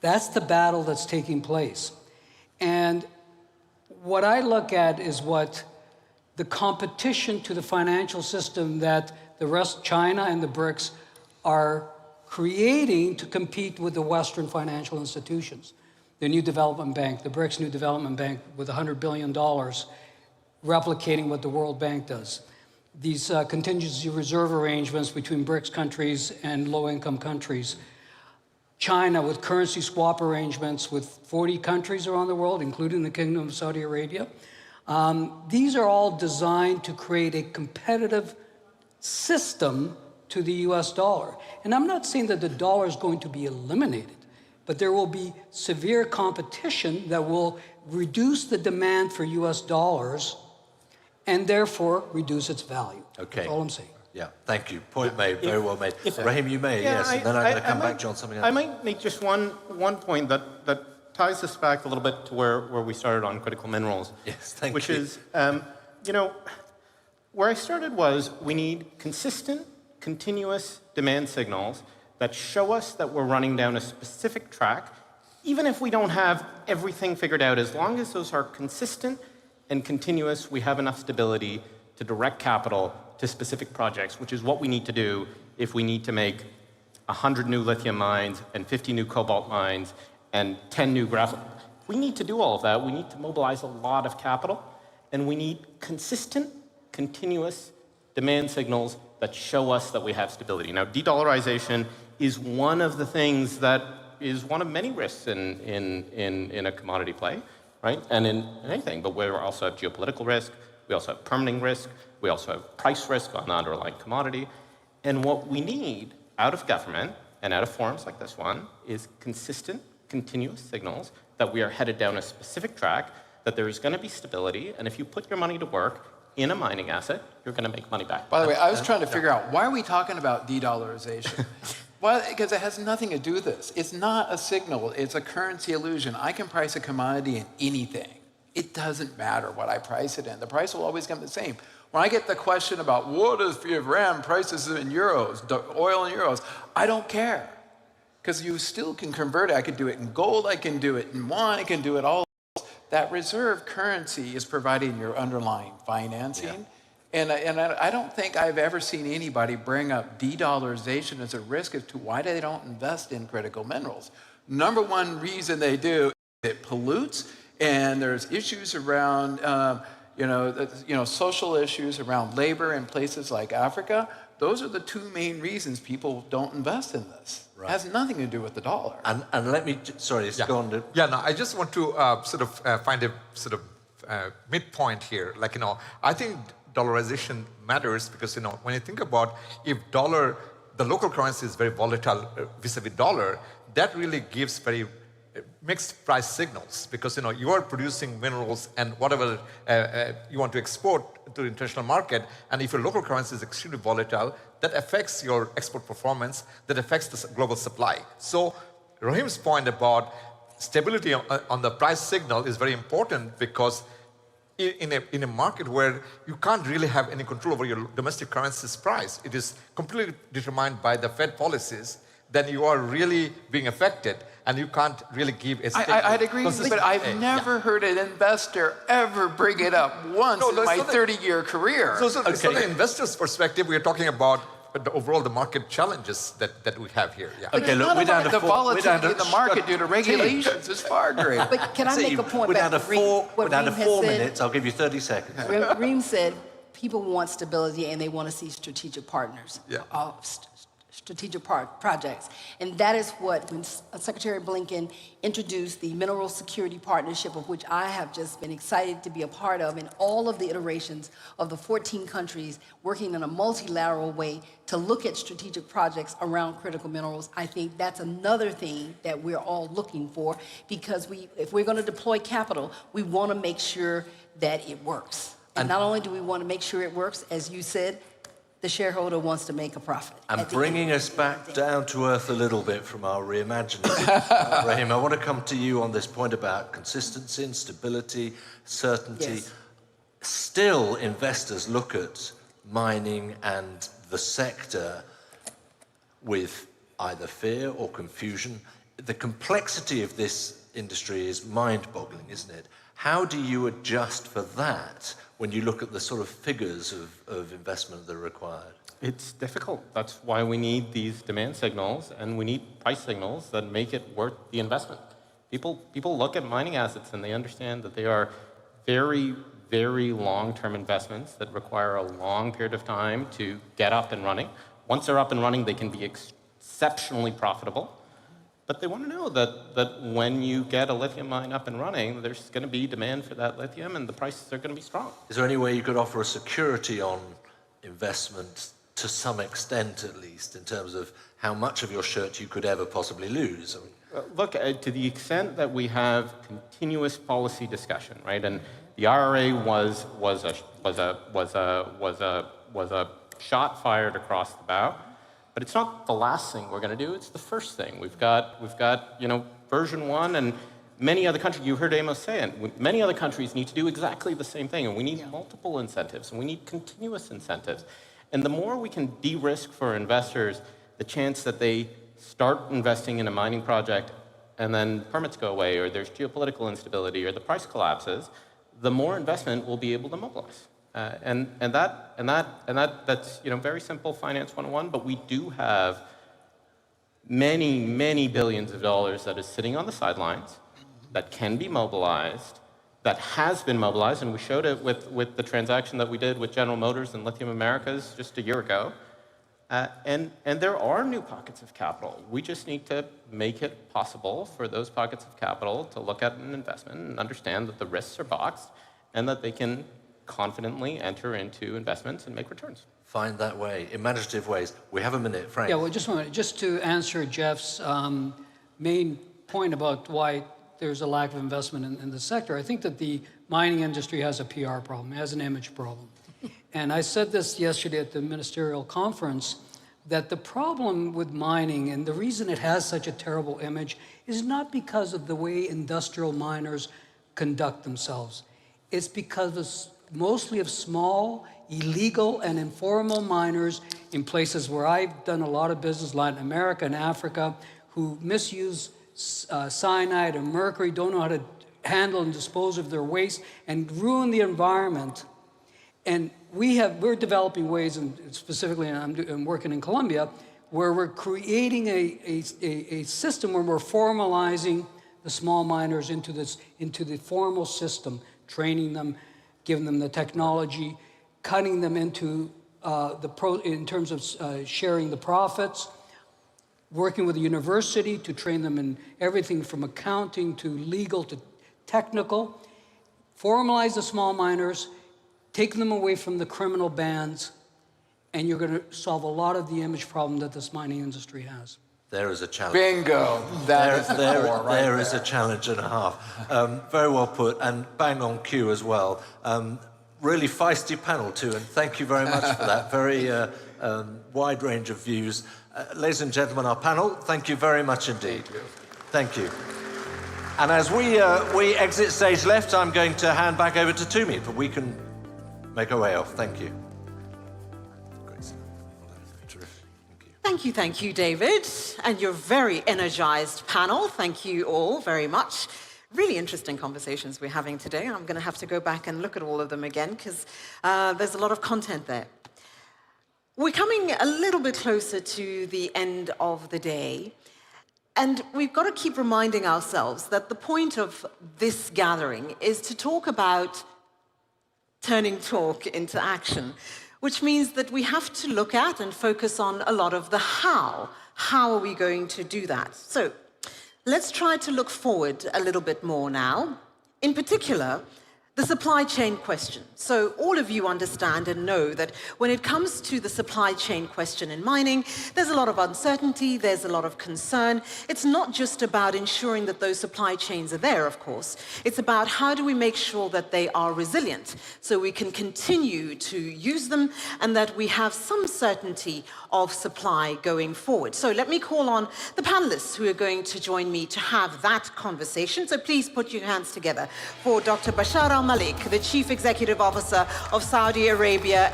battle that's taking place. And what I look at is what the competition to the financial system that the rest, China and the BRICS, are creating to compete with the Western financial institutions. The New Development Bank, the BRICS New Development Bank with $100 billion, replicating what the World Bank does. These contingency reserve arrangements between BRICS countries and low-income countries. China with currency swap arrangements with 40 countries around the world, including the Kingdom of Saudi Arabia. These are all designed to create a competitive system to the US dollar. And I'm not saying that the dollar is going to be eliminated, but there will be severe competition that will reduce the demand for US dollars and therefore reduce its value. Okay. That's all I'm saying. Yeah, thank you. Point made, very well made. Raheem, you may, yes, and then I'm going to come back, John, something else. I might make just one point that ties us back a little bit to where we started on critical minerals. Yes, thank you. Which is, where I started was we need consistent, continuous demand signals that show us that we're running down a specific track, even if we don't have everything figured out. As long as those are consistent and continuous, we have enough stability to direct capital to specific projects, which is what we need to do if we need to make 100 new lithium mines and 50 new cobalt mines and 10 new graphite. We need to do all of that. We need to mobilize a lot of capital, and we need consistent, continuous demand signals that show us that we have stability. Now, de-dollarization is one of the things that is one of many risks in a commodity play, right? And in anything, but we also have geopolitical risk, we also have permitting risk, we also have price risk on the underlying commodity. And what we need out of government and out of forums like this one is consistent, continuous signals that we are headed down a specific track, that there is going to be stability, and if you put your money to work in a mining asset, you're going to make money back. By the way, I was trying to figure out, why are we talking about de-dollarization? Well, because it has nothing to do with this. It's not a signal, it's a currency illusion. I can price a commodity in anything. It doesn't matter what I price it in. The price will always come the same. When I get the question about what if you have RAM prices in euros, oil in euros, I don't care. Because you still can convert it. I could do it in gold, I can do it in wine, I can do it all. That reserve currency is providing your underlying financing. Yeah. And I don't think I've ever seen anybody bring up de-dollarization as a risk as to why they don't invest in critical minerals. Number one reason they do is it pollutes, and there's issues around social issues around labor in places like Africa. Those are the two main reasons people don't invest in this. Right. It has nothing to do with the dollar. And let me, sorry, go on. I just want to find a midpoint here. I think dollarization matters because, when you think about if the local currency is very volatile vis-a-vis dollar, that really gives very mixed price signals because you are producing minerals and whatever you want to export to the international market, and if your local currency is extremely volatile, that affects your export performance, that affects the global supply. So Raheem's point about stability on the price signal is very important because in a market where you can't really have any control over your domestic currency's price, it is completely determined by the Fed policies, then you are really being affected, and you can't really give a statement. I'd agree, but I've never heard an investor ever bring it up once in my 30-year career. So from the investor's perspective, we're talking about the market challenges that we have here. Yeah. Okay, look, the volatility in the market due to regulations is far greater. But can I make a point back to what Reem has 4 said? minutes, I'll give you 30 seconds. Reem said people want stability and they want to see strategic partners. Yeah. strategic projects. And that is what, when Secretary Blinken introduced the Mineral Security Partnership, of which I have just been excited to be a part of, in all of the iterations of the 14 countries working in a multilateral way to look at strategic projects around critical minerals. I think that's another thing that we're all looking for, because if we're going to deploy capital, we want to make sure that it works. And not only do we want to make sure it works, as you said, the shareholder wants to make a profit. And bringing us back down to earth a little bit from our reimagining, Raheem, I want to come to you on this point about consistency and stability, certainty. Yes. Still, investors look at mining and the sector with either fear or confusion. The complexity of this industry is mind-boggling, isn't it? How do you adjust for that when you look at the sort of figures of investment that are required? It's difficult. That's why we need these demand signals, and we need price signals that make it worth the investment. People look at mining assets and they understand that they are very, very long-term investments that require a long period of time to get up and running. Once they're up and running, they can be exceptionally profitable. But they want to know that when you get a lithium mine up and running, there's going to be demand for that lithium and the prices are going to be strong. Is there any way you could offer a security on investment to some extent, at least, in terms of how much of your shirt you could ever possibly lose? Look, to the extent that we have continuous policy discussion, right? And the IRA was a shot fired across the bow. But it's not the last thing we're going to do, it's the first thing. We've got version 1, and many other countries, you heard Amos say it, many other countries need to do exactly the same thing, and we need multiple incentives, and we need continuous incentives. And the more we can de-risk for investors the chance that they start investing in a mining project and then permits go away, or there's geopolitical instability, or the price collapses, the more investment we'll be able to mobilize. That's very simple finance 101, but we do have many, many billions of dollars that is sitting on the sidelines that can be mobilized, that has been mobilized, and we showed it with the transaction that we did with General Motors and Lithium Americas just a year ago. And there are new pockets of capital. We just need to make it possible for those pockets of capital to look at an investment and understand that the risks are boxed and that they can confidently enter into investments and make returns. Find that way, imaginative ways. We have a minute, Frank. Yeah, well, just a minute. Just to answer Jeff's main point about why there's a lack of investment in the sector, I think that the mining industry has a PR problem, it has an image problem. And I said this yesterday at the ministerial conference, that the problem with mining and the reason it has such a terrible image is not because of the way industrial miners conduct themselves. It's because mostly of small, illegal, and informal miners in places where I've done a lot of business, Latin America and Africa, who misuse cyanide and mercury, don't know how to handle and dispose of their waste, and ruin the environment. And we're developing ways, and specifically I'm working in Colombia, where we're creating a system where we're formalizing the small miners into the formal system, training them, giving them the technology, cutting them into in terms of sharing the profits, working with the university to train them in everything from accounting to legal to technical, formalize the small miners, take them away from the criminal bands, and you're going to solve a lot of the image problem that this mining industry has. There is a challenge. Bingo. There is a challenge and a half. Very well put, and bang on cue as well. Really feisty panel too, and thank you very much for that. Very wide range of views. Ladies and gentlemen, our panel, thank you very much indeed. Thank you. And as we exit stage left, I'm going to hand back over to Tumi, but we can make our way off. Thank you. Thank you, David, and your very energized panel. Thank you all very much. Really interesting conversations we're having today. I'm going to have to go back and look at all of them again because there's a lot of content there. We're coming a little bit closer to the end of the day, and we've got to keep reminding ourselves that the point of this gathering is to talk about turning talk into action. which means that we have to look at and focus on a lot of the how. How are we going to do that? So let's try to look forward a little bit more now. In particular, the supply chain question. So all of you understand and know that when it comes to the supply chain question in mining, there's a lot of uncertainty, there's a lot of concern. It's not just about ensuring that those supply chains are there, of course. It's about how do we make sure that they are resilient so we can continue to use them and that we have some certainty of supply going forward. So let me call on the panelists who are going to join me to have that conversation. So please put your hands together for Dr. Bashar Al-Malik, the Chief Executive Officer of Saudi Arabia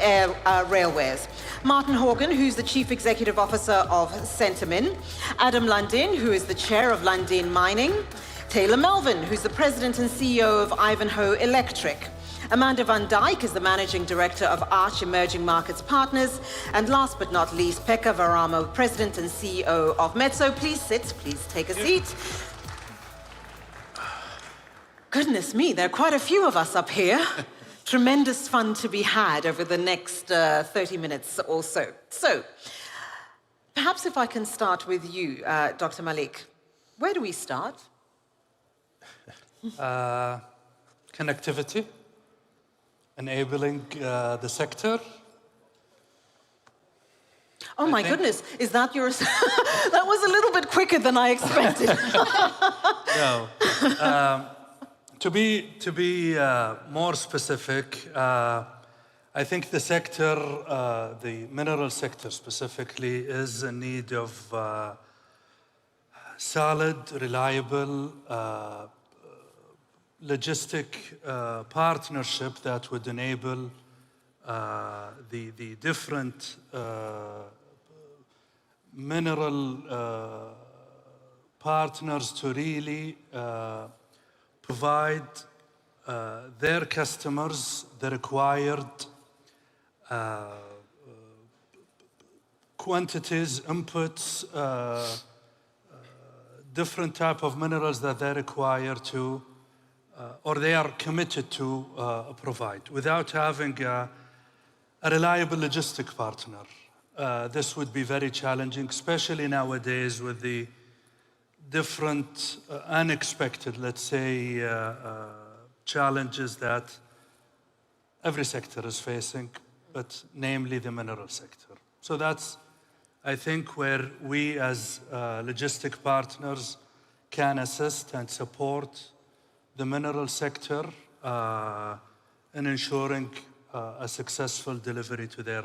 Railways. Martin Horgan, who's the Chief Executive Officer of Centamin. Adam Lundin, who is the Chair of Lundin Mining. Taylor Melvin, who's the President and CEO of Ivanhoe Electric. Amanda van Dijk is the Managing Director of Arch Emerging Markets Partners. And last but not least, Pekka Varamo, President and CEO of Metso. Please sit, please take a seat. Goodness me, there are quite a few of us up here. Tremendous fun to be had over the next 30 minutes or so. So, perhaps if I can start with you, Dr. Malik. Where do we start? Connectivity, enabling the sector. Oh my goodness, is that yours? That was a little bit quicker than I expected. No. To be more specific, I think the sector, the mineral sector specifically, is in need of solid, reliable, logistic partnership that would enable the different mineral partners to really provide their customers the required quantities, inputs, different type of minerals that they require to, or they are committed to provide, without having a reliable logistic partner. This would be very challenging, especially nowadays with the different unexpected, let's say, challenges that every sector is facing, but namely the mineral sector. So that's, I think, where we as logistic partners can assist and support the mineral sector in ensuring a successful delivery to their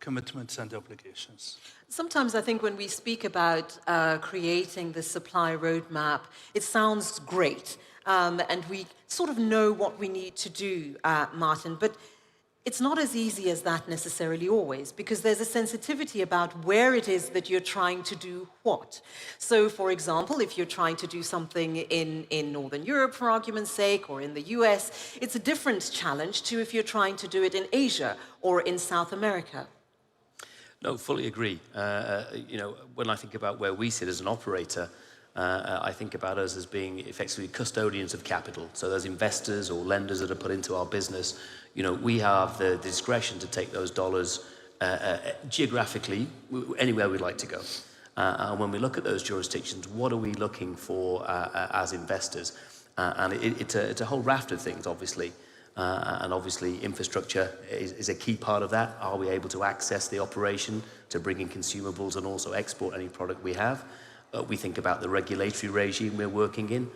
commitments and obligations. Sometimes I think when we speak about creating the supply roadmap, it sounds great. And we sort of know what we need to do, Martin, but it's not as easy as that necessarily always, because there's a sensitivity about where it is that you're trying to do what. So, for example, if you're trying to do something in Northern Europe, for argument's sake, or in the US, it's a different challenge to if you're trying to do it in Asia or in South America. No, fully agree. You know, when I think about where we sit as an operator, I think about us as being effectively custodians of capital. So those investors or lenders that are put into our business, you know, we have the discretion to take those dollars geographically anywhere we'd like to go. And when we look at those jurisdictions, what are we looking for as investors? And it's a whole raft of things, obviously. And obviously infrastructure is a key part of that. Are we able to access the operation to bring in consumables and also export any product we have? We think about the regulatory regime we're working in.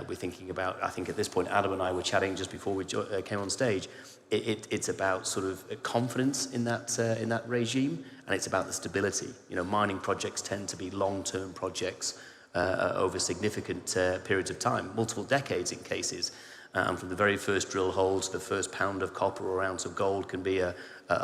We're thinking about, I think at this point, Adam and I were chatting just before we came on stage. It's about sort of confidence in that regime, and it's about the stability. You know, mining projects tend to be long-term projects over significant periods of time, multiple decades in cases. And from the very first drill hole to the first pound of copper or ounce of gold can be a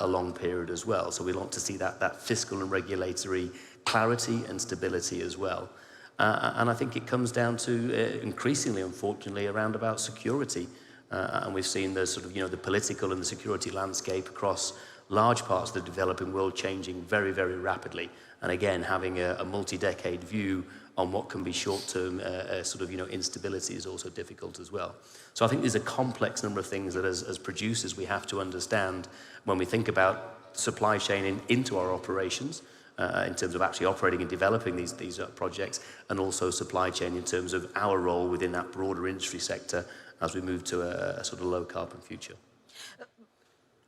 long period as well. So we want to see that fiscal and regulatory clarity and stability as well. And I think it comes down to increasingly, unfortunately, around about security. And we've seen the sort of, you know, the political and the security landscape across large parts of the developing world changing very, very rapidly. And again, having a multi-decade view on what can be short-term sort of, instability is also difficult as well. So I think there's a complex number of things that as producers we have to understand when we think about supply chain into our operations, in terms of actually operating and developing these projects, and also supply chain in terms of our role within that broader industry sector as we move to a sort of low carbon future.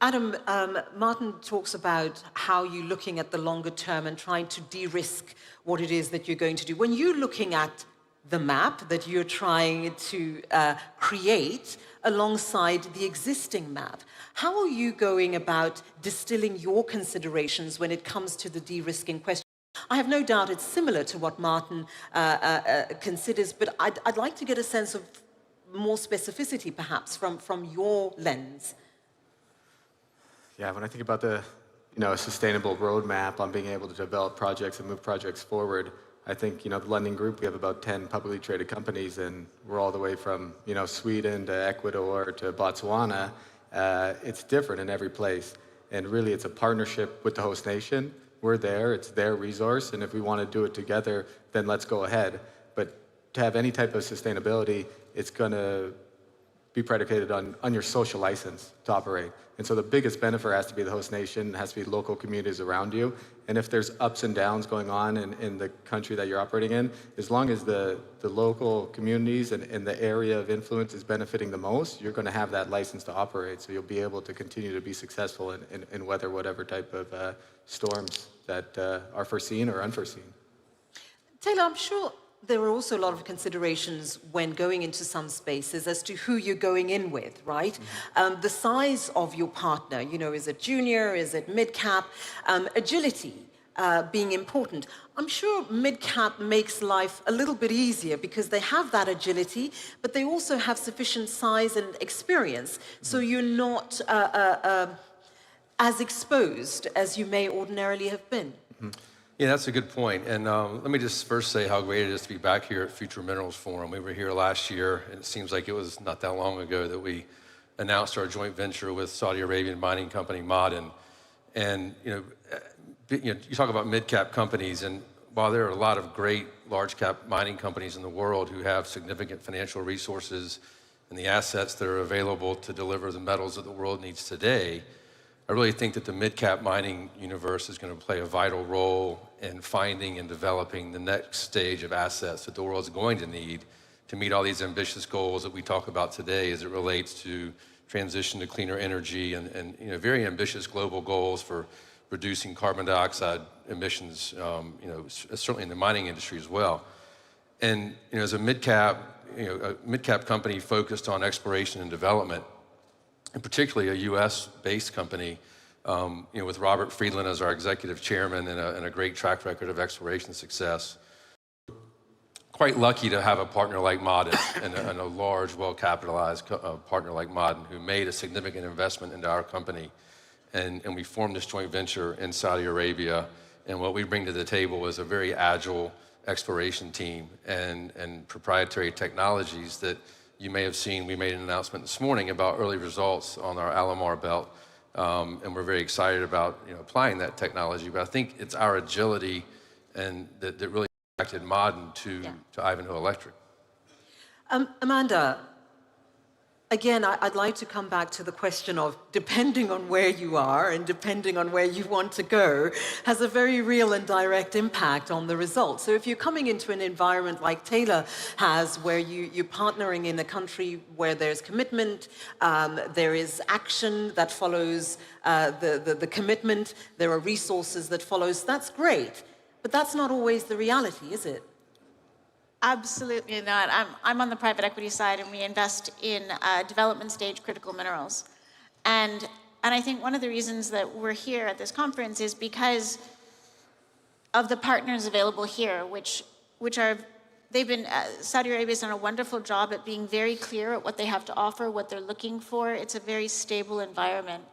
Adam, Martin talks about how you're looking at the longer term and trying to de-risk what it is that you're going to do. When you're looking at the map that you're trying to create alongside the existing map, how are you going about distilling your considerations when it comes to the de-risking question? I have no doubt it's similar to what Martin considers, but I'd like to get a sense of more specificity, perhaps, from your lens. Yeah, when I think about the a sustainable roadmap on being able to develop projects and move projects forward, I think the London Group, we have about 10 publicly traded companies, and we're all the way from Sweden to Ecuador to Botswana. It's different in every place, and really it's a partnership with the host nation. We're there, it's their resource, and if we want to do it together, then let's go ahead. But to have any type of sustainability, it's going to be predicated on your social license to operate. And so the biggest benefit has to be the host nation, has to be local communities around you. And if there's ups and downs going on in the country that you're operating in, as long as the local communities and the area of influence is benefiting the most, you're going to have that license to operate. So you'll be able to continue to be successful in weather whatever type of storms that are foreseen or unforeseen. Taylor, I'm sure there are also a lot of considerations when going into some spaces as to who you're going in with, right? Mm-hmm. The size of your partner, is it junior, is it mid-cap? Agility being important. I'm sure mid-cap makes life a little bit easier because they have that agility, but they also have sufficient size and experience, so you're not as exposed as you may ordinarily have been. Mm-hmm. Yeah, that's a good point. And let me just first say how great it is to be back here at Future Minerals Forum. We were here last year, and it seems like it was not that long ago that we announced our joint venture with Saudi Arabian mining company Ma'aden. And you talk about mid-cap companies, and while there are a lot of great large-cap mining companies in the world who have significant financial resources and the assets that are available to deliver the metals that the world needs today, I really think that the mid-cap mining universe is going to play a vital role in finding and developing the next stage of assets that the world's going to need to meet all these ambitious goals that we talk about today as it relates to transition to cleaner energy and very ambitious global goals for reducing carbon dioxide emissions, certainly in the mining industry as well. And as a mid-cap company focused on exploration and development, and particularly a U.S.-based company, with Robert Friedland as our executive chairman and a great track record of exploration success. Quite lucky to have a partner like Ma'aden and a large, well-capitalized partner like Ma'aden who made a significant investment into our company. And we formed this joint venture in Saudi Arabia. And what we bring to the table is a very agile exploration team and proprietary technologies that you may have seen. We made an announcement this morning about early results on our Alomar belt, and we're very excited about applying that technology. But I think it's our agility and that really attracted Ma'aden to Ivanhoe Electric. Amanda, again, I'd like to come back to the question of depending on where you are and depending on where you want to go has a very real and direct impact on the results. So if you're coming into an environment like Taylor has, where you're partnering in a country where there's commitment, there is action that follows the commitment, there are resources that follows, that's great. But that's not always the reality, is it? Absolutely not. I'm on the private equity side, and we invest in development stage critical minerals. And I think one of the reasons that we're here at this conference is because of the partners available here, which are, Saudi Arabia's done a wonderful job at being very clear at what they have to offer, what they're looking for. It's a very stable environment.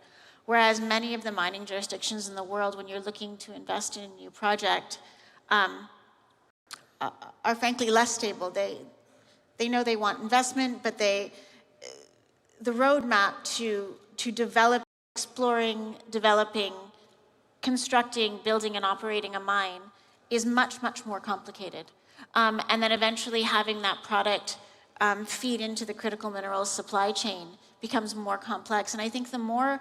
Whereas many of the mining jurisdictions in the world, when you're looking to invest in a new project, are frankly less stable. They know they want investment, but the roadmap to develop, exploring, developing, constructing, building, and operating a mine is much, much more complicated. and then eventually having that product feed into the critical minerals supply chain becomes more complex. And I think the more,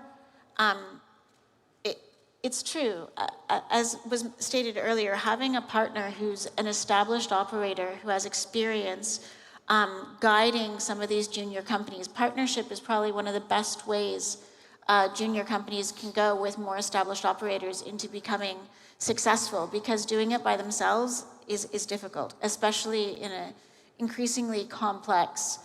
it's true, as was stated earlier, having a partner who's an established operator who has experience guiding some of these junior companies. Partnership is probably one of the best ways junior companies can go with more established operators into becoming successful, because doing it by themselves is difficult, especially in an increasingly complex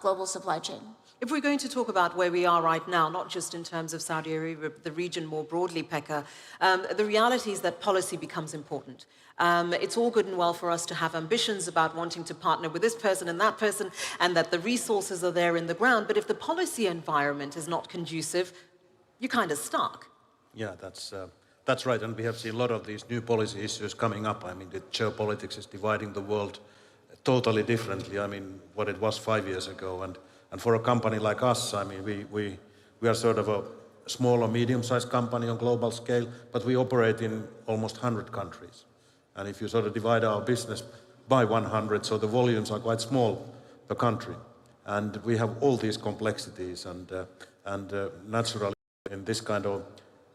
global supply chain. If we're going to talk about where we are right now, not just in terms of Saudi Arabia, but the region more broadly, Pekka, the reality is that policy becomes important. It's all good and well for us to have ambitions about wanting to partner with this person and that the resources are there in the ground, but if the policy environment is not conducive, you're kind of stuck. Yeah, that's right, and we have seen a lot of these new policy issues coming up. I mean, the geopolitics is dividing the world totally differently, I mean, what it was 5 years ago, and for a company like us, I mean, we are sort of a small or medium-sized company on global scale, but we operate in almost 100 countries. And if you sort of divide our business by 100, so the volumes are quite small per country. And we have all these complexities, and naturally in this kind of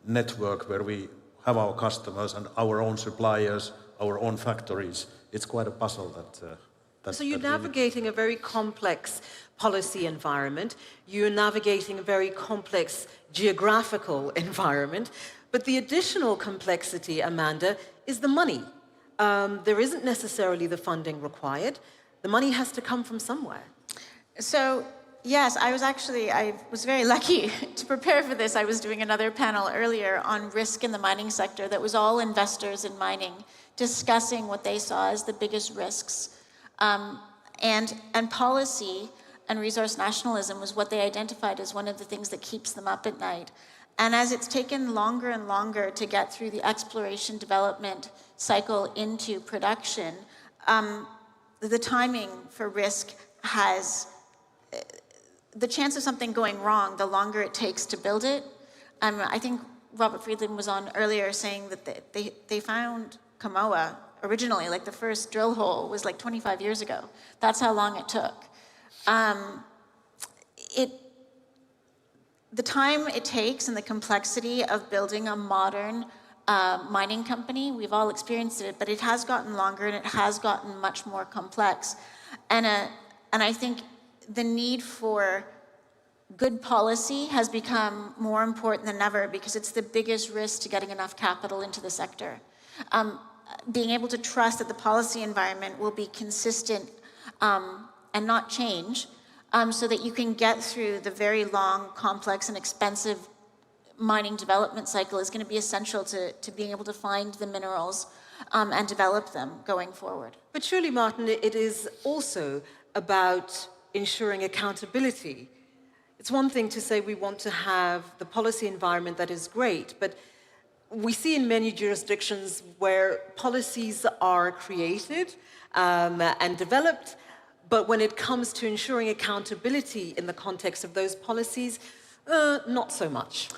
network where we have our customers and our own suppliers, our own factories, it's quite a puzzle that So you're navigating a very complex policy environment, you're navigating a very complex geographical environment, but the additional complexity, Amanda, is the money. There isn't necessarily the funding required. The money has to come from somewhere. So, yes, I was very lucky to prepare for this. I was doing another panel earlier on risk in the mining sector that was all investors in mining discussing what they saw as the biggest risks. And policy and resource nationalism was what they identified as one of the things that keeps them up at night. And as it's taken longer and longer to get through the exploration development cycle into production, the timing for risk has, the chance of something going wrong, the longer it takes to build it. I think Robert Friedland was on earlier saying that they found Kamoa originally, like the first drill hole was like 25 years ago. That's how long it took. The time it takes and the complexity of building a modern mining company, we've all experienced it, but it has gotten longer and it has gotten much more complex. And I think the need for good policy has become more important than ever because it's the biggest risk to getting enough capital into the sector. Being able to trust that the policy environment will be consistent and not change, so that you can get through the very long, complex, and expensive mining development cycle is going to be essential to being able to find the minerals and develop them going forward. But surely, Martin, it is also about ensuring accountability. It's one thing to say we want to have the policy environment that is great, but we see in many jurisdictions where policies are created and developed, but when it comes to ensuring accountability in the context of those policies, not so much.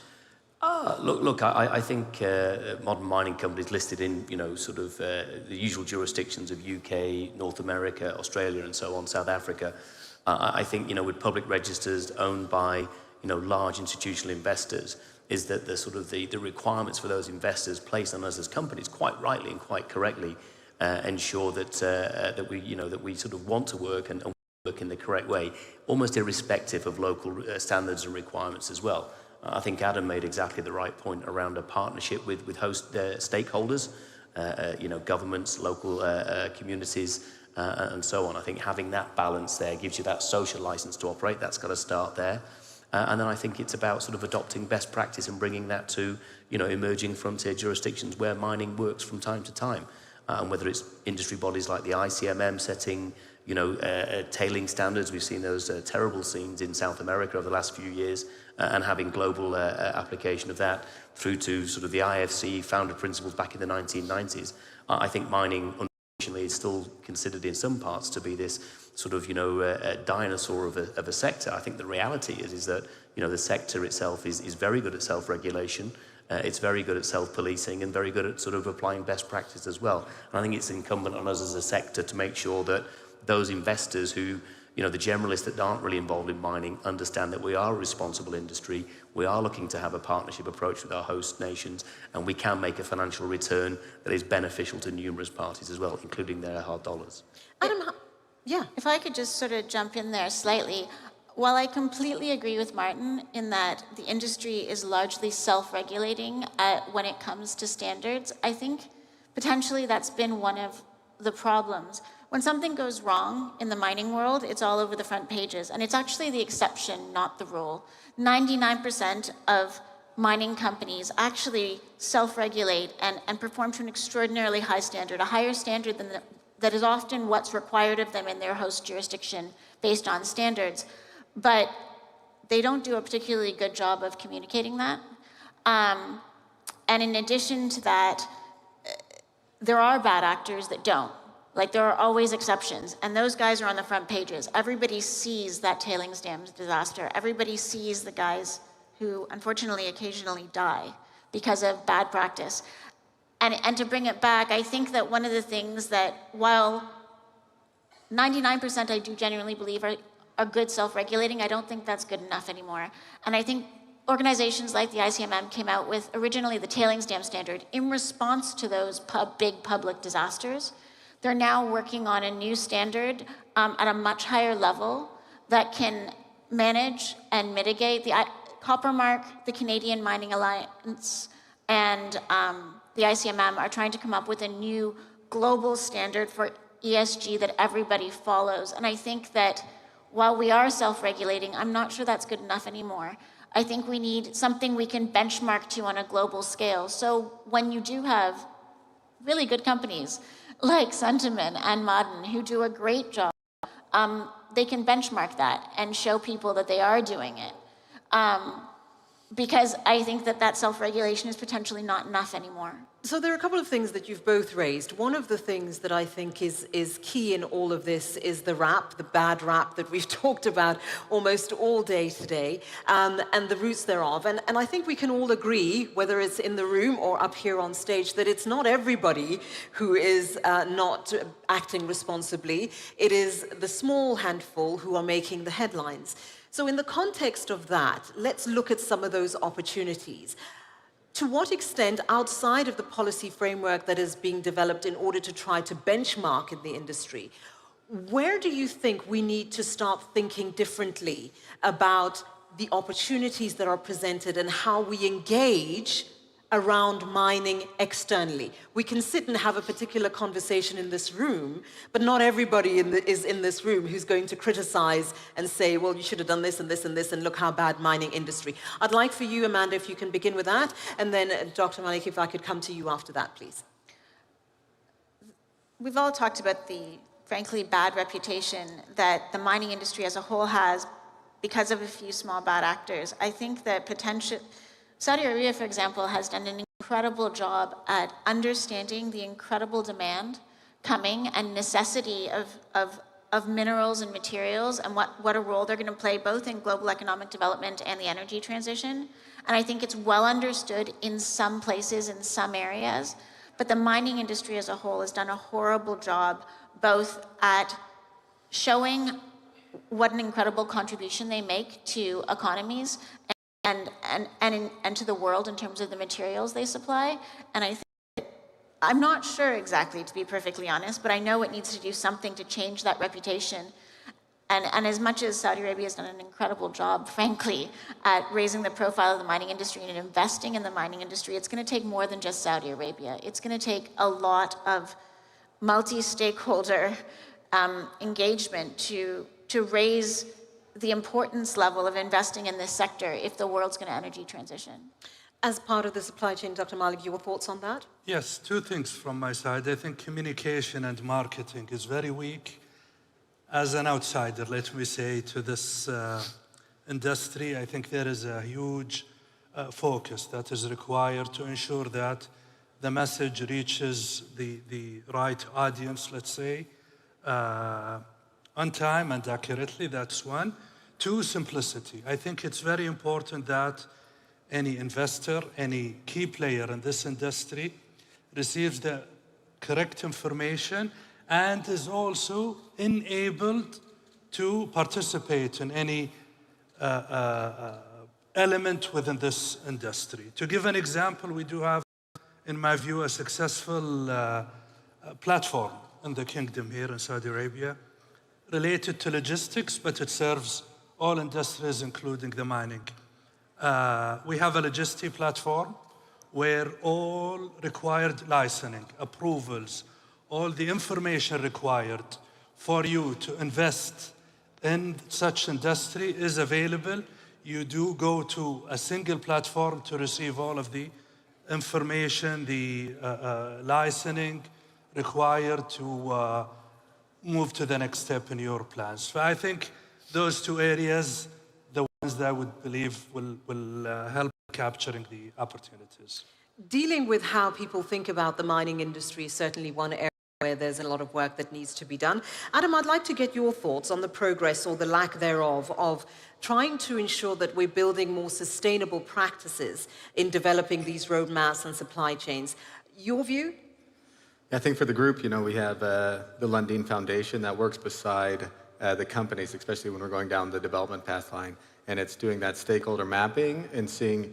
Look, I think modern mining companies listed in, sort of the usual jurisdictions of UK, North America, Australia, and so on, South Africa, I think, with public registers owned by, large institutional investors, is that the requirements for those investors placed on us as companies, quite rightly and quite correctly, ensure that we sort of want to work and work in the correct way, almost irrespective of local standards and requirements as well. I think Adam made exactly the right point around a partnership with host stakeholders, governments, local communities, and so on. I think having that balance there gives you that social license to operate. That's got to start there. And then I think it's about sort of adopting best practice and bringing that to, emerging frontier jurisdictions where mining works from time to time. And whether it's industry bodies like the ICMM setting, tailing standards. We've seen those terrible scenes in South America over the last few years, and having global application of that through to sort of the IFC founder principles back in the 1990s. I think mining, unfortunately, is still considered in some parts to be this sort of, a dinosaur of a sector. I think the reality is that, the sector itself is very good at self-regulation, It's very good at self-policing and very good at sort of applying best practice as well. And I think it's incumbent on us as a sector to make sure that those investors who, the generalists that aren't really involved in mining understand that we are a responsible industry, we are looking to have a partnership approach with our host nations, and we can make a financial return that is beneficial to numerous parties as well, including their hard dollars. Adam, if I could just sort of jump in there slightly. While I completely agree with Martin in that the industry is largely self-regulating when it comes to standards, I think potentially that's been one of the problems. When something goes wrong in the mining world, it's all over the front pages, and it's actually the exception, not the rule. 99% of mining companies actually self-regulate and perform to an extraordinarily high standard, a higher standard than that is often what's required of them in their host jurisdiction based on standards. But they don't do a particularly good job of communicating that. And in addition to that, there are bad actors that don't. Like, there are always exceptions, and those guys are on the front pages. Everybody sees that tailings dam disaster. Everybody sees the guys who, unfortunately, occasionally die because of bad practice. And to bring it back, I think that one of the things that, while 99% I do genuinely believe are good self-regulating, I don't think that's good enough anymore. And I think organizations like the ICMM came out with originally the tailings dam standard in response to those big public disasters. They're now working on a new standard at a much higher level that can manage and mitigate. The Copper Mark, the Canadian Mining Alliance, and the ICMM are trying to come up with a new global standard for ESG that everybody follows. And I think that while we are self-regulating, I'm not sure that's good enough anymore. I think we need something we can benchmark to on a global scale. So when you do have really good companies like Sentiment and Modern who do a great job, they can benchmark that and show people that they are doing it. Because I think that self-regulation is potentially not enough anymore. So there are a couple of things that you've both raised. One of the things that I think is key in all of this is the rap, the bad rap that we've talked about almost all day today, and the roots thereof. And I think we can all agree, whether it's in the room or up here on stage, that it's not everybody who is not acting responsibly. It is the small handful who are making the headlines. So in the context of that, let's look at some of those opportunities. To what extent, outside of the policy framework that is being developed in order to try to benchmark in the industry, where do you think we need to start thinking differently about the opportunities that are presented and how we engage around mining externally? We can sit and have a particular conversation in this room, but not everybody is in this room who's going to criticize and say, well, you should have done this and this and this, and look how bad mining industry. I'd like for you, Amanda, if you can begin with that, and then Dr. Malik, if I could come to you after that, please. We've all talked about the, frankly, bad reputation that the mining industry as a whole has because of a few small bad actors. I think that Saudi Arabia, for example, has done an incredible job at understanding the incredible demand coming and necessity of minerals and materials and what a role they're going to play both in global economic development and the energy transition. And I think it's well understood in some places, in some areas, but the mining industry as a whole has done a horrible job both at showing what an incredible contribution they make to economies and to the world in terms of the materials they supply. And I think, I'm not sure exactly, to be perfectly honest, but I know it needs to do something to change that reputation. And as much as Saudi Arabia has done an incredible job, frankly, at raising the profile of the mining industry and investing in the mining industry, it's going to take more than just Saudi Arabia. It's going to take a lot of multi-stakeholder engagement to raise the importance level of investing in this sector if the world's going to energy transition. As part of the supply chain, Dr. Malik, your thoughts on that? Yes, two things from my side. I think communication and marketing is very weak. As an outsider, let me say, to this industry, I think there is a huge focus that is required to ensure that the message reaches the right audience, let's say, on time and accurately. That's one. Two, simplicity. I think it's very important that any investor, any key player in this industry receives the correct information and is also enabled to participate in any element within this industry. To give an example, we do have, in my view, a successful platform in the kingdom here in Saudi Arabia related to logistics, but it serves all industries, including the mining. We have a logistics platform where all required licensing, approvals, all the information required for you to invest in such industry is available. You do go to a single platform to receive all of the information, the licensing required to move to the next step in your plans. So I think those two areas, the ones that I would believe will help capturing the opportunities. Dealing with how people think about the mining industry is certainly one area where there's a lot of work that needs to be done. Adam, I'd like to get your thoughts on the progress or the lack thereof of trying to ensure that we're building more sustainable practices in developing these roadmaps and supply chains. Your view? I think for the group, we have the Lundin Foundation that works beside the companies, especially when we're going down the development path line. And it's doing that stakeholder mapping and seeing,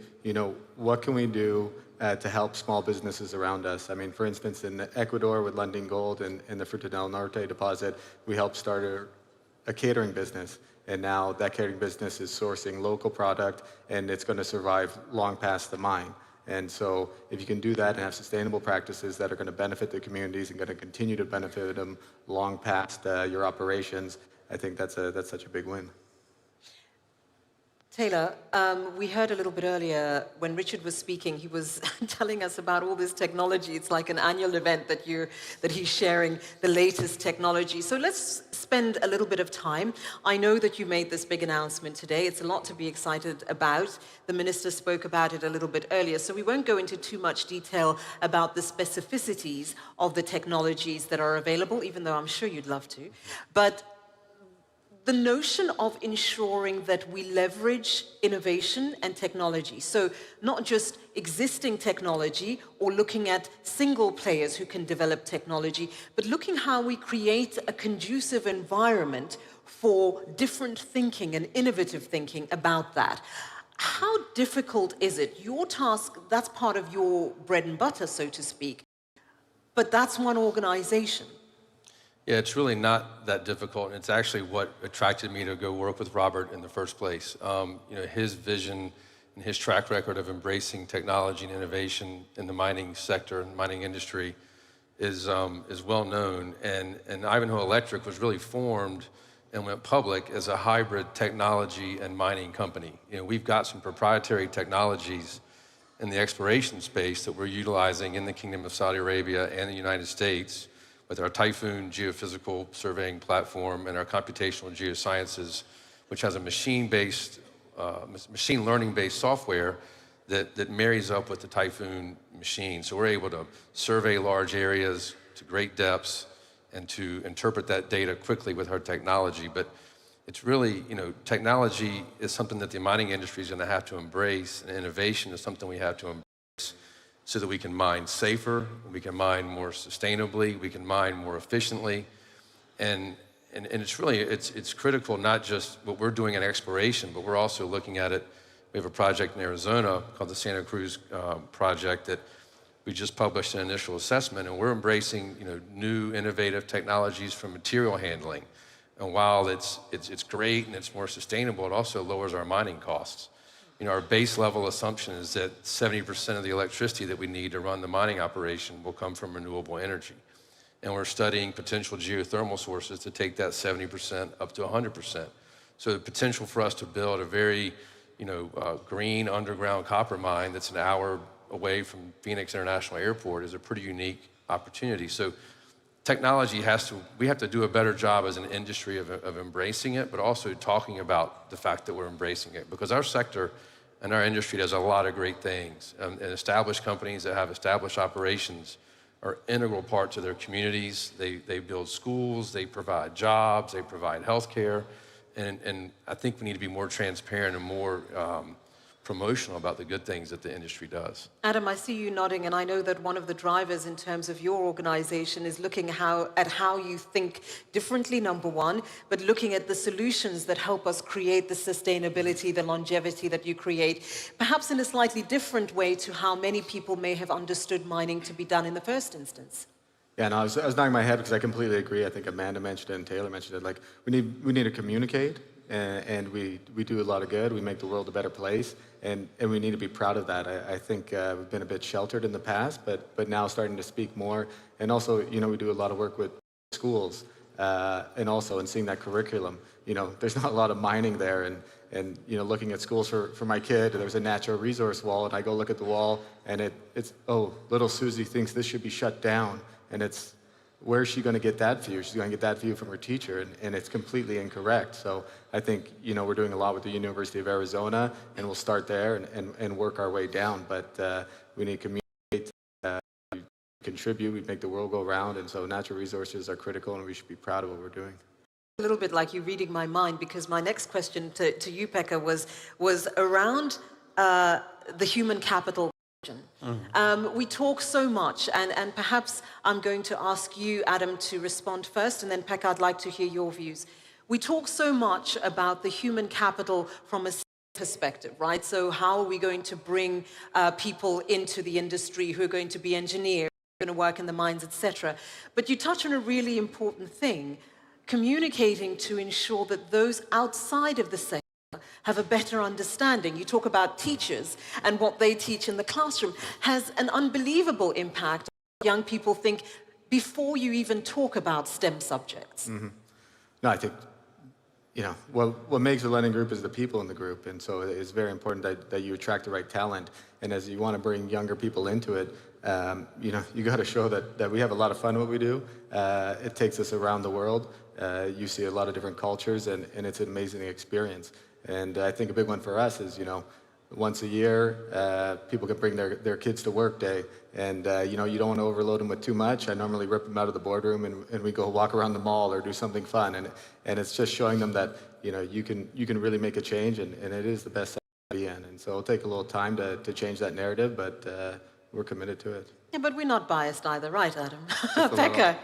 what can we do to help small businesses around us. I mean, for instance, in Ecuador with Lundin Gold and the Fruta del Norte deposit, we helped start a catering business. And now that catering business is sourcing local product and it's going to survive long past the mine. And so if you can do that and have sustainable practices that are going to benefit the communities and going to continue to benefit them long past your operations, I think that's such a big win. Taylor, we heard a little bit earlier when Richard was speaking, he was telling us about all this technology. It's like an annual event that he's sharing the latest technology. So let's spend a little bit of time. I know that you made this big announcement today. It's a lot to be excited about. The minister spoke about it a little bit earlier, so we won't go into too much detail about the specificities of the technologies that are available, even though I'm sure you'd love to. But the notion of ensuring that we leverage innovation and technology. So not just existing technology or looking at single players who can develop technology, but looking how we create a conducive environment for different thinking and innovative thinking about that. How difficult is it? Your task, that's part of your bread and butter, so to speak, but that's one organization. Yeah, it's really not that difficult, and it's actually what attracted me to go work with Robert in the first place. His vision and his track record of embracing technology and innovation in the mining sector and mining industry is well known. And Ivanhoe Electric was really formed and went public as a hybrid technology and mining company. We've got some proprietary technologies in the exploration space that we're utilizing in the Kingdom of Saudi Arabia and the United States, with our Typhoon geophysical surveying platform and our computational geosciences, which has a machine learning-based software that marries up with the Typhoon machine. So we're able to survey large areas to great depths and to interpret that data quickly with our technology. But it's really, technology is something that the mining industry is going to have to embrace, and innovation is something we have to embrace, so that we can mine safer, we can mine more sustainably, we can mine more efficiently. And it's really, it's critical, not just what we're doing in exploration, but we're also looking at it. We have a project in Arizona called the Santa Cruz project that we just published an initial assessment, and we're embracing new innovative technologies from material handling. And while it's great and it's more sustainable, it also lowers our mining costs. Our base level assumption is that 70% of the electricity that we need to run the mining operation will come from renewable energy. And we're studying potential geothermal sources to take that 70% up to 100%. So the potential for us to build a very, green underground copper mine that's an hour away from Phoenix International Airport is a pretty unique opportunity. So technology we have to do a better job as an industry of embracing it, but also talking about the fact that we're embracing it, because our sector and our industry does a lot of great things. And established companies that have established operations are integral parts of their communities. They build schools, they provide jobs, they provide healthcare. And I think we need to be more transparent and more promotional about the good things that the industry does. Adam, I see you nodding, and I know that one of the drivers in terms of your organization is looking at how you think differently, number one, but looking at the solutions that help us create the sustainability, the longevity that you create, perhaps in a slightly different way to how many people may have understood mining to be done in the first instance. Yeah, no, I was nodding my head because I completely agree. I think Amanda mentioned it and Taylor mentioned it. Like, we need to communicate, and we do a lot of good. We make the world a better place, and we need to be proud of that. I think we've been a bit sheltered in the past, but now starting to speak more. And also, you know, we do a lot of work with schools, and also in seeing that curriculum. You know, there's not a lot of mining there, and you know, looking at schools for my kid, there's a natural resource wall, and I go look at the wall, and it's, oh, little Susie thinks this should be shut down. And it's, where's she going to get that view? She's going to get that view from her teacher, and it's completely incorrect. So I think, you know, we're doing a lot with the University of Arizona, and we'll start there and work our way down. But we need to communicate, contribute, we make the world go round, and so natural resources are critical, and we should be proud of what we're doing. A little bit like you reading my mind, because my next question to you, Pekka, was around the human capital. We talk so much, and perhaps I'm going to ask you, Adam, to respond first, and then Pekka, I'd like to hear your views. We talk so much about the human capital from a perspective, right? So how are we going to bring people into the industry who are going to be engineers, who are going to work in the mines, etc. But you touch on a really important thing, communicating to ensure that those outside of the sector have a better understanding. You talk about teachers and what they teach in the classroom has an unbelievable impact on young people think before you even talk about STEM subjects. Mm-hmm. No, I think, you know, what makes the London group is the people in the group, and so it's very important that you attract the right talent, and as you want to bring younger people into it, you know, you got to show that we have a lot of fun what we do. It takes us around the world. You see a lot of different cultures, and it's an amazing experience. And I think a big one for us is, you know, once a year, people can bring their kids to work day, and you know, you don't want to overload them with too much. I normally rip them out of the boardroom, and we go walk around the mall or do something fun, and it's just showing them that, you know, you can really make a change, and it is the best to be in. And so it'll take a little time to change that narrative, but we're committed to it. Yeah, but we're not biased either, right, Adam? Pekka.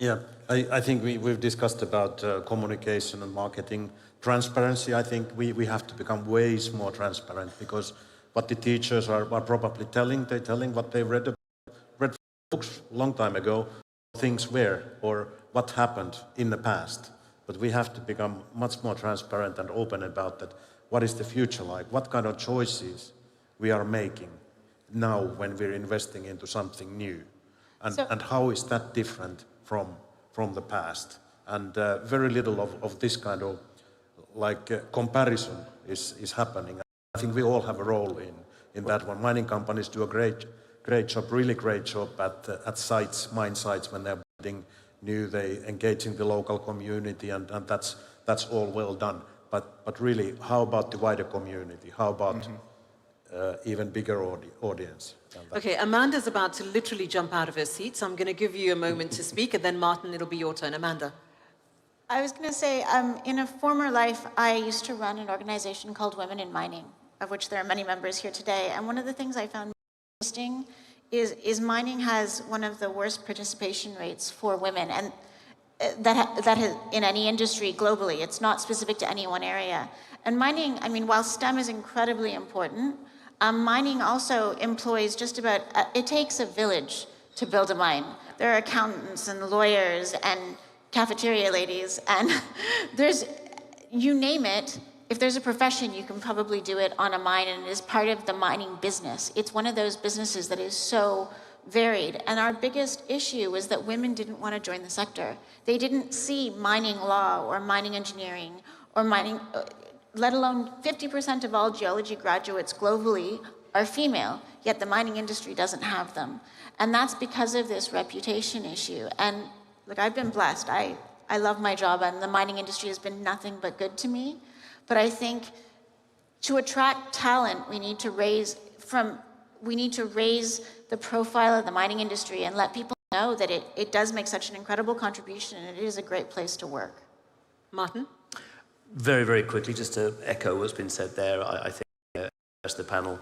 Yeah, I think we've discussed about communication and marketing. Transparency, I think we have to become ways more transparent, because what the teachers are probably telling, they're telling what they read books a long time ago, things were, or what happened in the past. But we have to become much more transparent and open about that. What is the future like? What kind of choices we are making now when we're investing into something new? And how is that different from the past? And very little of this kind of comparison is happening. I think we all have a role in that one. Mining companies do a great job, really great job at sites, mine sites, when they're building new, they engage in the local community, and that's all well done. But really, how about the wider community? How about even bigger audience? Okay, Amanda's about to literally jump out of her seat, so I'm going to give you a moment to speak, and then Martin, it'll be your turn. Amanda. I was going to say, in a former life, I used to run an organization called Women in Mining, of which there are many members here today. And one of the things I found interesting is mining has one of the worst participation rates for women, and that has, in any industry globally. It's not specific to any one area. And mining, I mean, while STEM is incredibly important, mining also employs just about, it takes a village to build a mine. There are accountants and lawyers and cafeteria ladies, and you name it, if there's a profession, you can probably do it on a mine, and it is part of the mining business. It's one of those businesses that is so varied. And our biggest issue was that women didn't want to join the sector. They didn't see mining law or mining engineering or mining, let alone 50% of all geology graduates globally are female, yet the mining industry doesn't have them. And that's because of this reputation issue. And look, I've been blessed. I love my job, and the mining industry has been nothing but good to me. But I think to attract talent, we need to raise the profile of the mining industry and let people know that it does make such an incredible contribution, and it is a great place to work. Martin? Very, very quickly, just to echo what's been said there, I think rest of the panel.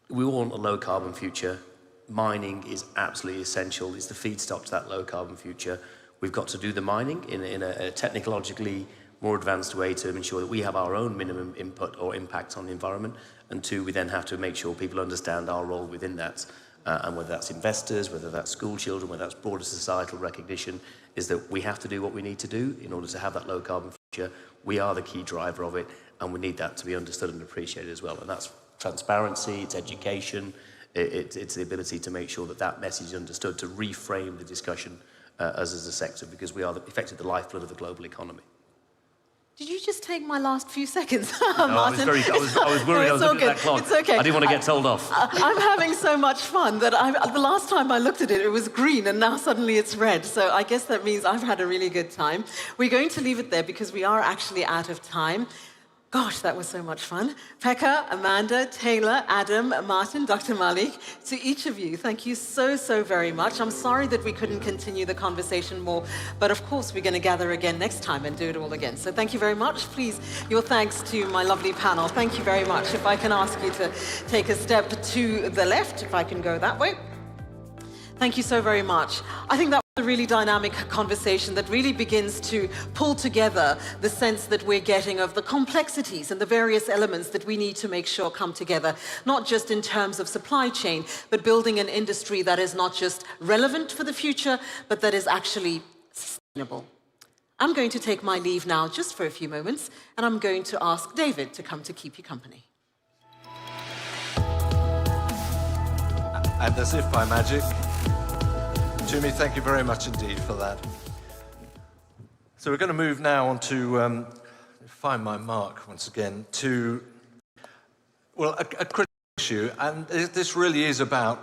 We all want a low carbon future. Mining is absolutely essential. It's the feedstock to that low carbon future. We've got to do the mining in a technologically more advanced way to ensure that we have our own minimum input or impact on the environment. And two, we then have to make sure people understand our role within that. And whether that's investors, whether that's school children, whether that's broader societal recognition, is that we have to do what we need to do in order to have that low carbon future. We are the key driver of it, and we need that to be understood and appreciated as well. And that's transparency, it's education, it's the ability to make sure that that message is understood, to reframe the discussion as a sector, because we are effectively the lifeblood of the global economy. Did you just take my last few seconds, No, Martin? I was worried. I was looking at that clock. It's okay. I didn't want to get told off. I'm having so much fun that the last time I looked at it, it was green, and now suddenly it's red. So I guess that means I've had a really good time. We're going to leave it there because we are actually out of time. Gosh, that was so much fun. Pekka, Amanda, Taylor, Adam, Martin, Dr. Malik, to each of you, thank you so, so very much. I'm sorry that we couldn't continue the conversation more, but of course we're going to gather again next time and do it all again. So thank you very much. Please, your thanks to my lovely panel. Thank you very much. If I can ask you to take a step to the left, if I can go that way. Thank you so very much. I think that was a really dynamic conversation that really begins to pull together the sense that we're getting of the complexities and the various elements that we need to make sure come together, not just in terms of supply chain, but building an industry that is not just relevant for the future, but that is actually sustainable. I'm going to take my leave now just for a few moments, and I'm going to ask David to come to keep you company. And as if by magic, Jimmy, thank you very much indeed for that. So we're going to move now on to, find my mark once again, to, well, a critical issue. And this really is about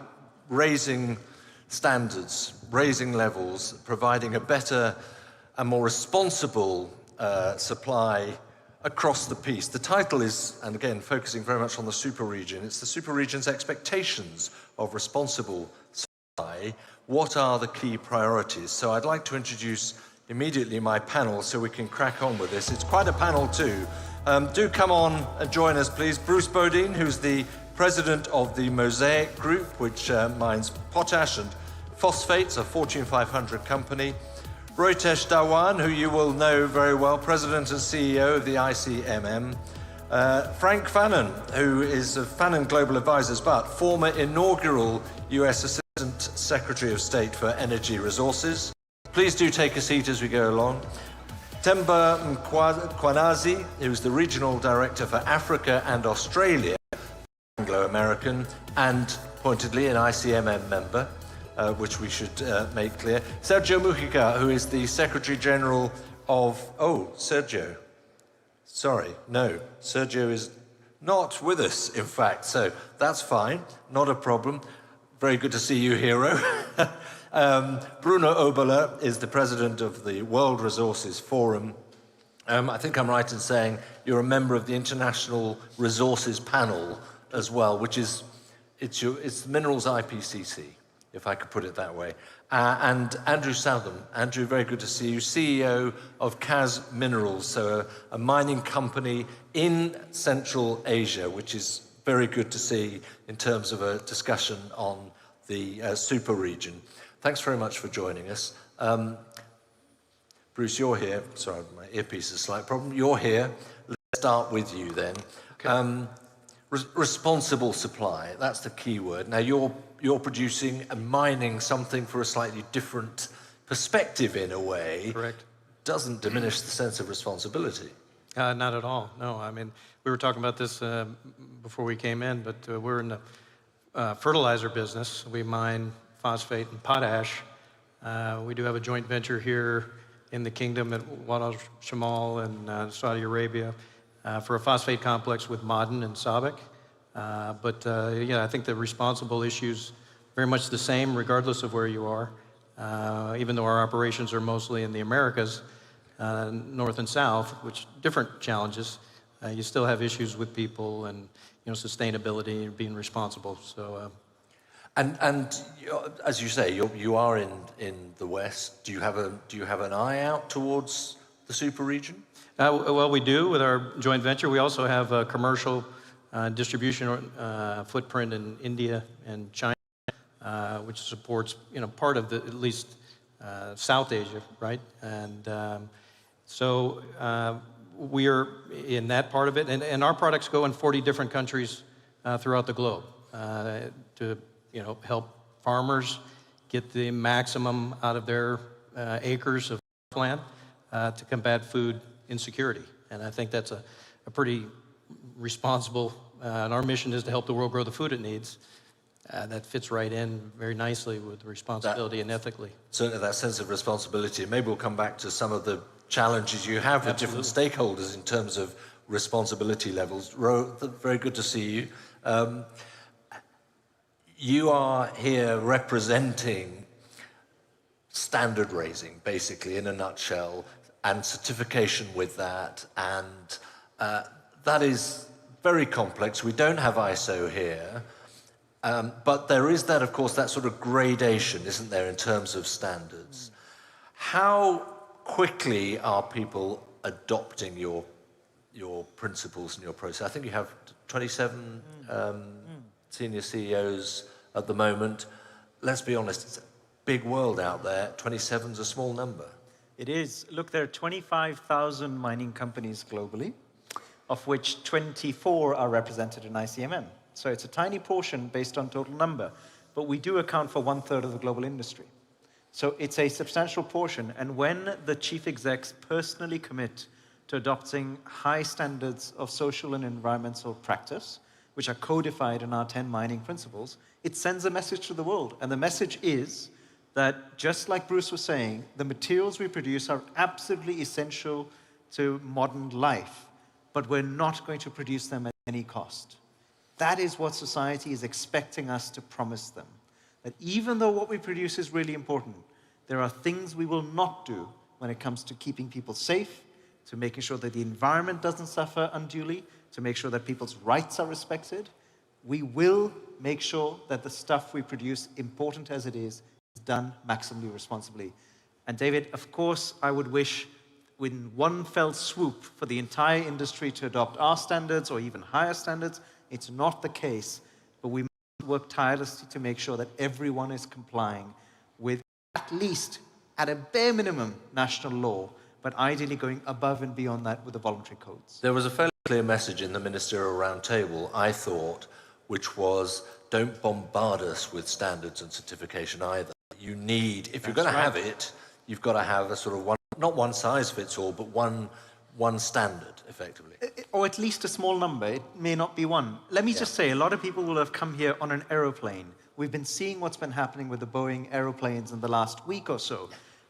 raising standards, raising levels, providing a better and more responsible supply across the piece. The title is, and again, focusing very much on the super region, it's the super region's expectations of responsible supply. What are the key priorities? So I'd like to introduce immediately my panel so we can crack on with this. It's quite a panel too. Do come on and join us, please. Bruce Bodine, who's the president of the Mosaic Group, which mines potash and phosphates, a Fortune 500 company. Roitesh Dhawan, who you will know very well, president and CEO of the ICMM. Frank Fannon, who is of Fannon Global Advisors, but former inaugural US Assistant Secretary of State for Energy Resources. Please do take a seat as we go along. Temba Mkwanazi, who's the Regional Director for Africa and Australia, Anglo-American, and pointedly an ICMM member, which we should make clear. Sergio Mujica, who is the Secretary General of... Oh, Sergio. Sorry, no, Sergio is not with us, in fact, so that's fine, not a problem. Very good to see you, hero. Bruno Oberle is the president of the World Resources Forum. I think I'm right in saying you're a member of the International Resources Panel as well, which is, it's the Minerals IPCC, if I could put it that way. And Andrew Southam. Andrew, very good to see you, CEO of KAICC Minerals, so a mining company in Central Asia, which is very good to see in terms of a discussion on the super region. Thanks very much for joining us. Bruce, you're here. Sorry, my earpiece is a slight problem. You're here. Let's start with you then. Okay. Responsible supply, that's the key word. Now you're producing and mining something for a slightly different perspective in a way. Correct. Doesn't diminish the sense of responsibility. Not at all, no. I mean, we were talking about this before we came in, but we're in the fertilizer business. We mine phosphate and potash. We do have a joint venture here in the kingdom at Wad Al Shamal in Saudi Arabia for a phosphate complex with Ma'aden and SABIC. Yeah, I think the responsible issue's very much the same regardless of where you are. Even though our operations are mostly in the Americas, North and South, which different challenges, you still have issues with people and sustainability and being responsible. So, and as you say, you are in the West. Do you have an eye out towards the super region? Well, we do with our joint venture. We also have commercial distribution footprint in India and China, which supports part of at least South Asia, right? And so we're in that part of it, and our products go in 40 different countries throughout the globe to help farmers get the maximum out of their acres of land to combat food insecurity. And I think that's a pretty responsible, and our mission is to help the world grow the food it needs. That fits right in very nicely with responsibility and ethically. Certainly that sense of responsibility. Maybe we'll come back to some of the challenges you have with different stakeholders in terms of responsibility levels. Ro, very good to see you. You are here representing standard raising, basically, in a nutshell, and certification with that, and that is very complex. We don't have ISO here, but there is that, of course, that sort of gradation, isn't there, in terms of standards. How quickly are people adopting your principles and your process? I think you have 27 senior CEOs at the moment. Let's be honest, it's a big world out there. 27's a small number. It is. Look, there are 25,000 mining companies globally, of which 24 are represented in ICMM. So it's a tiny portion based on total number, but we do account for 1/3 of the global industry. So it's a substantial portion, and when the chief execs personally commit to adopting high standards of social and environmental practice, which are codified in our 10 mining principles, it sends a message to the world. And the message is that, just like Bruce was saying, the materials we produce are absolutely essential to modern life, but we're not going to produce them at any cost. That is what society is expecting us to promise them. That even though what we produce is really important, there are things we will not do when it comes to keeping people safe, to making sure that the environment doesn't suffer unduly, to make sure that people's rights are respected. We will make sure that the stuff we produce, important as it is done maximally responsibly. And David, of course, I would wish in one fell swoop for the entire industry to adopt our standards or even higher standards. It's not the case, but we must work tirelessly to make sure that everyone is complying with at least, at a bare minimum, national law, but ideally going above and beyond that with the voluntary codes. There was a fairly clear message in the ministerial roundtable, I thought, which was, don't bombard us with standards and certification either. You need, if you're going to have it, you've got to have a sort of one, not one size fits all, but one standard, effectively. Or at least a small number. It may not be one. Let me just say, a lot of people will have come here on an aeroplane. We've been seeing what's been happening with the Boeing aeroplanes in the last week or so.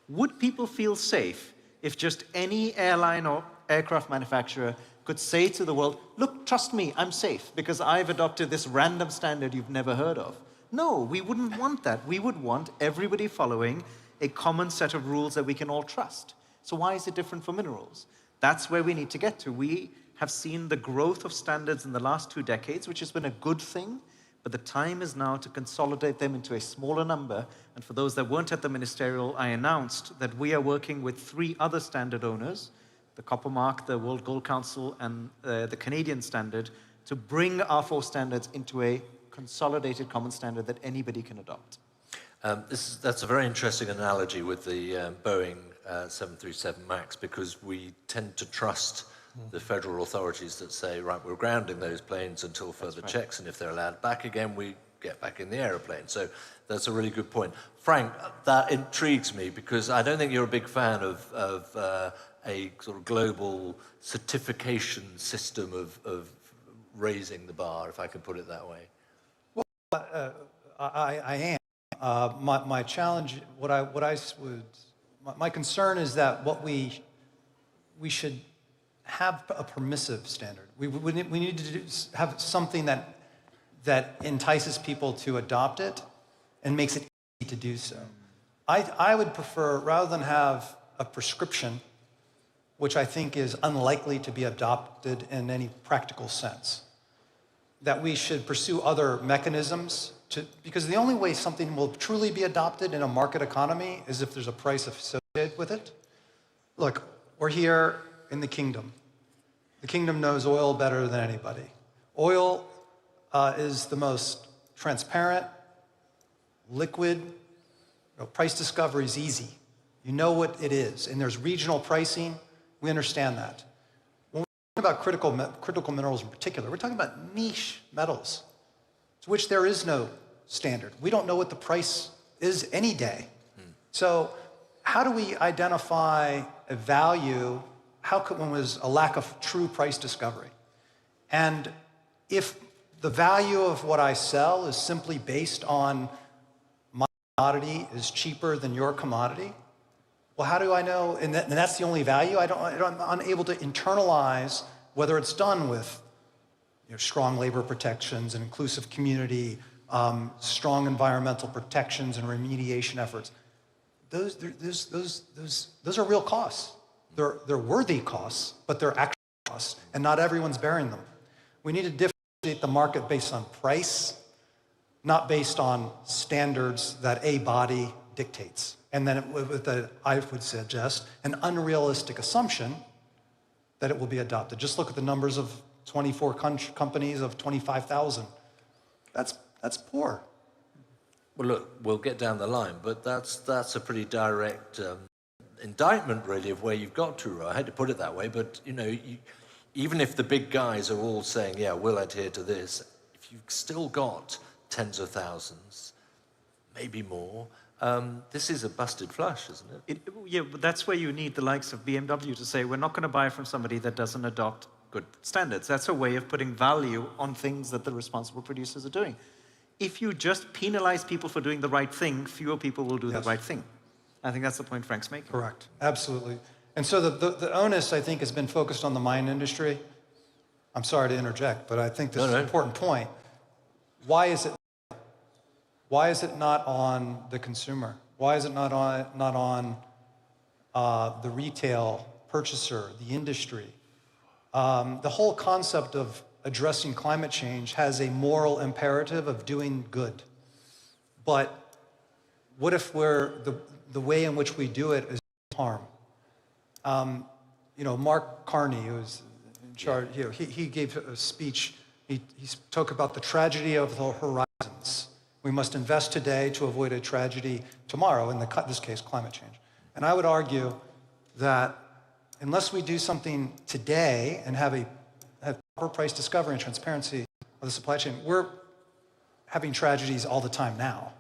Would people feel safe if just any airline or aircraft manufacturer could say to the world, look, trust me, I'm safe because I've adopted this random standard you've never heard of? No, we wouldn't want that. We would want everybody following a common set of rules that we can all trust. So why is it different for minerals? That's where we need to get to. We have seen the growth of standards in the last 2 decades, which has been a good thing, but the time is now to consolidate them into a smaller number. And for those that weren't at the ministerial, I announced that we are working with 3 other standard owners, the Copper Mark, the World Gold Council, and the Canadian standard, to bring our 4 standards into a consolidated common standard that anybody can adopt. That's a very interesting analogy with the Boeing 737 MAX, because we tend to trust the federal authorities that say, right, we're grounding those planes until further checks, and if they're allowed back again, we get back in the aeroplane. So that's a really good point. Frank, that intrigues me, because I don't think you're a big fan of a sort of global certification system of raising the bar, if I can put it that way. Well, I am. My challenge, my concern is that what we should have a permissive standard. We need to have something that entices people to adopt it and makes it easy to do so. I would prefer, rather than have a prescription, which I think is unlikely to be adopted in any practical sense, that we should pursue other mechanisms because the only way something will truly be adopted in a market economy is if there's a price associated with it. Look, we're here in the kingdom. The kingdom knows oil better than anybody. Oil is the most transparent, liquid. Price discovery is easy. You know what it is, and there's regional pricing. We understand that. When we're talking about critical minerals in particular, we're talking about niche metals, to which there is no standard. We don't know what the price is any day. So how do we identify a value? When there's a lack of true price discovery? And if the value of what I sell is simply based on my commodity is cheaper than your commodity, well, how do I know? And that's the only value. I'm unable to internalize whether it's done with strong labor protections and inclusive community, strong environmental protections and remediation efforts. Those are real costs. They're worthy costs, but they're actual costs, and not everyone's bearing them. We need to differentiate the market based on price, not based on standards that a body dictates. And then I would suggest, an unrealistic assumption that it will be adopted. Just look at the numbers of 24 companies of 25,000. That's poor. Well, look, we'll get down the line, but that's a pretty direct indictment, really, of where you've got to. I hate to put it that way, but even if the big guys are all saying, yeah, we'll adhere to this, if you've still got tens of thousands, maybe more, this is a busted flush, isn't it? Yeah, but that's where you need the likes of BMW to say, we're not going to buy from somebody that doesn't adopt good standards. That's a way of putting value on things that the responsible producers are doing. If you just penalize people for doing the right thing, fewer people will do the right thing. I think that's the point Frank's making. Correct, absolutely. And so the onus, I think, has been focused on the mine industry. I'm sorry to interject, but I think this is an important point. Why is it not on the consumer? Why is it not on the retail purchaser, the industry? The whole concept of addressing climate change has a moral imperative of doing good. But what if the way in which we do it is harm? Mark Carney, who was in charge, he gave a speech. He spoke about the tragedy of the horizons. We must invest today to avoid a tragedy tomorrow, in this case, climate change. And I would argue that unless we do something today and have proper price discovery and transparency of the supply chain, we're having tragedies all the time now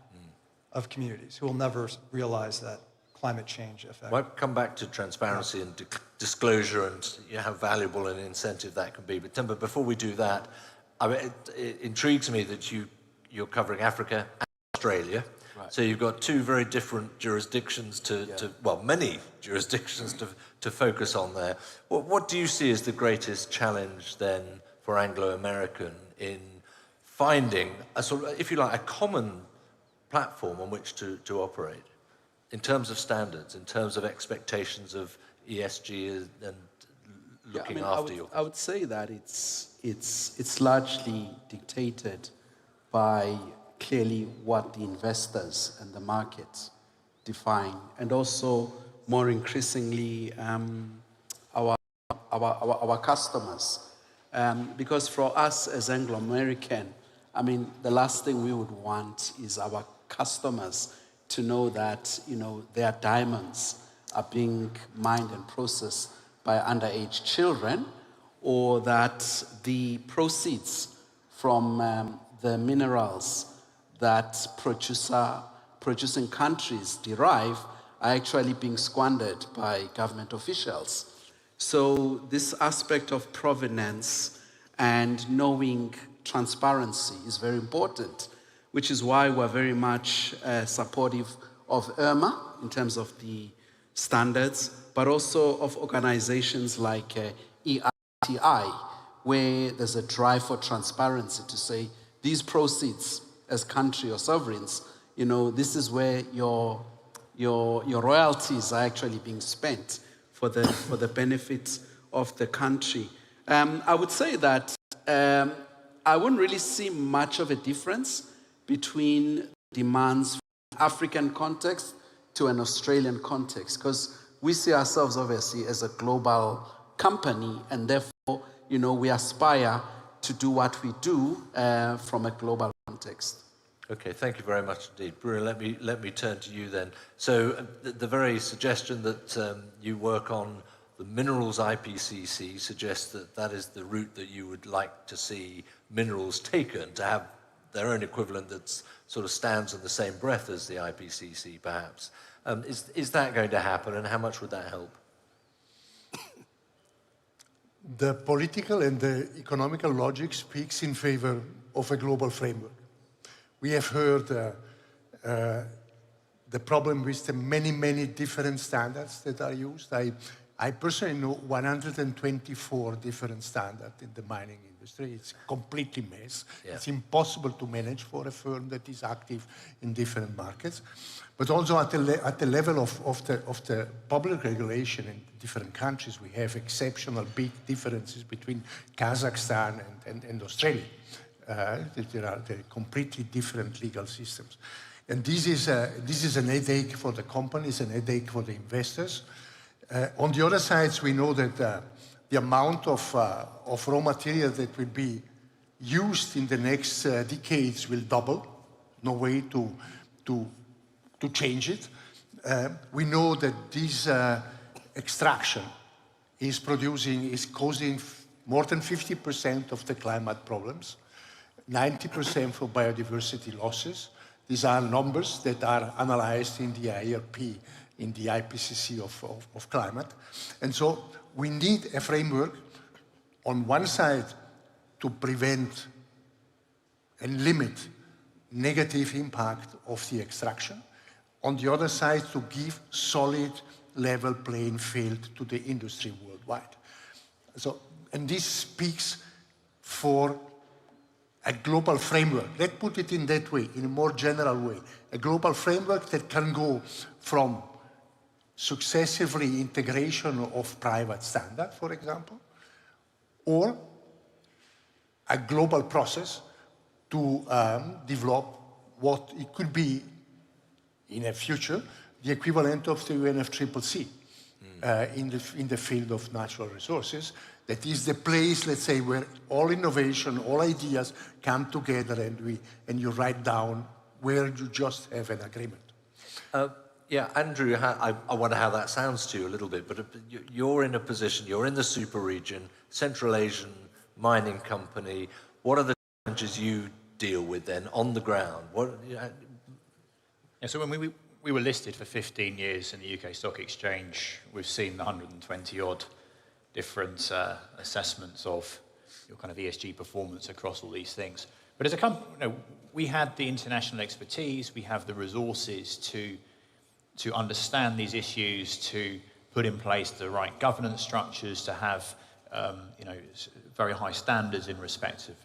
of communities who will never realize that climate change effect. We'll come back to transparency and disclosure and how valuable an incentive that can be. But Timber, before we do that, it intrigues me that you're covering Africa and Australia. Right. So you've got two very different jurisdictions many jurisdictions to focus on there. What do you see as the greatest challenge then for Anglo-American in finding a sort of, if you like, a common platform on which to operate in terms of standards, in terms of expectations of ESG and looking after you? I would say that it's largely dictated by clearly what the investors and the markets define, and also more increasingly our customers. Because for us as Anglo-American, the last thing we would want is our customers to know that their diamonds are being mined and processed by underage children, or that the proceeds from the minerals that producing countries derive are actually being squandered by government officials. So this aspect of provenance and knowing transparency is very important, which is why we're very much supportive of IRMA in terms of the standards, but also of organizations like EITI, where there's a drive for transparency to say these proceeds as country or sovereigns, this is where your royalties are actually being spent for the benefit of the country. I would say that I wouldn't really see much of a difference between demands from an African context to an Australian context, because we see ourselves obviously as a global company, and therefore, we aspire to do what we do from a global context. Okay, thank you very much indeed. Bruno, let me turn to you then. So the very suggestion that you work on the minerals IPCC suggests that that is the route that you would like to see minerals taken, to have their own equivalent that sort of stands in the same breath as the IPCC, perhaps. Is that going to happen, and how much would that help? The political and the economical logic speaks in favor of a global framework. We have heard the problem with the many different standards that are used. I personally know 124 different standards in the mining industry. It's completely mess. Yeah. It's impossible to manage for a firm that is active in different markets. But also at the level of the public regulation in different countries, we have exceptional big differences between Kazakhstan and Australia. There are completely different legal systems. And this is an headache for the companies, an headache for the investors. On the other side, we know that the amount of raw material that will be used in the next decades will double. No way to change it. We know that this extraction is causing more than 50% of the climate problems, 90% for biodiversity losses. These are numbers that are analyzed in the IRP, in the IPCC of climate. And so we need a framework on one side to prevent and limit negative impact of the extraction. On the other side, to give solid level playing field to the industry worldwide. So, and this speaks for a global framework. Let's put it in that way, in a more general way. A global framework that can go from successively integration of private standard, for example, or a global process to develop what it could be in a future, the equivalent of the UNFCCC in the field of natural resources. That is the place, let's say, where all innovation, all ideas come together and you write down where you just have an agreement. Yeah, Andrew, I wonder how that sounds to you a little bit, but you're in a position, you're in the super region, Central Asian mining company. What are the challenges you deal with then on the ground? Yeah, so when we were listed for 15 years in the UK Stock Exchange, we've seen the 120 odd different assessments of your kind of ESG performance across all these things. But as a company, we had the international expertise, we have the resources to understand these issues, to put in place the right governance structures, to have very high standards in respect of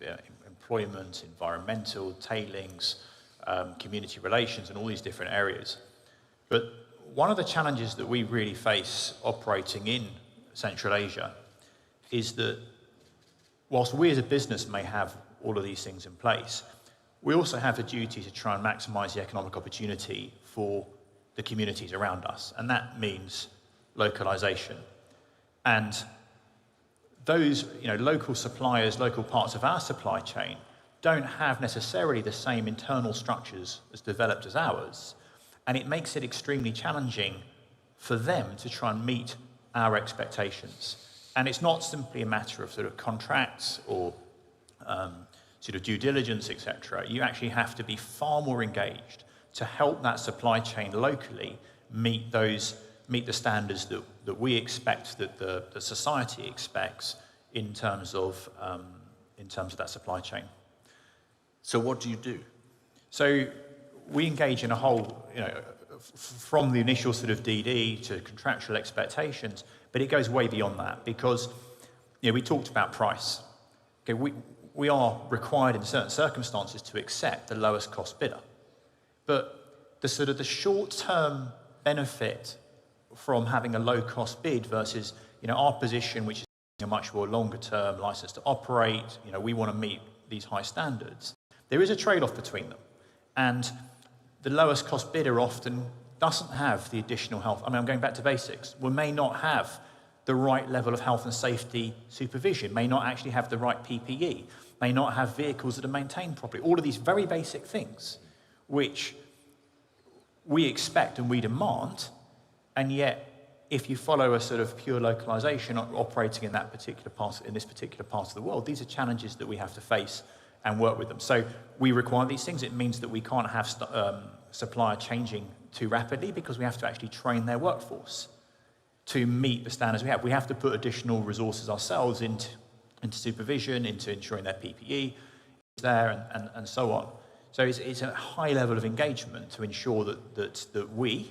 employment, environmental, tailings, community relations, and all these different areas. But one of the challenges that we really face operating in Central Asia is that whilst we as a business may have all of these things in place, we also have a duty to try and maximize the economic opportunity for the communities around us, and that means localization. And those local suppliers, local parts of our supply chain don't have necessarily the same internal structures as developed as ours, and it makes it extremely challenging for them to try and meet our expectations. And it's not simply a matter of sort of contracts or sort of due diligence, etc. You actually have to be far more engaged to help that supply chain locally meet the standards that we expect, that the society expects in terms of that supply chain. So what do you do? So we engage in a whole, from the initial sort of DD to contractual expectations, but it goes way beyond that because, we talked about price. Okay, we are required in certain circumstances to accept the lowest cost bidder. But the short-term benefit from having a low-cost bid versus, our position, which is a much more longer-term license to operate, we want to meet these high standards. There is a trade-off between them. And the lowest cost bidder often doesn't have the additional health. I'm going back to basics. We may not have the right level of health and safety supervision, may not actually have the right PPE, may not have vehicles that are maintained properly. All of these very basic things, which we expect and we demand, and yet if you follow a sort of pure localization operating in that particular part, in this particular part of the world, these are challenges that we have to face and work with them. So we require these things. It means that we can't have supplier changing too rapidly because we have to actually train their workforce to meet the standards we have. We have to put additional resources ourselves into supervision, into ensuring their PPE is there, and so on. So it's a high level of engagement to ensure that we,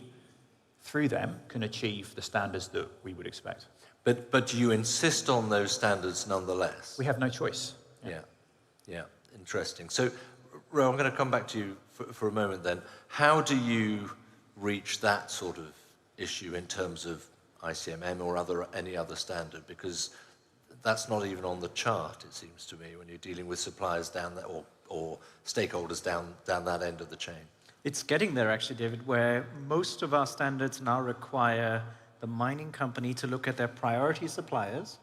through them, can achieve the standards that we would expect. But you insist on those standards nonetheless? We have no choice. Yeah, interesting. So, Ro, I'm going to come back to you for a moment then. How do you reach that sort of issue in terms of ICMM or any other standard? Because that's not even on the chart, it seems to me, when you're dealing with suppliers down there or stakeholders down that end of the chain. It's getting there, actually, David, where most of our standards now require the mining company to look at their priority suppliers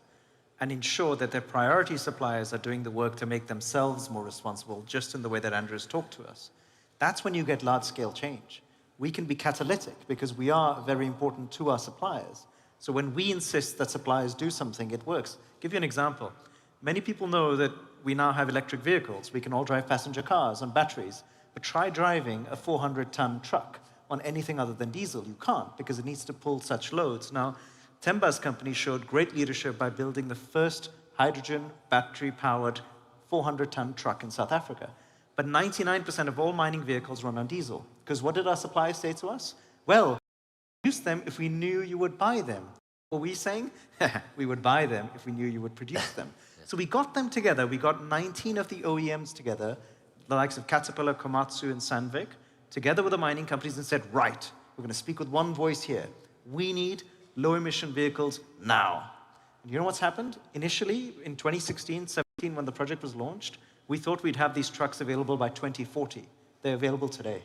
and ensure that their priority suppliers are doing the work to make themselves more responsible, just in the way that Andrew's talked to us. That's when you get large-scale change. We can be catalytic because we are very important to our suppliers. So when we insist that suppliers do something, it works. I'll give you an example. Many people know that we now have electric vehicles. We can all drive passenger cars on batteries. But try driving a 400-ton truck on anything other than diesel. You can't, because it needs to pull such loads. Now, Temba's company showed great leadership by building the first hydrogen battery-powered 400-ton truck in South Africa. But 99% of all mining vehicles run on diesel. Because what did our suppliers say to us? Well, we use them if we knew you would buy them. What were we saying? We would buy them if we knew you would produce them. So we got them together. We got 19 of the OEMs together, the likes of Caterpillar, Komatsu, and Sandvik, together with the mining companies and said, right, we're going to speak with one voice here. We need low-emission vehicles now. And you know what's happened? Initially, in 2016, 17, when the project was launched, we thought we'd have these trucks available by 2040. They're available today.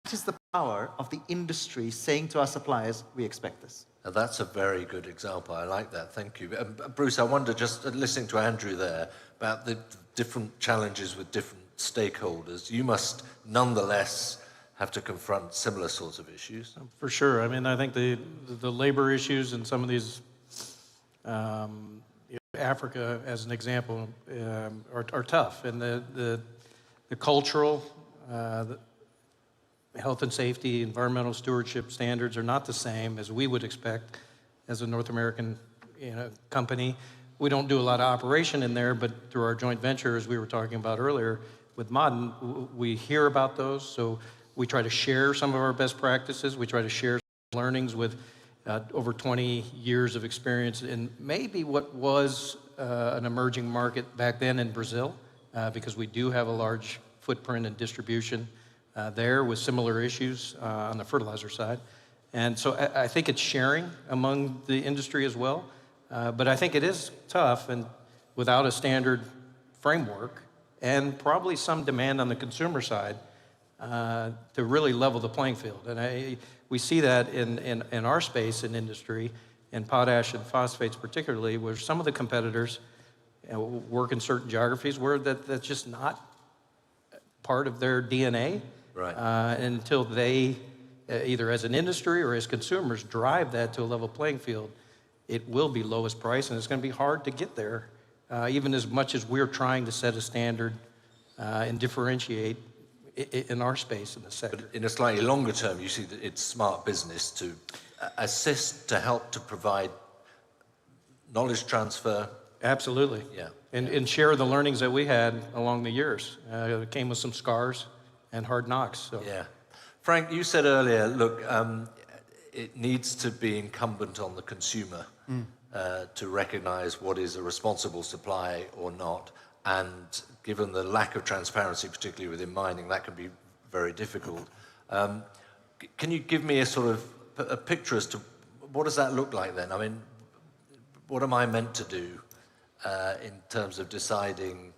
That is the power of the industry saying to our suppliers, we expect this. Now that's a very good example. I like that. Thank you. Bruce, I wonder, just listening to Andrew there, about the different challenges with different stakeholders. You must nonetheless have to confront similar sorts of issues. For sure. I mean, I think the labor issues in some of these, Africa as an example, are tough. And the cultural, the health and safety, environmental stewardship standards are not the same as we would expect as a North American company. We don't do a lot of operation in there, but through our joint venture, as we were talking about earlier with Modern, we hear about those. So we try to share some of our best practices. We try to share learnings with over 20 years of experience in maybe what was an emerging market back then in Brazil, because we do have a large footprint and distribution there with similar issues on the fertilizer side. And so I think it's sharing among the industry as well. But I think it is tough, and without a standard framework and probably some demand on the consumer side to really level the playing field. And we see that in our space in industry, in potash and phosphates particularly, where some of the competitors work in certain geographies where that's just not part of their DNA. Right. Until they, either as an industry or as consumers, drive that to a level playing field, it will be lowest price, and it's going to be hard to get there, even as much as we're trying to set a standard and differentiate in our space in the sector. But in a slightly longer term, you see that it's smart business to assist, to help, to provide knowledge transfer. Absolutely. Yeah. And share the learnings that we had along the years. It came with some scars and hard knocks. So. Yeah. Frank, you said earlier, look, it needs to be incumbent on the consumer to recognize what is a responsible supply or not. And given the lack of transparency, particularly within mining, that can be very difficult. Can you give me a sort of a picture as to what does that look like then? I mean, what am I meant to do in terms of deciding,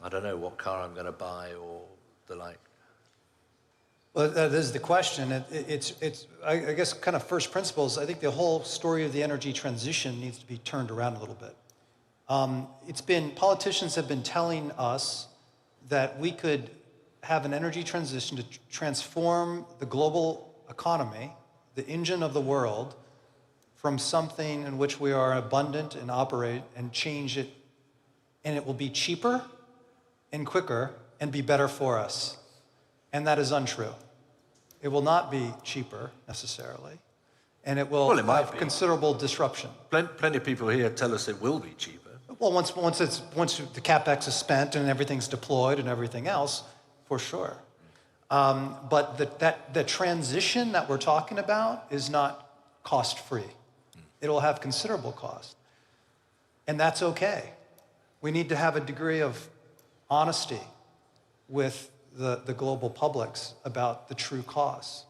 I don't know, what car I'm going to buy or the like? Well, that is the question. I guess, kind of first principles. I think the whole story of the energy transition needs to be turned around a little bit. Politicians have been telling us that we could have an energy transition to transform the global economy, the engine of the world, from something in which we are abundant and operate and change it, and it will be cheaper and quicker and be better for us. And that is untrue. It will not be cheaper necessarily, and it will have considerable disruption. Plenty of people here tell us it will be cheaper. Well, once the CapEx is spent and everything's deployed and everything else, for sure. But the transition that we're talking about is not cost-free. It'll have considerable cost. And that's okay. We need to have a degree of honesty with the global publics about the true costs.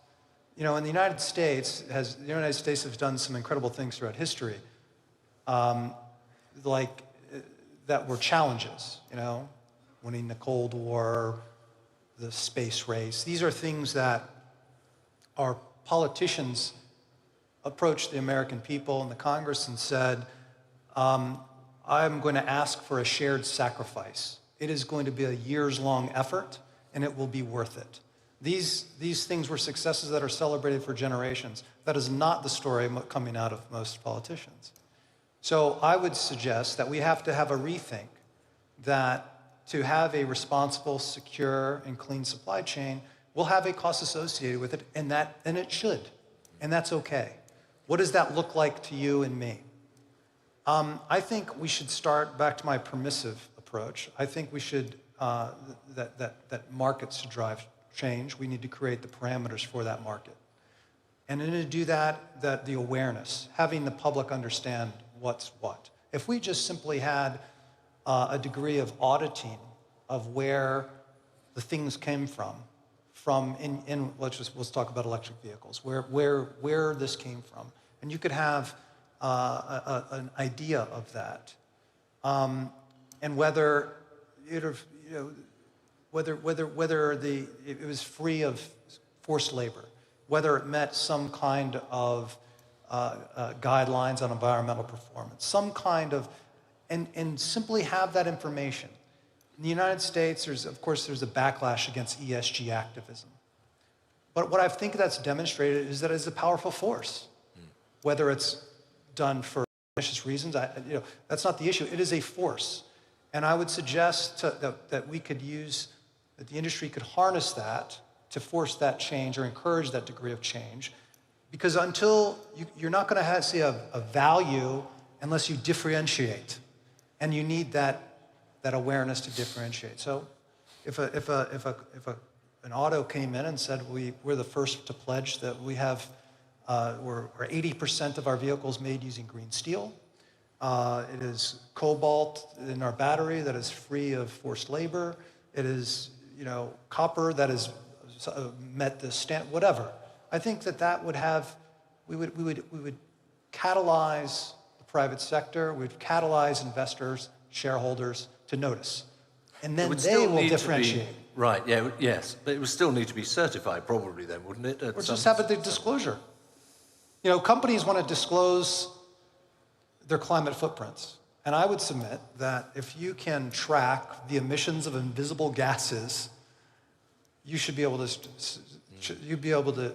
You know, in the United States, the United States has done some incredible things throughout history, like that were challenges, you know, winning the Cold War, the space race. These are things that our politicians approached the American people and the Congress and said, I'm going to ask for a shared sacrifice. It is going to be a years-long effort, and it will be worth it. These things were successes that are celebrated for generations. That is not the story coming out of most politicians. So I would suggest that we have to have a rethink that to have a responsible, secure, and clean supply chain will have a cost associated with it, and it should, and that's okay. What does that look like to you and me? I think we should start back to my permissive approach. I think we should, that markets should drive change. We need to create the parameters for that market. And in order to do that, the awareness, having the public understand what's what. If we just simply had a degree of auditing of where the things came from let's talk about electric vehicles, where this came from, and you could have an idea of that, and whether it was free of forced labor, whether it met some kind of guidelines on environmental performance, some kind of, and simply have that information. In the United States, there's a backlash against ESG activism. But what I think that's demonstrated is that it's a powerful force. Whether it's done for malicious reasons, that's not the issue. It is a force. And I would suggest that we could that the industry could harness that to force that change or encourage that degree of change. Because until you're not going to see a value unless you differentiate. And you need that awareness to differentiate. So if an auto came in and said, we're the first to pledge that we have, we're 80% of our vehicles made using green steel. It is cobalt in our battery that is free of forced labor. It is, copper that has met the standard, whatever. I think that would have, we would catalyze the private sector, we would catalyze investors, shareholders to notice. And then they will differentiate. Right, yeah, yes. But it would still need to be certified probably then, wouldn't it? Or just have a disclosure. Companies want to disclose their climate footprints. And I would submit that if you can track the emissions of invisible gases, you should be able to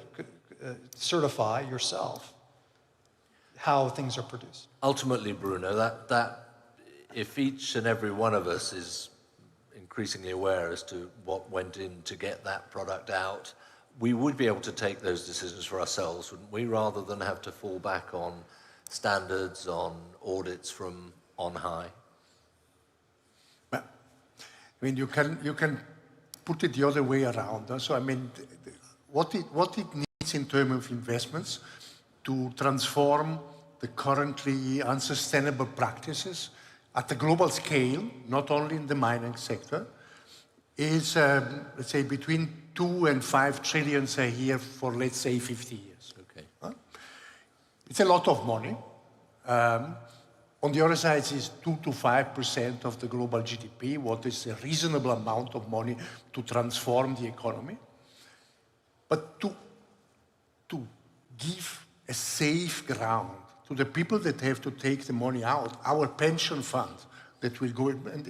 certify yourself how things are produced. Ultimately, Bruno, that if each and every one of us is increasingly aware as to what went in to get that product out, we would be able to take those decisions for ourselves, wouldn't we, rather than have to fall back on standards, on audits from on high? Well, I mean, you can put it the other way around. So, I mean, what it needs in terms of investments to transform the currently unsustainable practices at a global scale, not only in the mining sector, is, let's say, between 2 and 5 trillion a year for, let's say, 50 years. Okay. It's a lot of money. On the other side, it's 2 to 5% of the global GDP, what is a reasonable amount of money to transform the economy. But to give a safe ground to the people that have to take the money out, our pension fund, that will go and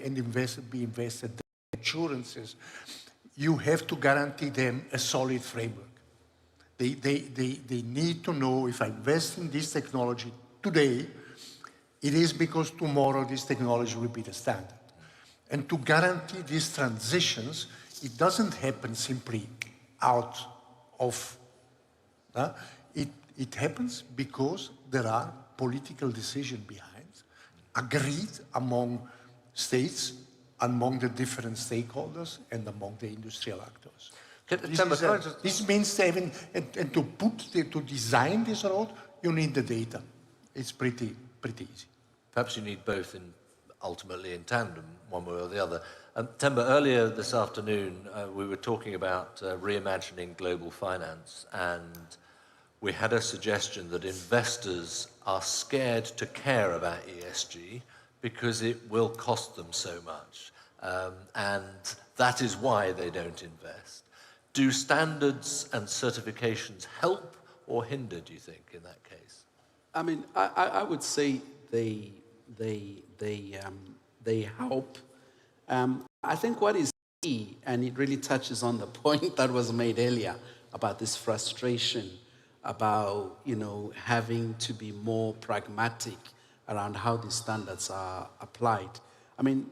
be invested, the insurances, you have to guarantee them a solid framework. They need to know, if I invest in this technology today, it is because tomorrow this technology will be the standard. And to guarantee these transitions, it doesn't happen simply out of, it happens because there are political decisions behind, agreed among states, among the different stakeholders, and among the industrial actors. This means having, and to design this road, you need the data. It's pretty easy. Perhaps you need both ultimately in tandem, one way or the other. Temba, earlier this afternoon, we were talking about reimagining global finance, and we had a suggestion that investors are scared to care about ESG because it will cost them so much, and that is why they don't invest. Do standards and certifications help or hinder, do you think, in that case? I mean, I would say they help. I think what is key, and it really touches on the point that was made earlier about this frustration about, having to be more pragmatic around how these standards are applied. I mean,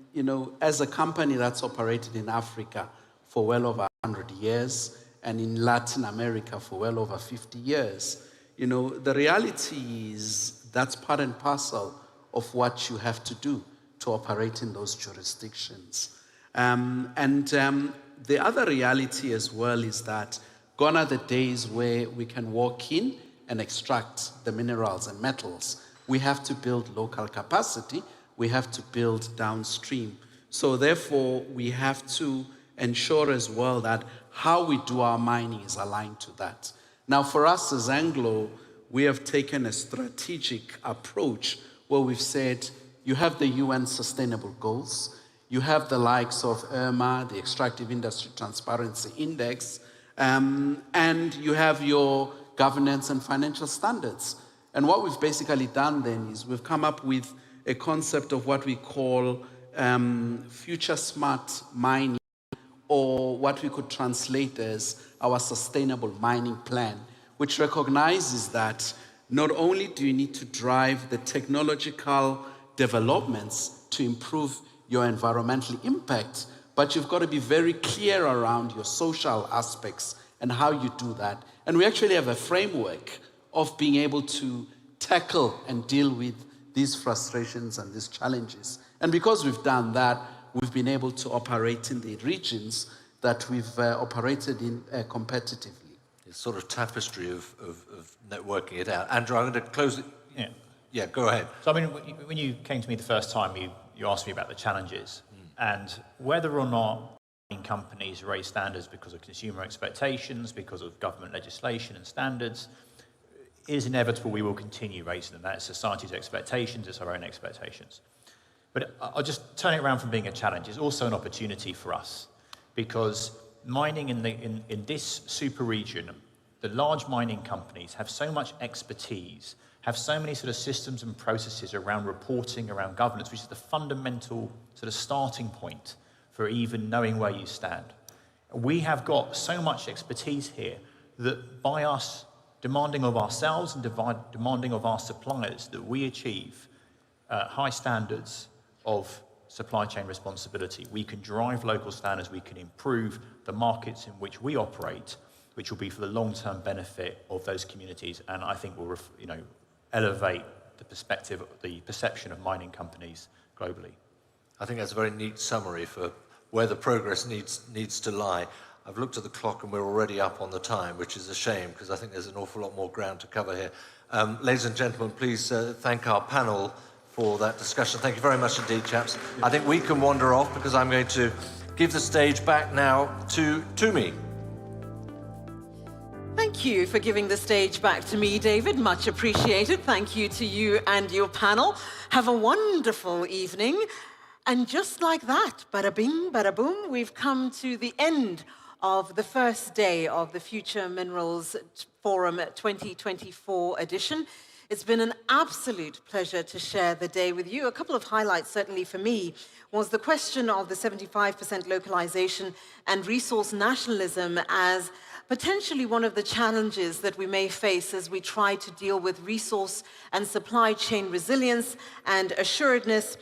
as a company that's operated in Africa for well over 100 years, and in Latin America for well over 50 years, the reality is that's part and parcel of what you have to do to operate in those jurisdictions. The other reality as well is that gone are the days where we can walk in and extract the minerals and metals. We have to build local capacity. We have to build downstream. So therefore, we have to ensure as well that how we do our mining is aligned to that. Now, for us as Anglo, we have taken a strategic approach where we've said, you have the UN Sustainable Goals, you have the likes of IRMA, the Extractive Industry Transparency Index, and you have your governance and financial standards. And what we've basically done then is we've come up with a concept of what we call future smart mining, or what we could translate as our sustainable mining plan, which recognizes that not only do you need to drive the technological developments to improve your environmental impact, but you've got to be very clear around your social aspects and how you do that. And we actually have a framework of being able to tackle and deal with these frustrations and these challenges. And because we've done that, we've been able to operate in the regions that we've operated in competitively. It's sort of tapestry of networking it out. Andrew, I'm going to close it. Yeah, go ahead. So, I mean, when you came to me the first time, you asked me about the challenges and whether or not companies raise standards because of consumer expectations, because of government legislation and standards. It is inevitable we will continue raising them. That's society's expectations, it's our own expectations. But I'll just turn it around from being a challenge. It's also an opportunity for us, because mining in this super region, the large mining companies have so much expertise, have so many sort of systems and processes around reporting, around governance, which is the fundamental sort of starting point for even knowing where you stand. We have got so much expertise here that by us demanding of ourselves and demanding of our suppliers that we achieve high standards of supply chain responsibility, we can drive local standards, we can improve the markets in which we operate, which will be for the long-term benefit of those communities, and I think will elevate the perspective, the perception of mining companies globally. I think that's a very neat summary for where the progress needs to lie. I've looked at the clock and we're already up on the time, which is a shame because I think there's an awful lot more ground to cover here. Ladies and gentlemen, please thank our panel for that discussion. Thank you very much indeed, chaps. I think we can wander off because I'm going to give the stage back now to me. Thank you for giving the stage back to me, David. Much appreciated. Thank you to you and your panel. Have a wonderful evening. And just like that, bada bing, bada boom, we've come to the end of the first day of the Future Minerals Forum 2024 edition. It's been an absolute pleasure to share the day with you. A couple of highlights, certainly for me, was the question of the 75% localization and resource nationalism as potentially one of the challenges that we may face as we try to deal with resource and supply chain resilience and assuredness.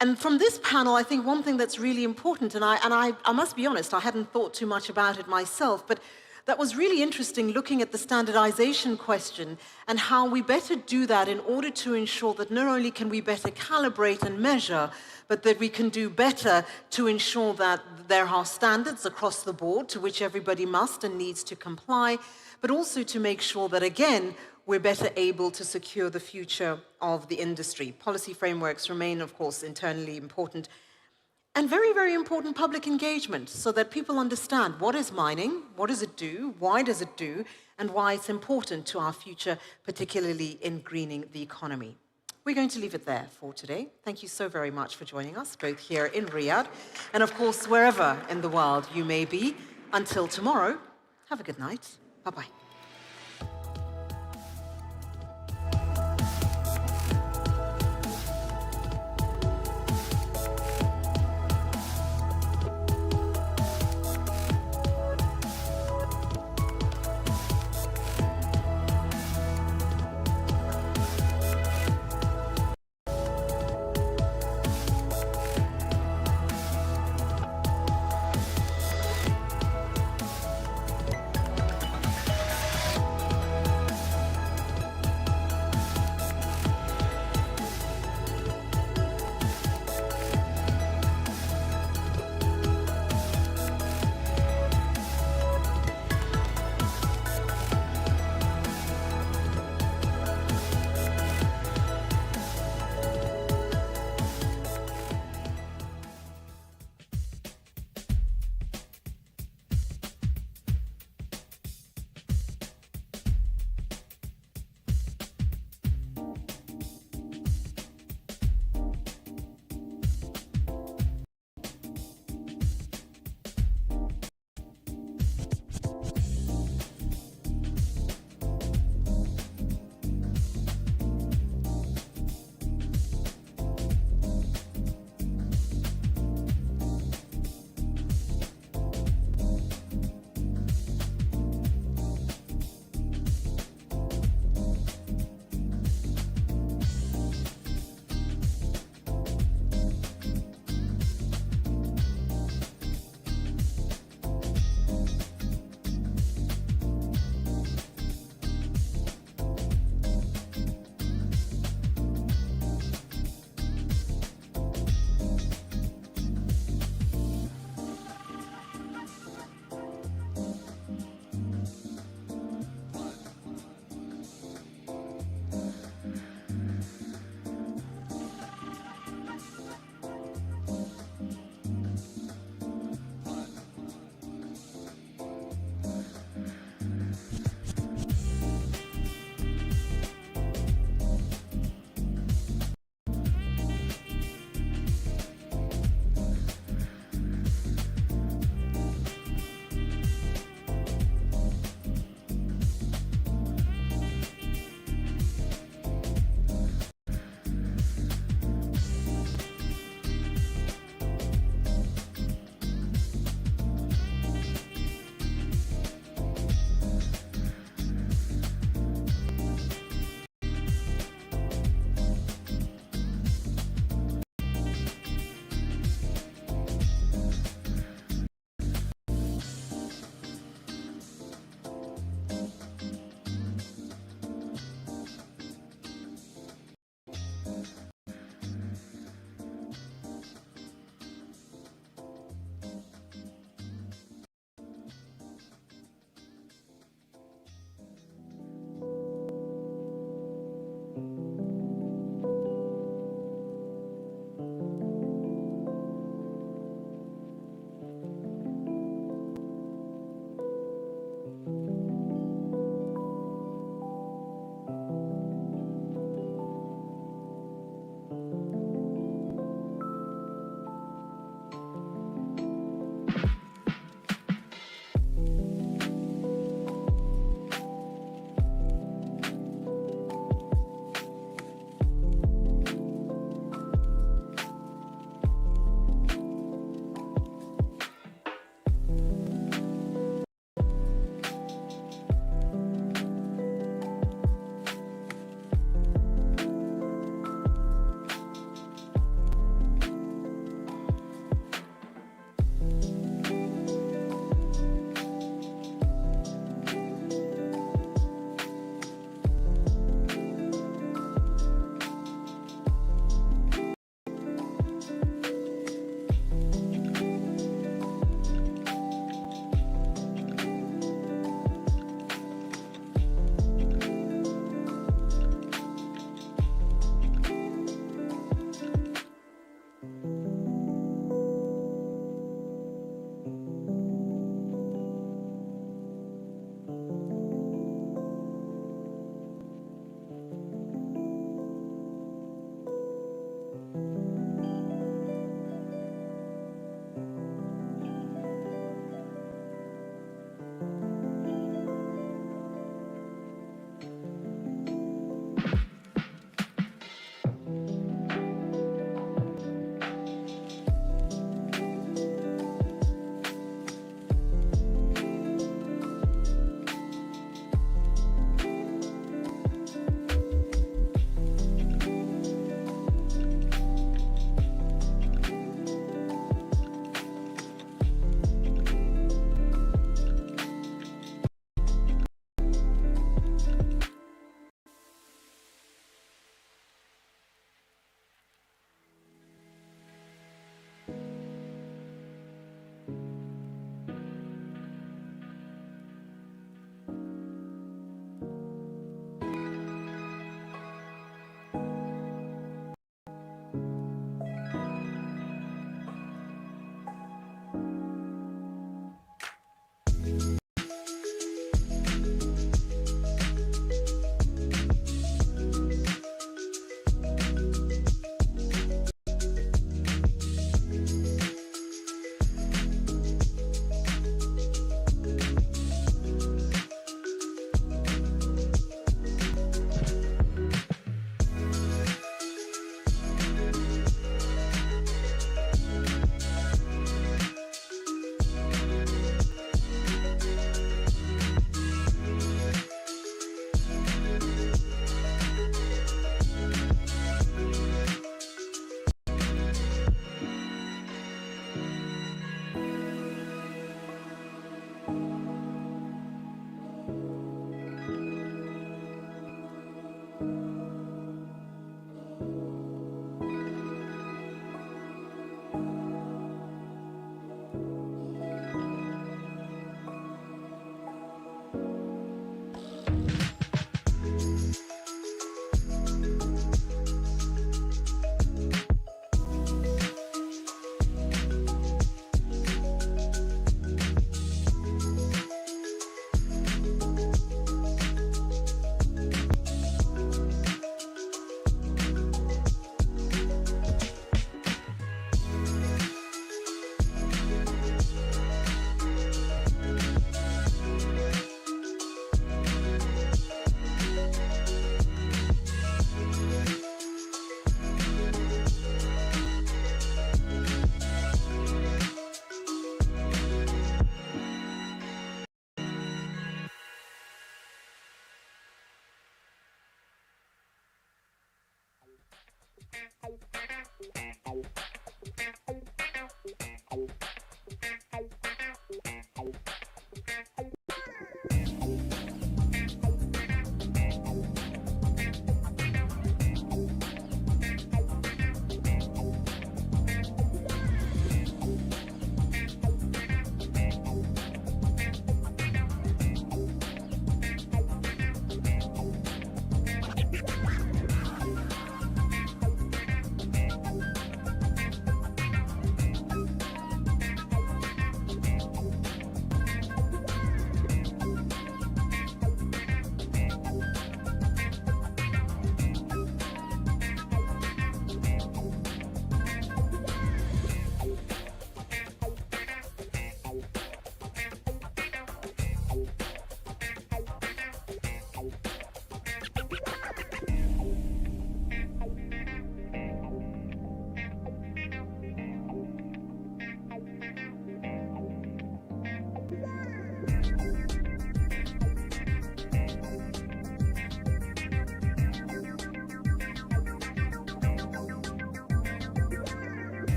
And from this panel, I think one thing that's really important, and I must be honest, I hadn't thought too much about it myself, but that was really interesting looking at the standardization question and how we better do that in order to ensure that not only can we better calibrate and measure, but that we can do better to ensure that there are standards across the board to which everybody must and needs to comply, but also to make sure that, again, we're better able to secure the future of the industry. Policy frameworks remain, of course, internally important. And very, very important public engagement so that people understand what is mining, what does it do, why does it do, and why it's important to our future, particularly in greening the economy. We're going to leave it there for today. Thank you so very much for joining us, both here in Riyadh and, of course, wherever in the world you may be. Until tomorrow, have a good night. Bye-bye.